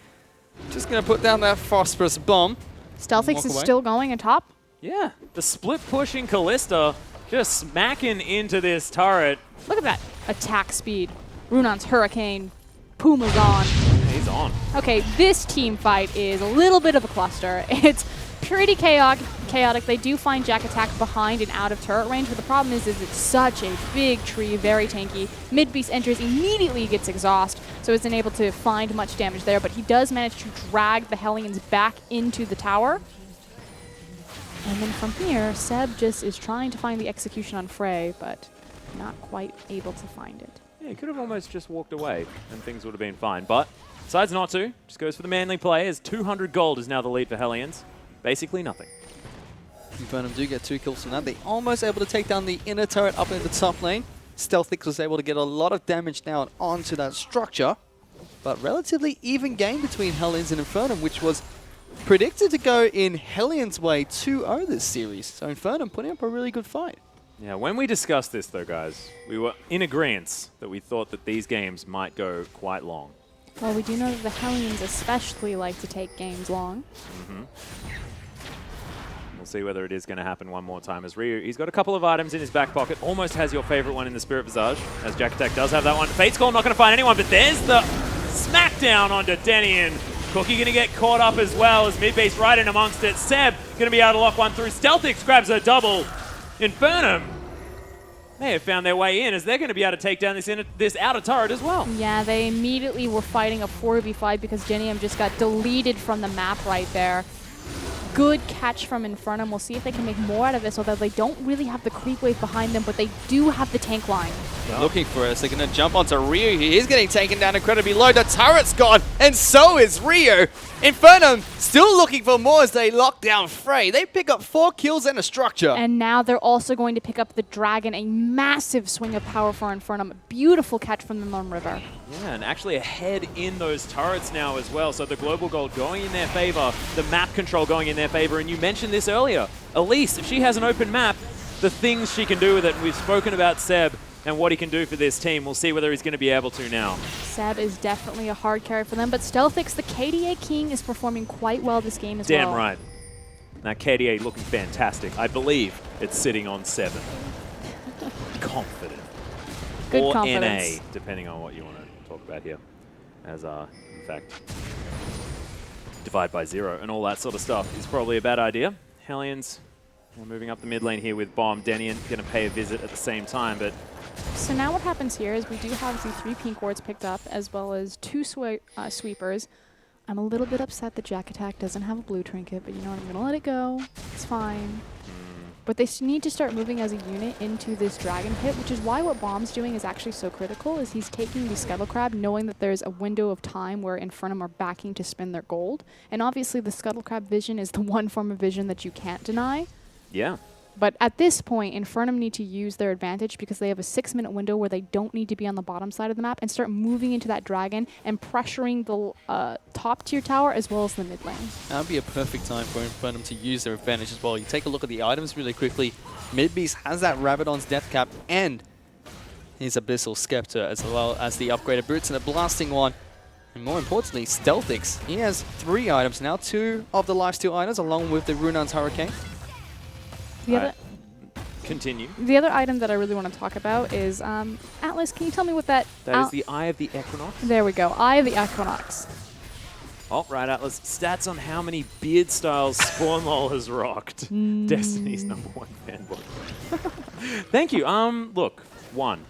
Just going to put down that phosphorus bomb. Stealthix is still going atop. Yeah, the split pushing Callista just smacking into this turret. Look at that attack speed. Runon's Hurricane. Puma's on. He's on. Okay, this team fight is a little bit of a cluster. It's pretty chaotic. They do find Jack Attack behind and out of turret range, but the problem is it's such a big tree, very tanky. Mid-beast enters, immediately gets exhaust, so isn't able to find much damage there, but he does manage to drag the Hellions back into the tower. And then from here, Seb just is trying to find the execution on Frey, but not quite able to find it. Yeah, he could have almost just walked away and things would have been fine, but decides not to. Just goes for the manly play, as 200 gold is now the lead for Hellions. Basically nothing. Infernum do get 2 kills from that. They're almost able to take down the inner turret up in the top lane. Stealthix was able to get a lot of damage down onto that structure, but relatively even game between Hellions and Infernum, which was predicted to go in Hellions' way 2-0 this series. So Infernum putting up a really good fight. Yeah, when we discussed this, though, guys, we were in agreement that we thought that these games might go quite long. Well, we do know that the Hellions especially like to take games long. We'll see whether it is going to happen one more time. As Ryu, he's got a couple of items in his back pocket. Almost has your favorite one in the Spirit Visage, as Jack Attack does have that one. Fate's Call not going to find anyone, but there's the smackdown onto Denian. Cookie going to get caught up as well as Midbeast right in amongst it. Seb going to be able to lock one through. Stealthix grabs a double. Infernum may have found their way in as they're going to be able to take down this outer turret as well. Yeah, they immediately were fighting a 4v5 because Genium just got deleted from the map right there. Good catch from Infernum. We'll see if they can make more out of this, although they don't really have the creep wave behind them, but they do have the tank line. Looking for us. They're going to jump onto Ryu. He is getting taken down incredibly low. The turret's gone, and so is Ryu. Infernum still looking for more as they lock down Frey. They pick up 4 kills and a structure. And now they're also going to pick up the Dragon, a massive swing of power for Infernum. Beautiful catch from them on River. Yeah, and actually ahead in those turrets now as well. So the global gold going in their favor, the map control going in their favor. And you mentioned this earlier. Elise, if she has an open map, the things she can do with it. And we've spoken about Seb and what he can do for this team. We'll see whether he's going to be able to now. Seb is definitely a hard carry for them, but Stealthix, the KDA King, is performing quite well this game as well. Damn right. Now KDA looking fantastic. I believe it's sitting on 7. Confident. Good or confidence. NA, depending on what you want to talk about here. As, in fact, divide by 0 and all that sort of stuff is probably a bad idea. Hellions moving up the mid lane here with Bomb. Denian going to pay a visit at the same time, but So now what happens here is we do have the 3 pink wards picked up, as well as 2 sweepers. I'm a little bit upset that Jack Attack doesn't have a blue trinket, but you know what, I'm going to let it go. It's fine. But they need to start moving as a unit into this Dragon Pit, which is why what Bomb's doing is actually so critical, is he's taking the Scuttle Crab, knowing that there's a window of time where Infernum are backing to spend their gold. And obviously the Scuttle Crab vision is the one form of vision that you can't deny. yeah. But at this point, Infernum need to use their advantage because they have a 6-minute window where they don't need to be on the bottom side of the map and start moving into that dragon and pressuring the top tier tower as well as the mid lane. That would be a perfect time for Infernum to use their advantage as well. You take a look at the items really quickly. Midbeast has that Rabadon's Death Cap and his Abyssal Scepter, as well as the upgraded boots and a blasting one. And more importantly, Stealthix. He has 3 items now, 2 of the lifesteal items along with the Runan's Hurricane. Continue. The other item that I really want to talk about is, Atlas, can you tell me what that... That is the Eye of the Equinox. There we go, Eye of the Equinox. Oh, right, Atlas. Stats on how many beard styles Spawnlol has rocked. Destiny's #1 fanboy. Thank you. Look, 1.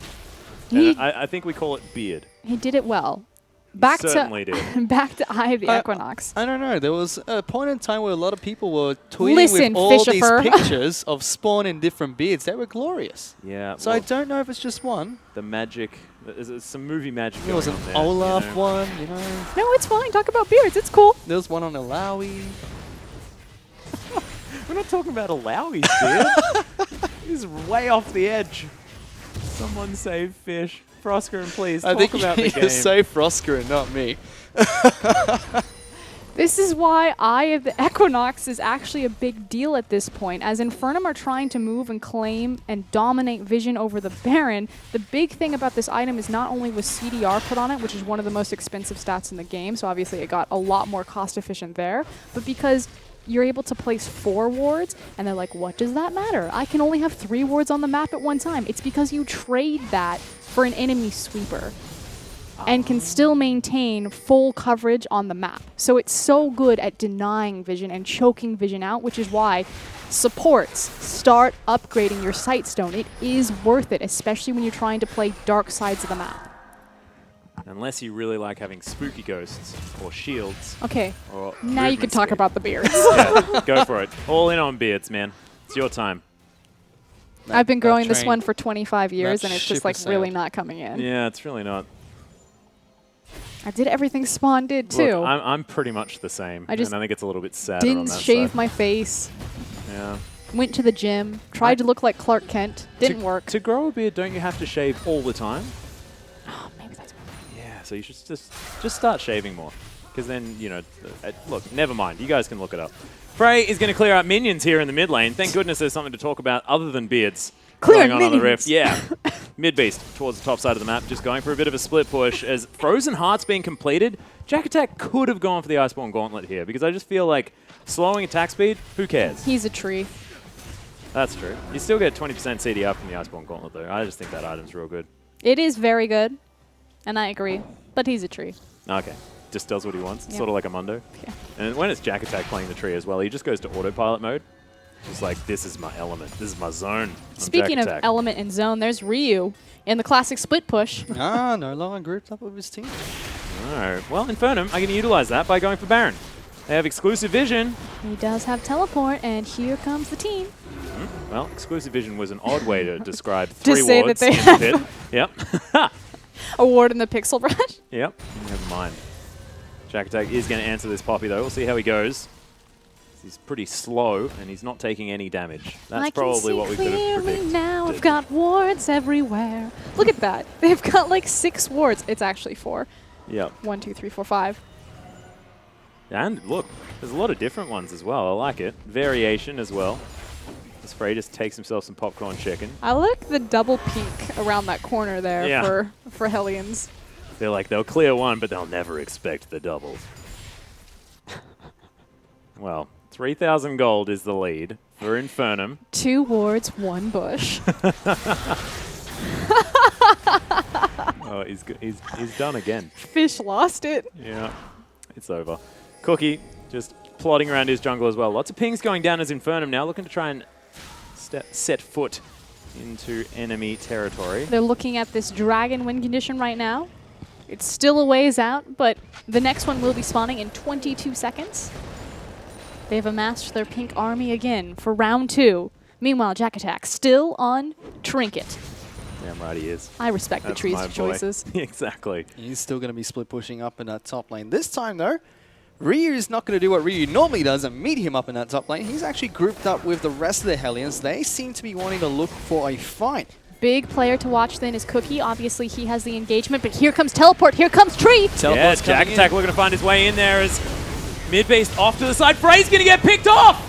I think we call it beard. He did it well. Back Certainly to did. back to Eye of the Equinox. I don't know. There was a point in time where a lot of people were tweeting Listen, with all Fisher-fur. these pictures of Spawn in different beards. They were glorious. Yeah. So I don't know if it's just one. The magic. There's some movie magic There was going an on there, Olaf you know. one, you know. No, it's fine. Talk about beards. It's cool. There was one on Alawi. We're not talking about Alawi's beard. He's way off the edge. Someone save Fish. Frosker, please I talk think about you the need game. to say Frosker and not me. This is why Eye of the Equinox is actually a big deal at this point. As Infernum are trying to move and claim and dominate vision over the Baron, the big thing about this item is not only was CDR put on it, which is one of the most expensive stats in the game, so obviously it got a lot more cost efficient there, but because you're able to place 4 wards, and they're like, what does that matter? I can only have 3 wards on the map at one time. It's because you trade that for an enemy sweeper and can still maintain full coverage on the map. So it's so good at denying vision and choking vision out, which is why supports start upgrading your Sightstone. It is worth it, especially when you're trying to play dark sides of the map. Unless you really like having spooky ghosts or shields. Okay, Or now you can movement talk speed. about the beards. Yeah, go for it. All in on beards, man. It's your time. I've been That growing this train- one for 25 years, that and it's just ship like has really sailed. not coming in. Yeah, it's really not. I did everything Spawn did too. Look, I'm pretty much the same. I just and I think it's a little bit sadder on Didn't that shave side. my face. Yeah. Went to the gym. Tried to look like Clark Kent. Didn't work. To grow a beard, don't you have to shave all the time? Oh, maybe that's Yeah, so you should just start shaving more. Because then, you know, look, never mind. You guys can look it up. Frey is going to clear out minions here in the mid lane. Thank goodness there's something to talk about other than beards. Clearing going on the minions. rift. Yeah. Mid beast towards the top side of the map, just going for a bit of a split push. As Frozen Heart's being completed, Jack Attack could have gone for the Iceborne Gauntlet here because I just feel like slowing attack speed, who cares? He's a tree. That's true. You still get 20% CDR from the Iceborne Gauntlet though. I just think that item's real good. It is very good, and I agree. But he's a tree. Okay. Just does what he wants. Yeah. Sort of like a Mundo. Yeah. And when it's Jack Attack playing the tree as well, he just goes to autopilot mode. Just like, this is my element. This is my zone. I'm Speaking Jack of Attack. element and zone, there's Ryu in the classic split push. No longer grouped up with his team. Alright. Well, Infernum are going to utilize that by going for Baron. They have exclusive vision. He does have teleport, and here comes the team. Well, exclusive vision was an odd way to describe three Just say that wards they in the pit. Yep. Award in the pixel brush. Yep. Never mind. Jack Attack is going to answer this Poppy, though. We'll see how he goes. He's pretty slow, and he's not taking any damage. That's probably what we could have predicted. Now I've got wards everywhere. Look at that. They've got like 6 wards. It's actually 4. Yep. 1, 2, 3, 4, 5. And look, there's a lot of different ones as well. I like it. Variation as well. As Frey just takes himself some popcorn chicken. I like the double pink around that corner there Yeah. for Hellions. They're like, they'll clear one, but they'll never expect the double. Well, 3,000 gold is the lead for Infernum. 2 wards, 1 bush. Oh, he's done again. Fish lost it. Yeah, it's over. Cookie just plodding around his jungle as well. Lots of pings going down as Infernum now, looking to try and set foot into enemy territory. They're looking at this dragon win condition right now. It's still a ways out, but the next one will be spawning in 22 seconds. They've amassed their pink army again for round 2. Meanwhile, Jack Attack still on Trinket. Damn right he is. I respect the That's tree's my boy. choices. Exactly. He's still going to be split pushing up in that top lane. This time, though, Ryu is not going to do what Ryu normally does and meet him up in that top lane. He's actually grouped up with the rest of the Hellions. They seem to be wanting to look for a fight. Big player to watch then is Cookie. Obviously, he has the engagement, but here comes Teleport. Here comes Tree. Yeah, Teleport's Jack coming Attack in. looking to find his way in there as mid-beast off to the side. Frey's going to get picked off!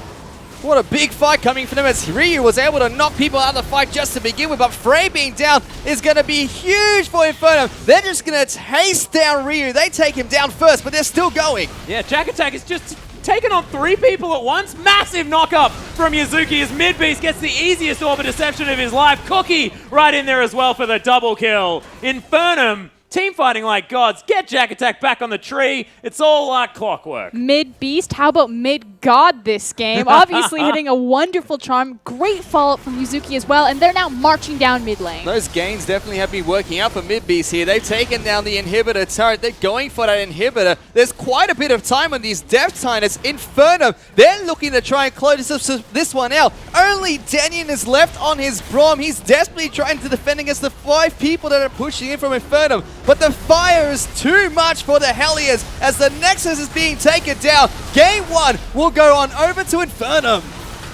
What a big fight coming from them as Ryu was able to knock people out of the fight just to begin with, but Frey being down is going to be huge for Inferno. They're just going to chase down Ryu. They take him down first, but they're still going. Yeah, Jack Attack is just taking on 3 people at once. Massive knock-up from Yazuki as mid-beast gets the easiest Orbit Deception of his life. Cookie right in there as well for the double kill. Infernum, team fighting like gods. Get Jack Attack back on the tree. It's all like clockwork. Mid Beast. How about Mid God this game? Obviously hitting a wonderful charm. Great follow-up from Yuzuki as well, and they're now marching down mid lane. Those gains definitely have been working out for mid-beast here. They've taken down the inhibitor turret. They're going for that inhibitor. There's quite a bit of time on these Death Tiners. Inferno, they're looking to try and close this one out. Only Denian is left on his Braum. He's desperately trying to defend against the 5 people that are pushing in from Inferno. But the fire is too much for the Hellions as the Nexus is being taken down. Game 1 will go on over to Infernum.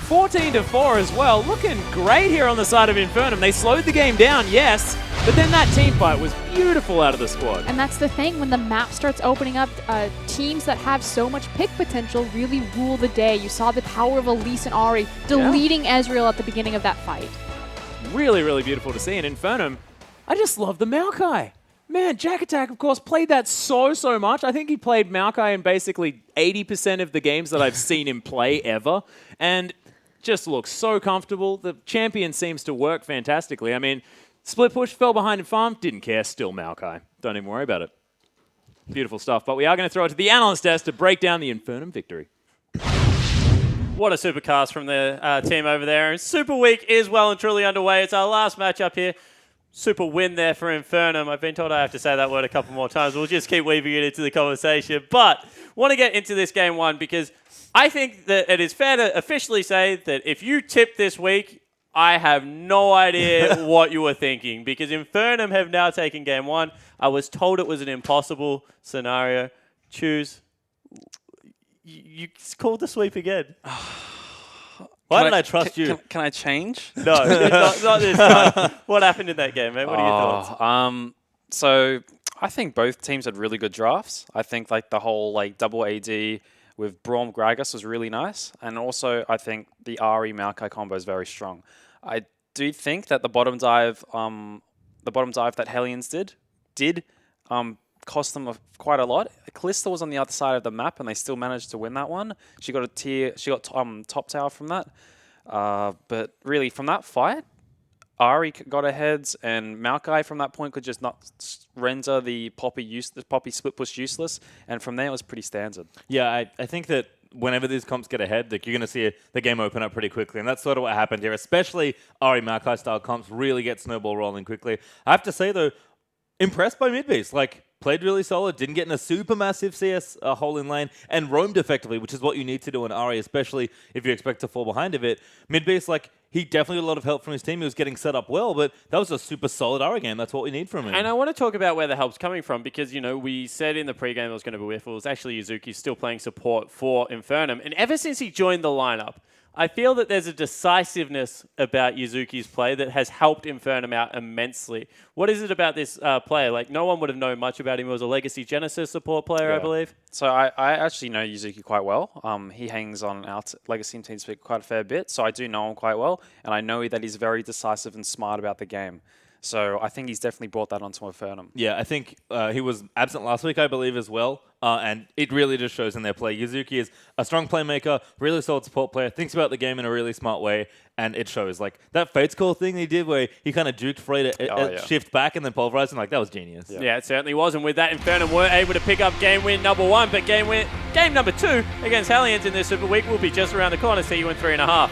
14-4 as well. Looking great here on the side of Infernum. They slowed the game down, yes, but then that team fight was beautiful out of the squad. And that's the thing, when the map starts opening up, teams that have so much pick potential really rule the day. You saw the power of Elise and Ahri deleting Ezreal at the beginning of that fight. Really, really beautiful to see. And Infernum, I just love the Maokai. Man, Jack Attack, of course, played that so much. I think he played Maokai in basically 80% of the games that I've seen him play ever. And just looks so comfortable. The champion seems to work fantastically. I mean, split push, fell behind in farm, didn't care, still Maokai. Don't even worry about it. Beautiful stuff. But we are going to throw it to the analyst desk to break down the Infernum victory. What a supercast from the team over there. And Super Week is well and truly underway. It's our last matchup here. Super win there for Infernum. I've been told I have to say that word a couple more times. We'll just keep weaving it into the conversation. But want to get into this game 1 because I think that it is fair to officially say that if you tip this week, I have no idea what you were thinking because Infernum have now taken game 1. I was told it was an impossible scenario. Choose. You called the sweep again. Why did I trust you? Can I change? No, not this time. What happened in that game, mate? What are your thoughts? So I think both teams had really good drafts. I think like the whole like double AD with Braum Gragas was really nice, and also I think the Ahri Maokai combo is very strong. I do think that the bottom dive that Hellions did cost them quite a lot. Callista was on the other side of the map, and they still managed to win that one. She got top tower from that. But really, from that fight, Ari got ahead, and Maokai from that point could just not render the Poppy split push useless, and from there it was pretty standard. Yeah, I think that whenever these comps get ahead, like, you're going to see the game open up pretty quickly, and that's sort of what happened here. Especially Ari Maokai style comps really get snowball rolling quickly. I have to say though, impressed by Midbeast. Like, played really solid, didn't get in a super massive CS hole in lane, and roamed effectively, which is what you need to do in Ari, especially if you expect to fall behind a bit. Midbeast, like, he definitely got a lot of help from his team. He was getting set up well, but that was a super solid Ari game. That's what we need from him. And I want to talk about where the help's coming from because, we said in the pregame it was going to be Whiff. It was actually Yuzuki still playing support for Infernum. And ever since he joined the lineup, I feel that there's a decisiveness about Yuzuki's play that has helped Infernum out immensely. What is it about this player? Like, no one would have known much about him. He was a Legacy Genesis support player, I believe. So I actually know Yuzuki quite well. He hangs on our Legacy team speak quite a fair bit, so I do know him quite well, and I know that he's very decisive and smart about the game. So I think he's definitely brought that onto Infernum. Yeah, I think he was absent last week, I believe, as well. And it really just shows in their play. Yuzuki is a strong playmaker, really solid support player, thinks about the game in a really smart way, and it shows. Like, that Fates Call thing he did where he kind of juked Frey to shift back and then pulverize him, like, that was genius. Yeah, it certainly was. And with that, Infernum were able to pick up game win number 1, but game number 2 against Hellions in this Super Week will be just around the corner. See you in 3.5.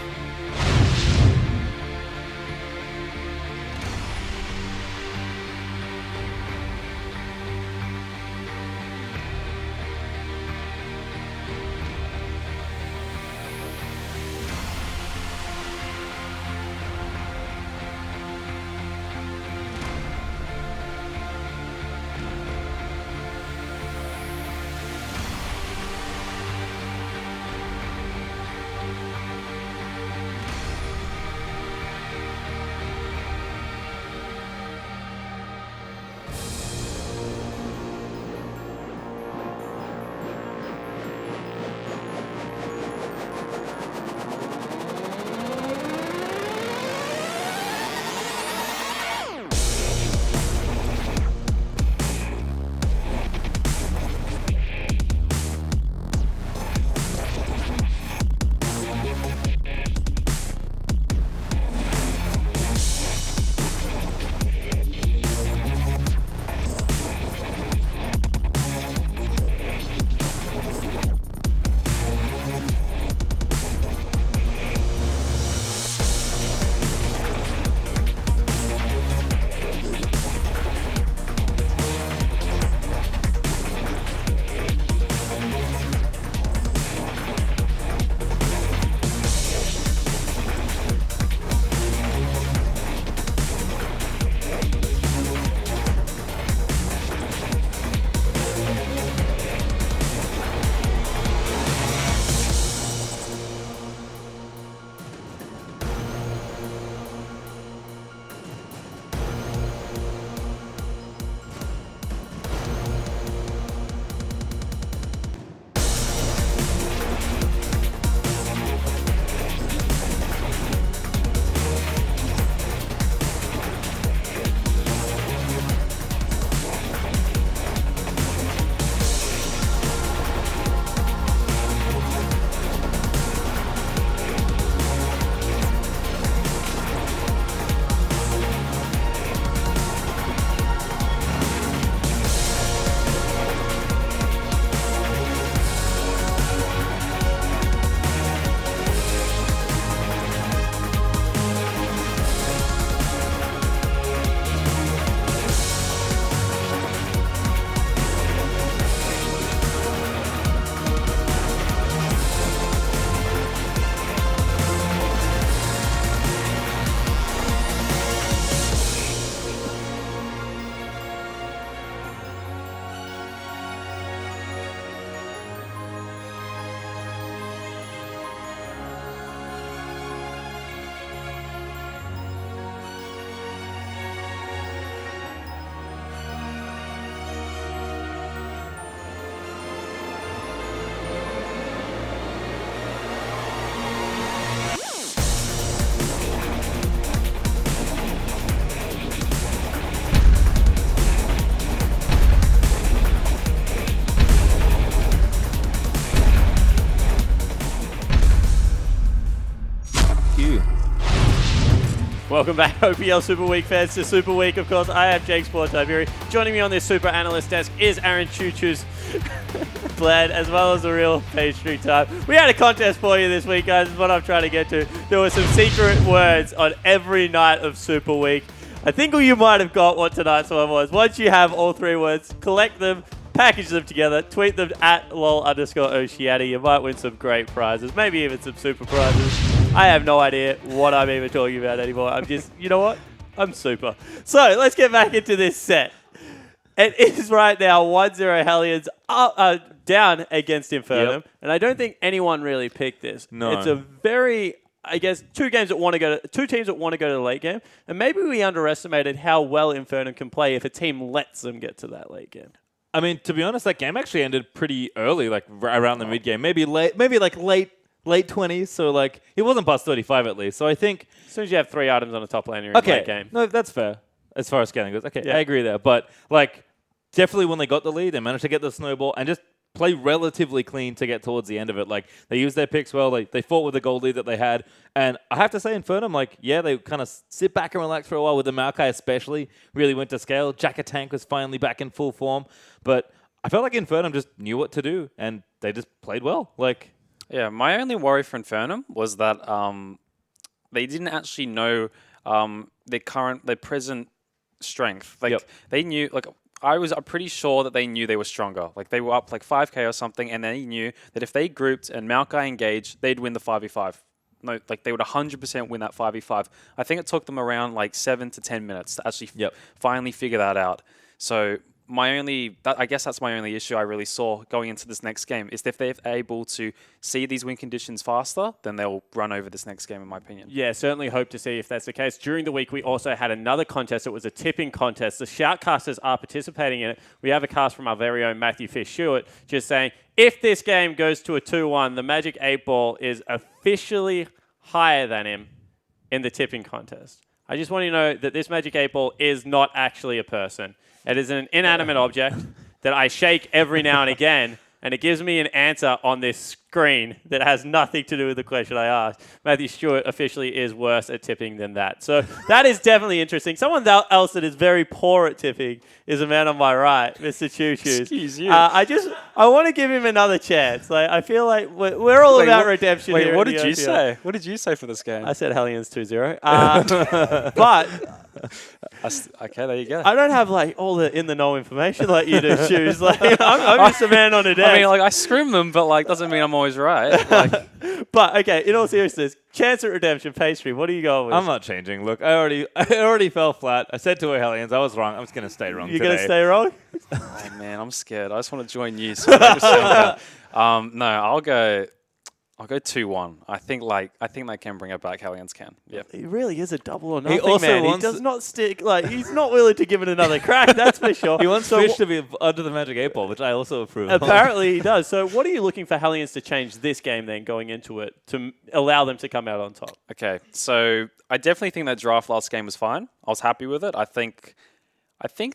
Welcome back, OPL Super Week fans, to Super Week. Of course, I am Jake Sport Tiberi. Joining me on this Super Analyst desk is Aaron Choo-Choo's Bled, as well as the real pastry time. We had a contest for you this week, guys, is what I'm trying to get to. There were some secret words on every night of Super Week. I think you might have got what tonight's one was. Once you have all three words, collect them, package them together, tweet them at lol_Oceania. You might win some great prizes, maybe even some super prizes. I have no idea what I'm even talking about anymore. I'm just, you know what? I'm super. So let's get back into this set. It is right now 1-0 Hellions down against Infernum. Yep. And I don't think anyone really picked this. No. It's a very, I guess, two teams that want to go to the late game. And maybe we underestimated how well Infernum can play if a team lets them get to that late game. I mean, to be honest, that game actually ended pretty early, like around the mid game, maybe late 20s. So like it wasn't past 35 at least. So I think As soon as you have 3 items on the top lane, you're in late game. No, that's fair as far as scaling goes. Okay, Yeah. I agree there. But like definitely when they got the lead, they managed to get the snowball and just play relatively clean to get towards the end of it. Like they used their picks well. They fought with the gold lead that they had. And I have to say, Infernum, like, yeah, they kind of sit back and relax for a while with the Maokai especially. Really went to scale. Jack of Tank was finally back in full form. But I felt like Infernum just knew what to do and they just played well. Like, Yeah, my only worry for Infernum was that they didn't actually know their present strength. Like they knew, like I'm pretty sure that they knew they were stronger. Like they were up like 5k or something, and they knew that if they grouped and Maokai engaged, they'd win the 5v5. No, like they would 100% win that 5v5. I think it took them around like 7 to 10 minutes to actually finally figure that out. So I guess that's my only issue I really saw going into this next game is if they're able to see these win conditions faster, then they'll run over this next game, in my opinion. Yeah, certainly hope to see if that's the case. During the week, we also had another contest. It was a tipping contest. The shoutcasters are participating in it. We have a cast from our very own Matthew Fish-Stewart just saying, if this game goes to a 2-1, the Magic 8-Ball is officially higher than him in the tipping contest. I just want you to know that this Magic 8-Ball is not actually a person. It is an inanimate object that I shake every now and again, and it gives me an answer on this screen that has nothing to do with the question I asked. Matthew Stewart officially is worse at tipping than that. So that is definitely interesting. Someone else that is very poor at tipping is a man on my right, Mr. Choo-Choo's. Excuse you. I want to give him another chance. Like I feel like we're all about redemption here. Wait, what at did the you OPL. say? What did you say for this game? I said Hellions 2-0. But Okay, there you go. I don't have like all the in the know information like you do, Shoes. Like I'm just a man on a desk. I mean, like I scrim them, but like doesn't mean I'm always right. Like, but okay, in all seriousness, chance at redemption, pastry. What are you going with? I'm not changing. Look, I already fell flat. I said to a Hellions, I was wrong. I'm just going to stay wrong You're today. going to stay wrong? oh man, I'm scared. I just want to join you. So I just no, I'll go 2-1. I think they can bring it back. Hellions can. Yeah. He really is a double or nothing, also man. He wants- does not stick. Like he's not willing to give it another crack. That's for sure. He wants So Fish to be under the Magic 8-Ball, which I also approve of. apparently he does. So what are you looking for Hellions to change this game then, going into it, to allow them to come out on top? Okay, so I definitely think that draft last game was fine. I was happy with it. I think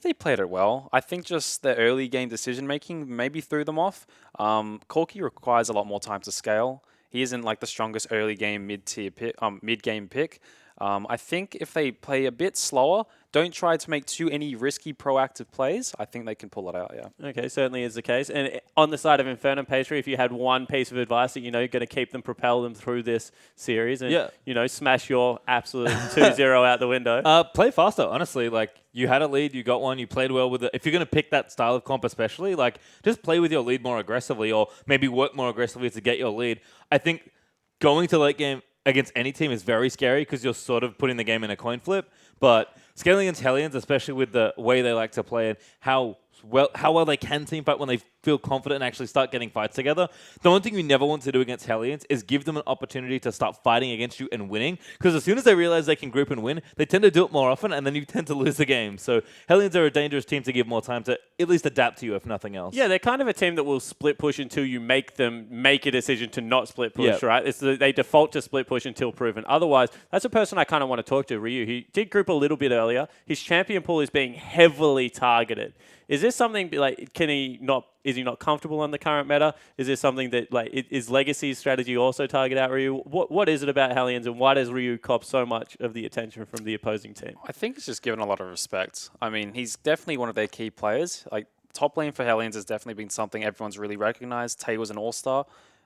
they played it well. I think just the early game decision making maybe threw them off. Corki requires a lot more time to scale. He isn't like the strongest early game mid game pick. I think if they play a bit slower, don't try to make any risky proactive plays, I think they can pull it out, yeah. Okay, certainly is the case. And on the side of Infernum, Pastry, if you had one piece of advice that you're going to keep them, propel them through this series and, smash your absolute 2-0 out the window. Play faster, honestly. Like, you had a lead, you got one, you played well with it. If you're going to pick that style of comp especially, like, just play with your lead more aggressively or maybe work more aggressively to get your lead. I think going to late game against any team is very scary because you're sort of putting the game in a coin flip. But scaling against Hellions, especially with the way they like to play and how well they can team fight when they feel confident and actually start getting fights together. The one thing you never want to do against Hellions is give them an opportunity to start fighting against you and winning. Because as soon as they realize they can group and win, they tend to do it more often, and then you tend to lose the game. So Hellions are a dangerous team to give more time to at least adapt to you, if nothing else. Yeah, they're kind of a team that will split push until you make them make a decision to not split push, right? They default to split push until proven. Otherwise, that's a person I kind of want to talk to, Ryu. He did group a little bit earlier. His champion pool is being heavily targeted. Is this something like is he not comfortable on the current meta? Is this something that like is Legacy's strategy also target out Ryu? What is it about Hellions and why does Ryu cop so much of the attention from the opposing team? I think it's just given a lot of respect. I mean, he's definitely one of their key players. Like top lane for Hellions has definitely been something everyone's really recognized. Tay was an all-star.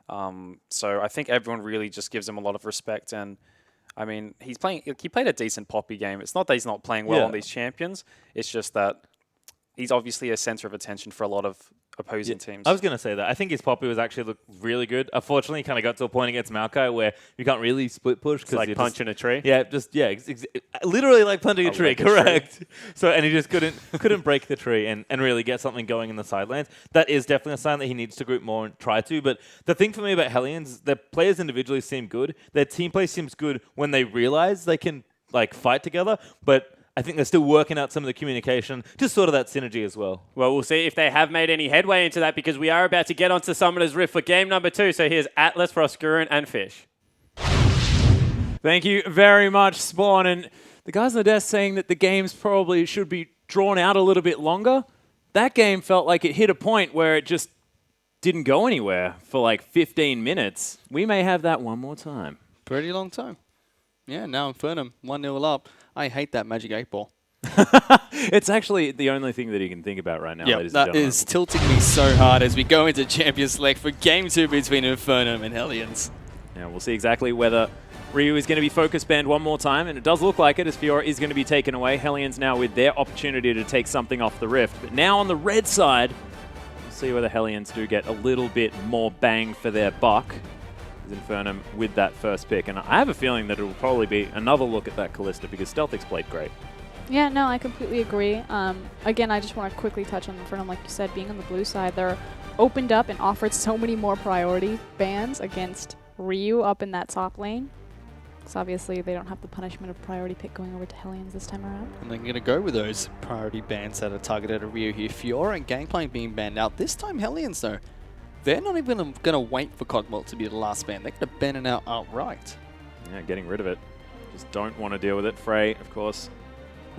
So I think everyone really just gives him a lot of respect. And I mean, he played a decent Poppy game. It's not that he's not playing well on these champions. It's just that he's obviously a center of attention for a lot of opposing teams. I was going to say that. I think his Poppy was actually looked really good. Unfortunately, he kind of got to a point against Maokai where you can't really split push. It's like punching a tree? Yeah, literally like punching a tree, correct. So, and he just couldn't break the tree and really get something going in the side lanes. That is definitely a sign that he needs to group more and try to. But the thing for me about Hellions, their players individually seem good. Their team play seems good when they realize they can like fight together. But I think they're still working out some of the communication, just sort of that synergy as well. Well, we'll see if they have made any headway into that because we are about to get onto Summoner's Rift for game number 2. So here's Atlas, Froskurun, and Fish. Thank you very much, Spawn. And the guys on the desk saying that the games probably should be drawn out a little bit longer. That game felt like it hit a point where it just didn't go anywhere for like 15 minutes. We may have that one more time. Pretty long time. Yeah, now Infernum 1-0 up. I hate that Magic 8 Ball. It's actually the only thing that he can think about right now, ladies and that gentlemen. is tilting me so hard as we go into Champions Select for Game 2 between Infernum and Hellions. Now we'll see exactly whether Ryu is going to be focus banned one more time, and it does look like it as Fiora is going to be taken away. Hellions now with their opportunity to take something off the Rift. But now on the red side, we'll see whether Hellions do get a little bit more bang for their buck. Infernum with that first pick, and I have a feeling that it will probably be another look at that Kalista because Stealthic's played great. Yeah, no, I completely agree. Again, I just want to quickly touch on Infernum, like you said, being on the blue side, they're opened up and offered so many more priority bans against Ryu up in that top lane. Because obviously they don't have the punishment of priority pick going over to Hellions this time around. And they're going to go with those priority bans that are targeted at Ryu here. Fiora and Gangplank being banned out. This time Hellions, though, they're not even going to wait for Cogmalt to be the last ban. They're going to ban it out outright. Yeah, getting rid of it. Just don't want to deal with it. Frey, of course,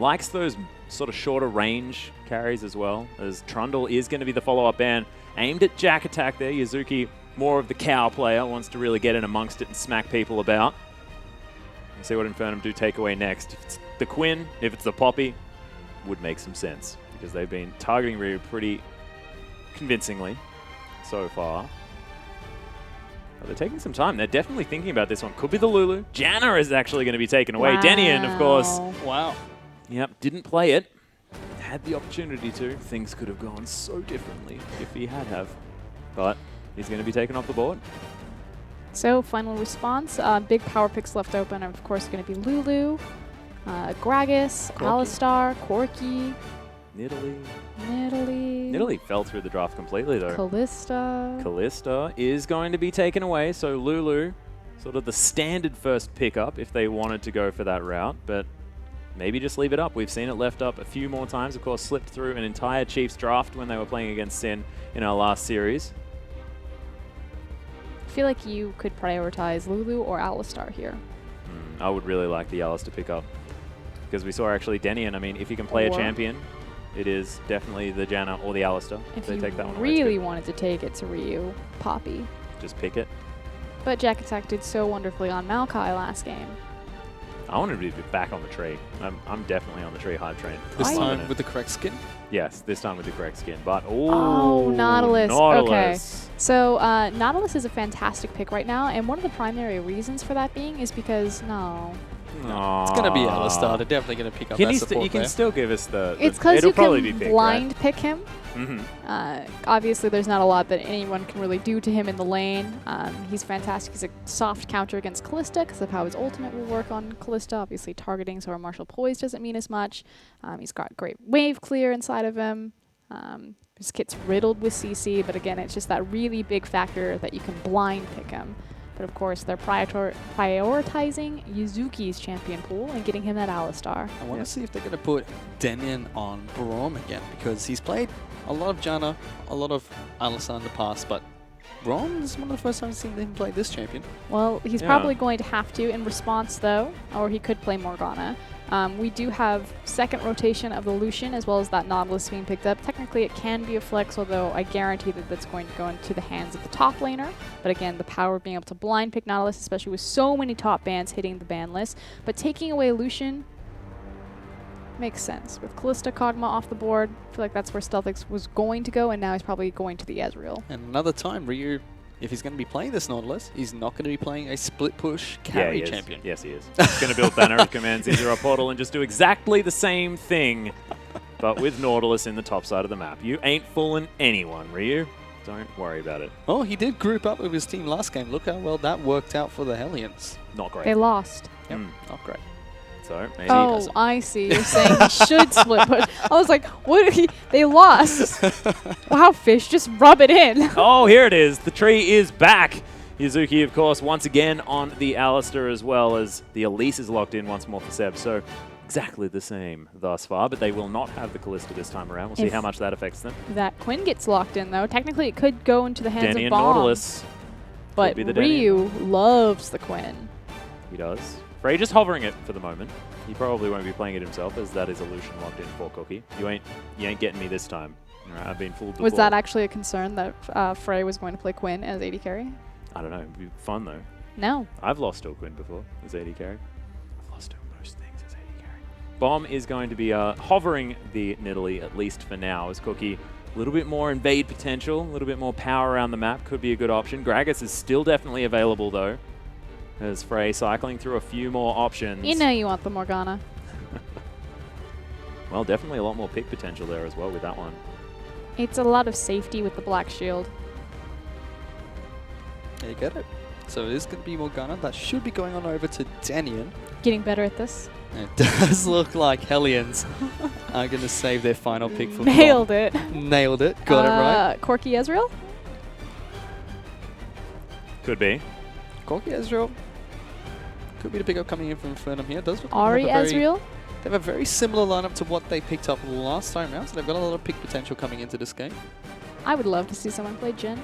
likes those sort of shorter range carries as well, as Trundle is going to be the follow-up ban. Aimed at Jack Attack there. Yuzuki, more of the cow player, wants to really get in amongst it and smack people about. We'll see what Infernum do take away next. If it's the Quinn, if it's the Poppy, would make some sense because they've been targeting Ryu pretty convincingly so far. But they're taking some time. They're definitely thinking about this one. Could be the Lulu. Janna is actually going to be taken away. Wow. Denian, of course. Wow. Yep, didn't play it. Had the opportunity to. Things could have gone so differently if he had have. But he's going to be taken off the board. So, final response. Big power picks left open are, of course, going to be Lulu, Gragas, Alistar, Corki, Nidalee fell through the draft completely, though. Kalista is going to be taken away, so Lulu, sort of the standard first pickup if they wanted to go for that route, but maybe just leave it up. We've seen it left up a few more times. Of course, slipped through an entire Chiefs draft when they were playing against Sin in our last series. I feel like you could prioritize Lulu or Alistar here. I would really like the Alice to pick up because we saw actually Denian. I mean, if you can play a champion, it is definitely the Janna or the Alistar. If they you take that one really wanted to take it to Ryu, Poppy. Just pick it. But Jack Attack did so wonderfully on Maokai last game. I wanted to be back on the tree. I'm definitely on the tree hype train. This time with the correct skin? Yes, this time with the correct skin. But Nautilus. Nautilus. Okay. So Nautilus is a fantastic pick right now, and one of the primary reasons for that being is because it's going to be Alistar. They're definitely going to pick up that support You can still give us the... It's because you can blind right? pick him. Obviously, there's not a lot that anyone can really do to him in the lane. He's fantastic. He's a soft counter against Kalista because of how his ultimate will work on Kalista. Obviously, targeting so our Martial Poise doesn't mean as much. He's got great wave clear inside of him. His kit's riddled with CC, but again, it's just that really big factor that you can blind pick him. But of course, they're prioritizing Yuzuki's champion pool and getting him that Alistar. I want to see if they're going to put Denian on Braum again, because he's played a lot of Janna, a lot of Alistar in the past, but Braum is one of the first times I've seen him play this champion. Well, he's probably going to have to in response, though, or he could play Morgana. We do have second rotation of the Lucian as well as that Nautilus being picked up. Technically, it can be a flex, although I guarantee that that's going to go into the hands of the top laner. But again, the power of being able to blind pick Nautilus, especially with so many top bans hitting the ban list. But taking away Lucian makes sense. With Callista Kog'Maw off the board, I feel like that's where StealthX was going to go, and now he's probably going to the Ezreal. And another time, Ryu, if he's going to be playing this Nautilus, he's not going to be playing a split push carry champion. Yes, he is. He's going to build Banner of Commands into a portal and just do exactly the same thing, but with Nautilus in the top side of the map. You ain't fooling anyone, Ryu. Don't worry about it. Oh, he did group up with his team last game. Look how well that worked out for the Hellions. Not great. They lost. Yep, not great. So maybe Oh, I see. You're saying he should split push. I was like, what? They lost. Wow, Fish, just rub it in. Oh, here it is. The tree is back. Yuzuki, of course, once again on the Alistair, as well as the Elise is locked in once more for Seb. So exactly the same thus far, but they will not have the Callista this time around. We'll see how much that affects them. That Quinn gets locked in, though. Technically, it could go into the hands Denny of and Bomb. Nautilus. But be the Denny. Ryu loves the Quinn. He does. Frey just hovering it for the moment. He probably won't be playing it himself, as that is Illusion locked in for Cookie. You ain't getting me this time. All right, I've been fooled before. Was that actually a concern that Frey was going to play Quinn as AD carry? I don't know. It'd be fun, though. No. I've lost to a Quinn before as AD carry. I've lost to most things as AD carry. Bomb is going to be hovering the Nidalee, at least for now, as Cookie a little bit more invade potential, a little bit more power around the map could be a good option. Gragas is still definitely available, though, as Frey cycling through a few more options. You know you want the Morgana. Well, definitely a lot more pick potential there as well with that one. It's a lot of safety with the Black Shield. There you get it. So it is going to be Morgana. That should be going on over to Danian. Getting better at this. It does look like Hellions are going to save their final pick for Nailed Bomb. it. Nailed it. Got it right. Corki Ezreal? Could be. Corki Ezreal. Could be the pickup coming in from Infernum here. Does look like Ari they have a very- Ezreal? They have a very similar lineup to what they picked up last time around, so they've got a lot of pick potential coming into this game. I would love to see someone play Jhin.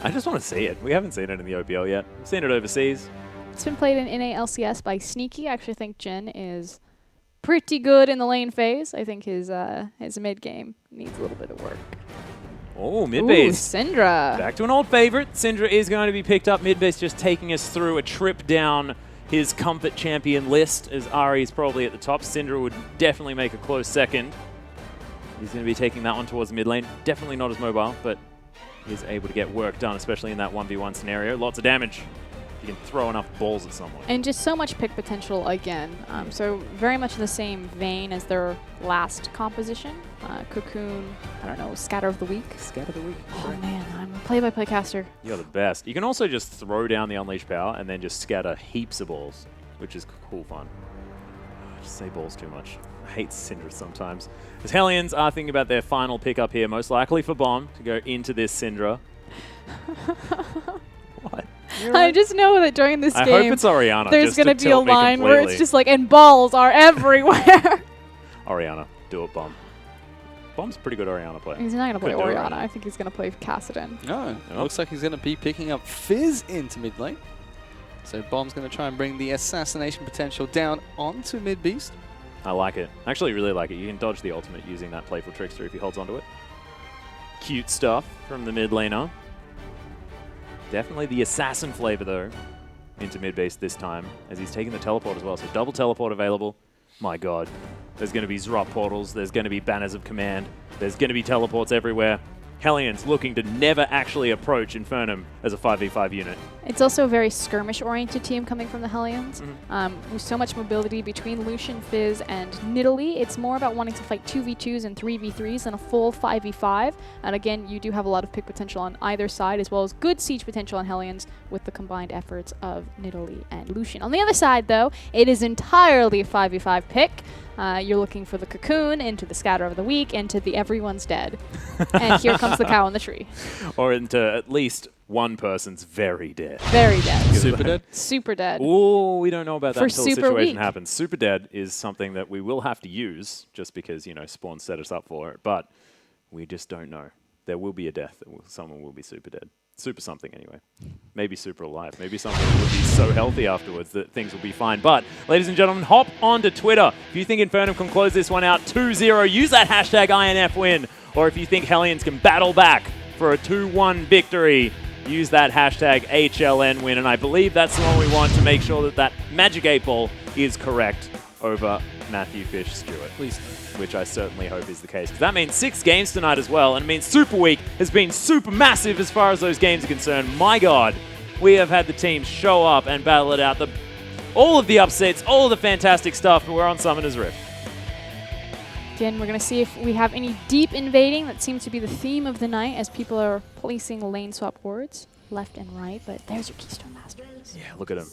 I just want to see it. We haven't seen it in the OPL yet. We've seen it overseas. It's been played in NA LCS by Sneaky. I actually think Jhin is pretty good in the lane phase. I think his mid game needs a little bit of work. Oh, mid base. Syndra. Back to an old favorite. Syndra is going to be picked up. Mid base just taking us through a trip down his comfort champion list, as Ari is probably at the top. Syndra would definitely make a close second. He's going to be taking that one towards mid lane. Definitely not as mobile, but is able to get work done, especially in that 1v1 scenario. Lots of damage. You can throw enough balls at someone. And just so much pick potential again. So very much in the same vein as their last composition. Cocoon, I don't know, Scatter of the Week. Scatter the week. Oh man, I'm a play-by-play caster. You're the best. You can also just throw down the Unleash power and then just scatter heaps of balls, which is cool fun. I just say balls too much. I hate Syndra sometimes. As Hellions are thinking about their final pickup here, most likely for Bomb to go into this Syndra. What? I just know that during this I game, hope it's Orianna. there's going going to to be a line where it's just like, and balls are everywhere. Orianna, do it, Bomb. Bomb's a pretty good Orianna player. He's not going to play Could do it Orianna. right. I think he's going to play Kassadin. No, Oh. looks like he's going to be picking up Fizz into mid lane. So Bomb's going to try and bring the assassination potential down onto mid beast. I like it. I actually really like it. You can dodge the ultimate using that Playful Trickster if he holds onto it. Cute stuff from the mid laner. Definitely the assassin flavor, though, into mid base this time, as he's taking the teleport as well. So double teleport available. My god. There's going to be Zrop portals. There's going to be banners of command. There's going to be teleports everywhere. Hellions looking to never actually approach Infernum as a 5v5 unit. It's also a very skirmish-oriented team coming from the Hellions. With so much mobility between Lucian, Fizz, and Nidalee, it's more about wanting to fight 2v2s and 3v3s than a full 5v5. And again, you do have a lot of pick potential on either side, as well as good siege potential on Hellions with the combined efforts of Nidalee and Lucian. On the other side, though, it is entirely a 5v5 pick. You're looking for the Cocoon, into the Scatter of the Week, into the Everyone's Dead. And here comes the cow in the tree. Or into at least one person's very dead. Very dead. Super dead. Super dead. Oh, we don't know about that For until the super situation weak. happens. Super dead is something that we will have to use just because, you know, Spawn set us up for it. But we just don't know. There will be a death. Someone will be super dead. super something anyway. Maybe super alive. Maybe something will be so healthy afterwards that things will be fine. But, ladies and gentlemen, hop onto Twitter. If you think Infernum can close this one out 2-0, use that hashtag INFWin. Or if you think Hellions can battle back for a 2-1 victory, use that hashtag HLNWin. And I believe that's the one we want to make sure that that Magic 8 Ball is correct over Matthew Fish Stewart. Please. Which I certainly hope is the case. Because that means 6 games tonight as well, and it means Super Week has been super massive as far as those games are concerned. My God, we have had the teams show up and battle it out. All of the upsets, all of the fantastic stuff, but we're on Summoner's Rift. Again, we're going to see if we have any deep invading. That seems to be the theme of the night as people are placing lane swap wards left and right. But there's your Keystone Masterpiece. Yeah, look at him.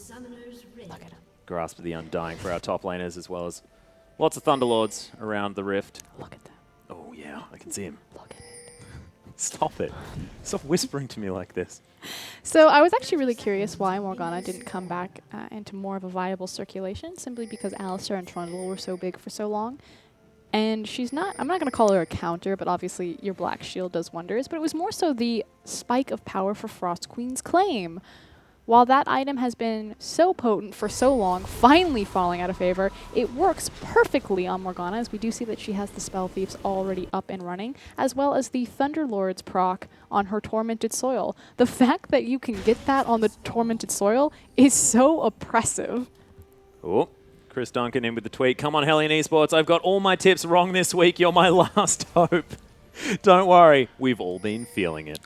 Look at him. Grasp of the Undying for our top laners, as well as lots of Thunderlords around the Rift. Look at that. Oh, yeah, I can see him. Look at it. Stop it. Stop whispering to me like this. So I was actually really curious why Morgana didn't come back into more of a viable circulation, simply because Alistar and Trundle were so big for so long. And she's not, I'm not going to call her a counter, but obviously your Black Shield does wonders. But it was more so the spike of power for Frost Queen's claim. While that item has been so potent for so long, finally falling out of favor, it works perfectly on Morgana, as we do see that she has the Spell Thieves already up and running, as well as the Thunderlord's proc on her Tormented Soil. The fact that you can get that on the Tormented Soil is so oppressive. Oh, Chris Duncan in with the tweet. Come on, Hellion Esports. I've got all my tips wrong this week. You're my last hope. Don't worry. We've all been feeling it.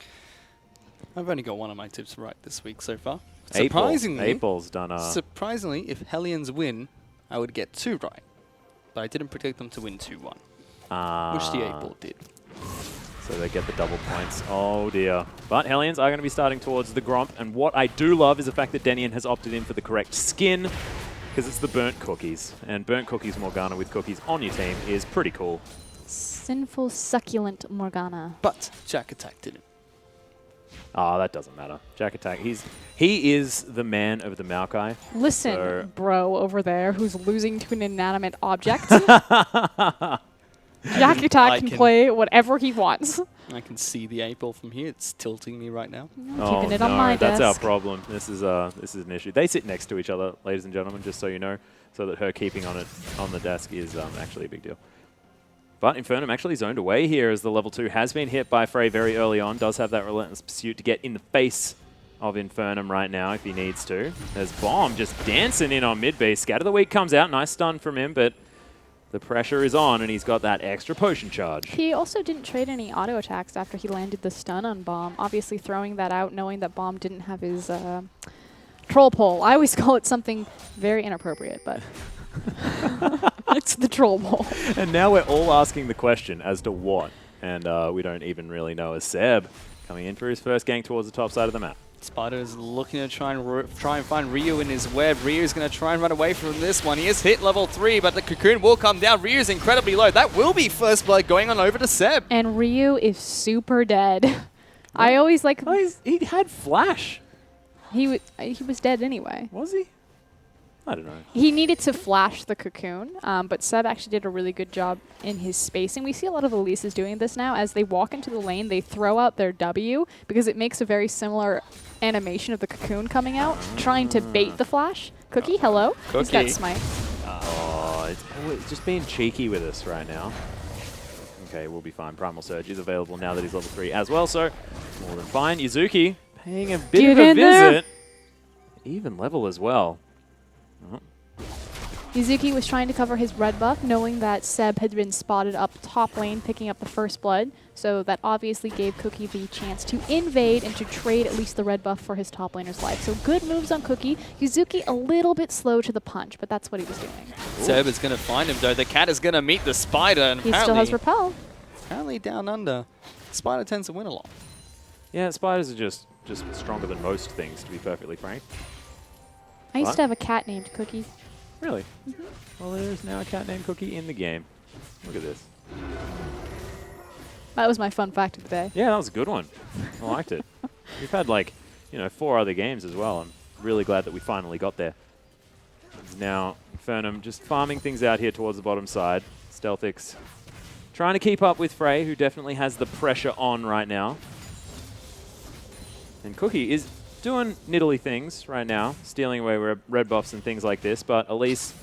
I've only got one of my tips right this week so far. Surprisingly, April's done surprisingly, if Hellions win, I would get 2 right. But I didn't predict them to win 2-1, which the 8-ball did. So they get the double points. Oh dear. But Hellions are going to be starting towards the Gromp, and what I do love is the fact that Denian has opted in for the correct skin, because it's the burnt cookies. And burnt cookies Morgana with cookies on your team is pretty cool. Sinful, succulent Morgana. But Jack Attack didn't. Ah, that doesn't matter. Jack Attack, he is the man of the Maokai. Listen, so bro over there who's losing to an inanimate object. Jack Attack can play whatever he wants. I can see the 8-ball from here. It's tilting me right now. Keeping it on my that's desk. our problem. This is an issue. They sit next to each other, ladies and gentlemen, just so you know, so that her keeping on it on the desk is actually a big deal. But Infernum actually zoned away here as the level 2 has been hit by Frey very early on. Does have that Relentless Pursuit to get in the face of Infernum right now if he needs to. There's Bomb just dancing in on mid base. Scatter the Weak comes out. Nice stun from him, but the pressure is on and he's got that extra potion charge. He also didn't trade any auto attacks after he landed the stun on Bomb. Obviously throwing that out, knowing that Bomb didn't have his troll pole. I always call it something very inappropriate, but... it's the troll ball. And now we're all asking the question as to what. And we don't even really know. As Seb coming in for his first gank towards the top side of the map. Spider is looking to try and find Ryu in his web. Ryu's going to try and run away from this one. He is hit level 3, but the cocoon will come down. Ryu's incredibly low. That will be first blood going on over to Seb. And Ryu is super dead. I always like... Oh, he had flash. He was dead anyway. Was he? I don't know. He needed to flash the cocoon, but Seb actually did a really good job in his spacing. We see a lot of Elises doing this now. As they walk into the lane, they throw out their W because it makes a very similar animation of the cocoon coming out, trying to bait the flash. Cookie, hello. He's got smite. Oh, it's just being cheeky with us right now. Okay, we'll be fine. Primal Surge is available now that he's level 3 as well, so more than fine. Yuzuki paying a bit of a visit. Even level as well. Yuzuki was trying to cover his red buff, knowing that Seb had been spotted up top lane, picking up the first blood. So that obviously gave Cookie the chance to invade and to trade at least the red buff for his top laner's life. So good moves on Cookie. Yuzuki a little bit slow to the punch, but that's what he was doing. Seb is going to find him, though. The cat is going to meet the spider. And he still has repel. Apparently down under, Spider tends to win a lot. Yeah, spiders are just stronger than most things, to be perfectly frank. I used to have a cat named Cookie. Really? Well, there is now a cat named Cookie in the game. Look at this. That was my fun fact of the day. Yeah, that was a good one. I liked it. We've had 4 other games as well. I'm really glad that we finally got there. Now, Infernum just farming things out here towards the bottom side. Stealthix trying to keep up with Frey, who definitely has the pressure on right now. And Cookie is doing niddly things right now, stealing away red buffs and things like this, but Elise,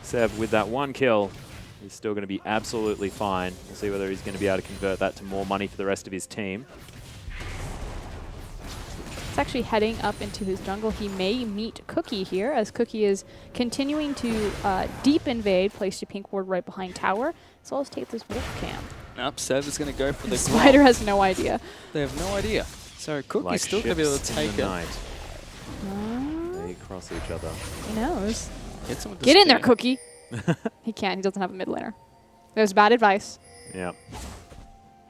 Seb, with that one kill, is still going to be absolutely fine. We'll see whether he's going to be able to convert that to more money for the rest of his team. It's actually heading up into his jungle. He may meet Cookie here, as Cookie is continuing to deep invade, place a pink ward right behind tower, as well as take this wolf cam. Nope, Seb is going to go for the Spider has no idea. They have no idea. So Cookie's Like still going to be able to ships take in the it. night. They cross each other. Who knows? Hits him with the Get in there, spear. Cookie. He can't. He doesn't have a mid laner. There's bad advice. Yeah.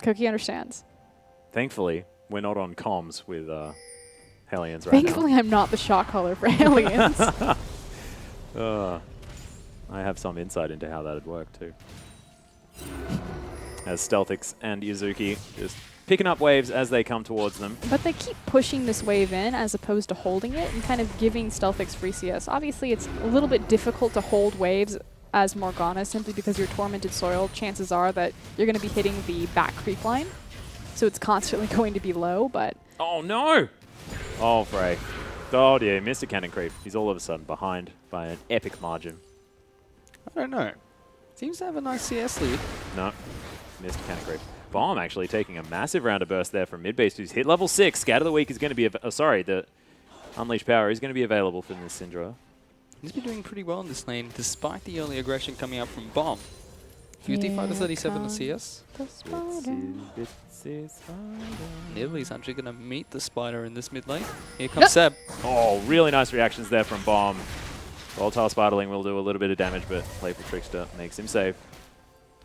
Cookie understands. Thankfully, we're not on comms with Hellions right Thankfully, I'm not the shot caller for aliens. now. I have some insight into how that'd work too. As Stealthix and Yuzuki just picking up waves as they come towards them. But they keep pushing this wave in as opposed to holding it and kind of giving Stealthix free CS. Obviously, it's a little bit difficult to hold waves as Morgana simply because you're Tormented Soil. Chances are that you're going to be hitting the back creep line. So it's constantly going to be low, but... Oh no! Oh, Frey. Oh dear, missed a cannon creep. He's all of a sudden behind by an epic margin. I don't know. Seems to have a nice CS lead. No, missed a cannon creep. Bomb actually taking a massive round of burst there from Midbeast, who's hit level 6. Scatter the Weak is going to be... the Unleashed Power is going to be available for this Syndra. He's been doing pretty well in this lane, despite the early aggression coming out from Bomb. 55 to 37 on CS. Nidalee actually going to meet the Spider in this mid lane. Here comes Seb. Oh, really nice reactions there from Bomb. Volatile Spiderling will do a little bit of damage, but Playful Trickster makes him safe.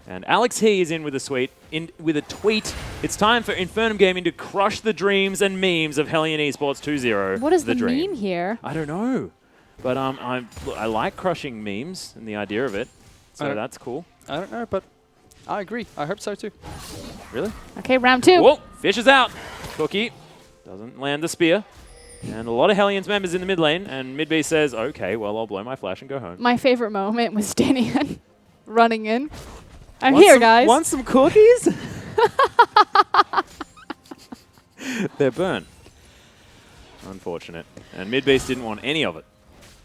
And Alex He is in with a tweet. It's time for Infernum Gaming to crush the dreams and memes of Hellion Esports 2.0. What is the dream. meme here? I don't know. But I like crushing memes and the idea of it. So that's cool. I don't know, but I agree. I hope so too. Really? Okay, round 2. Whoa, Fish is out. Cookie doesn't land the spear. And a lot of Hellions members in the mid lane. And Midbeast says, okay, well, I'll blow my flash and go home. My favorite moment was Dinian running in. I'm here, guys. Want some cookies? They're burnt. Unfortunate. And Midbeast didn't want any of it.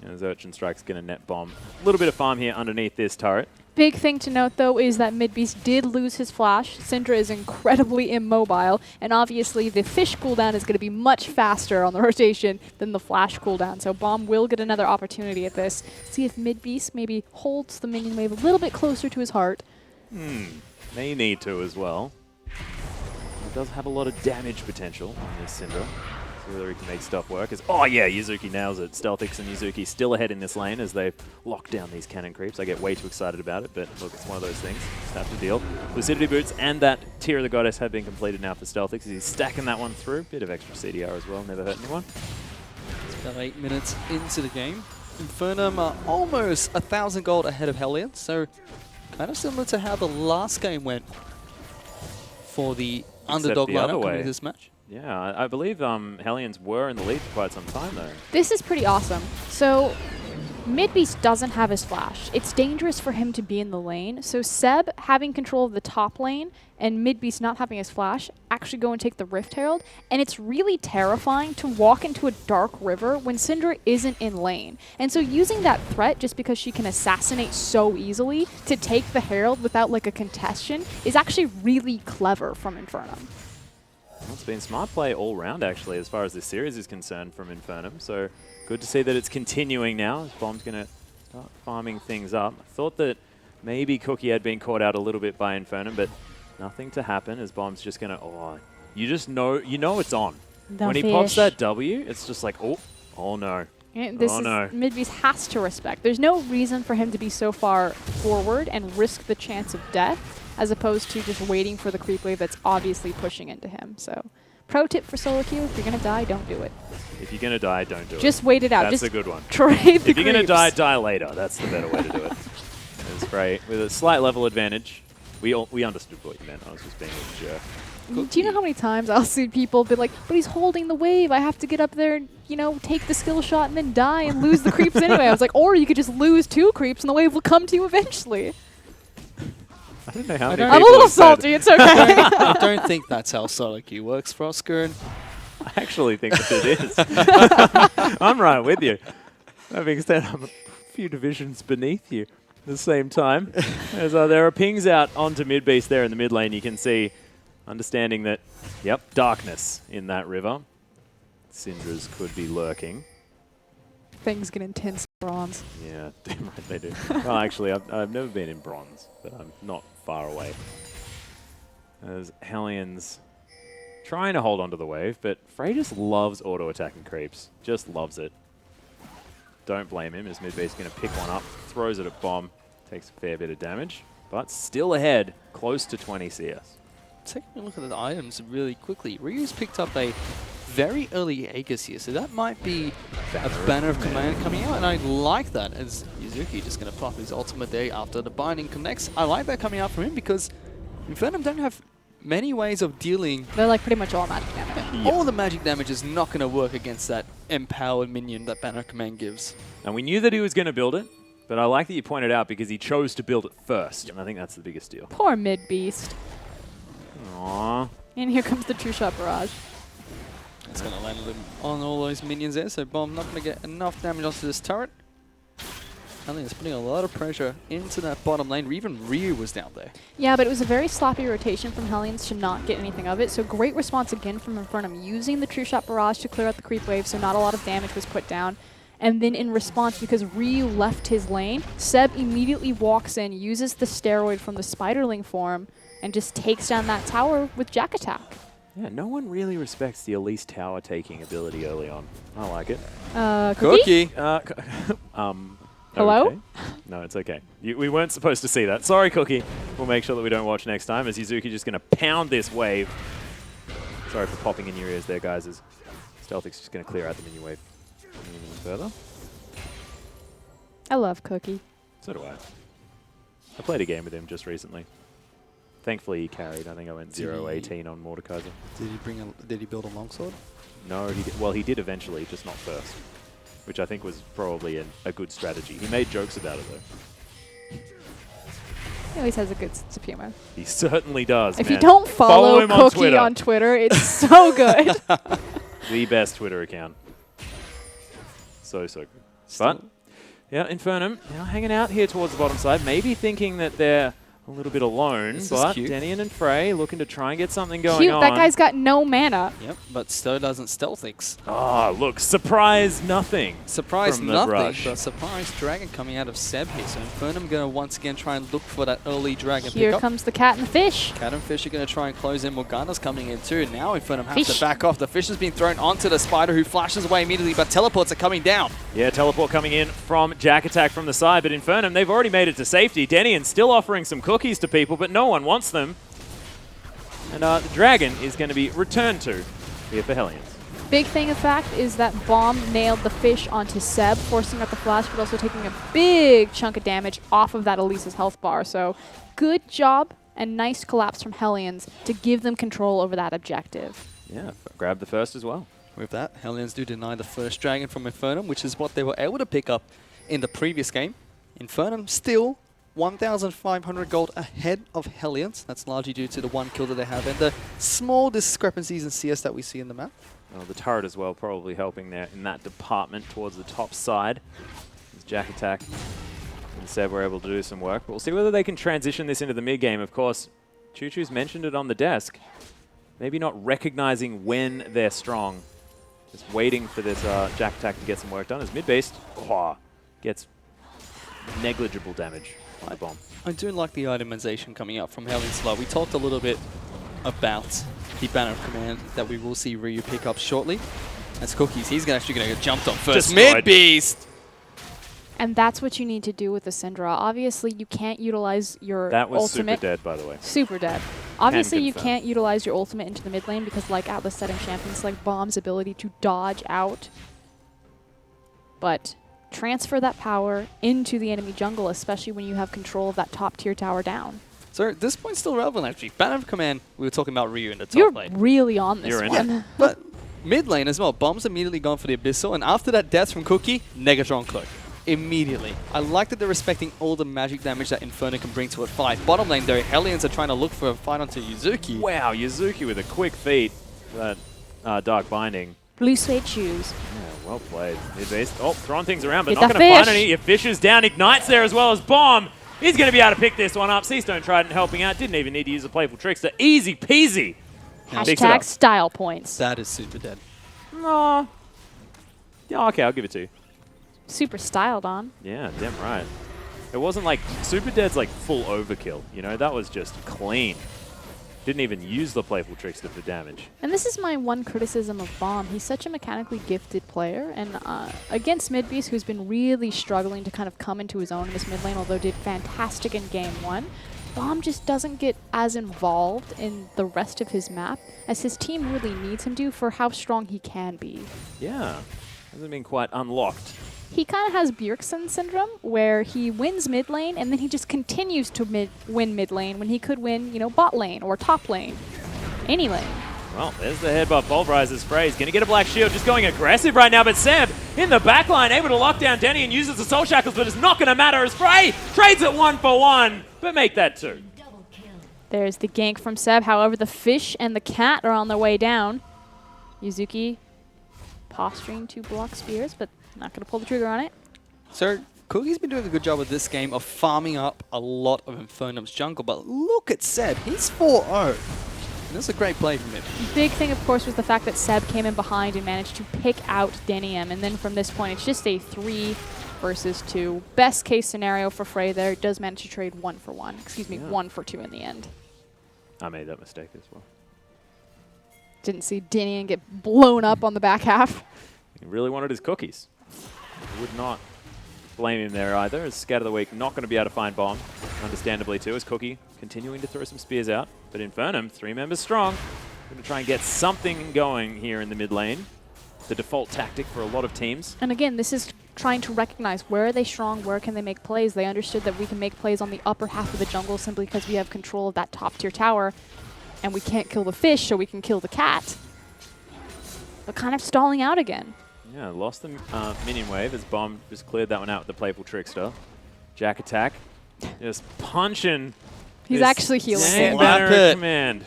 And Urchin Strike's going to net bomb. A little bit of farm here underneath this turret. Big thing to note, though, is that Midbeast did lose his flash. Syndra is incredibly immobile, and obviously the fish cooldown is going to be much faster on the rotation than the flash cooldown. So Bomb will get another opportunity at this. See if Midbeast maybe holds the minion wave a little bit closer to his heart. May need to as well. It does have a lot of damage potential on this Syndra. See whether he can make stuff work. Oh yeah, Yuzuki nails it. Stealthix and Yuzuki still ahead in this lane as they lock down these cannon creeps. I get way too excited about it, but look, it's one of those things. Just have to deal. Lucidity Boots and that Tear of the Goddess have been completed now for Stealthix. He's stacking that one through. Bit of extra CDR as well. Never hurt anyone. It's about 8 minutes into the game. Infernum are almost 1,000 gold ahead of Hellion, so kind of similar to how the last game went for the underdog the lineup other coming way. into this match. Yeah, I believe Hellions were in the lead for quite some time though. This is pretty awesome. So Midbeast doesn't have his flash. It's dangerous for him to be in the lane. So Seb having control of the top lane and Midbeast not having his flash actually go and take the Rift Herald. And it's really terrifying to walk into a dark river when Syndra isn't in lane. And so using that threat just because she can assassinate so easily to take the Herald without like a contestation is actually really clever from Infernum. Well, it's been smart play all round, actually, as far as this series is concerned from Infernum. So good to see that it's continuing now. As Bomb's going to start farming things up. I thought that maybe Cookie had been caught out a little bit by Infernum, but nothing to happen as Bomb's just going to... Oh, you just know, it's on. When he pops that W, it's just like, oh no. This is Midbeast has to respect. There's no reason for him to be so far forward and risk the chance of death as opposed to just waiting for the creep wave that's obviously pushing into him. So, pro tip for solo queue, if you're going to die, don't do it. If you're going to die, don't do it. Just wait it out. That's just a good one. Trade the If you're going to creeps. die later. That's the better way to do it. It's great. With a slight level advantage. We understood what you meant. I was just being a jerk. Do you know how many times I'll see people be like, but he's holding the wave. I have to get up there and, take the skill shot and then die and lose the creeps anyway. I was like, or you could just lose 2 creeps and the wave will come to you eventually. I don't know how many I'm a people little have said- salty. It's okay. I don't think that's how solo queue works, Frosker. And I actually think that it is. I'm right with you. That being said, I'm a few divisions beneath you at the same time. As there are pings out onto mid base there in the mid lane. You can see, understanding that, yep, darkness in that river. Syndras could be lurking. Things get intense in bronze. Yeah, damn right they do. Well, actually, I've never been in bronze, but I'm not far away. As Hellions trying to hold onto the wave, but Frey just loves auto-attacking creeps. Just loves it. Don't blame him, as midbase going to pick one up, throws it at bomb, takes a fair bit of damage, but still ahead, close to 20 CS. Taking a look at the items really quickly, Ryu's picked up a very early Aegis here, so that might be a Banner of Command coming out, and I like that, as Yuzuki just going to pop his ultimate there after the binding connects. I like that coming out from him because Infernum don't have many ways of dealing. They're like pretty much all magic damage. Yeah. All the magic damage is not going to work against that empowered minion that Banner of Command gives. And we knew that he was going to build it, but I like that you pointed out because he chose to build it first, and I think that's the biggest deal. Poor mid beast. Aww. And here comes the true shot barrage. It's going to land on all those minions there, so Bomb not going to get enough damage onto this turret. Hellions putting a lot of pressure into that bottom lane. Even Ryu was down there. Yeah, but it was a very sloppy rotation from Hellions to not get anything of it. So great response again from Infernum, using the True Shot Barrage to clear out the creep wave, so not a lot of damage was put down. And then in response, because Ryu left his lane, Seb immediately walks in, uses the steroid from the Spiderling form, and just takes down that tower with Jack Attack. Yeah, no one really respects the Elise tower taking ability early on. I like it. Cookie? Hello? Okay. No, it's okay. We weren't supposed to see that. Sorry, Cookie. We'll make sure that we don't watch next time, as Yuzuki just going to pound this wave. Sorry for popping in your ears there, guys, as Stealthic's just going to clear out the minion wave even further. I love Cookie. So do I. I played a game with him just recently. Thankfully, he carried. I think I went 0-18 on Mordekaiser. Did he build a longsword? No, he did eventually, just not first. Which I think was probably a good strategy. He made jokes about it, though. He always has a good sense of humor. He certainly does, If man. you don't follow him Cookie on Twitter, it's so good. The best Twitter account. So good. But, yeah, Infernum, hanging out here towards the bottom side, maybe thinking that they're a little bit alone, but Denian and Frey looking to try and get something going on. That guy's got no mana. Yep, but so doesn't Stealthix. Oh, look, surprise nothing. Surprise nothing, but surprise dragon coming out of Seb here. So Infernum going to once again try and look for that early dragon Here pickup. comes the cat and the fish. Cat and fish are going to try and close in. Morgana's coming in too. Now Infernum has to back off. The fish has been thrown onto the spider, who flashes away immediately, but teleports are coming down. Yeah, teleport coming in from Jack Attack from the side, but Infernum, they've already made it to safety. Denian still offering some cookies to people, but no one wants them. And the dragon is going to be returned to here for Hellions. Big thing of fact is that Bomb nailed the fish onto Seb, forcing out the flash, but also taking a big chunk of damage off of that Elisa's health bar. So good job and nice collapse from Hellions to give them control over that objective. Yeah, grab the first as well. With that, Hellions do deny the first dragon from Infernum, which is what they were able to pick up in the previous game. Infernum still 1,500 gold ahead of Hellions. That's largely due to the one kill that they have and the small discrepancies in CS that we see in the map. Well, the turret as well probably helping there in that department towards the top side. As Jack Attack and Seb were able to do some work. But we'll see whether they can transition this into the mid-game. Of course, Choo Choo's mentioned it on the desk. Maybe not recognizing when they're strong. Just waiting for this Jack Attack to get some work done as mid-based gets negligible damage on the bomb. I do like the itemization coming out from Hellions Slow. We talked a little bit about the Banner of Command that we will see Ryu pick up shortly. That's Cookies. He's actually going to get jumped on first. Mid-beast! And that's what you need to do with the Syndra. Obviously, you can't utilize your That was ultimate. super dead, by the way. Super dead. Obviously, you confirm. can't utilize your ultimate into the mid lane because, like Atlas said in Champions, like Bomb's ability to dodge out. But transfer that power into the enemy jungle, especially when you have control of that top tier tower down. So this point's still relevant, actually. Banner of Command, we were talking about Ryu in the top lane. You're really on this You're in one. But mid lane as well, Bomb's immediately gone for the Abyssal, and after that death from Cookie, Negatron Cloak. Immediately. I like that they're respecting all the magic damage that Inferno can bring to a fight. Bottom lane though, Hellions are trying to look for a fight onto Yuzuki. Wow, Yuzuki with a quick feat. That Dark Binding. Blue suede shoes. Yeah, well played. Mid-base. Oh, throwing things around, but Get not the going to find fish. any. Your fish is down. Ignites there as well as Bomb. He's going to be able to pick this one up. Seastone Trident helping out. Didn't even need to use a Playful Trickster. Easy peasy. Picks it Hashtag up. style points. That is super dead. Aw. Yeah, okay, I'll give it to you. Super styled on. Yeah, damn right. It wasn't like Super Dead's like full overkill, you know? That was just clean. Didn't even use the Playful Trickster for damage. And this is my one criticism of Bomb. He's such a mechanically gifted player, and against Midbeast, who's been really struggling to kind of come into his own in this mid lane, although did fantastic in game 1, Bomb just doesn't get as involved in the rest of his map as his team really needs him to for how strong he can be. Yeah, hasn't been quite unlocked. He kind of has Bjergsen syndrome, where he wins mid lane and then he just continues to win mid lane when he could win, you know, bot lane or top lane, any lane. Well, there's the headbutt. Pulverizes Frey. He's going to get a Black Shield, just going aggressive right now, but Seb in the back line, able to lock down Denny and uses the Soul Shackles, but it's not going to matter as Frey trades it 1-for-1, but make that 2. Double kill. There's the gank from Seb. However, the fish and the cat are on their way down. Yuzuki posturing to block spears, but not going to pull the trigger on it. So Cookie's been doing a good job of this game of farming up a lot of Infernum's jungle, but look at Seb. He's 4-0. And that's a great play from him. Big thing, of course, was the fact that Seb came in behind and managed to pick out Denium. And then from this point, it's just a 3 versus 2. Best case scenario for Frey there. Does manage to trade 1-for-1. Excuse me, Yeah. 1-for-2 in the end. I made that mistake as well. Didn't see Denium get blown up on the back half. He really wanted his cookies. Would not blame him there either, as Scat of the Week not going to be able to find Bomb, understandably too, as Cookie continuing to throw some spears out. But Infernum, 3 members strong, going to try and get something going here in the mid lane. The default tactic for a lot of teams. And again, this is trying to recognize where are they strong, where can they make plays. They understood that we can make plays on the upper half of the jungle simply because we have control of that top tier tower, and we can't kill the fish, so we can kill the cat. But kind of stalling out again. Yeah, lost the minion wave as Bomb just cleared that one out with the Playful Trickster. Jack attack, just punching. He's this actually healing. Sand Slap Banner it. command.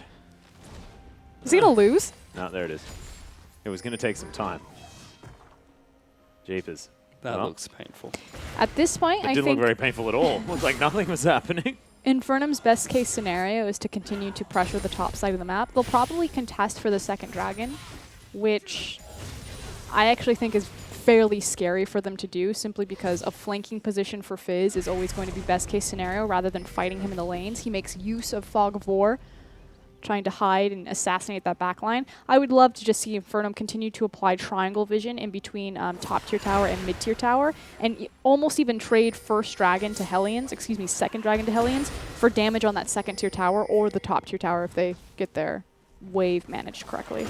Is he going to lose? No, there it is. It was going to take some time. Jeepers. That Well, looks painful. At this point, It I didn't think look very painful at all. It looked like nothing was happening. Infernum's best case scenario is to continue to pressure the top side of the map. They'll probably contest for the second dragon, which I actually think is fairly scary for them to do, simply because a flanking position for Fizz is always going to be best case scenario rather than fighting him in the lanes. He makes use of Fog of War, trying to hide and assassinate that backline. I would love to just see Infernum continue to apply triangle vision in between top tier tower and mid tier tower, and almost even trade first dragon to Hellions, excuse me, second dragon to Hellions for damage on that second tier tower or the top tier tower if they get their wave managed correctly.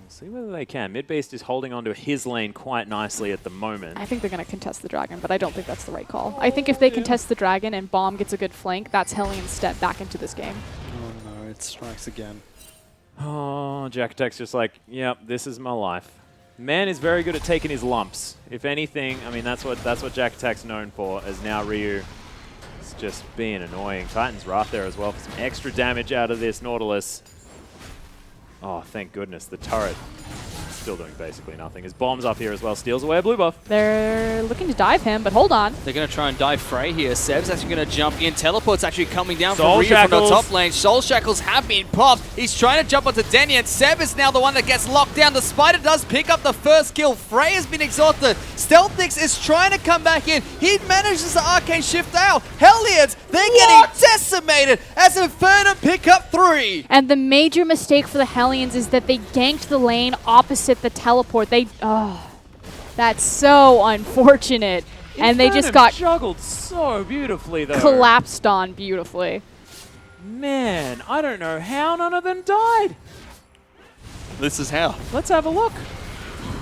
See whether they can. Mid-based is holding onto his lane quite nicely at the moment. I think they're going to contest the dragon, but I don't think that's the right call. I think if they contest the dragon and Bomb gets a good flank, that's Hellion's step back into this game. Oh no, it strikes again. Oh, Jack Attack's just like, yep, this is my life. Man is very good at taking his lumps. If anything, I mean, that's what Jack Attack's known for, as now Ryu is just being annoying. Titan's Wrath there as well for some extra damage out of this Nautilus. Oh, thank goodness. The turret still doing basically nothing. His bomb's up here as well. Steals away a blue buff. They're looking to dive him, but hold on. They're going to try and dive Frey here. Seb's actually going to jump in. Teleport's actually coming down Soul from Ryu from the Shackles. top lane. Soul Shackles have been popped. He's trying to jump onto Denny, and Seb is now the one that gets locked down. The Spider does pick up the first kill. Frey has been exhausted. Stealthix is trying to come back in. He manages to arcane shift out. Hellions, they're getting decimated as Infernum pick up 3. And the major mistake for the Hellions is that they ganked the lane opposite the teleport. That's so unfortunate. And they just got juggled so beautifully, though. collapsed on beautifully. Man, I don't know how none of them died. This is how. Let's have a look.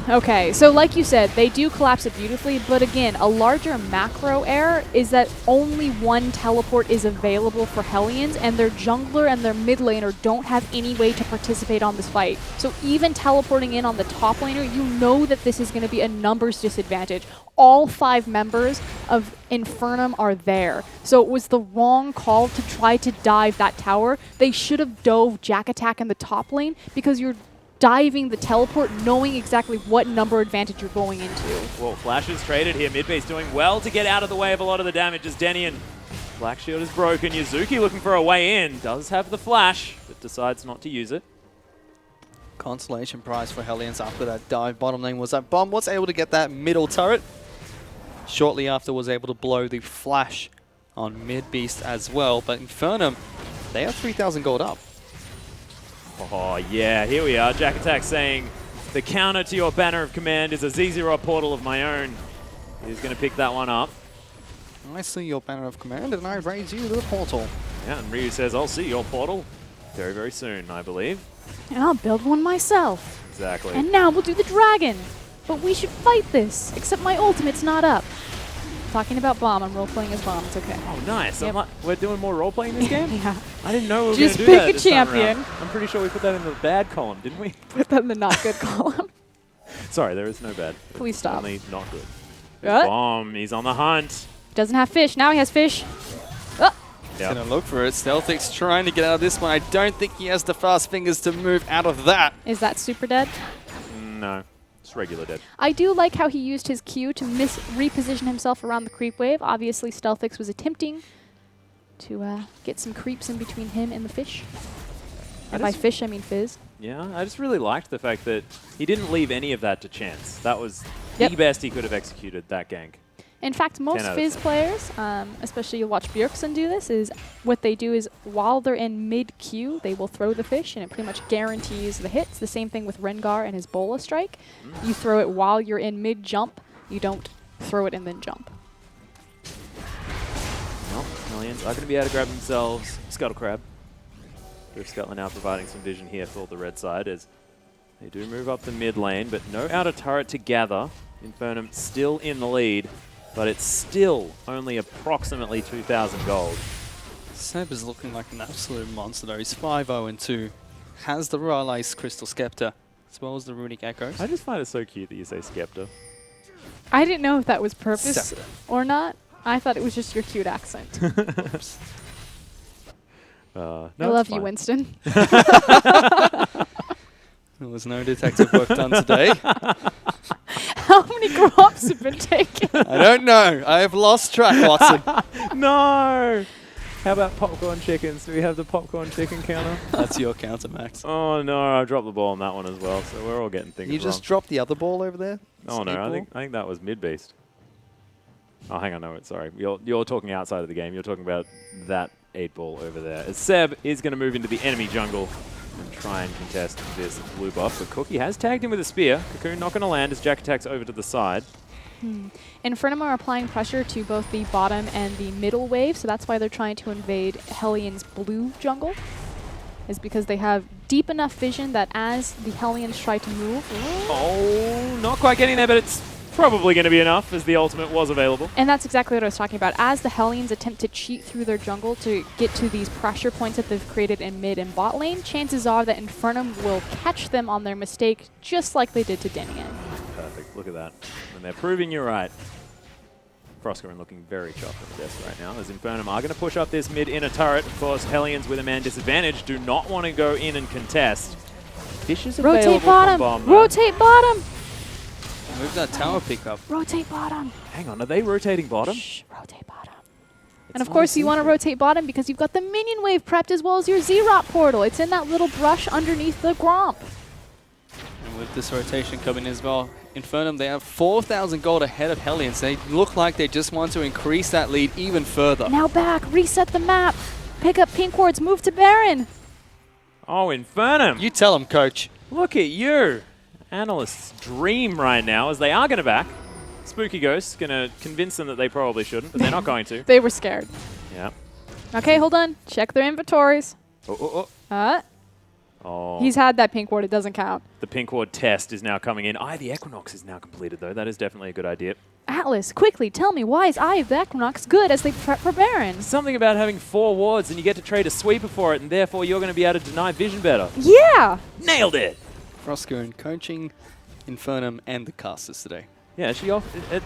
Okay, so like you said, they do collapse it beautifully, but again, a larger macro error is that only one teleport is available for Hellions, and their jungler and their mid laner don't have any way to participate on this fight. So even teleporting in on the top laner, you know that this is going to be a numbers disadvantage. All 5 members of Infernum are there. So it was the wrong call to try to dive that tower. They should have dove Jack Attack in the top lane, because you're diving the teleport, knowing exactly what number advantage you're going into. Well, Flash is traded here. Midbay's doing well to get out of the way of a lot of the damage as Denian. Black Shield is broken. Yuzuki looking for a way in. Does have the Flash, but decides not to use it. Consolation prize for Hellions after that dive bottom lane was that Bomb was able to get that middle turret. Shortly after was able to blow the Flash on mid beast as well, but Infernum, they are 3,000 gold up. Oh, yeah, here we are. Jack Attack saying the counter to your banner of command is a Zezirot portal of my own. He's going to pick that one up. I see your banner of command and I raise you to the portal. Yeah, and Ryu says, I'll see your portal very, very soon, I believe. And I'll build one myself. Exactly. And now we'll do the dragon. But we should fight this, except my ultimate's not up. Talking about Bomb, I'm role-playing as Bomb, it's okay. Oh, nice. Yep. We're doing more role-playing this game? Yeah. I didn't know we were going Just to do that pick a this time champion. around. I'm pretty sure we put that in the bad column, didn't we? Put that in the not good column. Sorry, there is no bad. Please It's stop. only not good. What? Bomb, he's on the hunt. Doesn't have fish, now he has fish. Oh. He's going to look for it. Stealthic's trying to get out of this one. I don't think he has the fast fingers to move out of that. Is that super dead? No, it's regular dead. I do like how he used his Q to reposition himself around the creep wave. Obviously, Stealthix was attempting to get some creeps in between him and the fish. And by fish, I mean Fizz. Yeah, I just really liked the fact that he didn't leave any of that to chance. That was Yep. the best he could have executed that gank. In fact, most 10 out of Fizz 10. players, especially you watch Bjergsen do this, is what they do is while they're in mid-Q, they will throw the fish, and it pretty much guarantees the hits. The same thing with Rengar and his Bola strike. You throw it while you're in mid-jump. You don't throw it and then jump. Well, Hellions are going to be able to grab themselves Scuttle Crab. Drift Scuttler now providing some vision here for the red side as they do move up the mid lane, but no outer turret to gather. Infernum still in the lead, but it's still only approximately 2,000 gold. Seb is looking like an absolute monster though. He's 5-0-2. Has the Royal Ice Crystal Scepter, as well as the Runic Echoes. I just find it so cute that you say Skepta. I didn't know if that was purpose Scepter. or not. I thought it was just your cute accent. No, I love it's you, fine. Winston. There was no detective work done today. How many crops have been taken? I don't know. I have lost track, Watson. No! How about popcorn chickens? Do we have the popcorn chicken counter? That's your counter, Max. Oh no, I dropped the ball on that one as well, so we're all getting things You wrong. just dropped the other ball over there? Oh no, Snake I ball? think that was mid-beast. Oh, hang on, no, sorry. You're talking outside of the game. You're talking about that 8-ball over there. As Seb is going to move into the enemy jungle and try and contest this blue buff. But Cookie has tagged him with a spear. Cocoon not going to land as Jack attacks over to the side. Infernum are applying pressure to both the bottom and the middle wave, so that's why they're trying to invade Hellions' blue jungle, is because they have deep enough vision that as the Hellions try to move... Oh, not quite getting there, but it's probably going to be enough as the ultimate was available. And that's exactly what I was talking about. As the Hellions attempt to cheat through their jungle to get to these pressure points that they've created in mid and bot lane, chances are that Infernum will catch them on their mistake, just like they did to Denian. Perfect, look at that. And they're proving you're right. Froscarin looking very chuffed on the desk right now as Infernum are going to push up this mid inner turret. Of course, Hellions with a man disadvantage do not want to go in and contest. Fish is available Rotate from bottom! Bomb, though. Rotate bottom! Move that tower pickup. Rotate bottom! Hang on, are they rotating bottom? Shh, rotate bottom. And of course, you want to rotate bottom because you've got the minion wave prepped as well as your Zerot portal. It's in that little brush underneath the Gromp. And with this rotation coming as well, Infernum, they have 4,000 gold ahead of Hellions. They look like they just want to increase that lead even further. Now back, reset the map, pick up pink wards, move to Baron. Oh, Infernum! You tell them, coach. Look at you! Analyst's dream right now as they are going to back. Spooky Ghost's going to convince them that they probably shouldn't, but they're not going to. They were scared. Yeah. Okay, hold on. Check their inventories. Oh. He's had that pink ward, it doesn't count. The pink ward test is now coming in. Eye of the Equinox is now completed, though. That is definitely a good idea. Atlas, quickly, tell me, why is Eye of the Equinox good as they prep for Baron? Something about having 4 wards and you get to trade a sweeper for it, and therefore you're going to be able to deny vision better. Yeah! Nailed it! Froscarin coaching Infernum and the casters today. Yeah,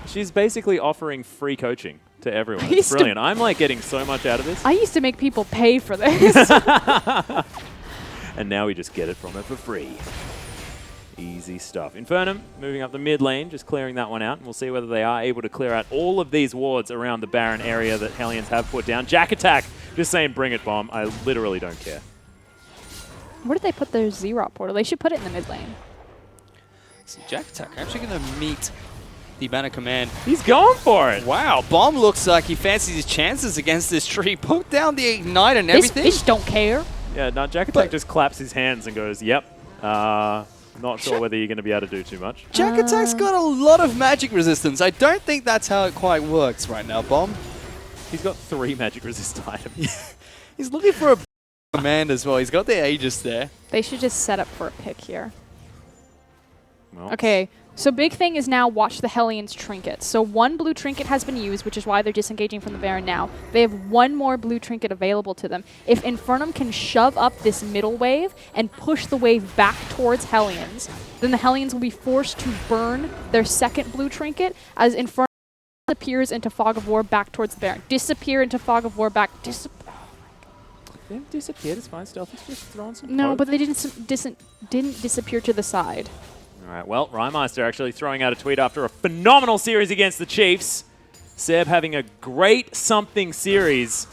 she's basically offering free coaching to everyone. I It's used to- brilliant. I'm like getting so much out of this. I used to make people pay for this. And now we just get it from her for free. Easy stuff. Infernum moving up the mid lane, just clearing that one out. And we'll see whether they are able to clear out all of these wards around the Baron area that Hellions have put down. Jack Attack just saying, bring it, Bomb. I literally don't care. Where did they put their Z-Rot portal? They should put it in the mid lane. So Jack Attack actually going to meet the Banner Command. He's going for it. Wow, Bomb looks like he fancies his chances against this tree. Put down the Ignite and everything. This bitch don't care. Yeah, no, Jack Attack just claps his hands and goes, yep. Not sure whether you're going to be able to do too much. Jack Attack's got a lot of magic resistance. I don't think that's how it quite works right now, Bomb. He's got 3 magic resist items. He's looking for a command as well. He's got the Aegis there. They should just set up for a pick here. Well, Okay, so big thing is now watch the Hellions trinkets. So 1 blue trinket has been used, which is why they're disengaging from the Baron now. They have 1 more blue trinket available to them. If Infernum can shove up this middle wave and push the wave back towards Hellions, then the Hellions will be forced to burn their 2nd blue trinket as Infernum disappears into Fog of War back towards the Baron. Disappear into Fog of War back. they disappeared. It's fine. Stealth is just throwing some No, poke. but they didn't disappear to the side. All right, well, Rymeister actually throwing out a tweet after a phenomenal series against the Chiefs. Seb having a great something series.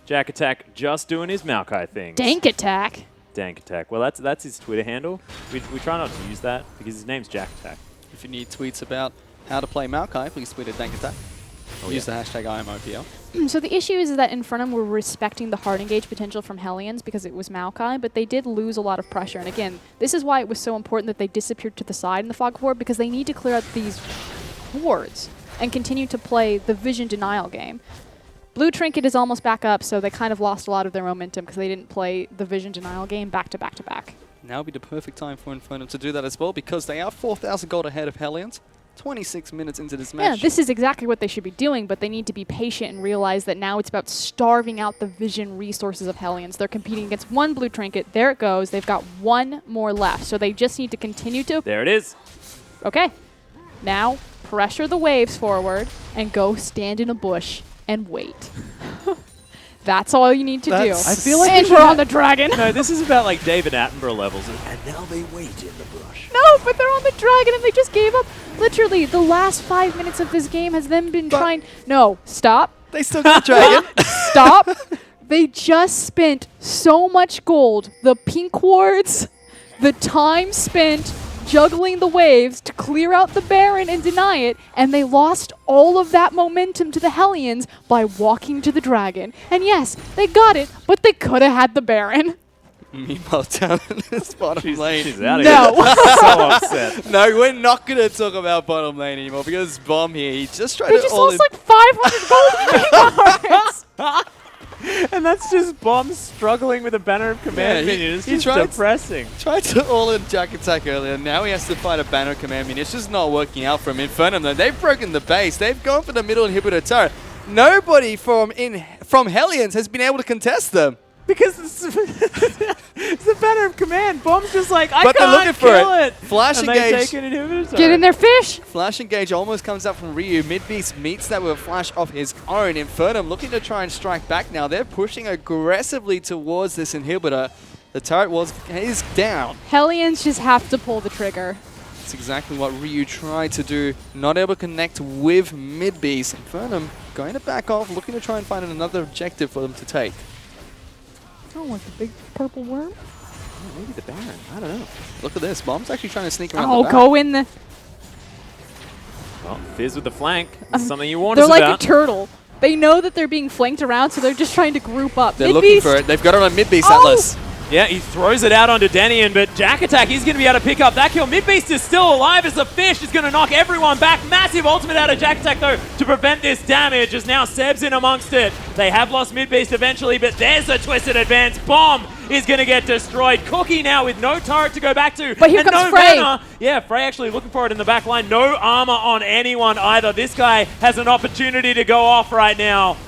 Jack Attack just doing his Maokai thing. Dank attack. Dank Attack. Well, that's his Twitter handle. We try not to use that because his name's Jack Attack. If you need tweets about how to play Maokai, please tweet at Dank Attack. Use the hashtag IamOPL. So the issue is that Infernum were respecting the hard engage potential from Hellions because it was Maokai, but they did lose a lot of pressure. And again, this is why it was so important that they disappeared to the side in the Fog of War, because they need to clear out these wards and continue to play the vision denial game. Blue Trinket is almost back up, so they kind of lost a lot of their momentum because they didn't play the vision denial game back to back to back. Now would be the perfect time for Infernum to do that as well, because they are 4,000 gold ahead of Hellions. 26 minutes into this match. Yeah, this is exactly what they should be doing, but they need to be patient and realize that now it's about starving out the vision resources of Hellions. They're competing against 1 blue trinket. There it goes. They've got 1 more left, so they just need to continue to... There it is. Okay. Now, pressure the waves forward and go stand in a bush and wait. That's all you need to do. I feel like and we're on the dragon. No, this is about like David Attenborough levels. And now they wait in the brush. No, but they're on the dragon and they just gave up. Literally, the last 5 minutes of this game has them been trying... No, stop. They still got the dragon. Stop. They just spent so much gold. The pink wards, the time spent juggling the waves to clear out the Baron and deny it, and they lost all of that momentum to the Hellions by walking to the dragon. And yes, they got it, but they could have had the Baron. Meanwhile, down in this bottom lane. She's out of No. here. So upset. No, we're not going to talk about bottom lane anymore because Bomb here, he just tried They to just all lost like 500 gold cards. And that's just Bomb struggling with a banner of command Yeah, minion. It's he just tried- depressing. Tried to all-in Jack Attack earlier. Now he has to fight a banner command minion. It's just not working out for him. Infernum, though, they've broken the base. They've gone for the middle inhibitor turret. Nobody from Hellions has been able to contest them. Because it's the banner of command. Bomb's just like, I But they're can't looking for kill it. it. Flash And they engage. take an inhibitor. Get in there, fish. Flash engage almost comes out from Ryu. Midbeast meets that with a flash of his own. Infernum looking to try and strike back now. They're pushing aggressively towards this inhibitor. The turret is down. Hellions just have to pull the trigger. That's exactly what Ryu tried to do. Not able to connect with Midbeast. Infernum going to back off, looking to try and find another objective for them to take. Oh, like the big purple worm? Maybe the Baron. I don't know. Look at this. Bomb's actually trying to sneak around Oh, the back. go in the... Well, Fizz with the flank. This is something you warned They're us like about. a turtle. They know that they're being flanked around, so they're just trying to group up. They're looking for it. They've got it on Midbeast Atlas. Yeah, he throws it out onto Denian, but Jack Attack, he's going to be able to pick up that kill. Midbeast is still alive as the fish is going to knock everyone back. Massive ultimate out of Jack Attack, though, to prevent this damage, as now Seb's in amongst it. They have lost Midbeast eventually, but there's a twisted advance. Bomb is going to get destroyed. Cookie now with no turret to go back to. But here and comes no Frey. mana. Yeah, Frey actually looking for it in the back line. No armor on anyone either. This guy has an opportunity to go off right now.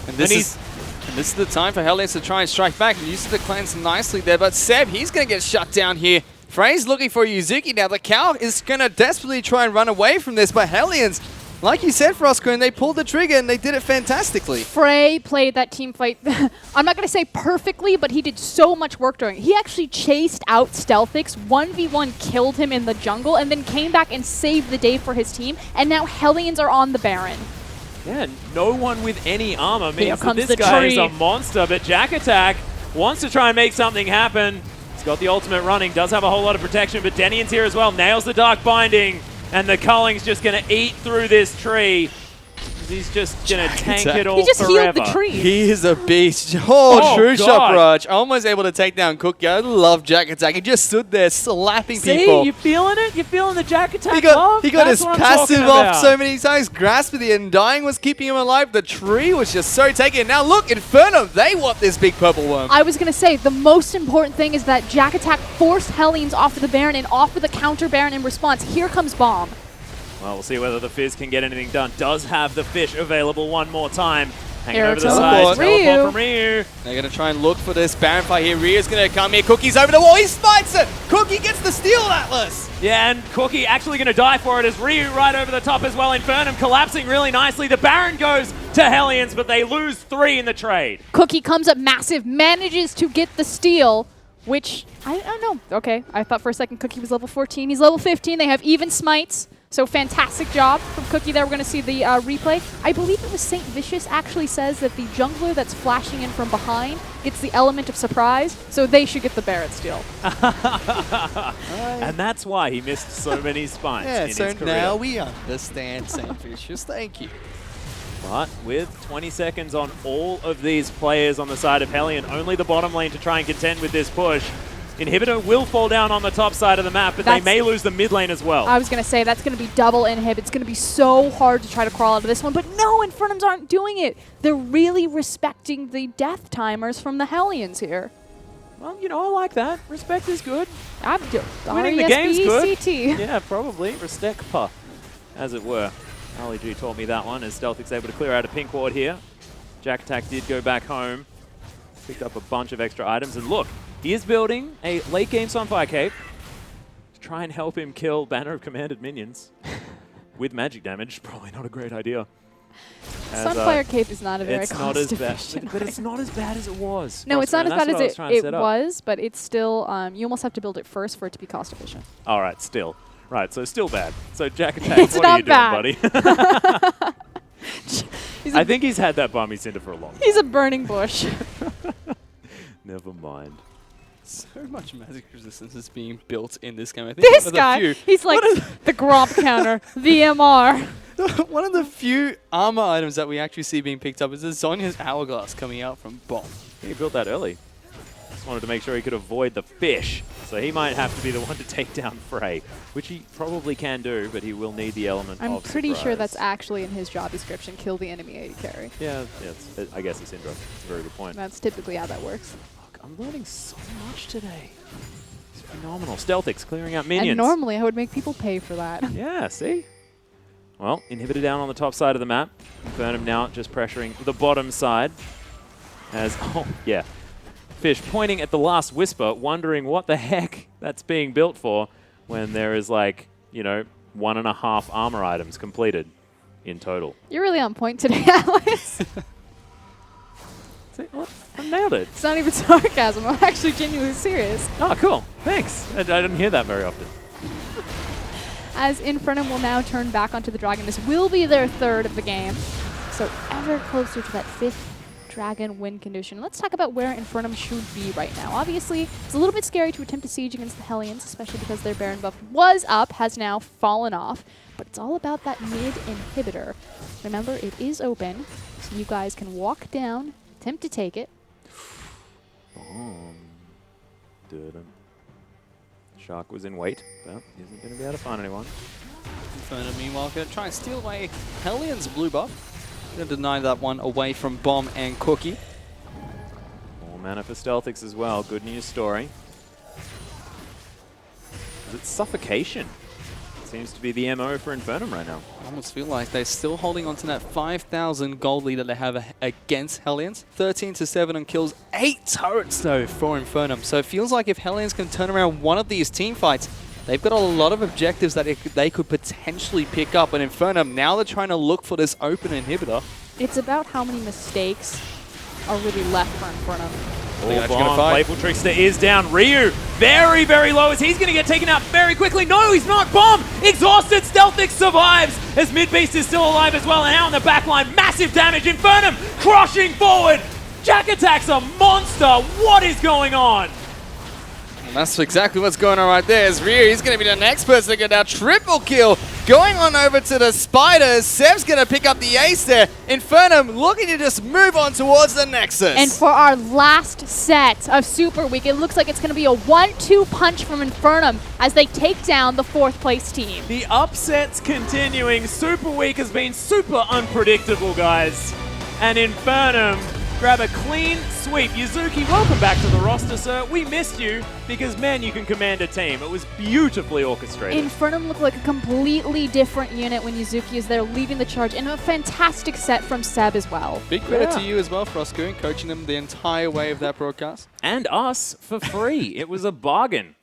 And this is the time for Hellions to try and strike back and use the cleanse nicely there. But Seb, he's going to get shut down here. Frey's looking for Yuzuki now. The cow is going to desperately try and run away from this, but Hellions like you said, Frosco, and they pulled the trigger and they did it fantastically. Frey played that team fight, I'm not going to say perfectly, but he did so much work during it. He actually chased out Stealthix, 1v1 killed him in the jungle, and then came back and saved the day for his team, and now Hellions are on the Baron. Yeah, no one with any armor Here means that comes this the guy is tree. a monster, but Jack Attack wants to try and make something happen. He's got the ultimate running, does have a whole lot of protection, but Denian's here as well, nails the Dark Binding, and the Culling's just going to eat through this tree. He's just going to tank it all He just forever. healed the tree. He is a beast. Oh, Oh, true God. shot, Raj. Almost able to take down Cookie. I love Jack Attack. He just stood there slapping people. See, you feeling it? You feeling the Jack Attack He got love? his That's what I'm passive talking off about. so many times. Grasp of the Undying was keeping him alive. The tree was just so taken. Now look, Inferno, they want this big purple worm. I was going to say, the most important thing is that Jack Attack forced Hellions off of the Baron and off of the counter Baron in response. Here comes Bomb. Well, we'll see whether the Fizz can get anything done. Does have the fish available one more time. Hanging Arrow over the teleport. side. Ryu. Teleport from Ryu. They're going to try and look for this Baron fight here. Ryu's going to come here. Cookie's over the wall. He smites it. Cookie gets the steal, Atlas. Yeah, and Cookie actually going to die for it as Ryu right over the top as well. Infernum collapsing really nicely. The Baron goes to Hellions, but they lose 3 in the trade. Cookie comes up massive, manages to get the steal, which, I don't know. Okay, I thought for a second Cookie was level 14. He's level 15. They have even smites. So fantastic job from Cookie there. We're going to see the replay. I believe it was St. Vicious actually says that the jungler that's flashing in from behind gets the element of surprise, so they should get the Barret steal. And that's why he missed so many spines Yeah, in so his career. now we understand St. Vicious. Thank you. But with 20 seconds on all of these players on the side of Hellion, only the bottom lane to try and contend with this push. Inhibitor will fall down on the top side of the map, but they may lose the mid lane as well. I was going to say, that's going to be double inhib. It's going to be so hard to try to crawl out of this one, but no, Infernums aren't doing it. They're really respecting the death timers from the Hellions here. Well, you know, I like that. Respect is good. Winning Winning the game's good. CT. Yeah, probably. Respect, as it were. Ali G taught me that one as Stealthic's able to clear out a pink ward here. Jack Attack did go back home. Picked up a bunch of extra items. And look, he is building a late game Sunfire Cape to try and help him kill Banner of Commanded minions with magic damage. Probably not a great idea. As, Sunfire Cape is not a very it's not as bad, cost-efficient but it's not as bad as it was. No, it's not as Frostman, bad that's as what I was trying to it set up. was, but it's still, you almost have to build it first for it to be cost efficient. All right, still. Right, so still bad. So Jack Attack, It's what are you not doing, bad. buddy? I think he's had that Balmy Cinder for a long time. He's a burning bush. Never mind. So much magic resistance is being built in this game. I think This one of the guy, few- he's like the Gromp counter, VMR. One of the few armor items that we actually see being picked up is the Zhonya's Hourglass coming out from Bomb. He built that early. Just wanted to make sure he could avoid the fish. So he might have to be the one to take down Frey, which he probably can do, but he will need the element I'm of pretty sure surprise. that's actually in his job description, kill the enemy AD carry. Yeah, I guess it's Indra. It's a very good point. That's typically how that works. Fuck, I'm learning so much today. It's phenomenal. Stealthic's clearing out minions. And normally I would make people pay for that. Yeah, see? Well, Inhibitor down on the top side of the map. Burnham now just pressuring the bottom side. As, oh, yeah. Fish pointing at the last Whisper, wondering what the heck that's being built for when there is like, you know, 1.5 armor items completed in total. You're really on point today, Alex. See, what? I nailed it. It's not even sarcasm. I'm actually genuinely serious. Oh, cool. Thanks. I didn't hear that very often. As Infernum will now turn back onto the dragon. This will be their third of the game. So ever closer to that 5th dragon win condition. Let's talk about where Infernum should be right now. Obviously, it's a little bit scary to attempt a siege against the Hellions, especially because their Baron buff was up, has now fallen off. But it's all about that mid inhibitor. Remember, it is open, so you guys can walk down, attempt to take it. Shark was in wait, but isn't going to be able to find anyone. Inferno, meanwhile, going to try and steal away Hellions blue buff. Going to deny that one away from Bomb and Cookie. More mana for Stealthix as well. Good news story. It's suffocation. Seems to be the MO for Infernum right now. I almost feel like they're still holding on to that 5,000 gold lead that they have against Hellions. 13-7 on kills, 8 turrets though for Infernum. So it feels like if Hellions can turn around one of these team fights, they've got a lot of objectives that they could potentially pick up. And Infernum, now they're trying to look for this open inhibitor. It's about how many mistakes are really left for Infernum. Playful Trickster is down. Ryu, very, very low as he's going to get taken out very quickly. No, he's not. Bomb, exhausted. Stealthix survives as Midbeast is still alive as well. And out in the back line, massive damage. Infernum crushing forward. Jack Attack's a monster. What is going on? And that's exactly what's going on right there. As Ryu, he's going to be the next person to get our triple kill. Going on over to the Spiders. Seb's going to pick up the ace there. Infernum looking to just move on towards the Nexus. And for our last set of Super Week, it looks like it's going to be a 1-2 punch from Infernum as they take down the 4th place team. The upsets continuing. Super Week has been super unpredictable, guys. And Infernum grab a clean sweep. Yuzuki, welcome back to the roster, sir. We missed you because, man, you can command a team. It was beautifully orchestrated. Infernum looked like a completely different unit when Yuzuki is there leading the charge, and a fantastic set from Seb as well. Big credit to you as well, Frosco, coaching them the entire way of that broadcast. And us for free. It was a bargain.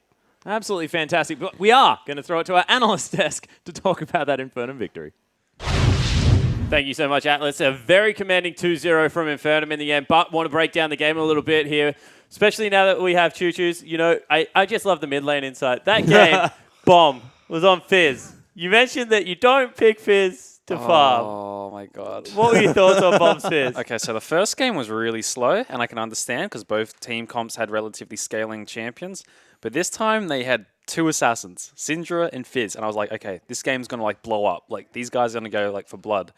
Absolutely fantastic. But we are going to throw it to our analyst desk to talk about that Infernum victory. Thank you so much, Atlas. A very commanding 2-0 from Infernum in the end, but want to break down the game a little bit here, especially now that we have Choo-Choos. You know, I just love the mid lane insight. That game, Bomb, was on Fizz. You mentioned that you don't pick Fizz to farm. Oh, my God. What were your thoughts on Bomb's Fizz? Okay, so the first game was really slow, and I can understand because both team comps had relatively scaling champions. But this time they had 2 assassins, Syndra and Fizz, and I was like, okay, this game's going to like blow up. Like, these guys are going to go like for blood.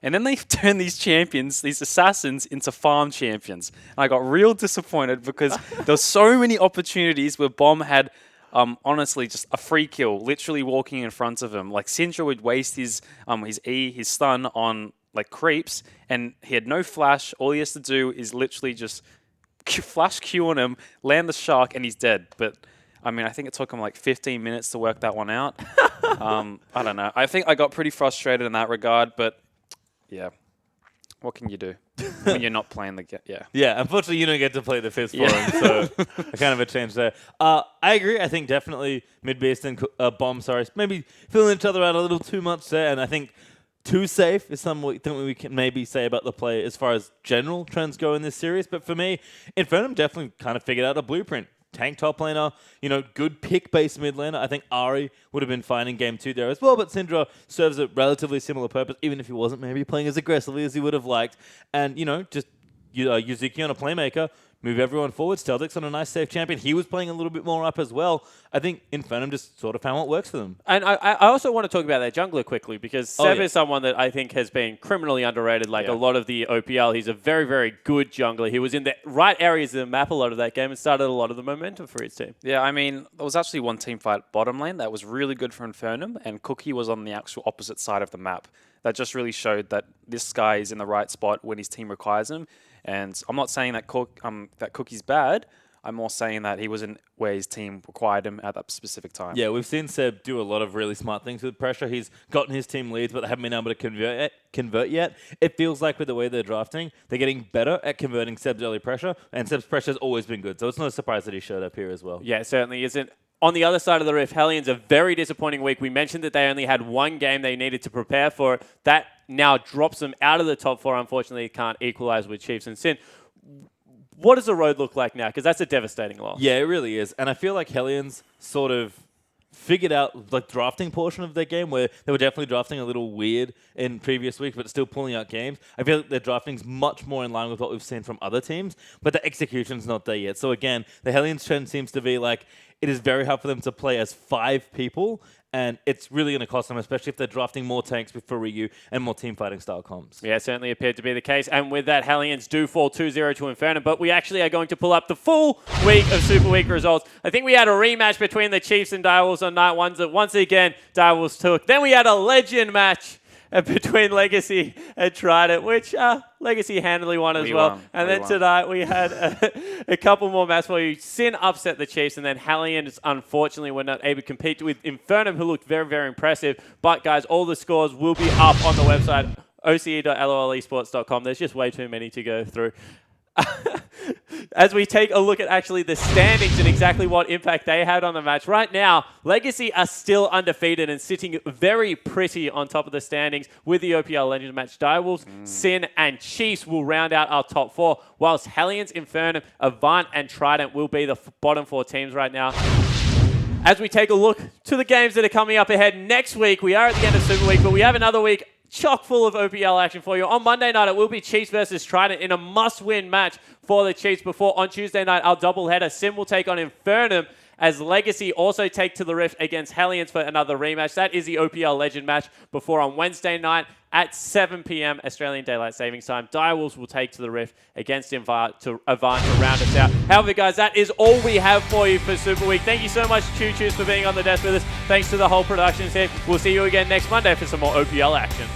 And then they turned these champions, these assassins, into farm champions. And I got real disappointed because there were so many opportunities where Bomb had, honestly, just a free kill, literally walking in front of him. Like, Syndra would waste his E, his stun on, like, creeps, and he had no flash. All he has to do is literally just flash Q on him, land the shark, and he's dead. But, I mean, I think it took him, like, 15 minutes to work that one out. I don't know. I think I got pretty frustrated in that regard, but yeah, what can you do when you're not playing the game? Yeah. Yeah, unfortunately, you don't get to play the Fizz for him, so kind of a change there. I agree. I think definitely Midbeast and Bomb, maybe filling each other out a little too much there, and I think too safe is something we can maybe say about the play as far as general trends go in this series. But for me, Infernum definitely kind of figured out a blueprint. Tank top laner, you know, good pick-based mid laner. I think Ari would have been fine in game 2 there as well, but Syndra serves a relatively similar purpose, even if he wasn't maybe playing as aggressively as he would have liked. And, you know, just Yuzuki on a playmaker, move everyone forward. Stealthix on a nice safe champion. He was playing a little bit more up as well. I think Infernum just sort of found what works for them. And I also want to talk about their jungler quickly because Seb is someone that I think has been criminally underrated like a lot of the OPL. He's a very, very good jungler. He was in the right areas of the map a lot of that game and started a lot of the momentum for his team. Yeah, I mean, there was actually one team fight bottom lane that was really good for Infernum, and Cookie was on the actual opposite side of the map. That just really showed that this guy is in the right spot when his team requires him. And I'm not saying that that Cookie's bad. I'm more saying that he wasn't where his team required him at that specific time. Yeah, we've seen Seb do a lot of really smart things with pressure. He's gotten his team leads, but they haven't been able to convert yet. It feels like with the way they're drafting, they're getting better at converting Seb's early pressure, and Seb's pressure has always been good. So it's no surprise that he showed up here as well. Yeah, it certainly isn't. On the other side of the rift, Hellions, a very disappointing week. We mentioned that they only had one game they needed to prepare for. That now drops them out of the top 4. Unfortunately, can't equalize with Chiefs and Sin. What does the road look like now? Because that's a devastating loss. Yeah, it really is. And I feel like Hellions sort of figured out the drafting portion of their game where they were definitely drafting a little weird in previous weeks, but still pulling out games. I feel like their drafting's much more in line with what we've seen from other teams, but the execution's not there yet. So again, the Hellions trend seems to be like, it is very hard for them to play as 5 people, and it's really going to cost them, especially if they're drafting more tanks for Ryu and more team fighting style comps. Yeah, certainly appeared to be the case. And with that, Hellions do fall 2-0 to Infernum, but we actually are going to pull up the full week of Super Week results. I think we had a rematch between the Chiefs and Direwolves on night 1 that once again Direwolves took. Then we had a legend match between Legacy and Trident, which Legacy handily won as well. And then tonight we had a couple more matches for you. Sin upset the Chiefs, and then Hellions unfortunately were not able to compete with Infernum, who looked very, very impressive. But guys, all the scores will be up on the website, oce.lolesports.com. There's just way too many to go through. as we take a look at actually the standings and exactly what impact they had on the match. Right now, Legacy are still undefeated and sitting very pretty on top of the standings with the OPL Legends match. Direwolves, Sin, and Chiefs will round out our top 4, whilst Hellions, Infernum, Avant, and Trident will be the bottom 4 teams right now. As we take a look to the games that are coming up ahead next week, we are at the end of Super Week, but we have another week chock full of OPL action for you. On Monday night, it will be Chiefs versus Trident in a must-win match for the Chiefs before on Tuesday night, our doubleheader, Sim will take on Infernum as Legacy also take to the Rift against Hellions for another rematch. That is the OPL Legend match before on Wednesday night at 7 p.m. Australian Daylight Savings Time. Direwolves will take to the Rift against Avant to round us out. However, guys, that is all we have for you for Super Week. Thank you so much, Choo Choos, for being on the desk with us. Thanks to the whole production team. We'll see you again next Monday for some more OPL action.